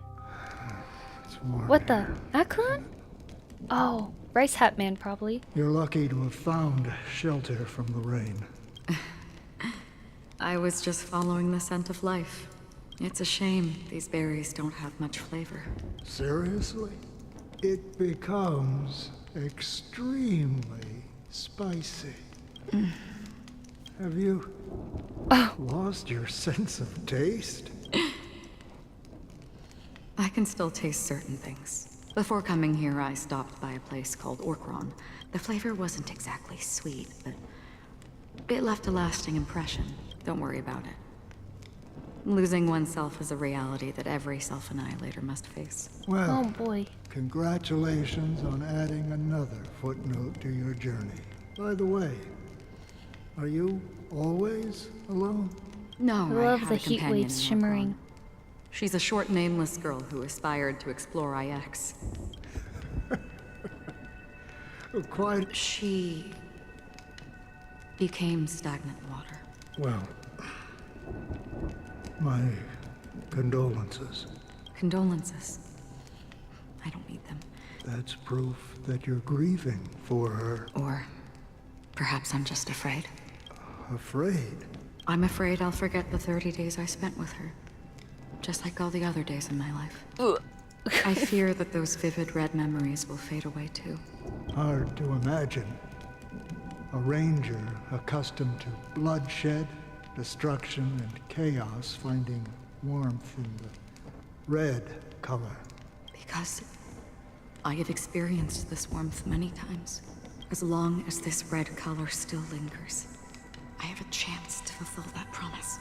What the? Acheron? Oh, Rice Hat Man, probably. You're lucky to have found shelter from the rain. I was just following the scent of life. It's a shame these berries don't have much flavor. Seriously? It becomes extremely spicy. Have you lost your sense of taste? I can still taste certain things. Before coming here, I stopped by a place called Origami. The flavor wasn't exactly sweet, but it left a lasting impression. Don't worry about it. Losing oneself is a reality that every self-annihilator must face. Well, Oh boy. congratulations on adding another footnote to your journey. By the way, are you always alone? No, I love have the a heat companion waves in shimmering. Acheron. She's a short, nameless girl who aspired to explore IX. Quite. She became stagnant water. Well, my condolences. Condolences. I don't need them. That's proof that you're grieving for her. Or perhaps I'm just afraid. Afraid? I'm afraid I'll forget the 30 days I spent with her. Just like all the other days in my life. I fear that those vivid red memories will fade away too. Hard to imagine. A ranger accustomed to bloodshed, destruction, and chaos finding warmth in the red color. Because I have experienced this warmth many times. As long as this red color still lingers, I have a chance to fulfill that promise.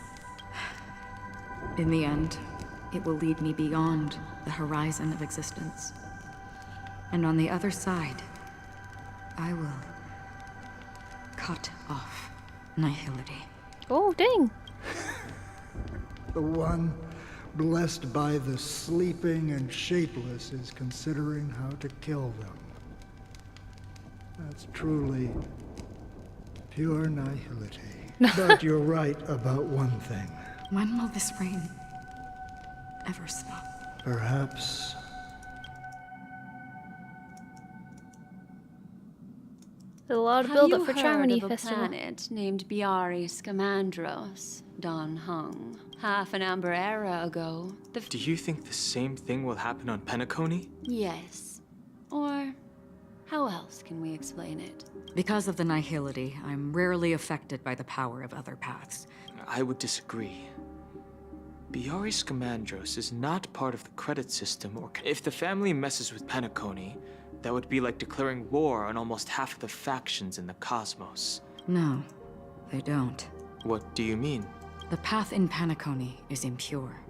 In the end, it will lead me beyond the horizon of existence. And on the other side, I will cut off nihility. Oh, dang. The one blessed by the sleeping and shapeless is considering how to kill them. That's truly pure nihility. But you're right about one thing. When will this rain ever stop? Perhaps There's a lot of Have build-up you for heard Charmony of a Festival. planet named Biari Scamandros, Don Hung? Half an amber era ago, Do you think the same thing will happen on Penacony? Yes. Or how else can we explain it? Because of the nihility, I'm rarely affected by the power of other paths. I would disagree. Biari Scamandros is not part of the credit system, or if the family messes with Penacony, that would be like declaring war on almost half of the factions in the cosmos. No, they don't. What do you mean? The path in Penacony is impure.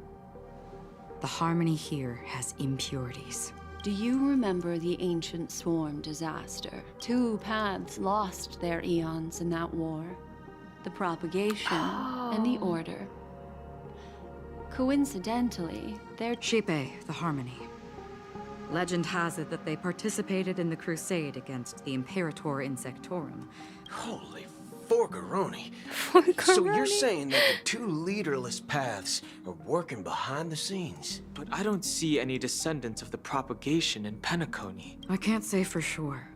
The harmony here has impurities. Do you remember the ancient swarm disaster? 2 paths lost their eons in that war. The propagation and the order. Coincidentally, they're Shipe, the harmony. Legend has it that they participated in the crusade against the Imperator Insectorum. Holy Forgaroni. So you're saying that the 2 leaderless paths are working behind the scenes? But I don't see any descendants of the propagation in Penacony. I can't say for sure.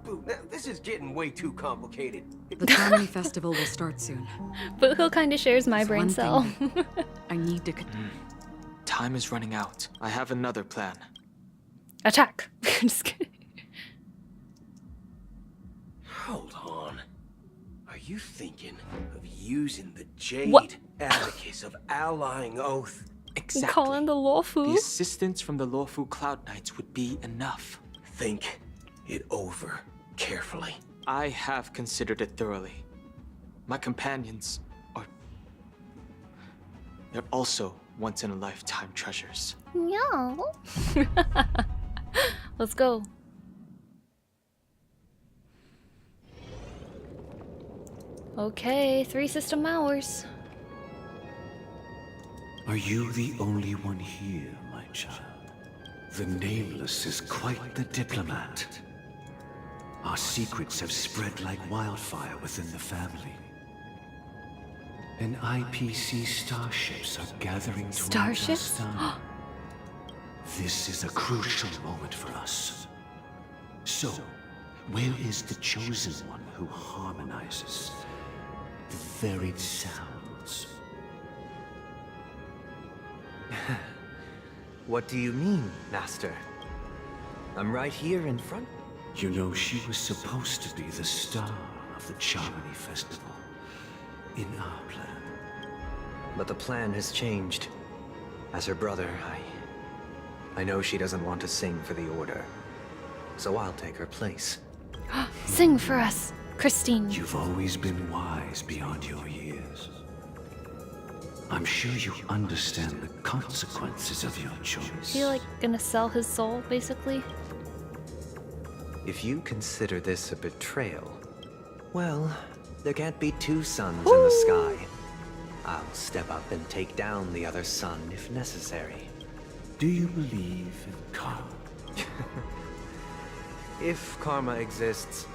Boo, now, this is getting way too complicated. The Charmony Festival will start soon. But who kind of shares my There's brain one cell? thing I need to... Time is running out. I have another plan. Attack! Just kidding. Hold on. Are you thinking of using the Jade What? Abacus of Allying Oath? Exactly. Calling the Lawfu? The assistance from the Lawfu Cloud Knights would be enough. Think it over carefully. I have considered it thoroughly. My companions are... They're also once-in-a-lifetime treasures. No. Let's go. Okay, 3 system hours. Are you the only one here, my child? The Nameless is quite the diplomat. Our secrets have spread like wildfire within the family. And IPC starships are gathering towards Starships? us now. This is a crucial moment for us. So, where is the chosen one who harmonizes the varied sounds? What do you mean, Master? I'm right here in front. You know, she was supposed to be the star of the Charmony Festival. In our plan. But the plan has changed. As her brother, I know she doesn't want to sing for the Order. So I'll take her place. Sing for us, Christine. You've always been wise beyond your years. I'm sure you understand the consequences of your choice. Is he like gonna sell his soul, basically? If you consider this a betrayal, well, there can't be two suns in the sky. I'll step up and take down the other sun if necessary. Do you believe in karma? If karma exists,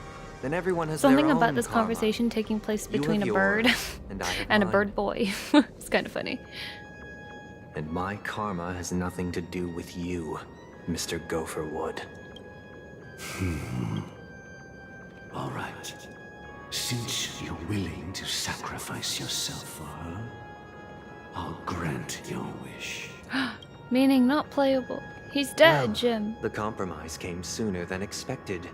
then everyone has Something their own about this karma. conversation taking place You between have a bird yours, and I have and a mine. bird boy. It's kind of funny. And my karma has nothing to do with you, Mr. Gopherwood. All right. Since you're willing to sacrifice yourself for her, I'll grant your wish. Meaning not playable. He's dead, Jim. The compromise came sooner than expected.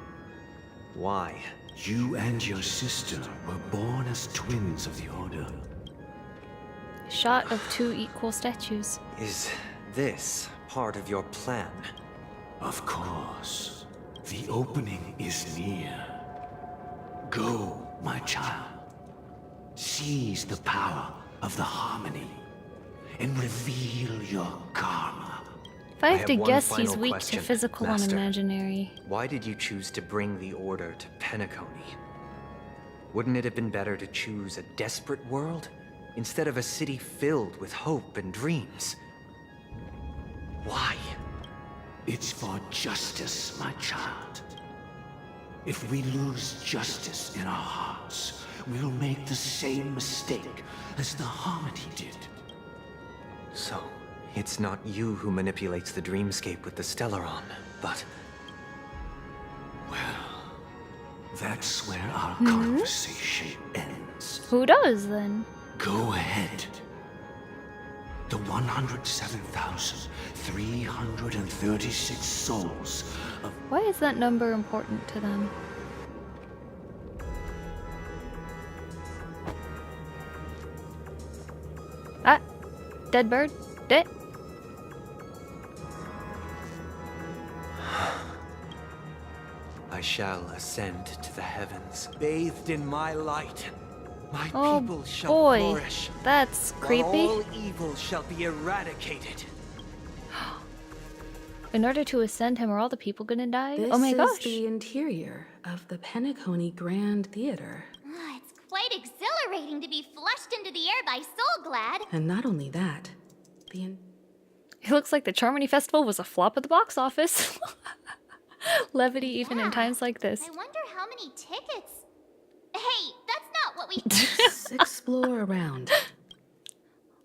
Why? You and your sister were born as twins of the Order. Shot of 2 equal statues. Is this part of your plan? Of course. The opening is near. Go, my child. Seize the power of the harmony and reveal your karma. If I have to one guess, he's final weak question, to physical Master. and imaginary. Why did you choose to bring the Order to Penacony? Wouldn't it have been better to choose a desperate world instead of a city filled with hope and dreams? Why? It's for justice, my child. If we lose justice in our hearts, we'll make the same mistake as the Harmony did. So, it's not you who manipulates the dreamscape with the Stellaron, but... Well, that's where our conversation ends. Who does, then? Go ahead. The 107,336 souls of... Why is that number important to them? Ah! Dead bird? Dead? I shall ascend to the heavens, bathed in my light. My Oh people shall boy, flourish. that's while creepy. all evil shall be eradicated. In order to ascend him, are all the people gonna die? This Oh my is gosh. the interior of the Penacony Grand Theater. It's quite exhilarating to be flushed into the air by Soulglad. And not only that, the It looks like the Charmony Festival was a flop at the box office. Levity even in times like this. I wonder how many tickets. Hey, that's not what we. Let's explore around.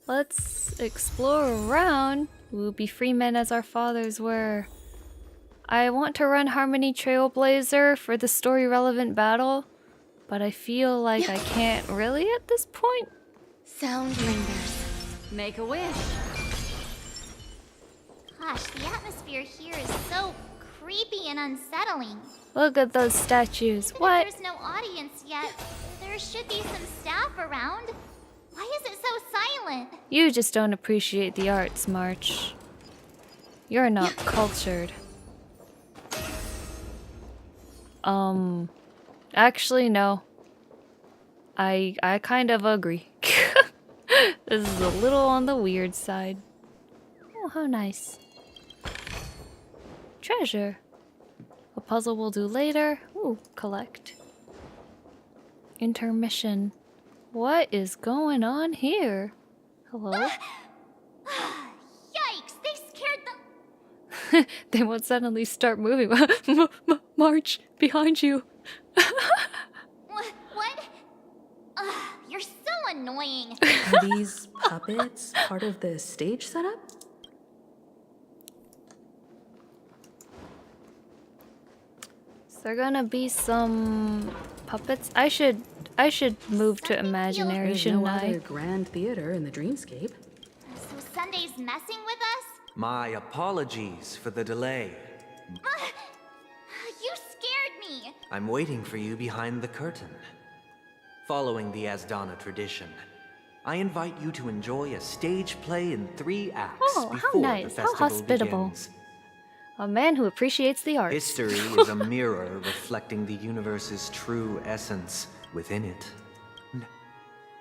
Let's explore around. We'll be free men as our fathers were. I want to run Harmony Trailblazer for the story-relevant battle, but I feel like I can't really at this point. Sound lingers. Make a wish. Gosh, the atmosphere here is so creepy and unsettling. Look at those statues. What? There's no audience yet. There should be some staff around. Why is it so silent? You just don't appreciate the arts, March. You're not cultured. Actually, no. I kind of agree. This is a little on the weird side. Oh, how nice. Treasure. A puzzle we'll do later. Ooh, collect. Intermission. What is going on here? Hello? Yikes, they scared the... They won't suddenly start moving. March, behind you. What? You're so annoying. Are these puppets part of the stage setup? Is there gonna be some puppets? I should move to imaginary, There's shouldn't no I? other grand theater in the dreamscape. So Sunday's messing with us? My apologies for the delay. You scared me. I'm waiting for you behind the curtain. Following the Asdana tradition, I invite you to enjoy a stage play in 3 acts Oh, how before nice. the How festival hospitable. begins. A man who appreciates the arts. History is a mirror reflecting the universe's true essence within it.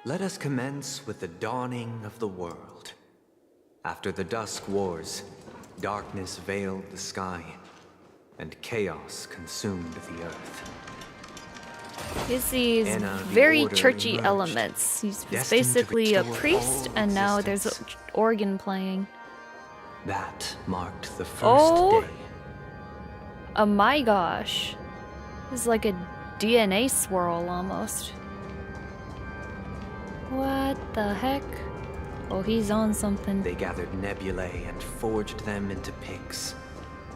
Let us commence with the dawning of the world. After the Dusk Wars, darkness veiled the sky, and chaos consumed the earth. He sees In the very order churchy emerged, elements. He's destined to basically a restore priest, all and now there's an existence. organ playing. That marked the first Oh, day. oh my gosh. This is like a DNA swirl almost. What the heck? Oh, he's on something. They gathered nebulae and forged them into picks,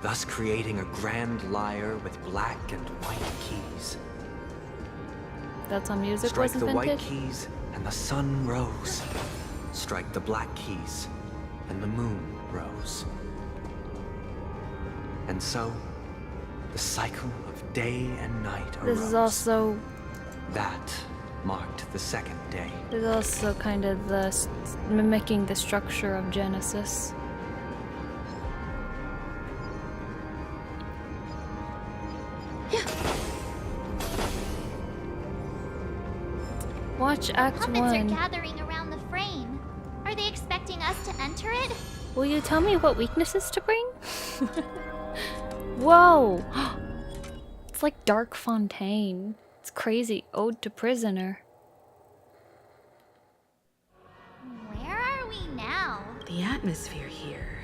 thus creating a grand lyre with black and white keys. That's how music Strike was the invented? white keys, and the sun rose. Strike the black keys, and the moon rose. And so, the cycle of day and night arose. This is also That marked the second day. There's also kind of the mimicking the structure of Genesis. Watch Act Puppets are 1. gathering around the frame. Are they expecting us to enter it? Will you tell me what weaknesses to bring? Whoa! It's like Dark Fontaine. It's crazy. Ode to Prisoner. Where are we now? The atmosphere here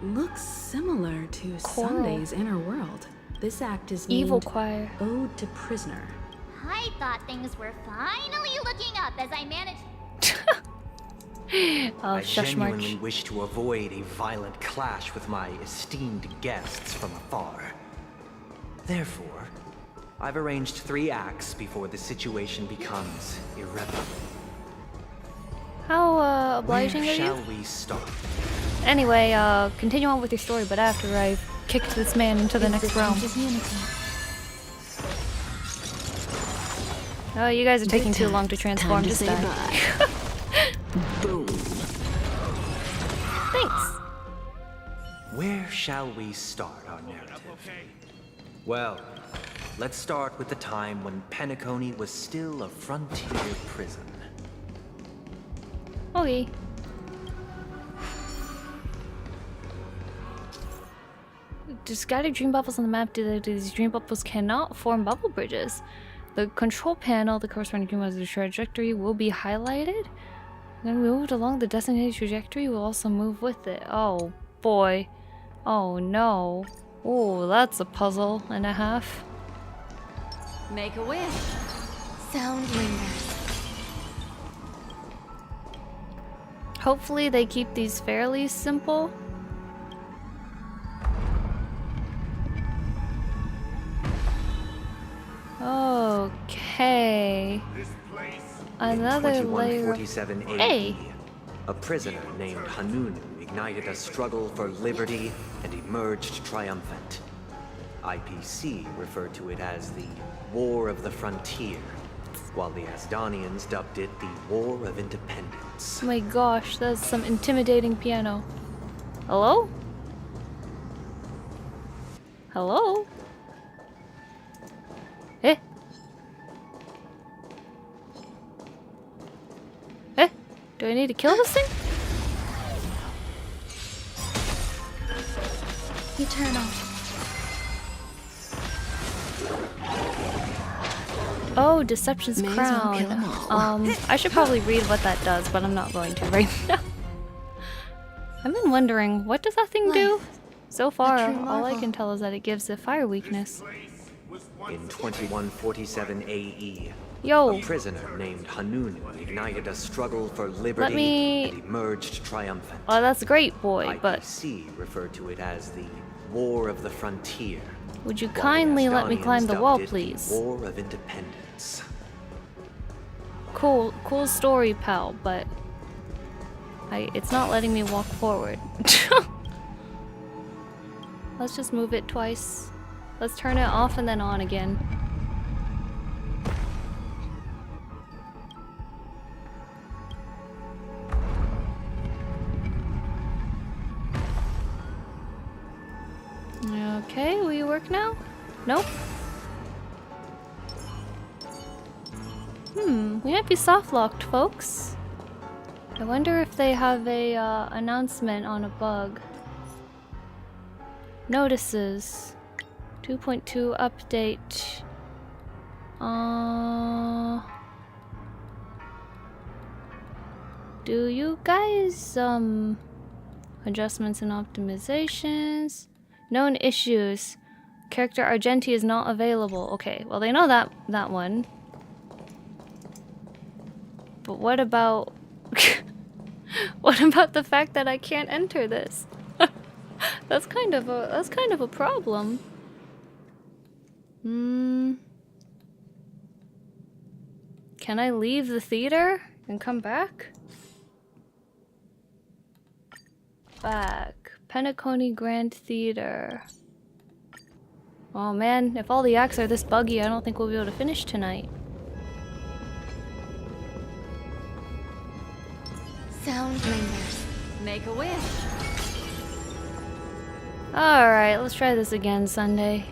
looks similar to Choral. Sunday's inner world. This act is Evil named choir. Ode to Prisoner. I thought things were finally looking up as I managed. Oh, I shush genuinely march. wish to avoid a violent clash with my esteemed guests from afar. Therefore, I've arranged 3 acts before the situation becomes irreparable. How obliging Where of shall you? we start? Anyway, continue on with your story, but after I've kicked this man into the next realm. Oh, you guys are taking too long to transform. Just die. Boom. Thanks. Where shall we start our narrative? Well, let's start with the time when Penacony was still a frontier prison. Okay. To scatter dream bubbles on the map, these dream bubbles cannot form bubble bridges. The control panel, the corresponding dream bubbles' trajectory will be highlighted. When moved along the designated trajectory, will also move with it. Oh boy. Oh no. Oh, that's a puzzle and a half. Make a wish. Sound lingers. Hopefully they keep these fairly simple. Okay. Another layer. 2147 AD, Hey. a prisoner named Hanunu ignited a struggle for liberty and emerged triumphant. IPC referred to it as the War of the Frontier, while the Asdanians dubbed it the War of Independence. Oh my gosh, that's some intimidating piano. Hello? Hello? Eh? Eh? Do I need to kill this thing? Eternal. Oh, Deception's May as well kill Crown. 'em all. I should probably read what that does, but I'm not going to right now. I've been wondering, what does that thing do? So far, true all I marvel. can tell is that it gives a fire weakness. In 2147 AE, Yo. a prisoner named Hanunu ignited a struggle for liberty me- and emerged triumphant. Oh, that's great, boy, but IPC referred to it as the War of the Frontier. would you while the kindly let me Asdanians climb the dubbed wall, it please? The War of Independence. Cool story, pal, but it's not letting me walk forward. Let's just move it twice. Let's turn it off and then on again. Okay, will you work now? Nope. We might be soft-locked, folks. I wonder if they have a announcement on a bug. Notices. 2.2 update. Do you guys, adjustments and optimizations? Known issues. Character Argenti is not available. Okay, well they know that one. But what about what about the fact that I can't enter this? That's kind of a problem. Can I leave the theater and come back? Back. Penacony Grand Theater. Oh man, if all the acts are this buggy, I don't think we'll be able to finish tonight. Sound lingers. Make a wish. Alright, let's try this again Sunday.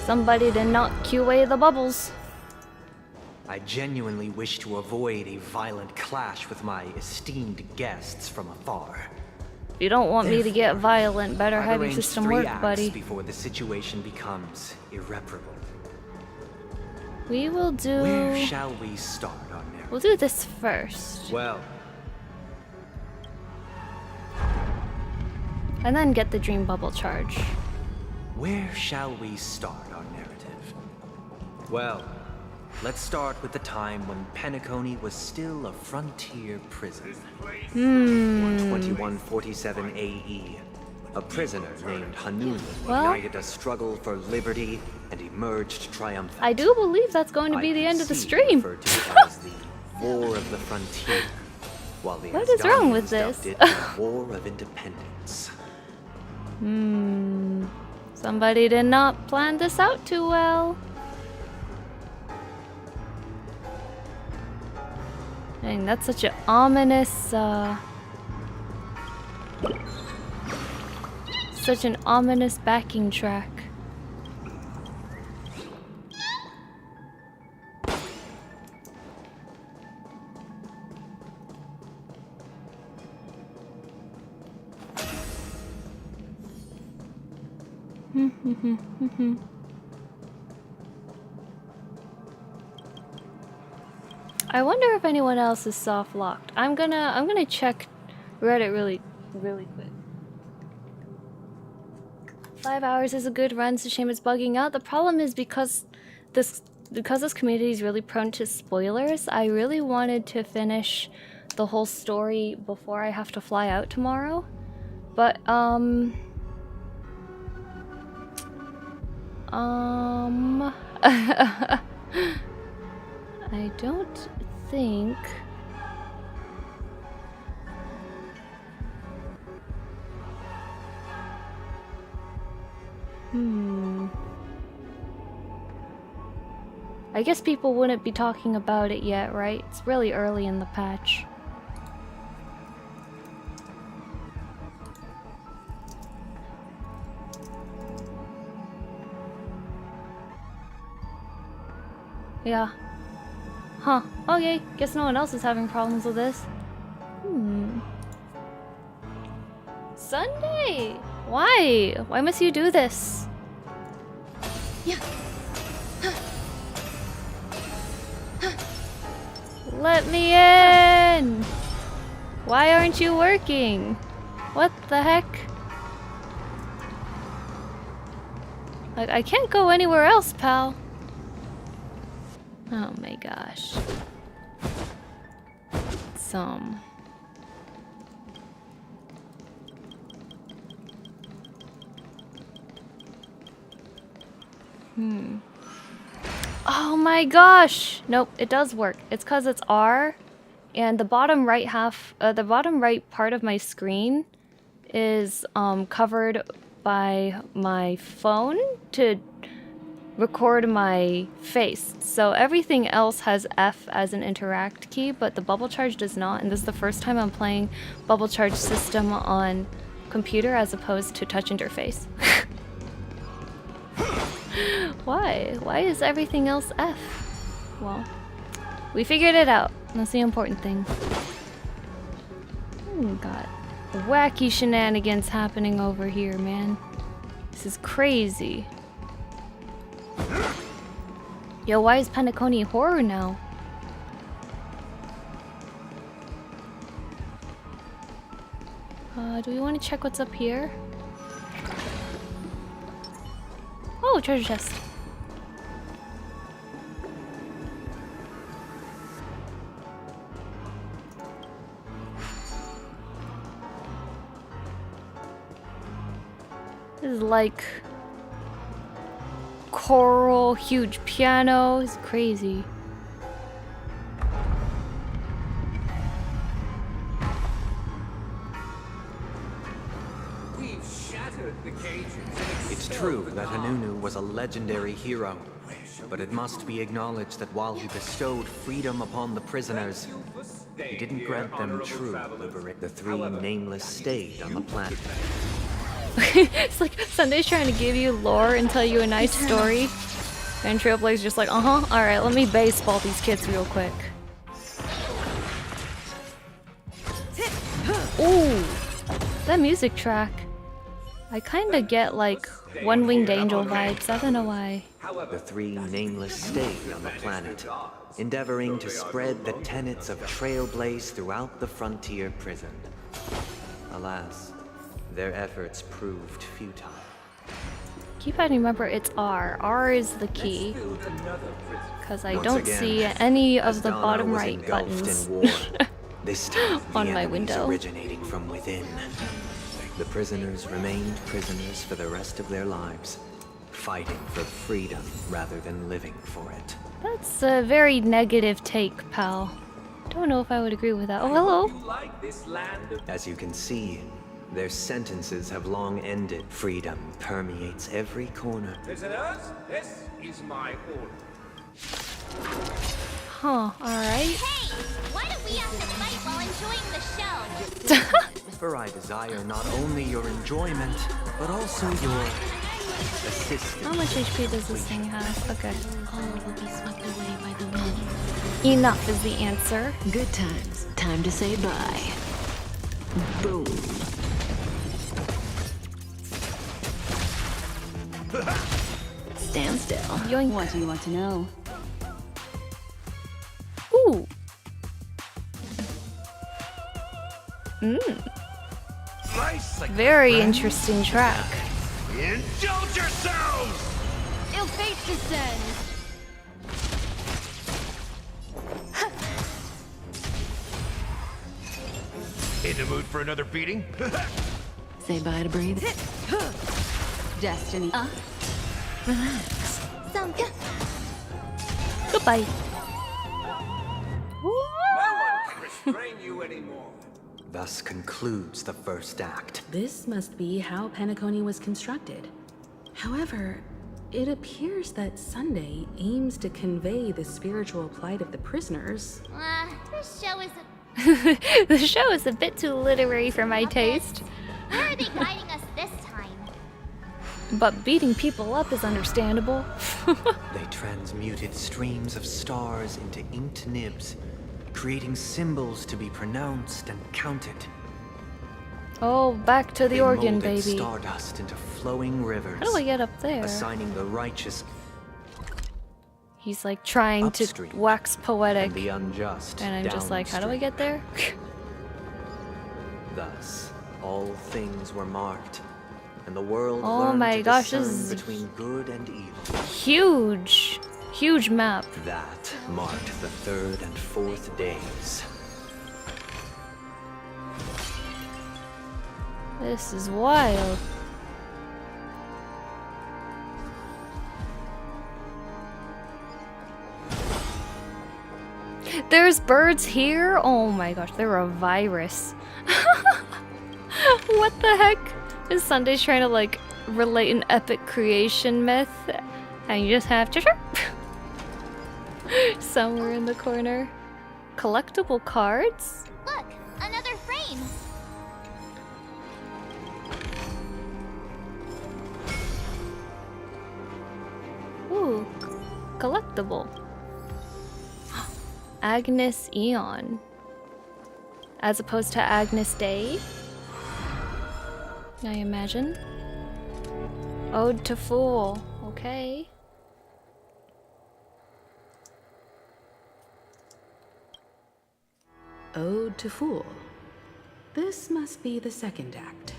Somebody did not QA the bubbles. I genuinely wish to avoid a violent clash with my esteemed guests from afar. If you don't want me to get violent, better I've have your arranged system 3 work, acts buddy. before the situation becomes irreparable. We will do... Where shall we start our narrative? We'll do this first. Well, and then get the dream bubble charge. where shall we start our narrative? Well, let's start with the time when Penacony was still a frontier prison. 2147 AE. A prisoner named Hanun ignited a struggle for liberty and emerged triumphant. I do believe that's going to be the end of the stream. Referred to it as the War of the Frontier, while the What is wrong with Asdanians this? dubbed it the War of Independence. Somebody did not plan this out too well. Dang, that's such an ominous, such an ominous backing track. I wonder if anyone else is soft locked. I'm gonna check Reddit really quick. 5 hours is a good run. It's a shame it's bugging out. The problem is because this community is really prone to spoilers. I really wanted to finish the whole story before I have to fly out tomorrow, but I don't think I guess people wouldn't be talking about it yet, right? It's really early in the patch. Yeah. Huh. Okay. Guess no one else is having problems with this. Sunday! Why? Why must you do this? Yeah. Let me in! Why aren't you working? What the heck? Like, I can't go anywhere else, pal. Oh my gosh. Oh my gosh! Nope, it does work. It's because it's R, and the bottom right part of my screen is covered by my phone to record my face. So everything else has F as an interact key, but the bubble charge does not, and this is the first time I'm playing bubble charge system on computer as opposed to touch interface. Why? Why is everything else F? Well, we figured it out. That's the important thing. Got wacky shenanigans happening over here, man. This is crazy. Yo, why is Penacony horror now? Do we want to check what's up here? Oh, treasure chest. This is like choral, huge piano. It's crazy. We've shattered the cages. It's true that Hanunu was a legendary hero, but it must be acknowledged that while he bestowed freedom upon the prisoners, he didn't grant them true liberation. The three nameless stayed on the planet. It's like Sunday's trying to give you lore and tell you a nice story. And Trailblaze's just like, alright, let me baseball these kids real quick. Ooh, that music track. I kinda get like One-Winged Angel vibes, I don't know why. The three nameless stayed on the planet, endeavoring to spread the tenets of Trailblaze throughout the frontier prison. Alas, their efforts proved futile. Keep on remember it's R. R is the key. Because I don't see any of the bottom right buttons This time, on my window. Originating from within. The prisoners remained prisoners for the rest of their lives, fighting for freedom rather than living for it. That's a very negative take, pal. Don't know if I would agree with that. Oh, hello. As you can see, their sentences have long ended. Freedom permeates every corner. Prisoners, this is my order. Huh, alright. Hey! Why do we have to fight while enjoying the show? For I desire not only your enjoyment, but also your assistance. How much HP does this thing have? Okay. All will be swept away by the wind. Enough is the answer. Good times. Time to say bye. Boom. Stand still. Yoink. What do you want to know? Ooh. Very interesting track. Indulge yourselves! Ill fate descends. In the mood for another beating? Say bye to breathe. Destiny. Relax. Goodbye. No one can restrain you anymore. Thus concludes the first act. This must be how Penacony was constructed. However, it appears that Sunday aims to convey the spiritual plight of the prisoners. This show is The show is a bit too literary for my taste. Where are they guiding us this time? But beating people up is understandable. They transmuted streams of stars into inked nibs, creating symbols to be pronounced and counted. Oh, back to the They organ, molded baby. stardust into flowing rivers. How do I get up there? Assigning the righteous He's like trying upstream to wax poetic. and the unjust And I'm just like, how do I get there? Thus, all things were marked, and the world Oh learned my to gosh, discern this is between good and evil. Huge. Huge map. That marked the third and fourth days. This is wild. There's birds here? Oh my gosh, they're a virus. What the heck? Is Sunday's trying to like relate an epic creation myth? And you just have to somewhere in the corner. Collectible cards? Look, another frame. Ooh, collectible. Agnes Eon. As opposed to Agnes Day, I imagine. Ode to Fool. Okay. Ode to Fool. This must be the second act.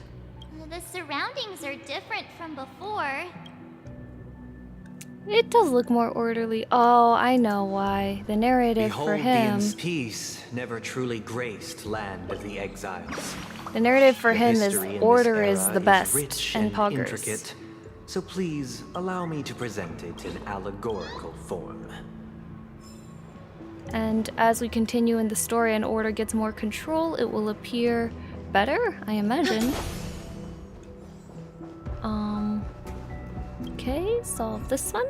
The surroundings are different from before. It does look more orderly. Oh, I know why. The narrative Behold for him. the peace never truly graced land of the exiles. The narrative for The him is history in order this is era the best rich and poggers. intricate, so please allow me to present it in allegorical form. And as we continue in the story and order gets more control, it will appear better, I imagine. Okay, solve this one.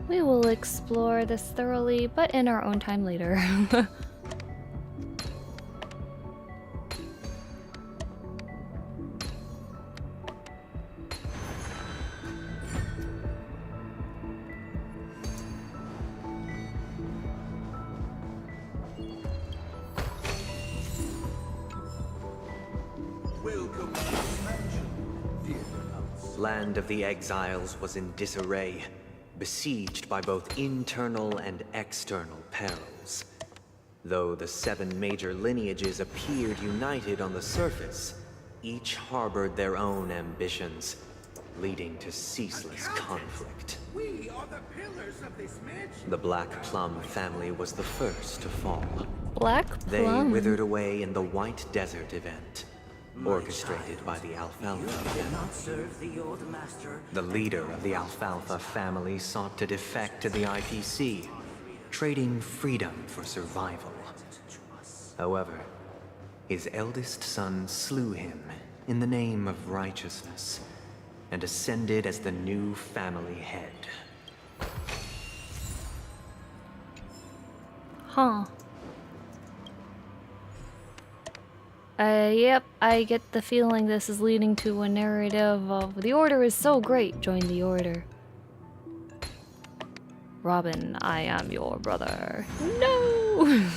We will explore this thoroughly, but in our own time later. Welcome to this mansion, dear House. Land of the exiles was in disarray, besieged by both internal and external perils. Though the 7 major lineages appeared united on the surface, each harbored their own ambitions, leading to ceaseless conflict. We are the pillars of this mansion. The Black Plum family was the first to fall. Black They Plum. withered away in the White Desert event, orchestrated by the Alfalfa Cannot serve the old master. The leader of the Alfalfa family sought to defect to the IPC, trading freedom for survival. However, his eldest son slew him in the name of righteousness and ascended as the new family head. Huh. Yep, I get the feeling this is leading to a narrative of the Order is so great, join the Order. Robin, I am your brother. No!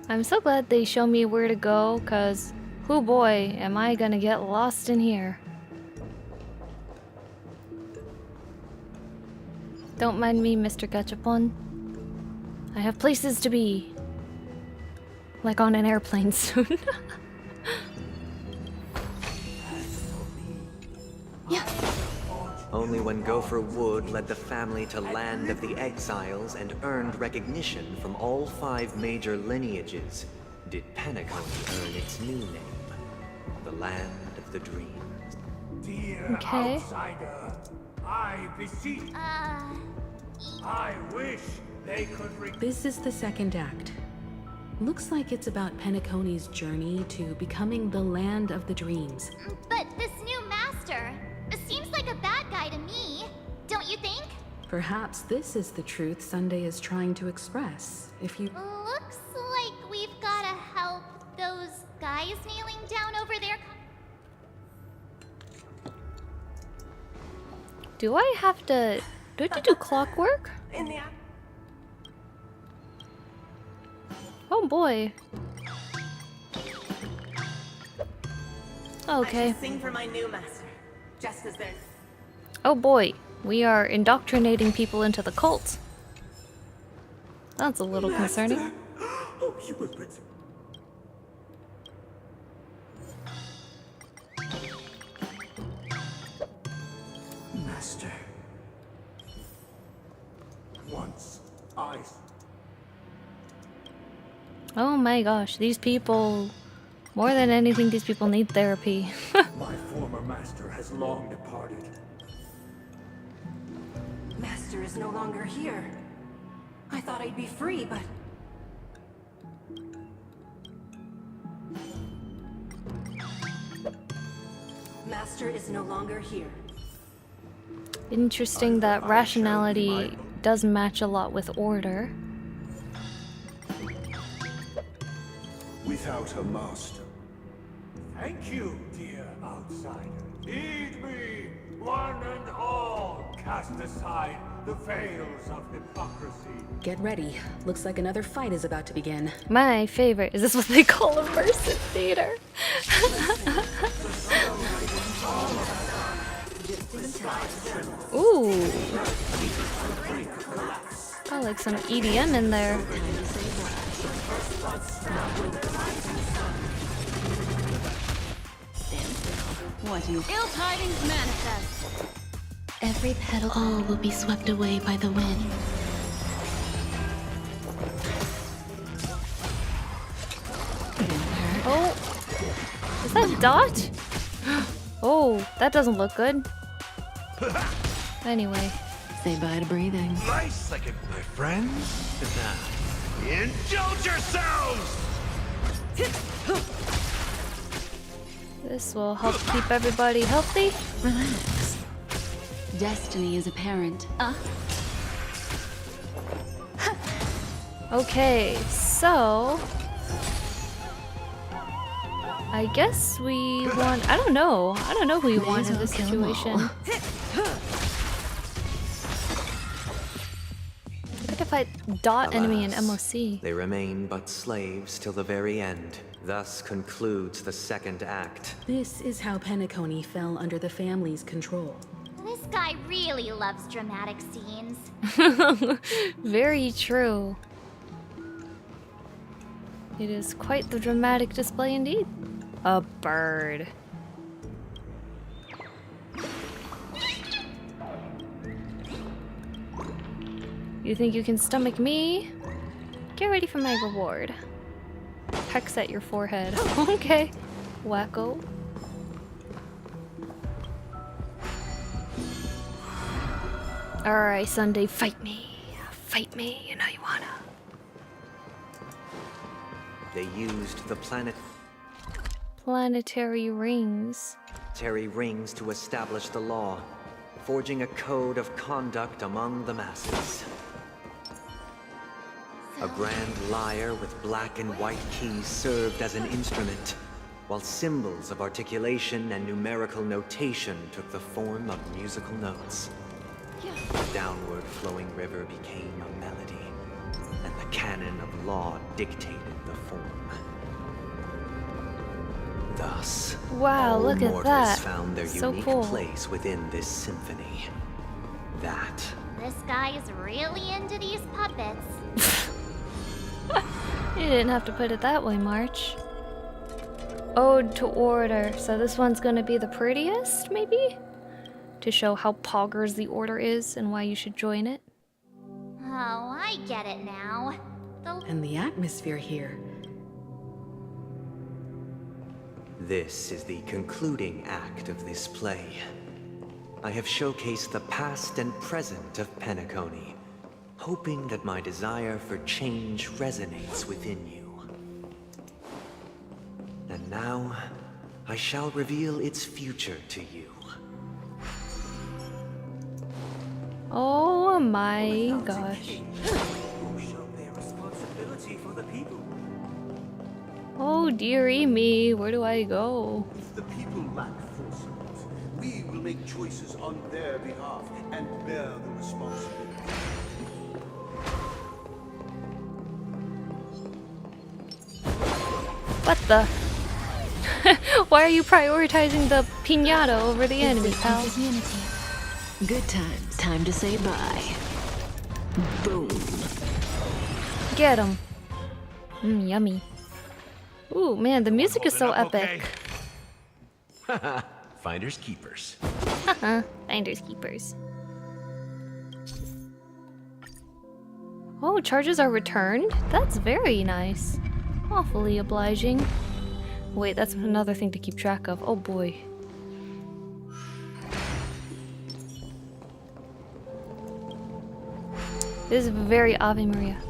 I'm so glad they show me where to go, cause, oh boy, am I gonna get lost in here. Don't mind me, Mr. Gachapon. I have places to be. Like on an airplane soon. Yeah. Only when Gopher Wood led the family to land of the exiles and earned recognition from all 5 major lineages did Penacony earn its new name, the Land of the Dreams. Dear outsider, I beseech. I wish they could. This is the second act. Looks like it's about Penacony's journey to becoming the Land of the Dreams. But this new master seems like a bad guy to me, don't you think? Perhaps this is the truth Sunday is trying to express. If you... Looks like we've gotta help those guys kneeling down over there. Do I have to... Do I have to do clockwork? In the Oh boy. Okay. I should sing for my new master, just as there's. Oh boy. We are indoctrinating people into the cult. That's a little concerning. Oh, you will put. Master. Once I. Oh my gosh, these people... More than anything, these people need therapy. My former master has long departed. Master is no longer here. I thought I'd be free, but... Master is no longer here. Interesting that rationality does match a lot with order. Without a master. Thank you, dear outsider. Lead me One and all, cast aside the veils of hypocrisy. Get ready. Looks like another fight is about to begin. My favorite. Is this what they call immersive theater? Ooh. I like some EDM in there. What do you... Ill tidings manifest. Every petal all will be swept away by the wind. Oh, is that Dot? Oh, that doesn't look good. Anyway. Say bye to breathing. Nice second, my friends. Indulge yourselves! This will help keep everybody healthy. Relax. Destiny is apparent. Okay, so I guess we want. I don't know who you want in this situation. What if I dot enemy and MOC? They remain but slaves till the very end. Thus concludes the second act. This is how Penacony fell under the family's control. This guy really loves dramatic scenes. Very true. It is quite the dramatic display indeed. A bird. You think you can stomach me? Get ready for my reward. Hex at your forehead. Okay, wacko. Alright, Sunday, fight me. Fight me, you know you wanna. They used the Planetary rings. planetary rings to establish the law, forging a code of conduct among the masses. A grand lyre with black and white keys served as an instrument, while symbols of articulation and numerical notation took the form of musical notes. The downward flowing river became a melody, and the canon of law dictated the form. Thus, Wow, all look at mortals that. found their So unique cool. place within this symphony. That This guy is really into these puppets. You didn't have to put it that way, March. Ode to Order. So this one's gonna be the prettiest, maybe? To show how poggers the Order is and why you should join it. Oh, I get it now. And the atmosphere here. This is the concluding act of this play. I have showcased the past and present of Penacony, hoping that my desire for change resonates within you. And now, I shall reveal its future to you. Oh my gosh. Oh dearie me, where do I go? If the people lack foresight, we will make choices on their behalf and bear the responsibility. What the? Why are you prioritizing the piñata over the enemy, pal? Good times. Time to say bye. Boom. Get him. Yummy. Ooh, man, the music is so epic. Finders keepers. Finders keepers. Oh, charges are returned? That's very nice. Awfully obliging. Wait, that's another thing to keep track of. Oh boy. This is very Ave Maria.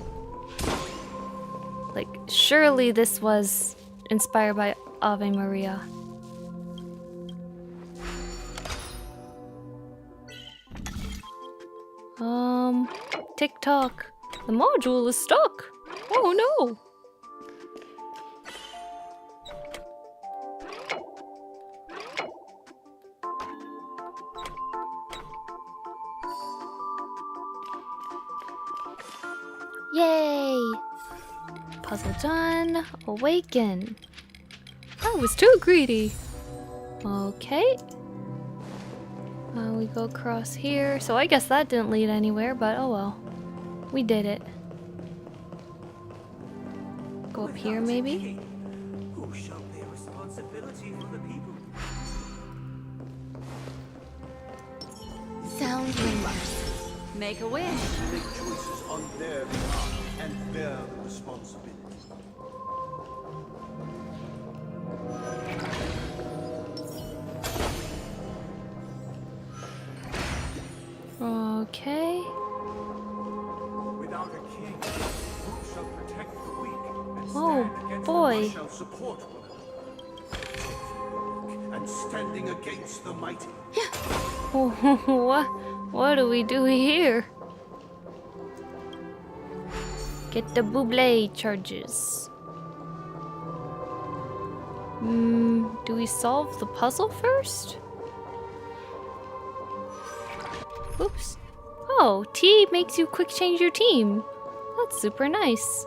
Like, surely this was inspired by Ave Maria. TikTok. The module is stuck. Oh no. Yay! Puzzle done. Awaken. I was too greedy. Okay. We go across here. So I guess that didn't lead anywhere, but oh well. We did it. Go up here, maybe? Who shall bear responsibility for the people? Sound ringers. Make a wish. Make choices on their behalf and bear the responsibility. Okay. Without a king, who shall protect the weak and Oh, stand against boy. the who shall support one another? And standing against the mighty. What do we do here? Get the buble charges. Do we solve the puzzle first? Oops. Oh, T makes you quick change your team. That's super nice.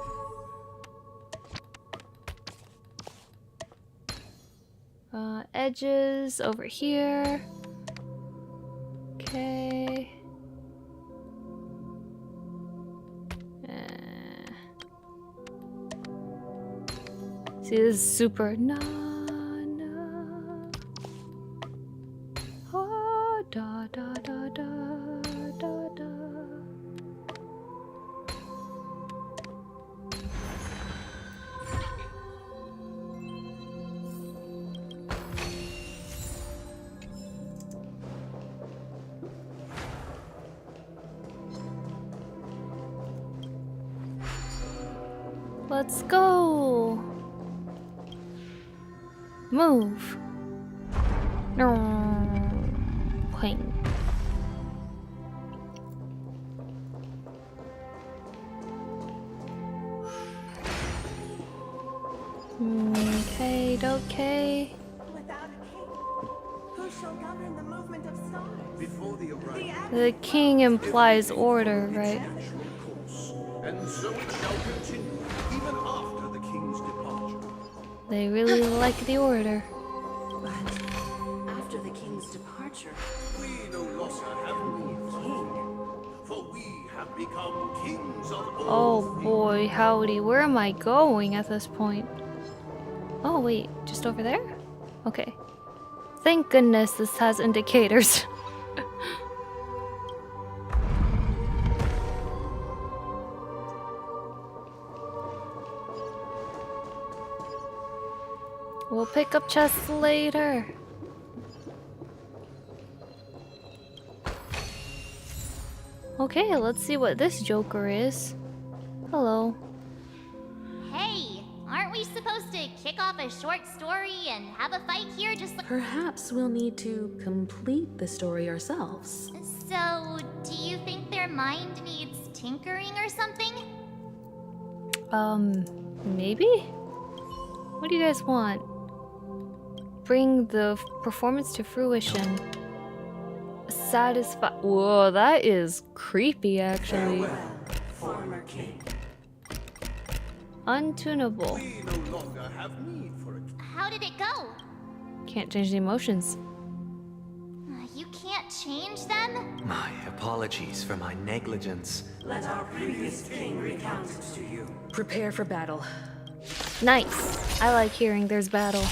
Edges over here. Okay. See, this is super. Na na. Oh, da da da da da da. Let's go. Move. No. Wing. Okay. Without a king, who shall govern the movement of stars? Before the arrival. The king implies order, right? And so it shall continue, even after the king's departure. They really like the order. But after the king's departure, We no longer have need for king, for we have become kings of all. Oh boy, howdy. Where am I going at this point? Oh wait, just over there? Okay. Thank goodness this has indicators. We'll pick up chests later. Okay, let's see what this joker is. Hello. Hey, aren't we supposed to kick off a short story and have a fight here just like... Perhaps we'll need to complete the story ourselves. So, do you think their mind needs tinkering or something? Maybe? What do you guys want? Bring the performance to fruition. Satisfy. Whoa, that is creepy, actually. Former king. Untunable. We no longer have need for a How did it go? Can't change the emotions. You can't change them? My apologies for my negligence. Let our previous king recount it to you. Prepare for battle. Nice. I like hearing there's battle.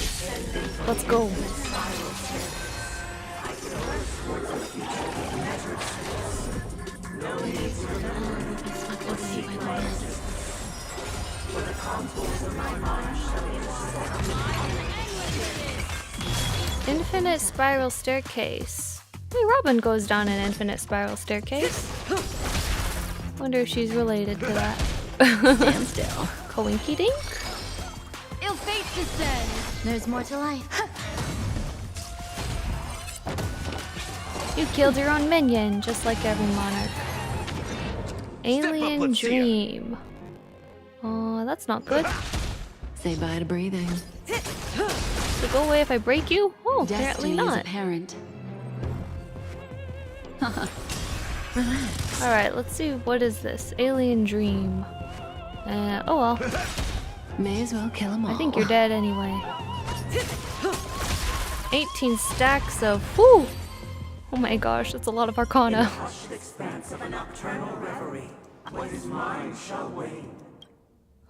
Let's go. Infinite spiral staircase. Hey, Robin goes down an infinite spiral staircase. Wonder if she's related to that. stand still. Coinky dink? Ill fate descend. There's more to life. You killed your own minion, just like every monarch. Alien dream. Oh, that's not good. Say bye to breathing. So go away if I break you? Oh, apparently Destiny not. is apparent. Alright, let's see. What is this? Alien dream. Oh well. May as well kill them all. I think you're dead anyway. 18 stacks of whew! Oh my gosh, that's a lot of Arcana.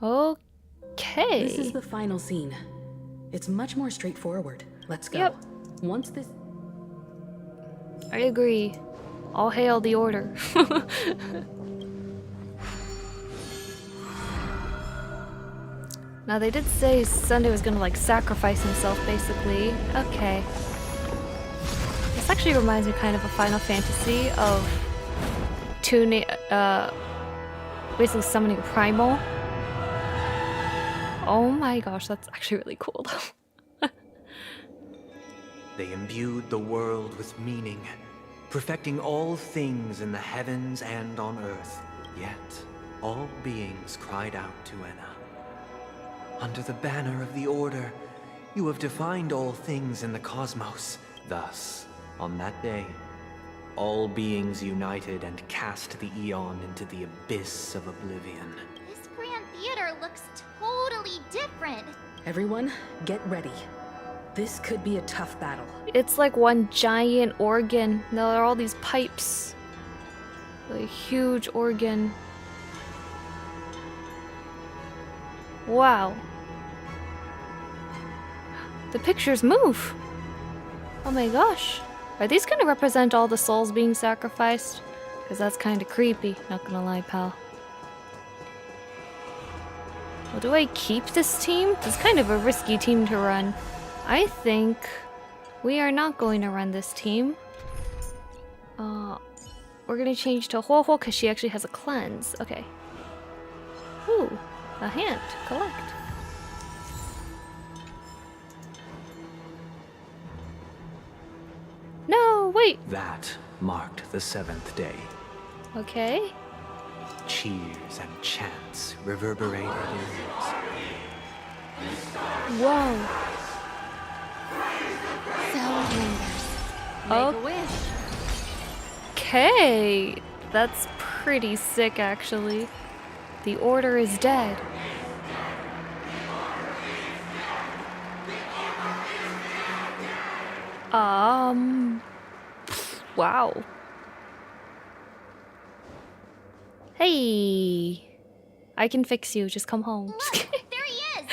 Okay. This is the final scene. It's much more straightforward. Let's go. Yep. Once this... I agree. All hail the order. Now they did say Sunday was gonna like sacrifice himself basically. Okay. This actually reminds me kind of a Final Fantasy of tuning, basically summoning a primal. Oh my gosh, that's actually really cool though. They imbued the world with meaning, perfecting all things in the heavens and on earth. Yet, all beings cried out to Enna. Under the banner of the Order, you have defined all things in the cosmos. Thus, on that day, all beings united and cast the Eon into the abyss of oblivion. This Grand Theater looks totally different. Everyone, get ready. This could be a tough battle. It's like one giant organ. There are all these pipes. A huge organ. Wow. The pictures move. Oh my gosh. Are these gonna represent all the souls being sacrificed? Because that's kind of creepy, not gonna lie, pal. Well, do I keep this team? It's kind of a risky team to run. I think we are not going to run this team. We're gonna change to Huohuo because she actually has a cleanse. Okay. Ooh, a hand. Collect. No, wait. That marked the 7th day. Okay. Cheers and chants reverberated in ears. Whoa. Sound lingers. Make a wish. Okay. That's pretty sick, actually. The Order is dead. Wow. Hey. I can fix you. Just come home. Look, there he is.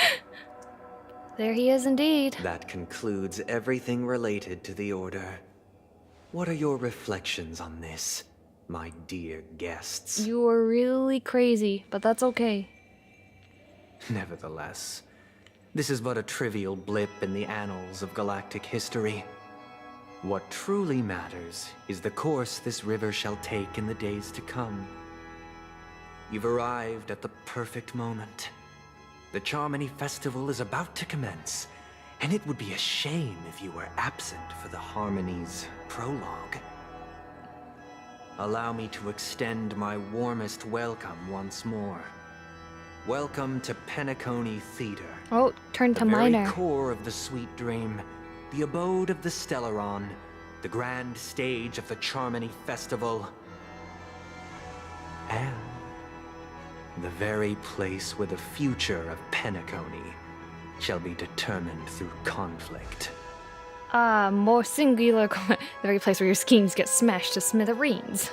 There he is indeed. That concludes everything related to the Order. What are your reflections on this, my dear guests? You are really crazy, but that's okay. Nevertheless, this is but a trivial blip in the annals of galactic history. What truly matters is the course this river shall take in the days to come. You've arrived at the perfect moment. The Charmony Festival is about to commence, and it would be a shame if you were absent for the Harmony's prologue. Allow me to extend my warmest welcome once more. Welcome to Penacony Theater. Oh, turn to the very minor. core of the sweet dream, the abode of the Stellaron, the grand stage of the Charmony Festival, and the very place where the future of Penacony shall be determined through conflict. More singular comment. The very place where your schemes get smashed to smithereens.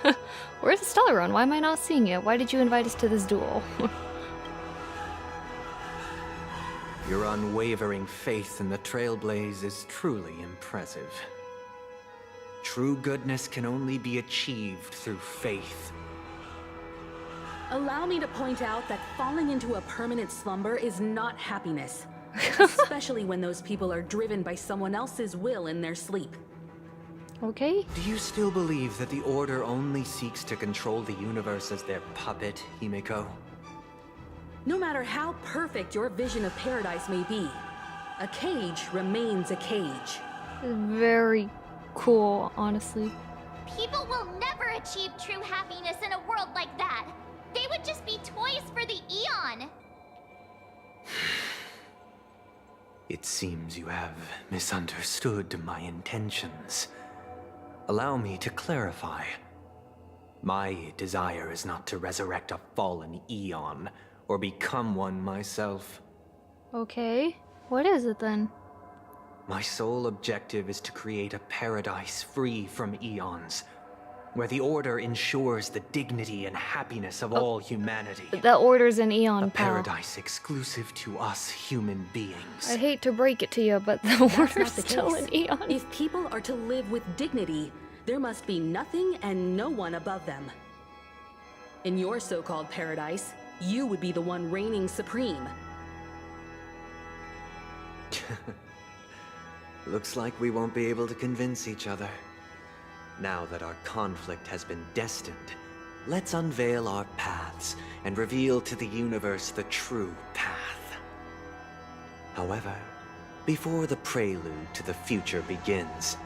Where's the Stellaron? Why am I not seeing it? Why did you invite us to this duel? Your unwavering faith in the Trailblaze is truly impressive. True goodness can only be achieved through faith. Allow me to point out that falling into a permanent slumber is not happiness. Especially when those people are driven by someone else's will in their sleep. Okay. Do you still believe that the Order only seeks to control the universe as their puppet, Himiko? No matter how perfect your vision of paradise may be, a cage remains a cage. Very cool, honestly. People will never achieve true happiness in a world like that. They would just be toys for the Eon. It seems you have misunderstood my intentions. Allow me to clarify. My desire is not to resurrect a fallen Eon, or become one myself. Okay. What is it then? My sole objective is to create a paradise free from eons, where the Order ensures the dignity and happiness of all humanity. The Order's an Eon, A pal. paradise exclusive to us human beings. I hate to break it to you, but the Order's still an Eon. If people are to live with dignity, there must be nothing and no one above them. In your so-called paradise, you would be the one reigning supreme. Looks like we won't be able to convince each other. Now that our conflict has been destined, let's unveil our paths and reveal to the universe the true path. However, before the prelude to the future begins,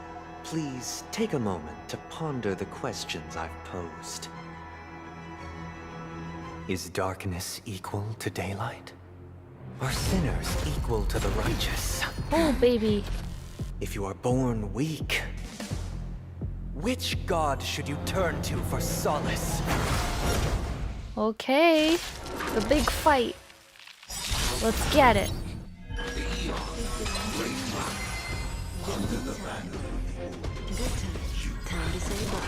please take a moment to ponder the questions I've posed. Is darkness equal to daylight? Are sinners equal to the righteous? Oh, baby. If you are born weak, which god should you turn to for solace? Okay. The big fight. Let's get it. Time to say bye.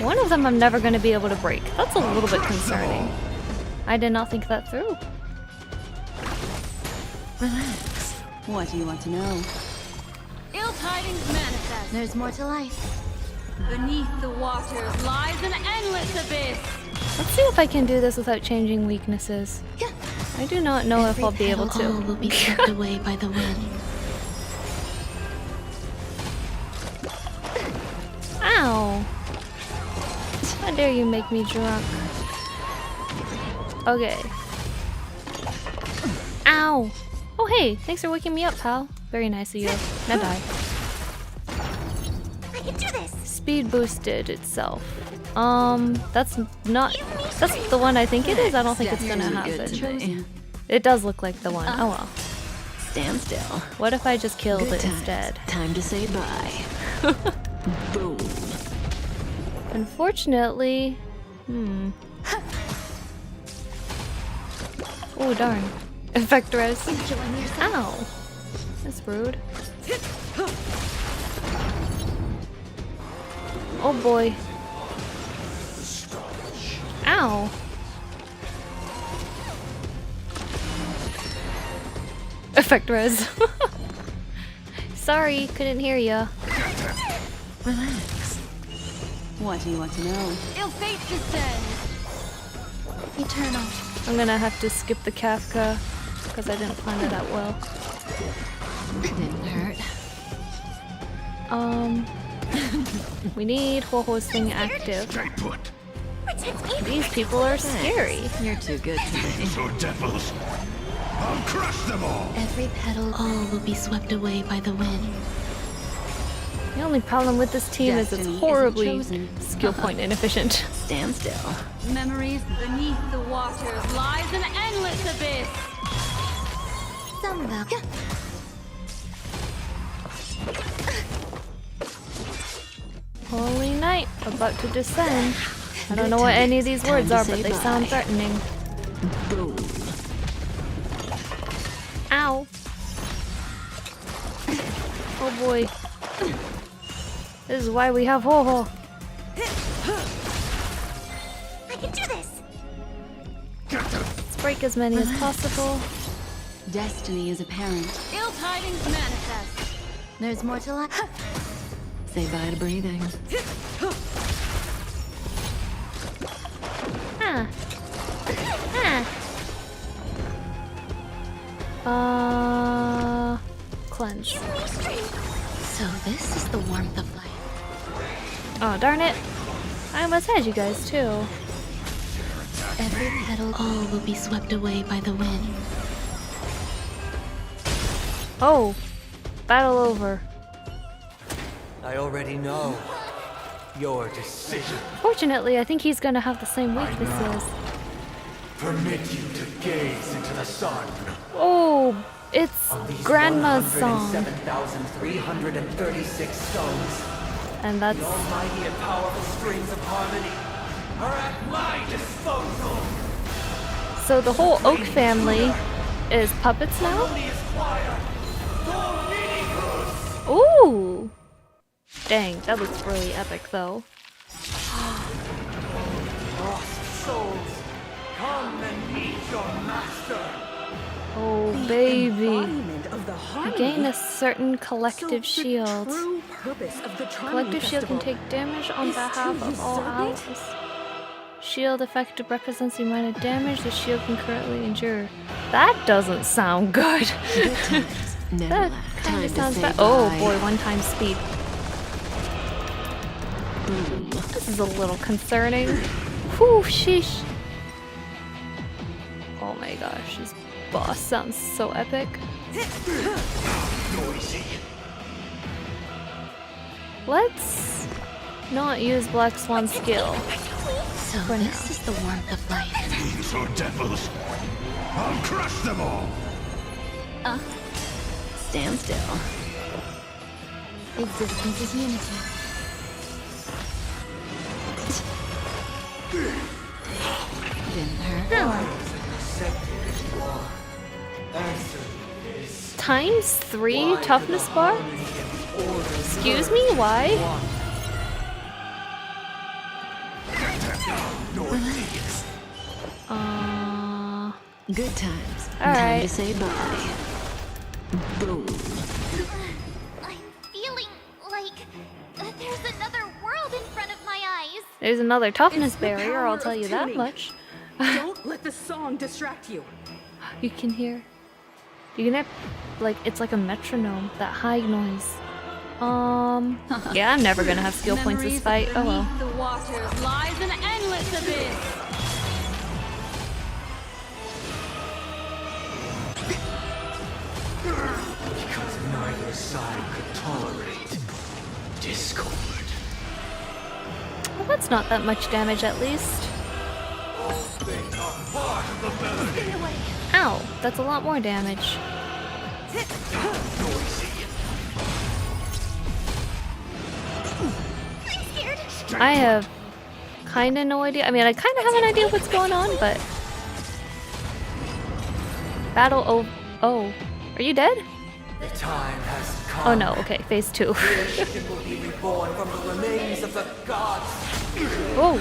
One of them I'm never going to be able to break. That's a little bit concerning. I did not think that through. Relax. What do you want to know? Ill tidings manifest. There's more to life. Beneath the waters lies an endless abyss. Let's see if I can do this without changing weaknesses. I do not know if I'll be able to. All will be swept away by the wind. Ow! How dare you make me drunk? Okay. Ow! Oh hey, thanks for waking me up, pal. Very nice of you. Now die. I can do this. Speed boosted itself. That's not. That's the one I think it is. I don't think it's gonna happen. It does look like the one. Oh well. Stand still. What if I just killed Good it times. instead? Time to say bye. Boom. Unfortunately, Oh darn. Effect res. Ow. That's rude. Oh boy. Ow. Effect res. Sorry, couldn't hear ya. Relax. What do you want to know? Ill fate descends. Eternal. I'm gonna have to skip the Kafka because I didn't plan it out well. Didn't hurt. We need Ho-Ho's thing active. Stay put. These people are scary. You're too good today. So devils. I'll crush them all. Every petal, all will be swept away by the wind. The only problem with this team is it's horribly skill point inefficient. Stand still. Memories beneath the waters lies an endless abyss. Samba. Holy night, about to descend. I don't know what any of these words are, but they sound threatening. Boom. Ow. Oh boy. This is why we have Ho-Ho. I can do this. Let's break as many as possible. Destiny is apparent. Ill tidings manifest. There's more to life. Say bye to breathing. Huh. Cleanse. So this is the warmth of life. Oh, darn it. I almost had you guys, too. Every petal, all will be swept away by the wind. Oh. Battle over. I already know your decision. Fortunately, I think he's gonna have the same weaknesses. Permit you to gaze into the sun. Oh, It's Grandma's song. 107,336 stones. And that's... The almighty and powerful strings of harmony are at my disposal. So the whole Oak family is puppets now? Ooh! Dang, that looks really epic though. Lost souls, come and meet your master. Oh baby. You gain a certain collective shield. Collective shield can take damage on behalf of all allies. Shield effect represents the amount of damage the shield can currently endure. That doesn't sound good. That kind of sounds bad. Oh boy, 1 time speed. This is a little concerning. Whew, sheesh. Oh my gosh, this boss sounds so epic. Let's not use Black Swan's skill. So this is the warmth of life. Fiends or devils, I'll crush them all. Stand still. Existence is unity. Didn't hurt. ×3 toughness bar? Excuse me, why? Good times. All Time right. to say bye. Boom. I'm feeling like there's another world in front of my eyes. There's another toughness barrier, I'll tell you that much. Don't let the song distract you. You can hear. You can hear, like, it's like a metronome, that high noise. Yeah, I'm never gonna have skill points this fight. Oh well. The waters lies an endless abyss. Because neither side could tolerate discord. Well, that's not that much damage at least. Ow, that's a lot more damage. I have kinda no idea. I mean, I kinda have an idea what's going on, but... Battle oh. Are you dead? The time has come. Oh no, okay, phase 2. Creation will be reborn from the remains of the gods. Oh.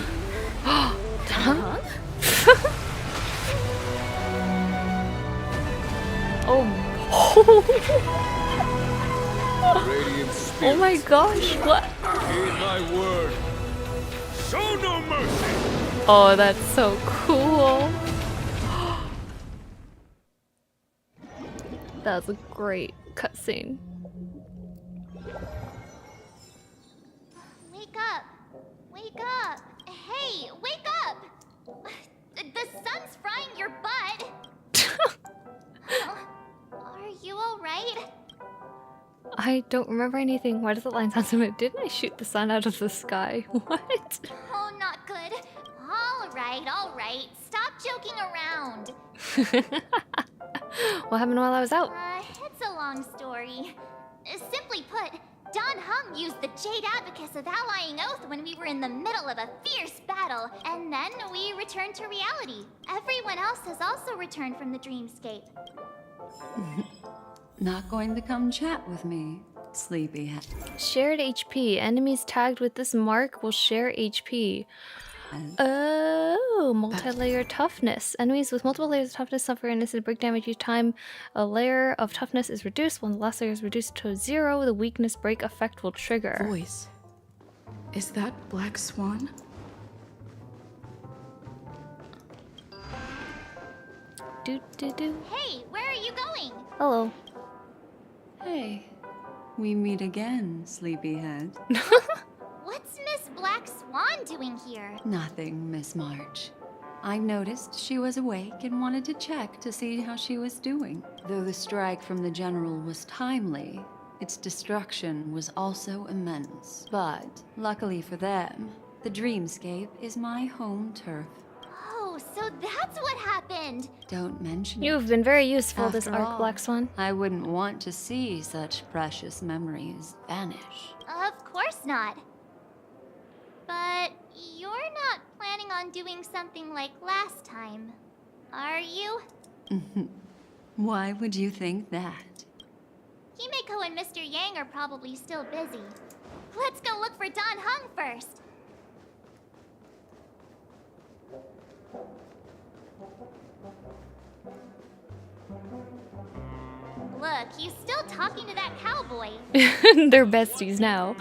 Huh? Oh. Oh my gosh, what? Heed my word. Show no mercy. Oh, that's so cool. That was a great cutscene. Wake up! Wake up! Hey, wake up! The sun's frying your butt! Are you alright? I don't remember anything. Why does it line sound so bad? Didn't I shoot the sun out of the sky? What? Oh, not good. Alright. Stop joking around. What happened while I was out? It's a long story. Simply put, Don Hung used the Jade Abacus of Allying Oath when we were in the middle of a fierce battle, and then we returned to reality. Everyone else has also returned from the dreamscape. Not going to come chat with me, sleepyhead. Shared HP. Enemies tagged with this mark will share HP. Oh, multi-layer toughness. Enemies with multiple layers of toughness suffer an instant break damage each time a layer of toughness is reduced. When the last layer is reduced to 0, the weakness break effect will trigger. Voice. Is that Black Swan? Do. Hey, where are you going? Hello. Hey, we meet again, sleepyhead. What's Miss Black Swan doing here? Nothing, Miss March. I noticed she was awake and wanted to check to see how she was doing. Though the strike from the General was timely, its destruction was also immense. But, luckily for them, the dreamscape is my home turf. Oh, Oh, so that's what happened! Don't mention it. You've been very useful this After arc, all, Black Swan. I wouldn't want to see such precious memories vanish. Of course not. But you're not planning on doing something like last time, are you? Why would you think that? Himeko and Mr. Yang are probably still busy. Let's go look for Don Hung first. Look, he's still talking to that cowboy. They're besties now.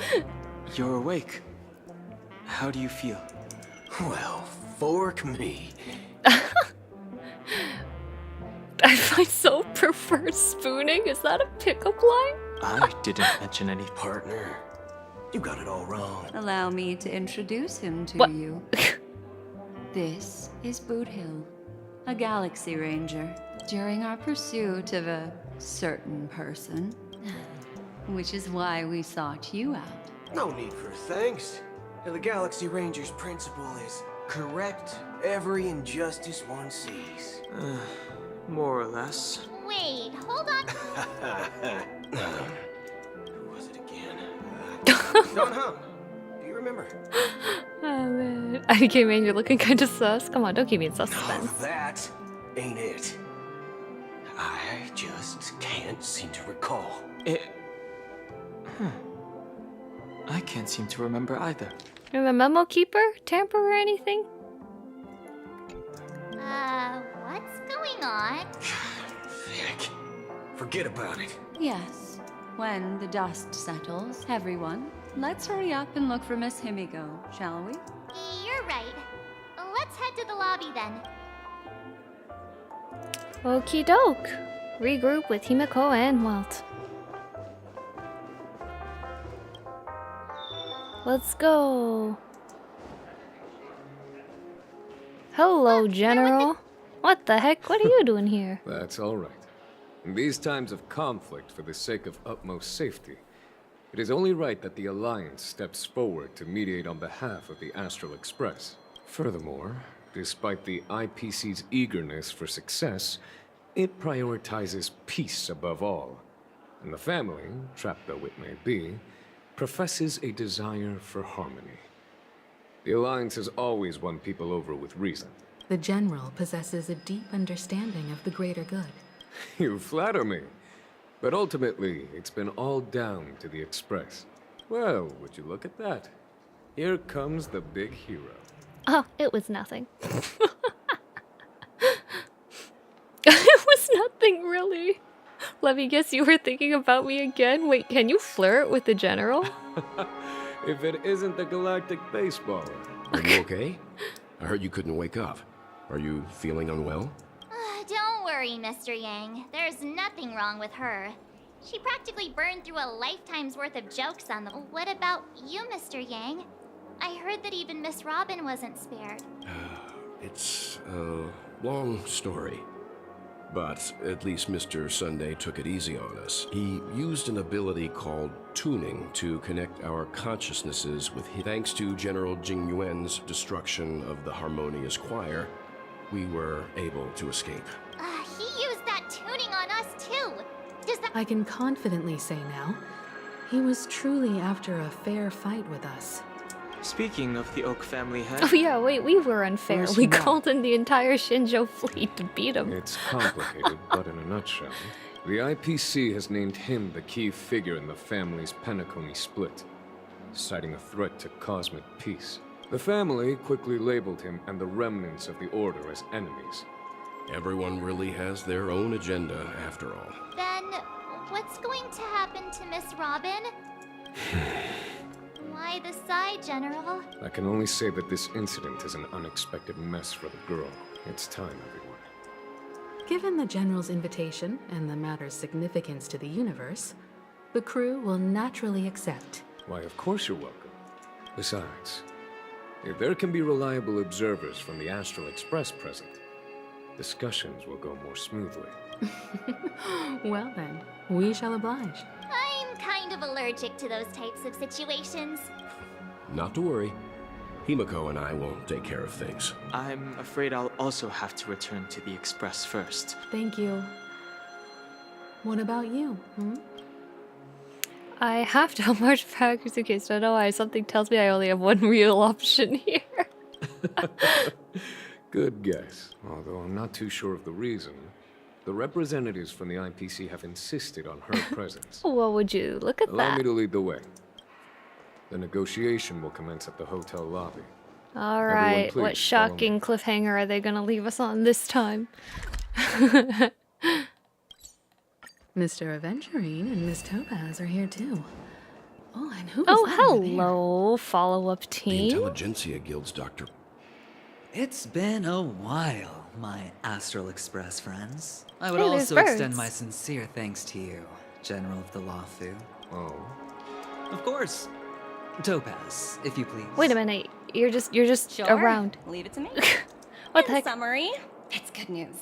You're awake. How do you feel? Well, fork me. I so prefer spooning. Is that a pickup line? I didn't mention any. Partner, you got it all wrong. Allow me to introduce him to What? you. This is Boot Hill, a Galaxy Ranger. During our pursuit of a certain person, which is why we sought you out. No need for thanks. The Galaxy Ranger's principle is correct every injustice one sees. More or less. Wait, hold on. Who was it again? Don Hung. Do you remember? Oh man. I came in, you're looking kind of sus. Come on, don't keep me in No, suspense. that ain't it. I just can't seem to recall. I can't seem to remember either. You're the memo keeper? Tamper or anything? What's going on? Heck, forget about it. Yes, when the dust settles, everyone, let's hurry up and look for Miss Himiko, shall we? You're right. Let's head to the lobby then. Okie doke. Regroup with Himiko and Walt. Let's go. Hello, General. What the heck? What are you doing here? That's all right. In these times of conflict for the sake of utmost safety, it is only right that the Alliance steps forward to mediate on behalf of the Astral Express. Furthermore, despite the IPC's eagerness for success, it prioritizes peace above all. And the family, trapped though it may be, professes a desire for harmony. The Alliance has always won people over with reason. The General possesses a deep understanding of the greater good. You flatter me. But ultimately, it's been all down to the Express. Well, would you look at that? Here comes the big hero. Oh, it was nothing. It was nothing, really. Let me guess, you were thinking about me again? Wait, can you flirt with the General? If it isn't the galactic baseballer. Are you okay? I heard you couldn't wake up. Are you feeling unwell? Don't worry, Mr. Yang. There's nothing wrong with her. She practically burned through a lifetime's worth of jokes on them. What about you, Mr. Yang? I heard that even Miss Robin wasn't spared. It's a long story. But at least Mr. Sunday took it easy on us. He used an ability called tuning to connect our consciousnesses with his. Thanks to General Jing Yuan's destruction of the Harmonious Choir, we were able to escape. He used that tuning on us too. Does that— I can confidently say now, he was truly after a fair fight with us. Speaking of the Oak family head... Oh yeah, wait, we were unfair. Where's We Matt? called in the entire Shinjo fleet to beat him. It's complicated, but in a nutshell, the IPC has named him the key figure in the family's Penacony split, citing a threat to cosmic peace. The family quickly labeled him and the remnants of the Order as enemies. Everyone really has their own agenda, after all. Then what's going to happen to Miss Robin? Why the sigh, General? I can only say that this incident is an unexpected mess for the girl. It's time, everyone. Given the General's invitation and the matter's significance to the universe, the crew will naturally accept. Why, of course you're welcome. Besides, if there can be reliable observers from the Astral Express present, discussions will go more smoothly. Well then, we shall oblige. I'm kind of allergic to those types of situations. Not to worry. Himiko and I will take care of things. I'm afraid I'll also have to return to the Express first. Thank you. What about you? I have to march backwards in case I don't know why. Something tells me I only have one real option here. Good guess, although I'm not too sure of the reason. The representatives from the IPC have insisted on her presence. What would you? Look at Allow that. me to lead the way. The negotiation will commence at the hotel lobby. All right, please what shocking cliffhanger are they gonna leave us on this time? Mr. Aventurine and Miss Topaz are here too. Oh, and who is Oh, that over there? hello, follow-up The team. Intelligentsia Guild's Dr. It's been a while, my Astral Express friends. I would Hey, there's also extend birds. my sincere thanks to you, General of the Lawfu. Oh. Of course. Topaz, if you please. Wait a minute, you're just Sure. around. Leave it to me. What the In heck? summary, it's good news.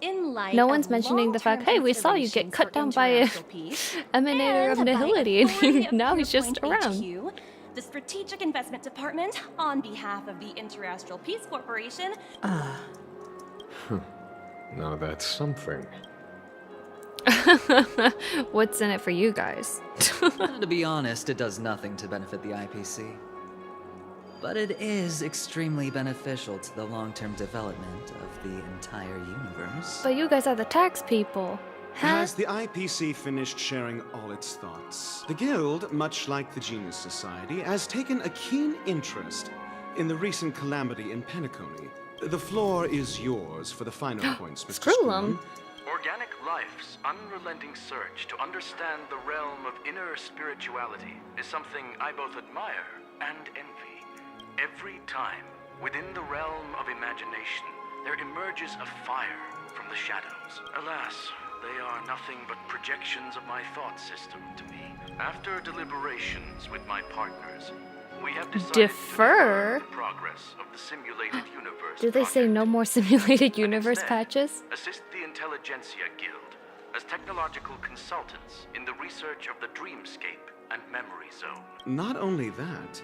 In light No of one's mentioning the fact, long-term hey, we saw you get considerations cut for down by a international peace, emanator of and by nihility, authority and of now he's just Pierpoint around. HQ, the Strategic Investment Department, on behalf of the Interastral Peace Corporation, Now that's something. What's in it for you guys? To be honest, it does nothing to benefit the IPC. But it is extremely beneficial to the long-term development of the entire universe. But you guys are the tax people. Huh? Has the IPC finished sharing all its thoughts? The Guild, much like the Genius Society, has taken a keen interest in the recent calamity in Penacony. The floor is yours for the final points, Mr. Screw 'em. Organic life's unrelenting search to understand the realm of inner spirituality is something I both admire and envy. Every time, within the realm of imagination, there emerges a fire from the shadows. Alas, they are nothing but projections of my thought system to me. After deliberations with my partners, we have decided to Defer? defer the progress of the simulated universe. Did they say no more simulated universe patches? Assist the Intelligentsia Guild as technological consultants in the research of the Dreamscape and Memory Zone. Not only that,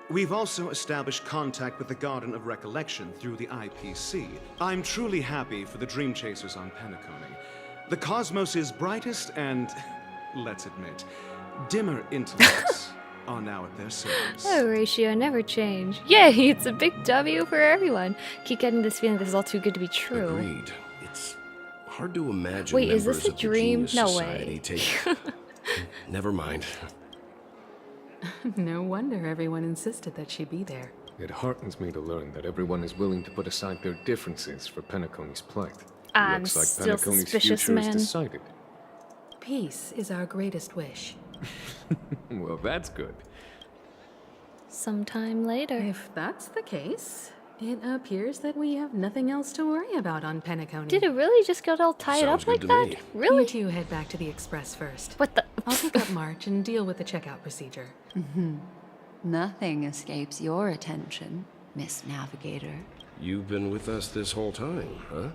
we've also established contact with the Garden of Recollection through the IPC. I'm truly happy for the Dream Chasers on Penacony. The cosmos' brightest and, let's admit, dimmer intellects are now at their service. Oh, ratio never change. Yay, it's a big W for everyone. Keep getting this feeling this is all too good to be true. Agreed. It's hard to imagine Wait, is this members a of the dream? Genius No Society way. take... Never mind. No wonder everyone insisted that she be there. It heartens me to learn that everyone is willing to put aside their differences for Penacony's plight. I'm Looks like still Penacony's suspicious, future man. is decided. Peace is our greatest wish. Well, that's good. Sometime later. If that's the case, it appears that we have nothing else to worry about on Penacony. Did it really just get all tied Sounds up like good to that? me. Really? You two head back to the Express first. What the? I'll pick up March and deal with the checkout procedure. Nothing escapes your attention, Miss Navigator. You've been with us this whole time, huh?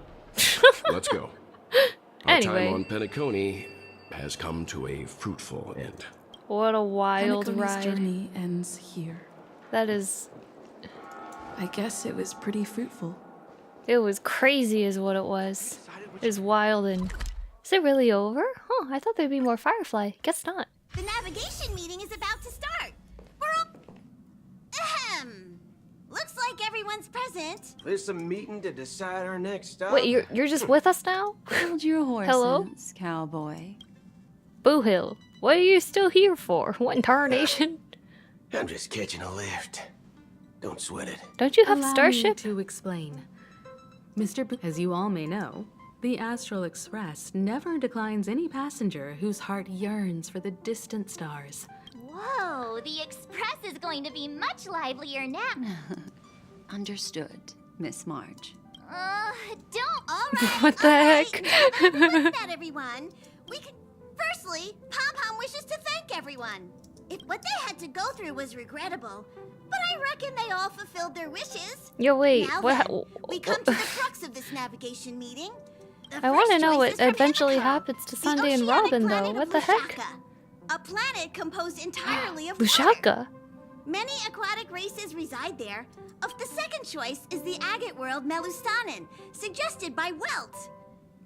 Let's go. Our Anyway. time on Penacony has come to a fruitful end. What a wild Penacony's ride. journey ends here. That is... I guess it was pretty fruitful. It was crazy is what it was. It was wild and... Is it really over? Huh, I thought there'd be more Firefly. Guess not. The navigation meeting is about to start. We're all... Ahem. Looks like everyone's present. This a meeting to decide our next stop? Wait, you're just with us now? Hold your horses, Hello? cowboy. Boo Hill. What are you still here for? What in tarnation? I'm just catching a lift. Don't sweat it. Don't you have Allow a starship? me to explain. As you all may know, the Astral Express never declines any passenger whose heart yearns for the distant stars. Whoa, the express is going to be much livelier now. Understood, Miss March. Don't. All right. What the heck? What's that, everyone? We could. Firstly, Pom Pom wishes to thank everyone. If what they had to go through was regrettable, but I reckon they all fulfilled their wishes. Yo, wait. Now What? then, we come to the crux of this navigation meeting. The I want to first know choice what is from eventually Himiko, happens to the Sunday and oceanic Robin, though. planet What of the heck? Lushaka, a planet composed entirely of water. Lushaka? Many aquatic races reside there. Of the second choice is the agate world Melustanen, suggested by Welt.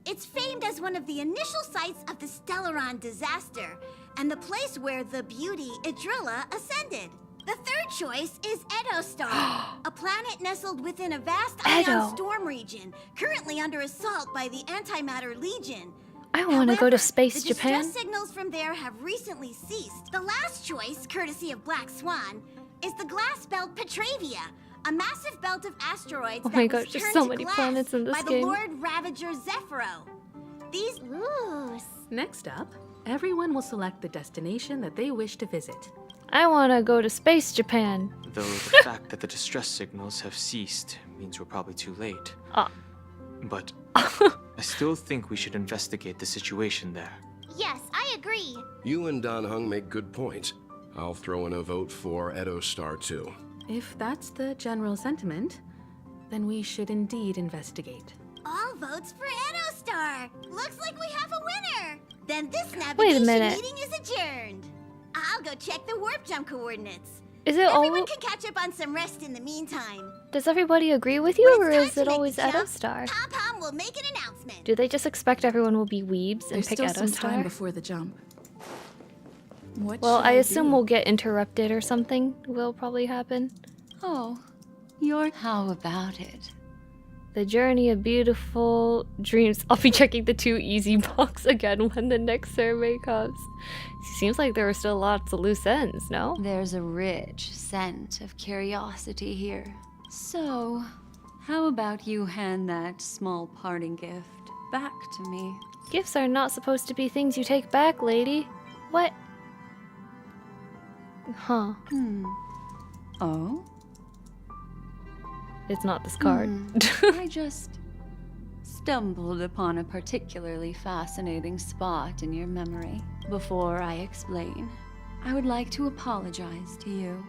It's famed as one of the initial sites of the Stellaron disaster, and the place where the beauty Idrilla ascended. The third choice is Edostar, a planet nestled within a vast ion storm region, currently under assault by the Antimatter Legion. I want to go to space, the Japan. distress signals from there have recently ceased. The last choice, courtesy of Black Swan, is the glass belt Petravia, a massive belt of asteroids Oh my that gosh, was there's turned so to many glass planets in this by game. the Lord Ravager Zephyro. These... Next up, everyone will select the destination that they wish to visit. I want to go to space, Japan. Though the fact that the distress signals have ceased means we're probably too late. But I still think we should investigate the situation there. Yes, I agree. You and Don Hung make good points. I'll throw in a vote for Edostar too. If that's the general sentiment, then we should indeed investigate. All votes for Edostar. Looks like we have a winner. Then this Wait a navigation minute. meeting is adjourned. I'll go check the warp jump coordinates. Is it all? Everyone can catch up on some rest in the meantime. Does everybody agree with you, or is it always Edostar? Pom-Pom will make an announcement. Do they just expect everyone will be weebs and There's pick still some time Edostar? before the jump. What Well, should I do? assume we'll get interrupted or something will probably happen. Oh, how about it? The journey of beautiful dreams. I'll be checking the 2 easy box again when the next survey comes. Seems like there are still lots of loose ends, no? There's a rich scent of curiosity here. So, how about you hand that small parting gift back to me? Gifts are not supposed to be things you take back, lady. What? Huh. Oh? It's not this card. I just stumbled upon a particularly fascinating spot in your memory. Before I explain, I would like to apologize to you.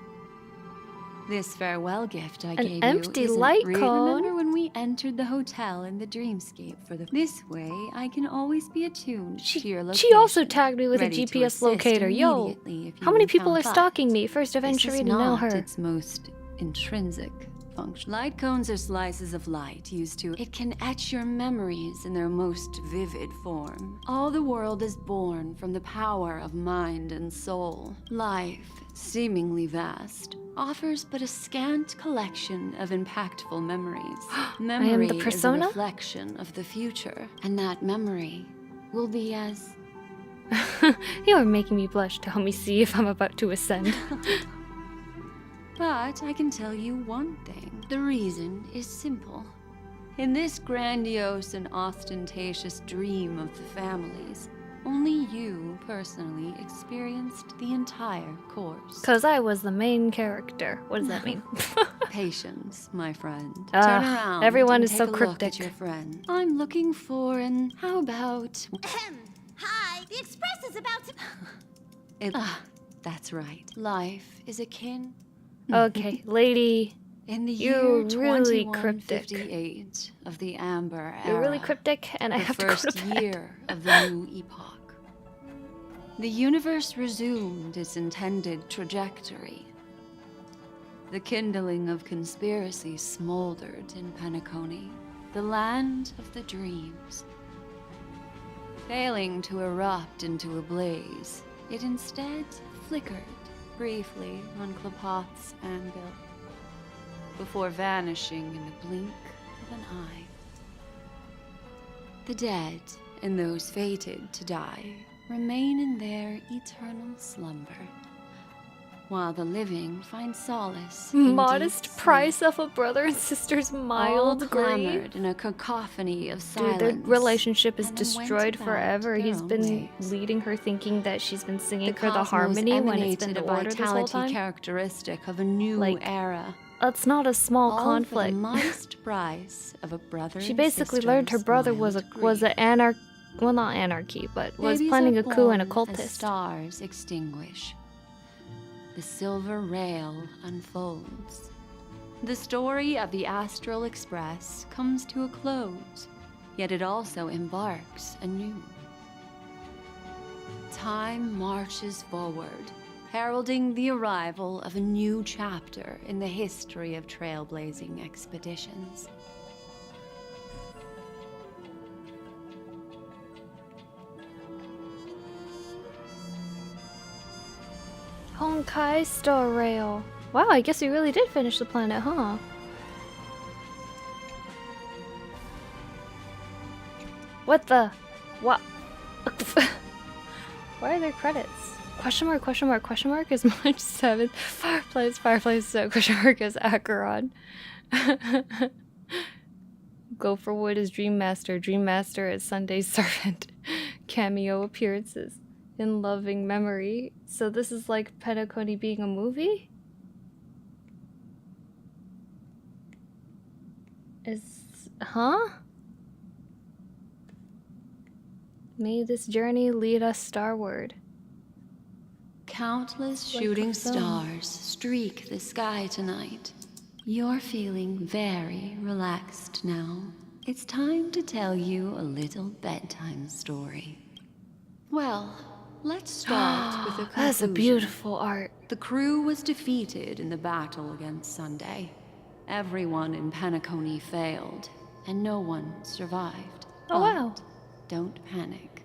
This farewell gift I gave empty you isn't light real. cone? Remember when we entered the hotel in the dreamscape for the... This way, I can always be attuned to your location. She also tagged me with a ready to GPS assist locator. Yo, immediately if you how many people are encounter. stalking me? First of This entry is to know not her. its most intrinsic function. Light cones are slices of light used to... It can etch your memories in their most vivid form. All the world is born from the power of mind and soul. Life, seemingly vast, offers but a scant collection of impactful memories. Memory the is a persona? reflection of the future, and that memory will be as... You are making me blush. Tell me, see if I'm about to ascend. But I can tell you one thing. The reason is simple. In this grandiose and ostentatious dream of the families, only you personally experienced the entire course. Because I was the main character. What does that mean? Patience, my friend. Ugh, Turn around. everyone and is take so a look cryptic. at your friend. I'm looking for an... How about... Hi, the express is about to... That's right. Life is akin... Okay, lady. In the You're year really cryptic. 2158 of the Amber Era, You're really cryptic, and I have to go the to first bed. year of the new epoch, the universe resumed its intended trajectory. The kindling of conspiracy smoldered in Penacony, the land of the dreams. Failing to erupt into a blaze, it instead flickered briefly on Klapoth's anvil, before vanishing in the blink of an eye. The dead and those fated to die remain in their eternal slumber, while the living find solace in Modest deep price of a brother and sister's all mild grief. clamored in a cacophony of Dude, silence. their relationship is and then went destroyed about forever. their He's own been ways. leading her thinking that she's been singing for the cosmos harmony when it's been emanated the a order this whole vitality time. characteristic of a new era. That's not a small All for conflict. the modest price of a brother She and basically learned her sister's brother was an well, not anarchy, but was Babies planning are a coup and a born as cultist. stars extinguish. The silver rail unfolds. The story of the Astral Express comes to a close, yet it also embarks anew. Time marches forward, heralding the arrival of a new chapter in the history of trailblazing expeditions. Honkai Star Rail. Wow, I guess we really did finish the planet, huh? What the? What? Why are there credits? Question mark, question mark, question mark is March 7th. Fireplace, fireplace, question mark is Acheron. Go for Wood is Dream Master. Dream Master is Sunday's Servant. Cameo appearances in Loving Memory. So this is like Penacony being a movie? Huh? May this journey lead us starward. Countless shooting stars streak the sky tonight. You're feeling very relaxed now. It's time to tell you a little bedtime story. Well, let's start with a conclusion. That's a beautiful art. The crew was defeated in the battle against Sunday. Everyone in Penacony failed, and no one survived. Oh, wow. Don't panic.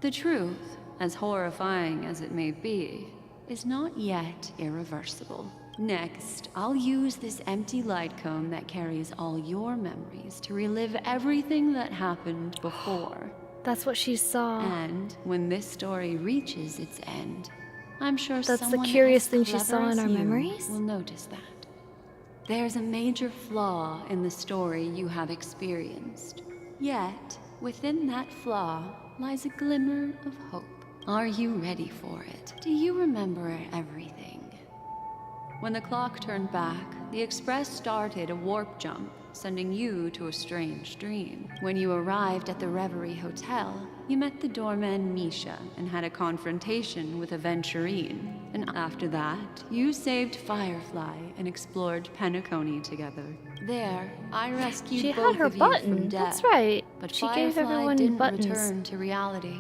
The truth, as horrifying as it may be, is not yet irreversible. Next, I'll use this empty light cone that carries all your memories to relive everything that happened before. That's what she saw. And when this story reaches its end, I'm sure that's someone the curious as thing she clever saw in as our you memories? will notice that. There's a major flaw in the story you have experienced. Yet, within that flaw lies a glimmer of hope. Are you ready for it? Do you remember everything? When the clock turned back, the Express started a warp jump, sending you to a strange dream. When you arrived at the Reverie Hotel, you met the doorman Misha and had a confrontation with Aventurine. And after that, you saved Firefly and explored Penacony together. There, I rescued She both had her of you from button. death. That's right. But She Firefly gave everyone didn't buttons. return to reality.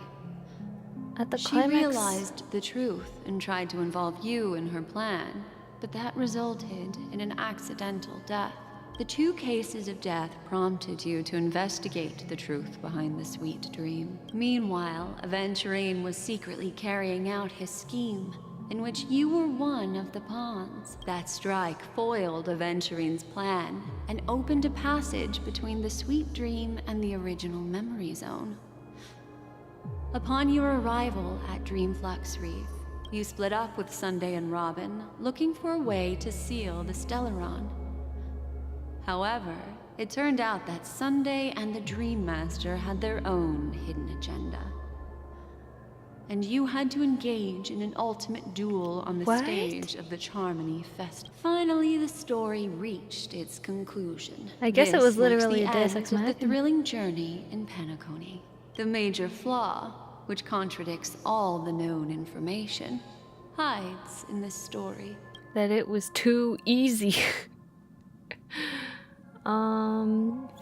At the She climax. realized the truth and tried to involve you in her plan, but that resulted in an accidental death. The two cases of death prompted you to investigate the truth behind the sweet dream. Meanwhile, Aventurine was secretly carrying out his scheme, in which you were one of the pawns. That strike foiled Aventurine's plan and opened a passage between the sweet dream and the original memory zone. Upon your arrival at Dreamflux Reef, you split up with Sunday and Robin, looking for a way to seal the Stellaron. However, it turned out that Sunday and the Dream Master had their own hidden agenda. And you had to engage in an ultimate duel on the stage of the Charmony Fest. Finally, the story reached its conclusion. I guess it was literally a Deus Ex the Machina. thrilling journey in Penacony. The major flaw, which contradicts all the known information, hides in this story. That it was too easy.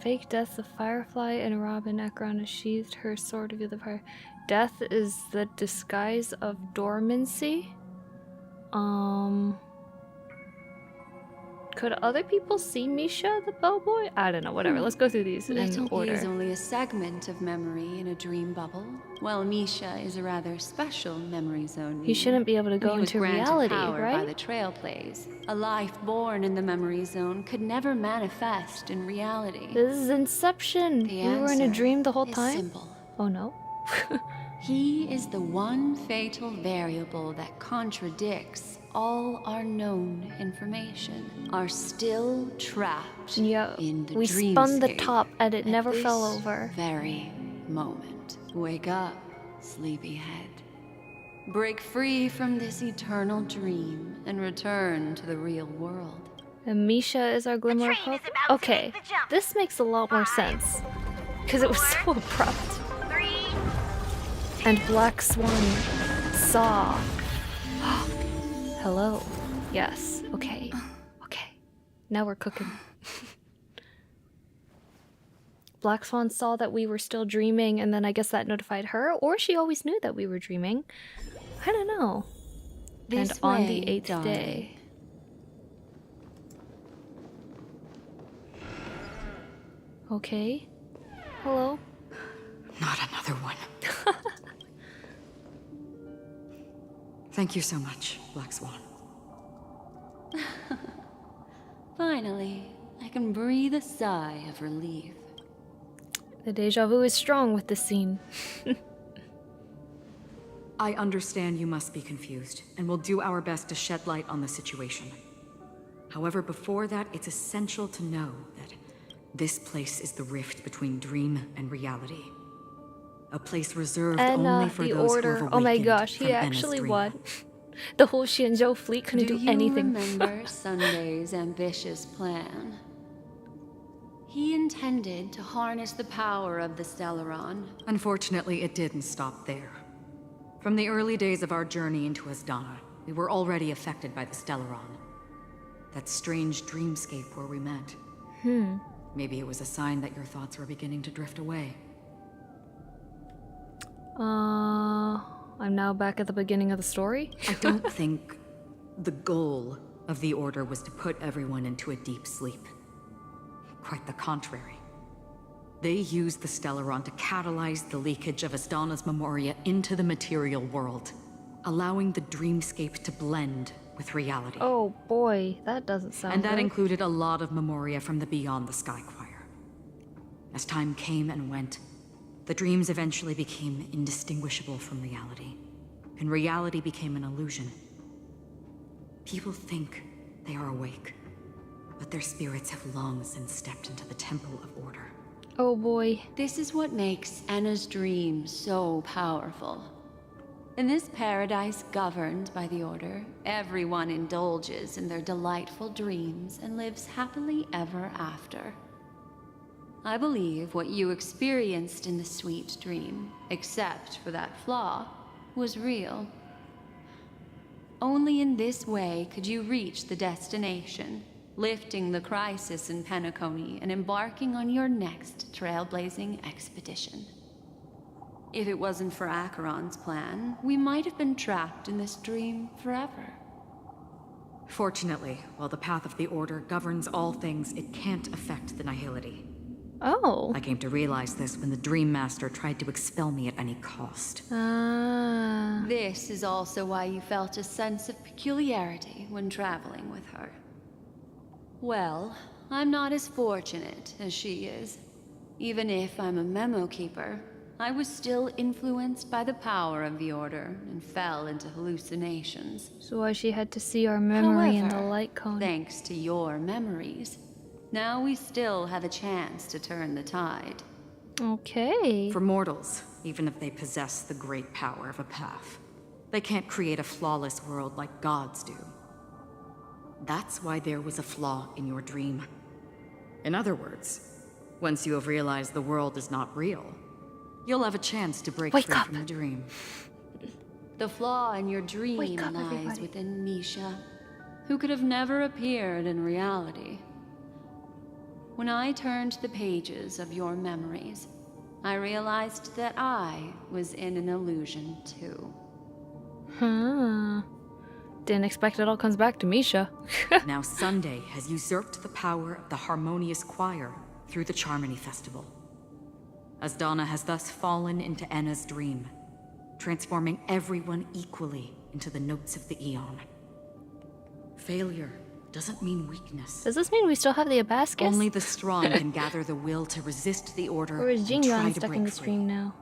Fake deaths of Firefly and Robin. Acheron has sheathed her sword to view the fire. Death is the disguise of dormancy. Could other people see Misha, the bellboy? I don't know, whatever. Let's go through these in Little order. is only a segment of memory in a dream bubble, while Misha is a rather special memory zone. He shouldn't be able to go He was into granted reality, power by right? the Trailblaze. A life born in the memory zone could never manifest in reality. This is Inception. The We were in a answer dream the whole is time? simple. Oh no. He is the one fatal variable that contradicts all our known information. Are still trapped in the We spun the dreamscape top and it at never this fell over. Very moment. Wake up, sleepyhead. Break free from this eternal dream and return to the real world. And Misha is our glimmer of hope? Okay, this makes a lot more sense. Because it was so abrupt. And Black Swan saw. Hello. Yes. Okay. Okay. Now we're cooking. Black Swan saw that we were still dreaming, and then I guess that notified her, or she always knew that we were dreaming. I don't know. And on the 8th day. Okay. Hello? Not another one. Thank you so much, Black Swan. Finally, I can breathe a sigh of relief. The deja vu is strong with this scene. I understand you must be confused, and will do our best to shed light on the situation. However, before that, it's essential to know that this place is the rift between dream and reality. A place reserved only for the those order. who have Oh my awakened gosh, from he Enna's actually dream. won. The whole Shinjo fleet couldn't do anything. Do you remember Sunday's ambitious plan? He intended to harness the power of the Stellaron. Unfortunately, it didn't stop there. From the early days of our journey into Asdana, we were already affected by the Stellaron. That strange dreamscape where we met. Maybe it was a sign that your thoughts were beginning to drift away. I'm now back at the beginning of the story. I don't think the goal of the Order was to put everyone into a deep sleep. Quite the contrary. They used the Stellaron to catalyze the leakage of Asdana's Memoria into the material world, allowing the dreamscape to blend with reality. Oh boy, that doesn't sound And that good. included a lot of Memoria from the Beyond the Sky Choir. As time came and went, the dreams eventually became indistinguishable from reality, and reality became an illusion. People think they are awake, but their spirits have long since stepped into the Temple of Order. Oh boy. This is what makes Enna's dream so powerful. In this paradise governed by the Order, everyone indulges in their delightful dreams and lives happily ever after. I believe what you experienced in the sweet dream, except for that flaw, was real. Only in this way could you reach the destination, lifting the crisis in Penacony and embarking on your next trailblazing expedition. If it wasn't for Acheron's plan, we might have been trapped in this dream forever. Fortunately, while the path of the Order governs all things, it can't affect the nihility. Oh. I came to realize this when the Dream Master tried to expel me at any cost. This is also why you felt a sense of peculiarity when traveling with her. Well, I'm not as fortunate as she is. Even if I'm a memo keeper, I was still influenced by the power of the Order and fell into hallucinations. So why she had to see our memory in the However, light cone. thanks to your memories, now we still have a chance to turn the tide. Okay. For mortals, even if they possess the great power of a path, they can't create a flawless world like gods do. That's why there was a flaw in your dream. In other words, once you have realized the world is not real, you'll have a chance to break free from the dream. The flaw in your dream Wake up, lies everybody. within Misha, who could have never appeared in reality. When I turned the pages of your memories, I realized that I was in an illusion too. Didn't expect it all comes back to Misha. Now Sunday has usurped the power of the harmonious choir through the Charmony Festival. Asdana has thus fallen into Enna's dream, transforming everyone equally into the notes of the Aeon. Failure doesn't mean weakness. Does this mean we still have the Abascus? Only the strong can gather the will to resist the Order Or is and try Jingan to stuck break in the free. stream now?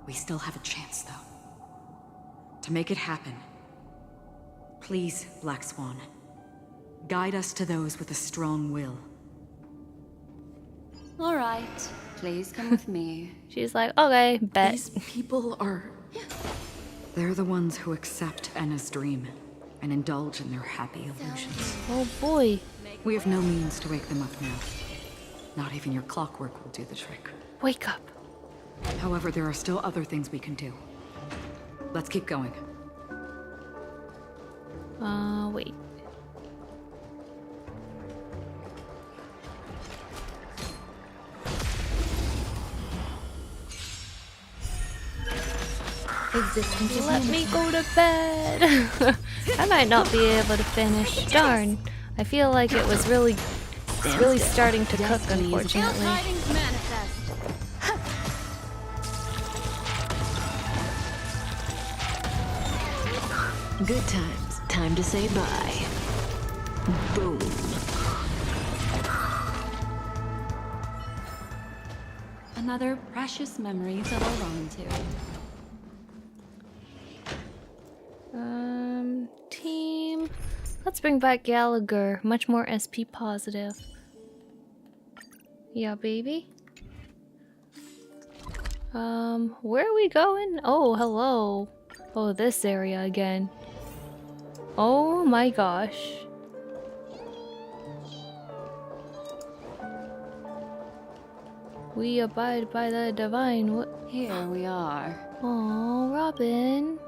We still have a chance, though. To make it happen, please, Black Swan, guide us to those with a strong will. All right, please come with me. She's like, okay, bet. These people are... They're the ones who accept Enna's dream and indulge in their happy illusions. Oh boy. We have no means to wake them up now. Not even your clockwork will do the trick. Wake up. However, there are still other things we can do. Let's keep going. Wait. Existence is Let me go to bed. I might not be able to finish. Darn. I feel like it was really starting to cook, unfortunately. Good times. Time to say bye. Boom. Another precious memory to hold on to. Team. Let's bring back Gallagher. Much more SP positive. Yeah, baby. Where are we going? Oh, hello. Oh, this area again. Oh my gosh. We abide by the divine. What? Here we are. Oh, Robin.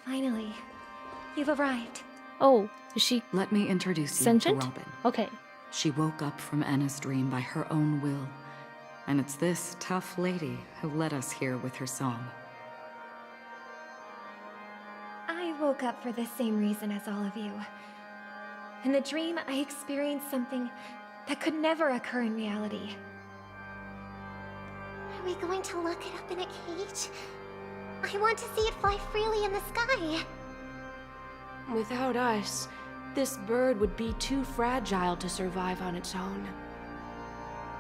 Finally, you've arrived. Oh, is she Let me introduce sentient? you to Robin. Okay. She woke up from Anna's dream by her own will. And it's this tough lady who led us here with her song. I woke up for the same reason as all of you. In the dream, I experienced something that could never occur in reality. Are we going to lock it up in a cage? I want to see it fly freely in the sky. Without us, this bird would be too fragile to survive on its own.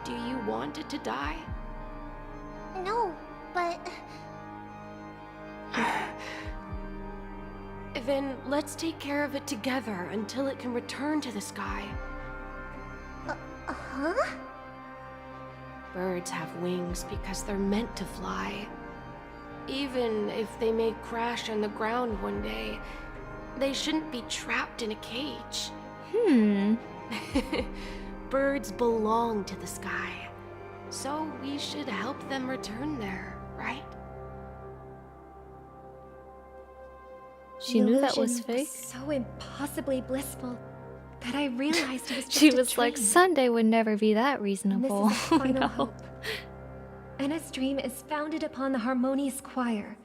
Do you want it to die? No, but... Then let's take care of it together until it can return to the sky. Huh? Birds have wings because they're meant to fly. Even if they may crash on the ground one day, they shouldn't be trapped in a cage. Birds belong to the sky, so we should help them return there, right? She knew that was fake? So impossibly blissful that I realized it was just She a was like, dream. Sunday would never be that reasonable. This is our final No. hope. Anna's dream is founded upon the harmonious choir,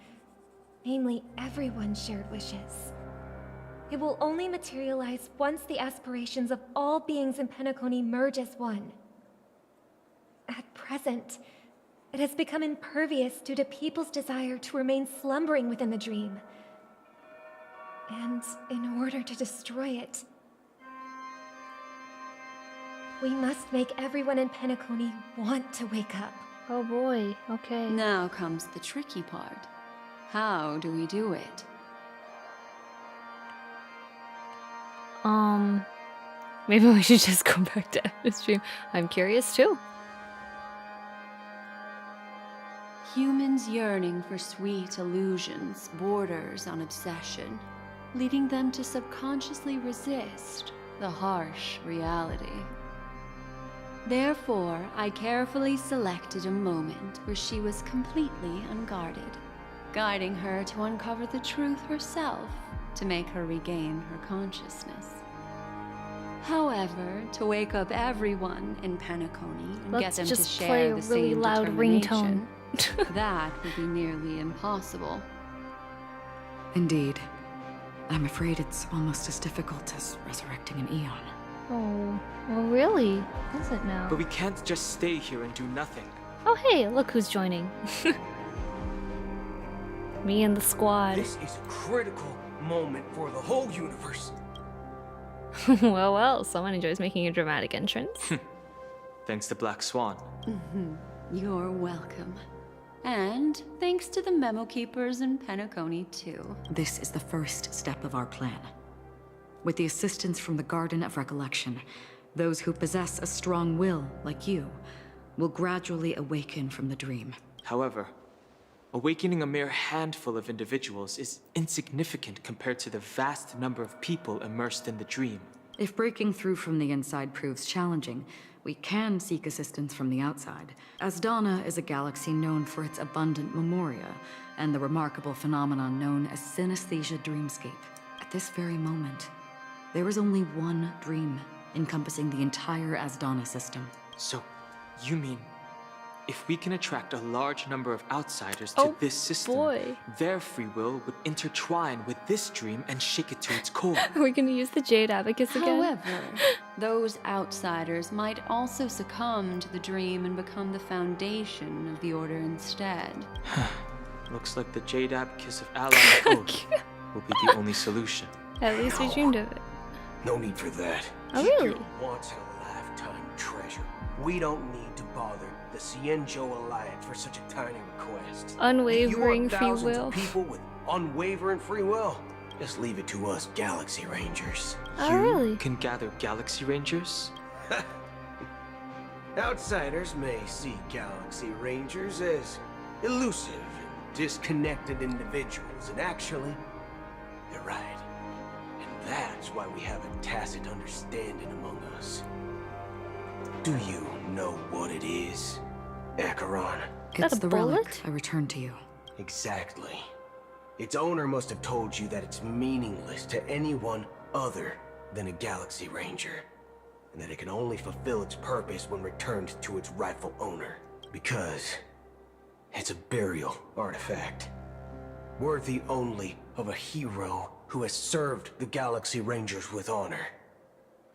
namely everyone's shared wishes. It will only materialize once the aspirations of all beings in Penacony merge as one. At present, it has become impervious due to people's desire to remain slumbering within the dream. And in order to destroy it, we must make everyone in Penacony want to wake up. Oh boy, okay. Now comes the tricky part. How do we do it? Maybe we should just go back to Anna's dream. I'm curious too. Humans yearning for sweet illusions borders on obsession, leading them to subconsciously resist the harsh reality. Therefore, I carefully selected a moment where she was completely unguarded, guiding her to uncover the truth herself to make her regain her consciousness. However, to wake up everyone in Penacony and get Let's them to just share play the a really same loud determination, ringtone. that would be nearly impossible. Indeed. I'm afraid it's almost as difficult as resurrecting an Eon. Oh, well really? Is it now? But we can't just stay here and do nothing. Oh hey, look who's joining. Me and the squad. This is a critical moment for the whole universe. well, someone enjoys making a dramatic entrance. Thanks to Black Swan. You're welcome. And thanks to the memo keepers in Penacony, too. This is the first step of our plan. With the assistance from the Garden of Recollection, those who possess a strong will, like you, will gradually awaken from the dream. However, awakening a mere handful of individuals is insignificant compared to the vast number of people immersed in the dream. If breaking through from the inside proves challenging, we can seek assistance from the outside. Asdana is a galaxy known for its abundant Memoria, and the remarkable phenomenon known as synesthesia dreamscape. At this very moment, there is only one dream encompassing the entire Asdana system. So, you mean If we can attract a large number of outsiders to this system, their free will would intertwine with this dream and shake it to its core. Are we gonna use the Jade Abacus again? However, those outsiders might also succumb to the dream and become the foundation of the Order instead. Looks like the Jade Abacus of Allied Oath will be the only solution. At least we dreamed of it. No need for that. Oh, really? Once-in-a-lifetime treasure. We don't need to bother the Cienjo Alliance for such a tiny request. Unwavering you want free thousands will. Of people with unwavering free will. Just leave it to us Galaxy Rangers. Oh, really? Can gather Galaxy Rangers? Outsiders may see Galaxy Rangers as elusive and disconnected individuals, and actually, they're right. And that's why we have a tacit understanding among us. Do you know what it is, Acheron? It's the relic I returned to you. Exactly. Its owner must have told you that it's meaningless to anyone other than a Galaxy Ranger, and that it can only fulfill its purpose when returned to its rightful owner. Because it's a burial artifact, worthy only of a hero who has served the Galaxy Rangers with honor.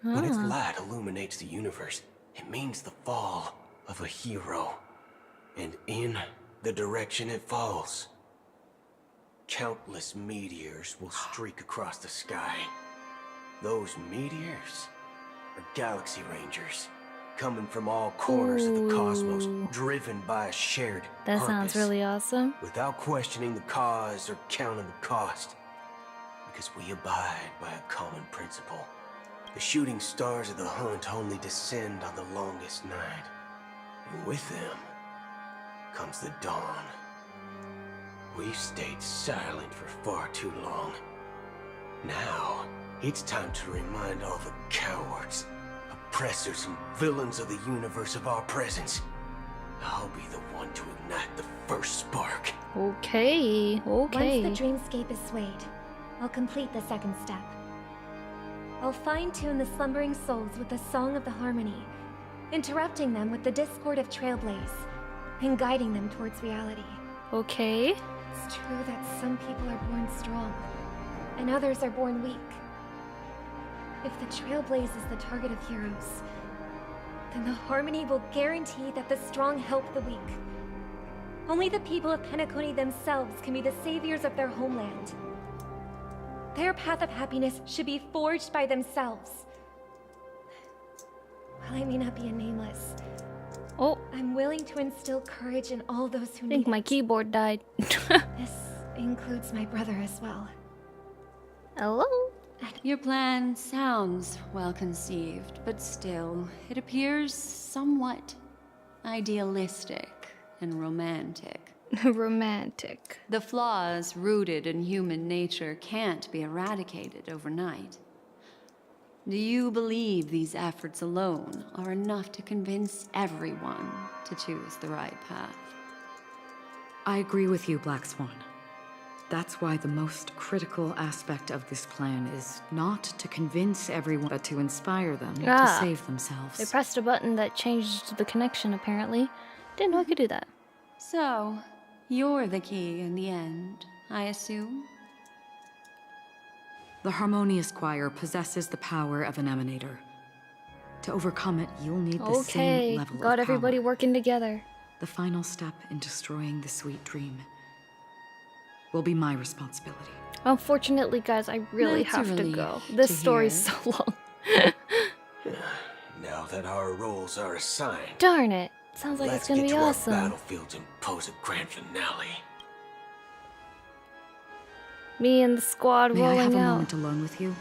When its light illuminates the universe, it means the fall of a hero. And in the direction it falls, countless meteors will streak across the sky. Those meteors are Galaxy Rangers, coming from all corners of the cosmos, driven by a shared That purpose. sounds really awesome. Without questioning the cause or counting the cost. Because we abide by a common principle. The shooting stars of the hunt only descend on the longest night. And with them comes the dawn. We've stayed silent for far too long. Now, it's time to remind all the cowards, oppressors, and villains of the universe of our presence. I'll be the one to ignite the first spark. Okay, okay. Once the dreamscape is swayed, I'll complete the second step. I'll fine-tune the slumbering souls with the Song of the Harmony, interrupting them with the discord of Trailblaze, and guiding them towards reality. Okay. It's true that some people are born strong, and others are born weak. If the Trailblaze is the target of heroes, then the Harmony will guarantee that the strong help the weak. Only the people of Penacony themselves can be the saviors of their homeland. Their path of happiness should be forged by themselves. While I may not be a nameless, I'm willing to instill courage in all those who I need think my keyboard died. This includes my brother as well. Hello? Your plan sounds well conceived, but still, it appears somewhat idealistic and romantic. Romantic. The flaws rooted in human nature can't be eradicated overnight. Do you believe these efforts alone are enough to convince everyone to choose the right path? I agree with you, Black Swan. That's why the most critical aspect of this plan is not to convince everyone, but to inspire them to save themselves. They pressed a button that changed the connection, apparently. Didn't know I could do that. So, you're the key in the end, I assume? The Harmonious Choir possesses the power of an emanator. To overcome it, you'll need the same level of got everybody power. working together. The final step in destroying the sweet dream will be my responsibility. Unfortunately, guys, I really That's a have to relief go. This to story's hear. so long. Now that our roles are assigned, Darn it. Sounds like let's it's gonna get be to our awesome. battlefields and pose a grand finale. Me and the squad May I have rolling a out. moment alone with you?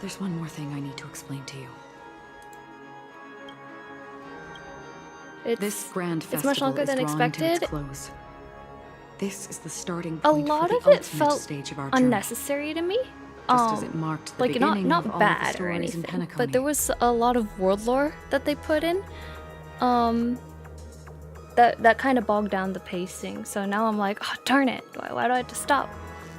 There's one more thing I need to explain to you. This grand it's festival much longer is than drawing to expected. its close. This is the starting A point lot for of the it ultimate felt stage of our journey. unnecessary to me. Just as it marked the like beginning not of all of the bad or stories in anything, Penacony. but there was a lot of world lore that they put in. That kind of bogged down the pacing. So now I'm like, oh darn it! Why do I have to stop?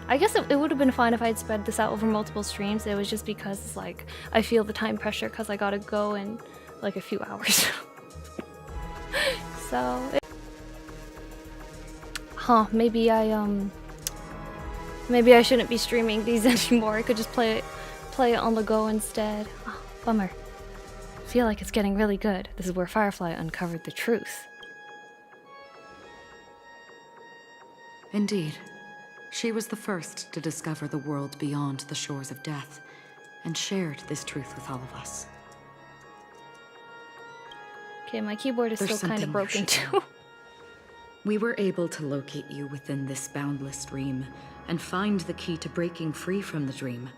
I guess it would have been fine if I had spread this out over multiple streams. It was just because like I feel the time pressure because I gotta go in like a few hours. So, maybe I shouldn't be streaming these anymore. I could just play it on the go instead. Oh, bummer. I feel like it's getting really good. This is where Firefly uncovered the truth. Indeed. She was the first to discover the world beyond the shores of death, and shared this truth with all of us. Okay, my keyboard is still kind of broken too. We were able to locate you within this boundless dream, and find the key to breaking free from the dream.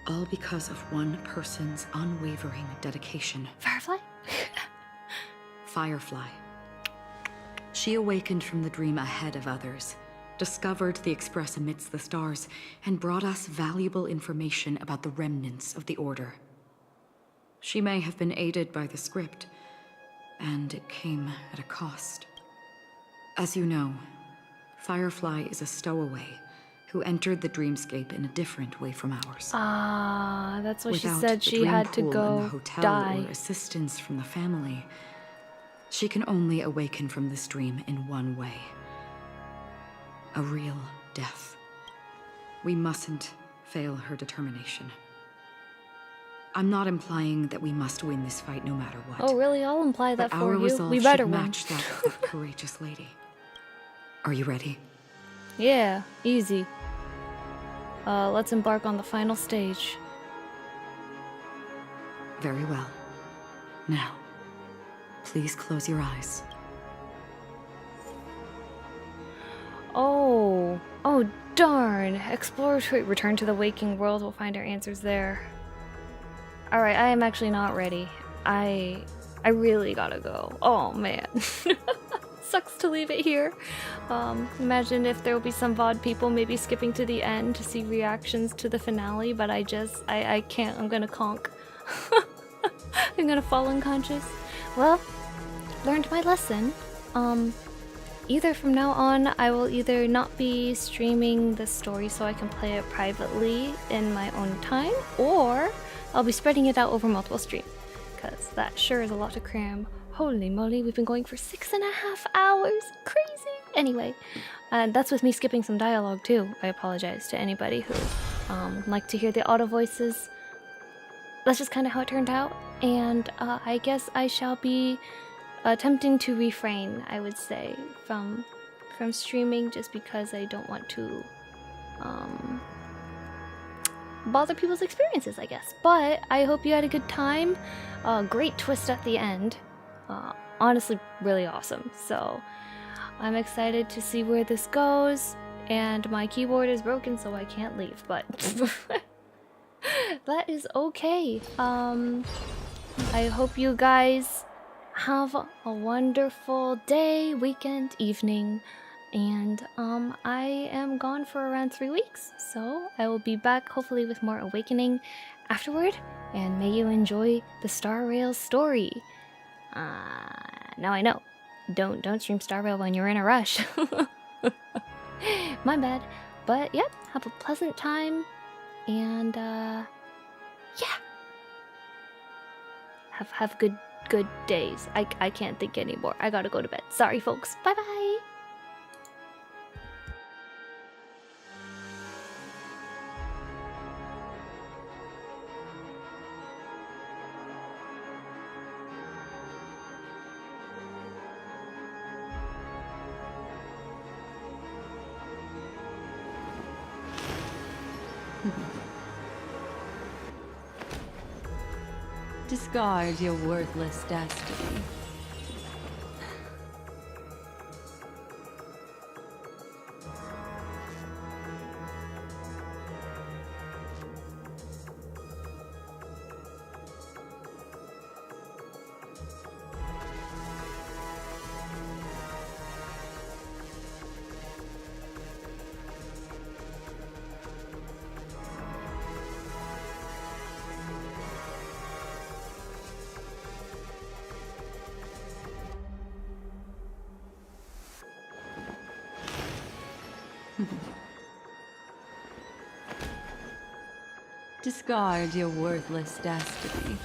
All because of one person's unwavering dedication. Firefly? Firefly. She awakened from the dream ahead of others, discovered the Express amidst the stars, and brought us valuable information about the remnants of the Order. She may have been aided by the script, and it came at a cost. As you know, Firefly is a stowaway who entered the dreamscape in a different way from ours. Ah, that's what she Without said. the She dream had to pool go and the hotel die. or assistance from the family. She can only awaken from this dream in one way. A real death. We mustn't fail her determination. I'm not implying that we must win this fight no matter what. Oh, really? I'll imply that But for our you. resolve We better should win. match that of the courageous lady. Are you ready? Yeah, easy. Let's embark on the final stage. Very well. Now, please close your eyes. Oh darn. Exploratory. Return to the waking world. We'll find our answers there. Alright, I am actually not ready. I really gotta go. Oh man. Sucks to leave it here. Imagine if there will be some VOD people maybe skipping to the end to see reactions to the finale, but I can't. I'm gonna conk. I'm gonna fall unconscious. Well, learned my lesson. Either from now on, I will either not be streaming the story so I can play it privately in my own time, or I'll be spreading it out over multiple streams, because that sure is a lot to cram. Holy moly, we've been going for 6.5 hours. Crazy. Anyway, that's with me skipping some dialogue too. I apologize to anybody who like to hear the auto voices. That's just kind of how it turned out, and I guess I shall be attempting to refrain, I would say, from streaming, just because I don't want to bother people's experiences, I guess. But I hope you had a good time. Great twist at the end. Honestly, really awesome. So I'm excited to see where this goes. And my keyboard is broken, so I can't leave. But that is okay. I hope you guys have a wonderful day, weekend, evening. And I am gone for around 3 weeks, so I will be back hopefully with more awakening afterward, and may you enjoy the Star Rail story. Now I know, don't stream Star Rail when you're in a rush. My bad. But yep, have a pleasant time, and yeah, have good days. I can't think anymore. I gotta go to bed. Sorry folks. Bye bye. Discard your worthless destiny. Discard your worthless destiny.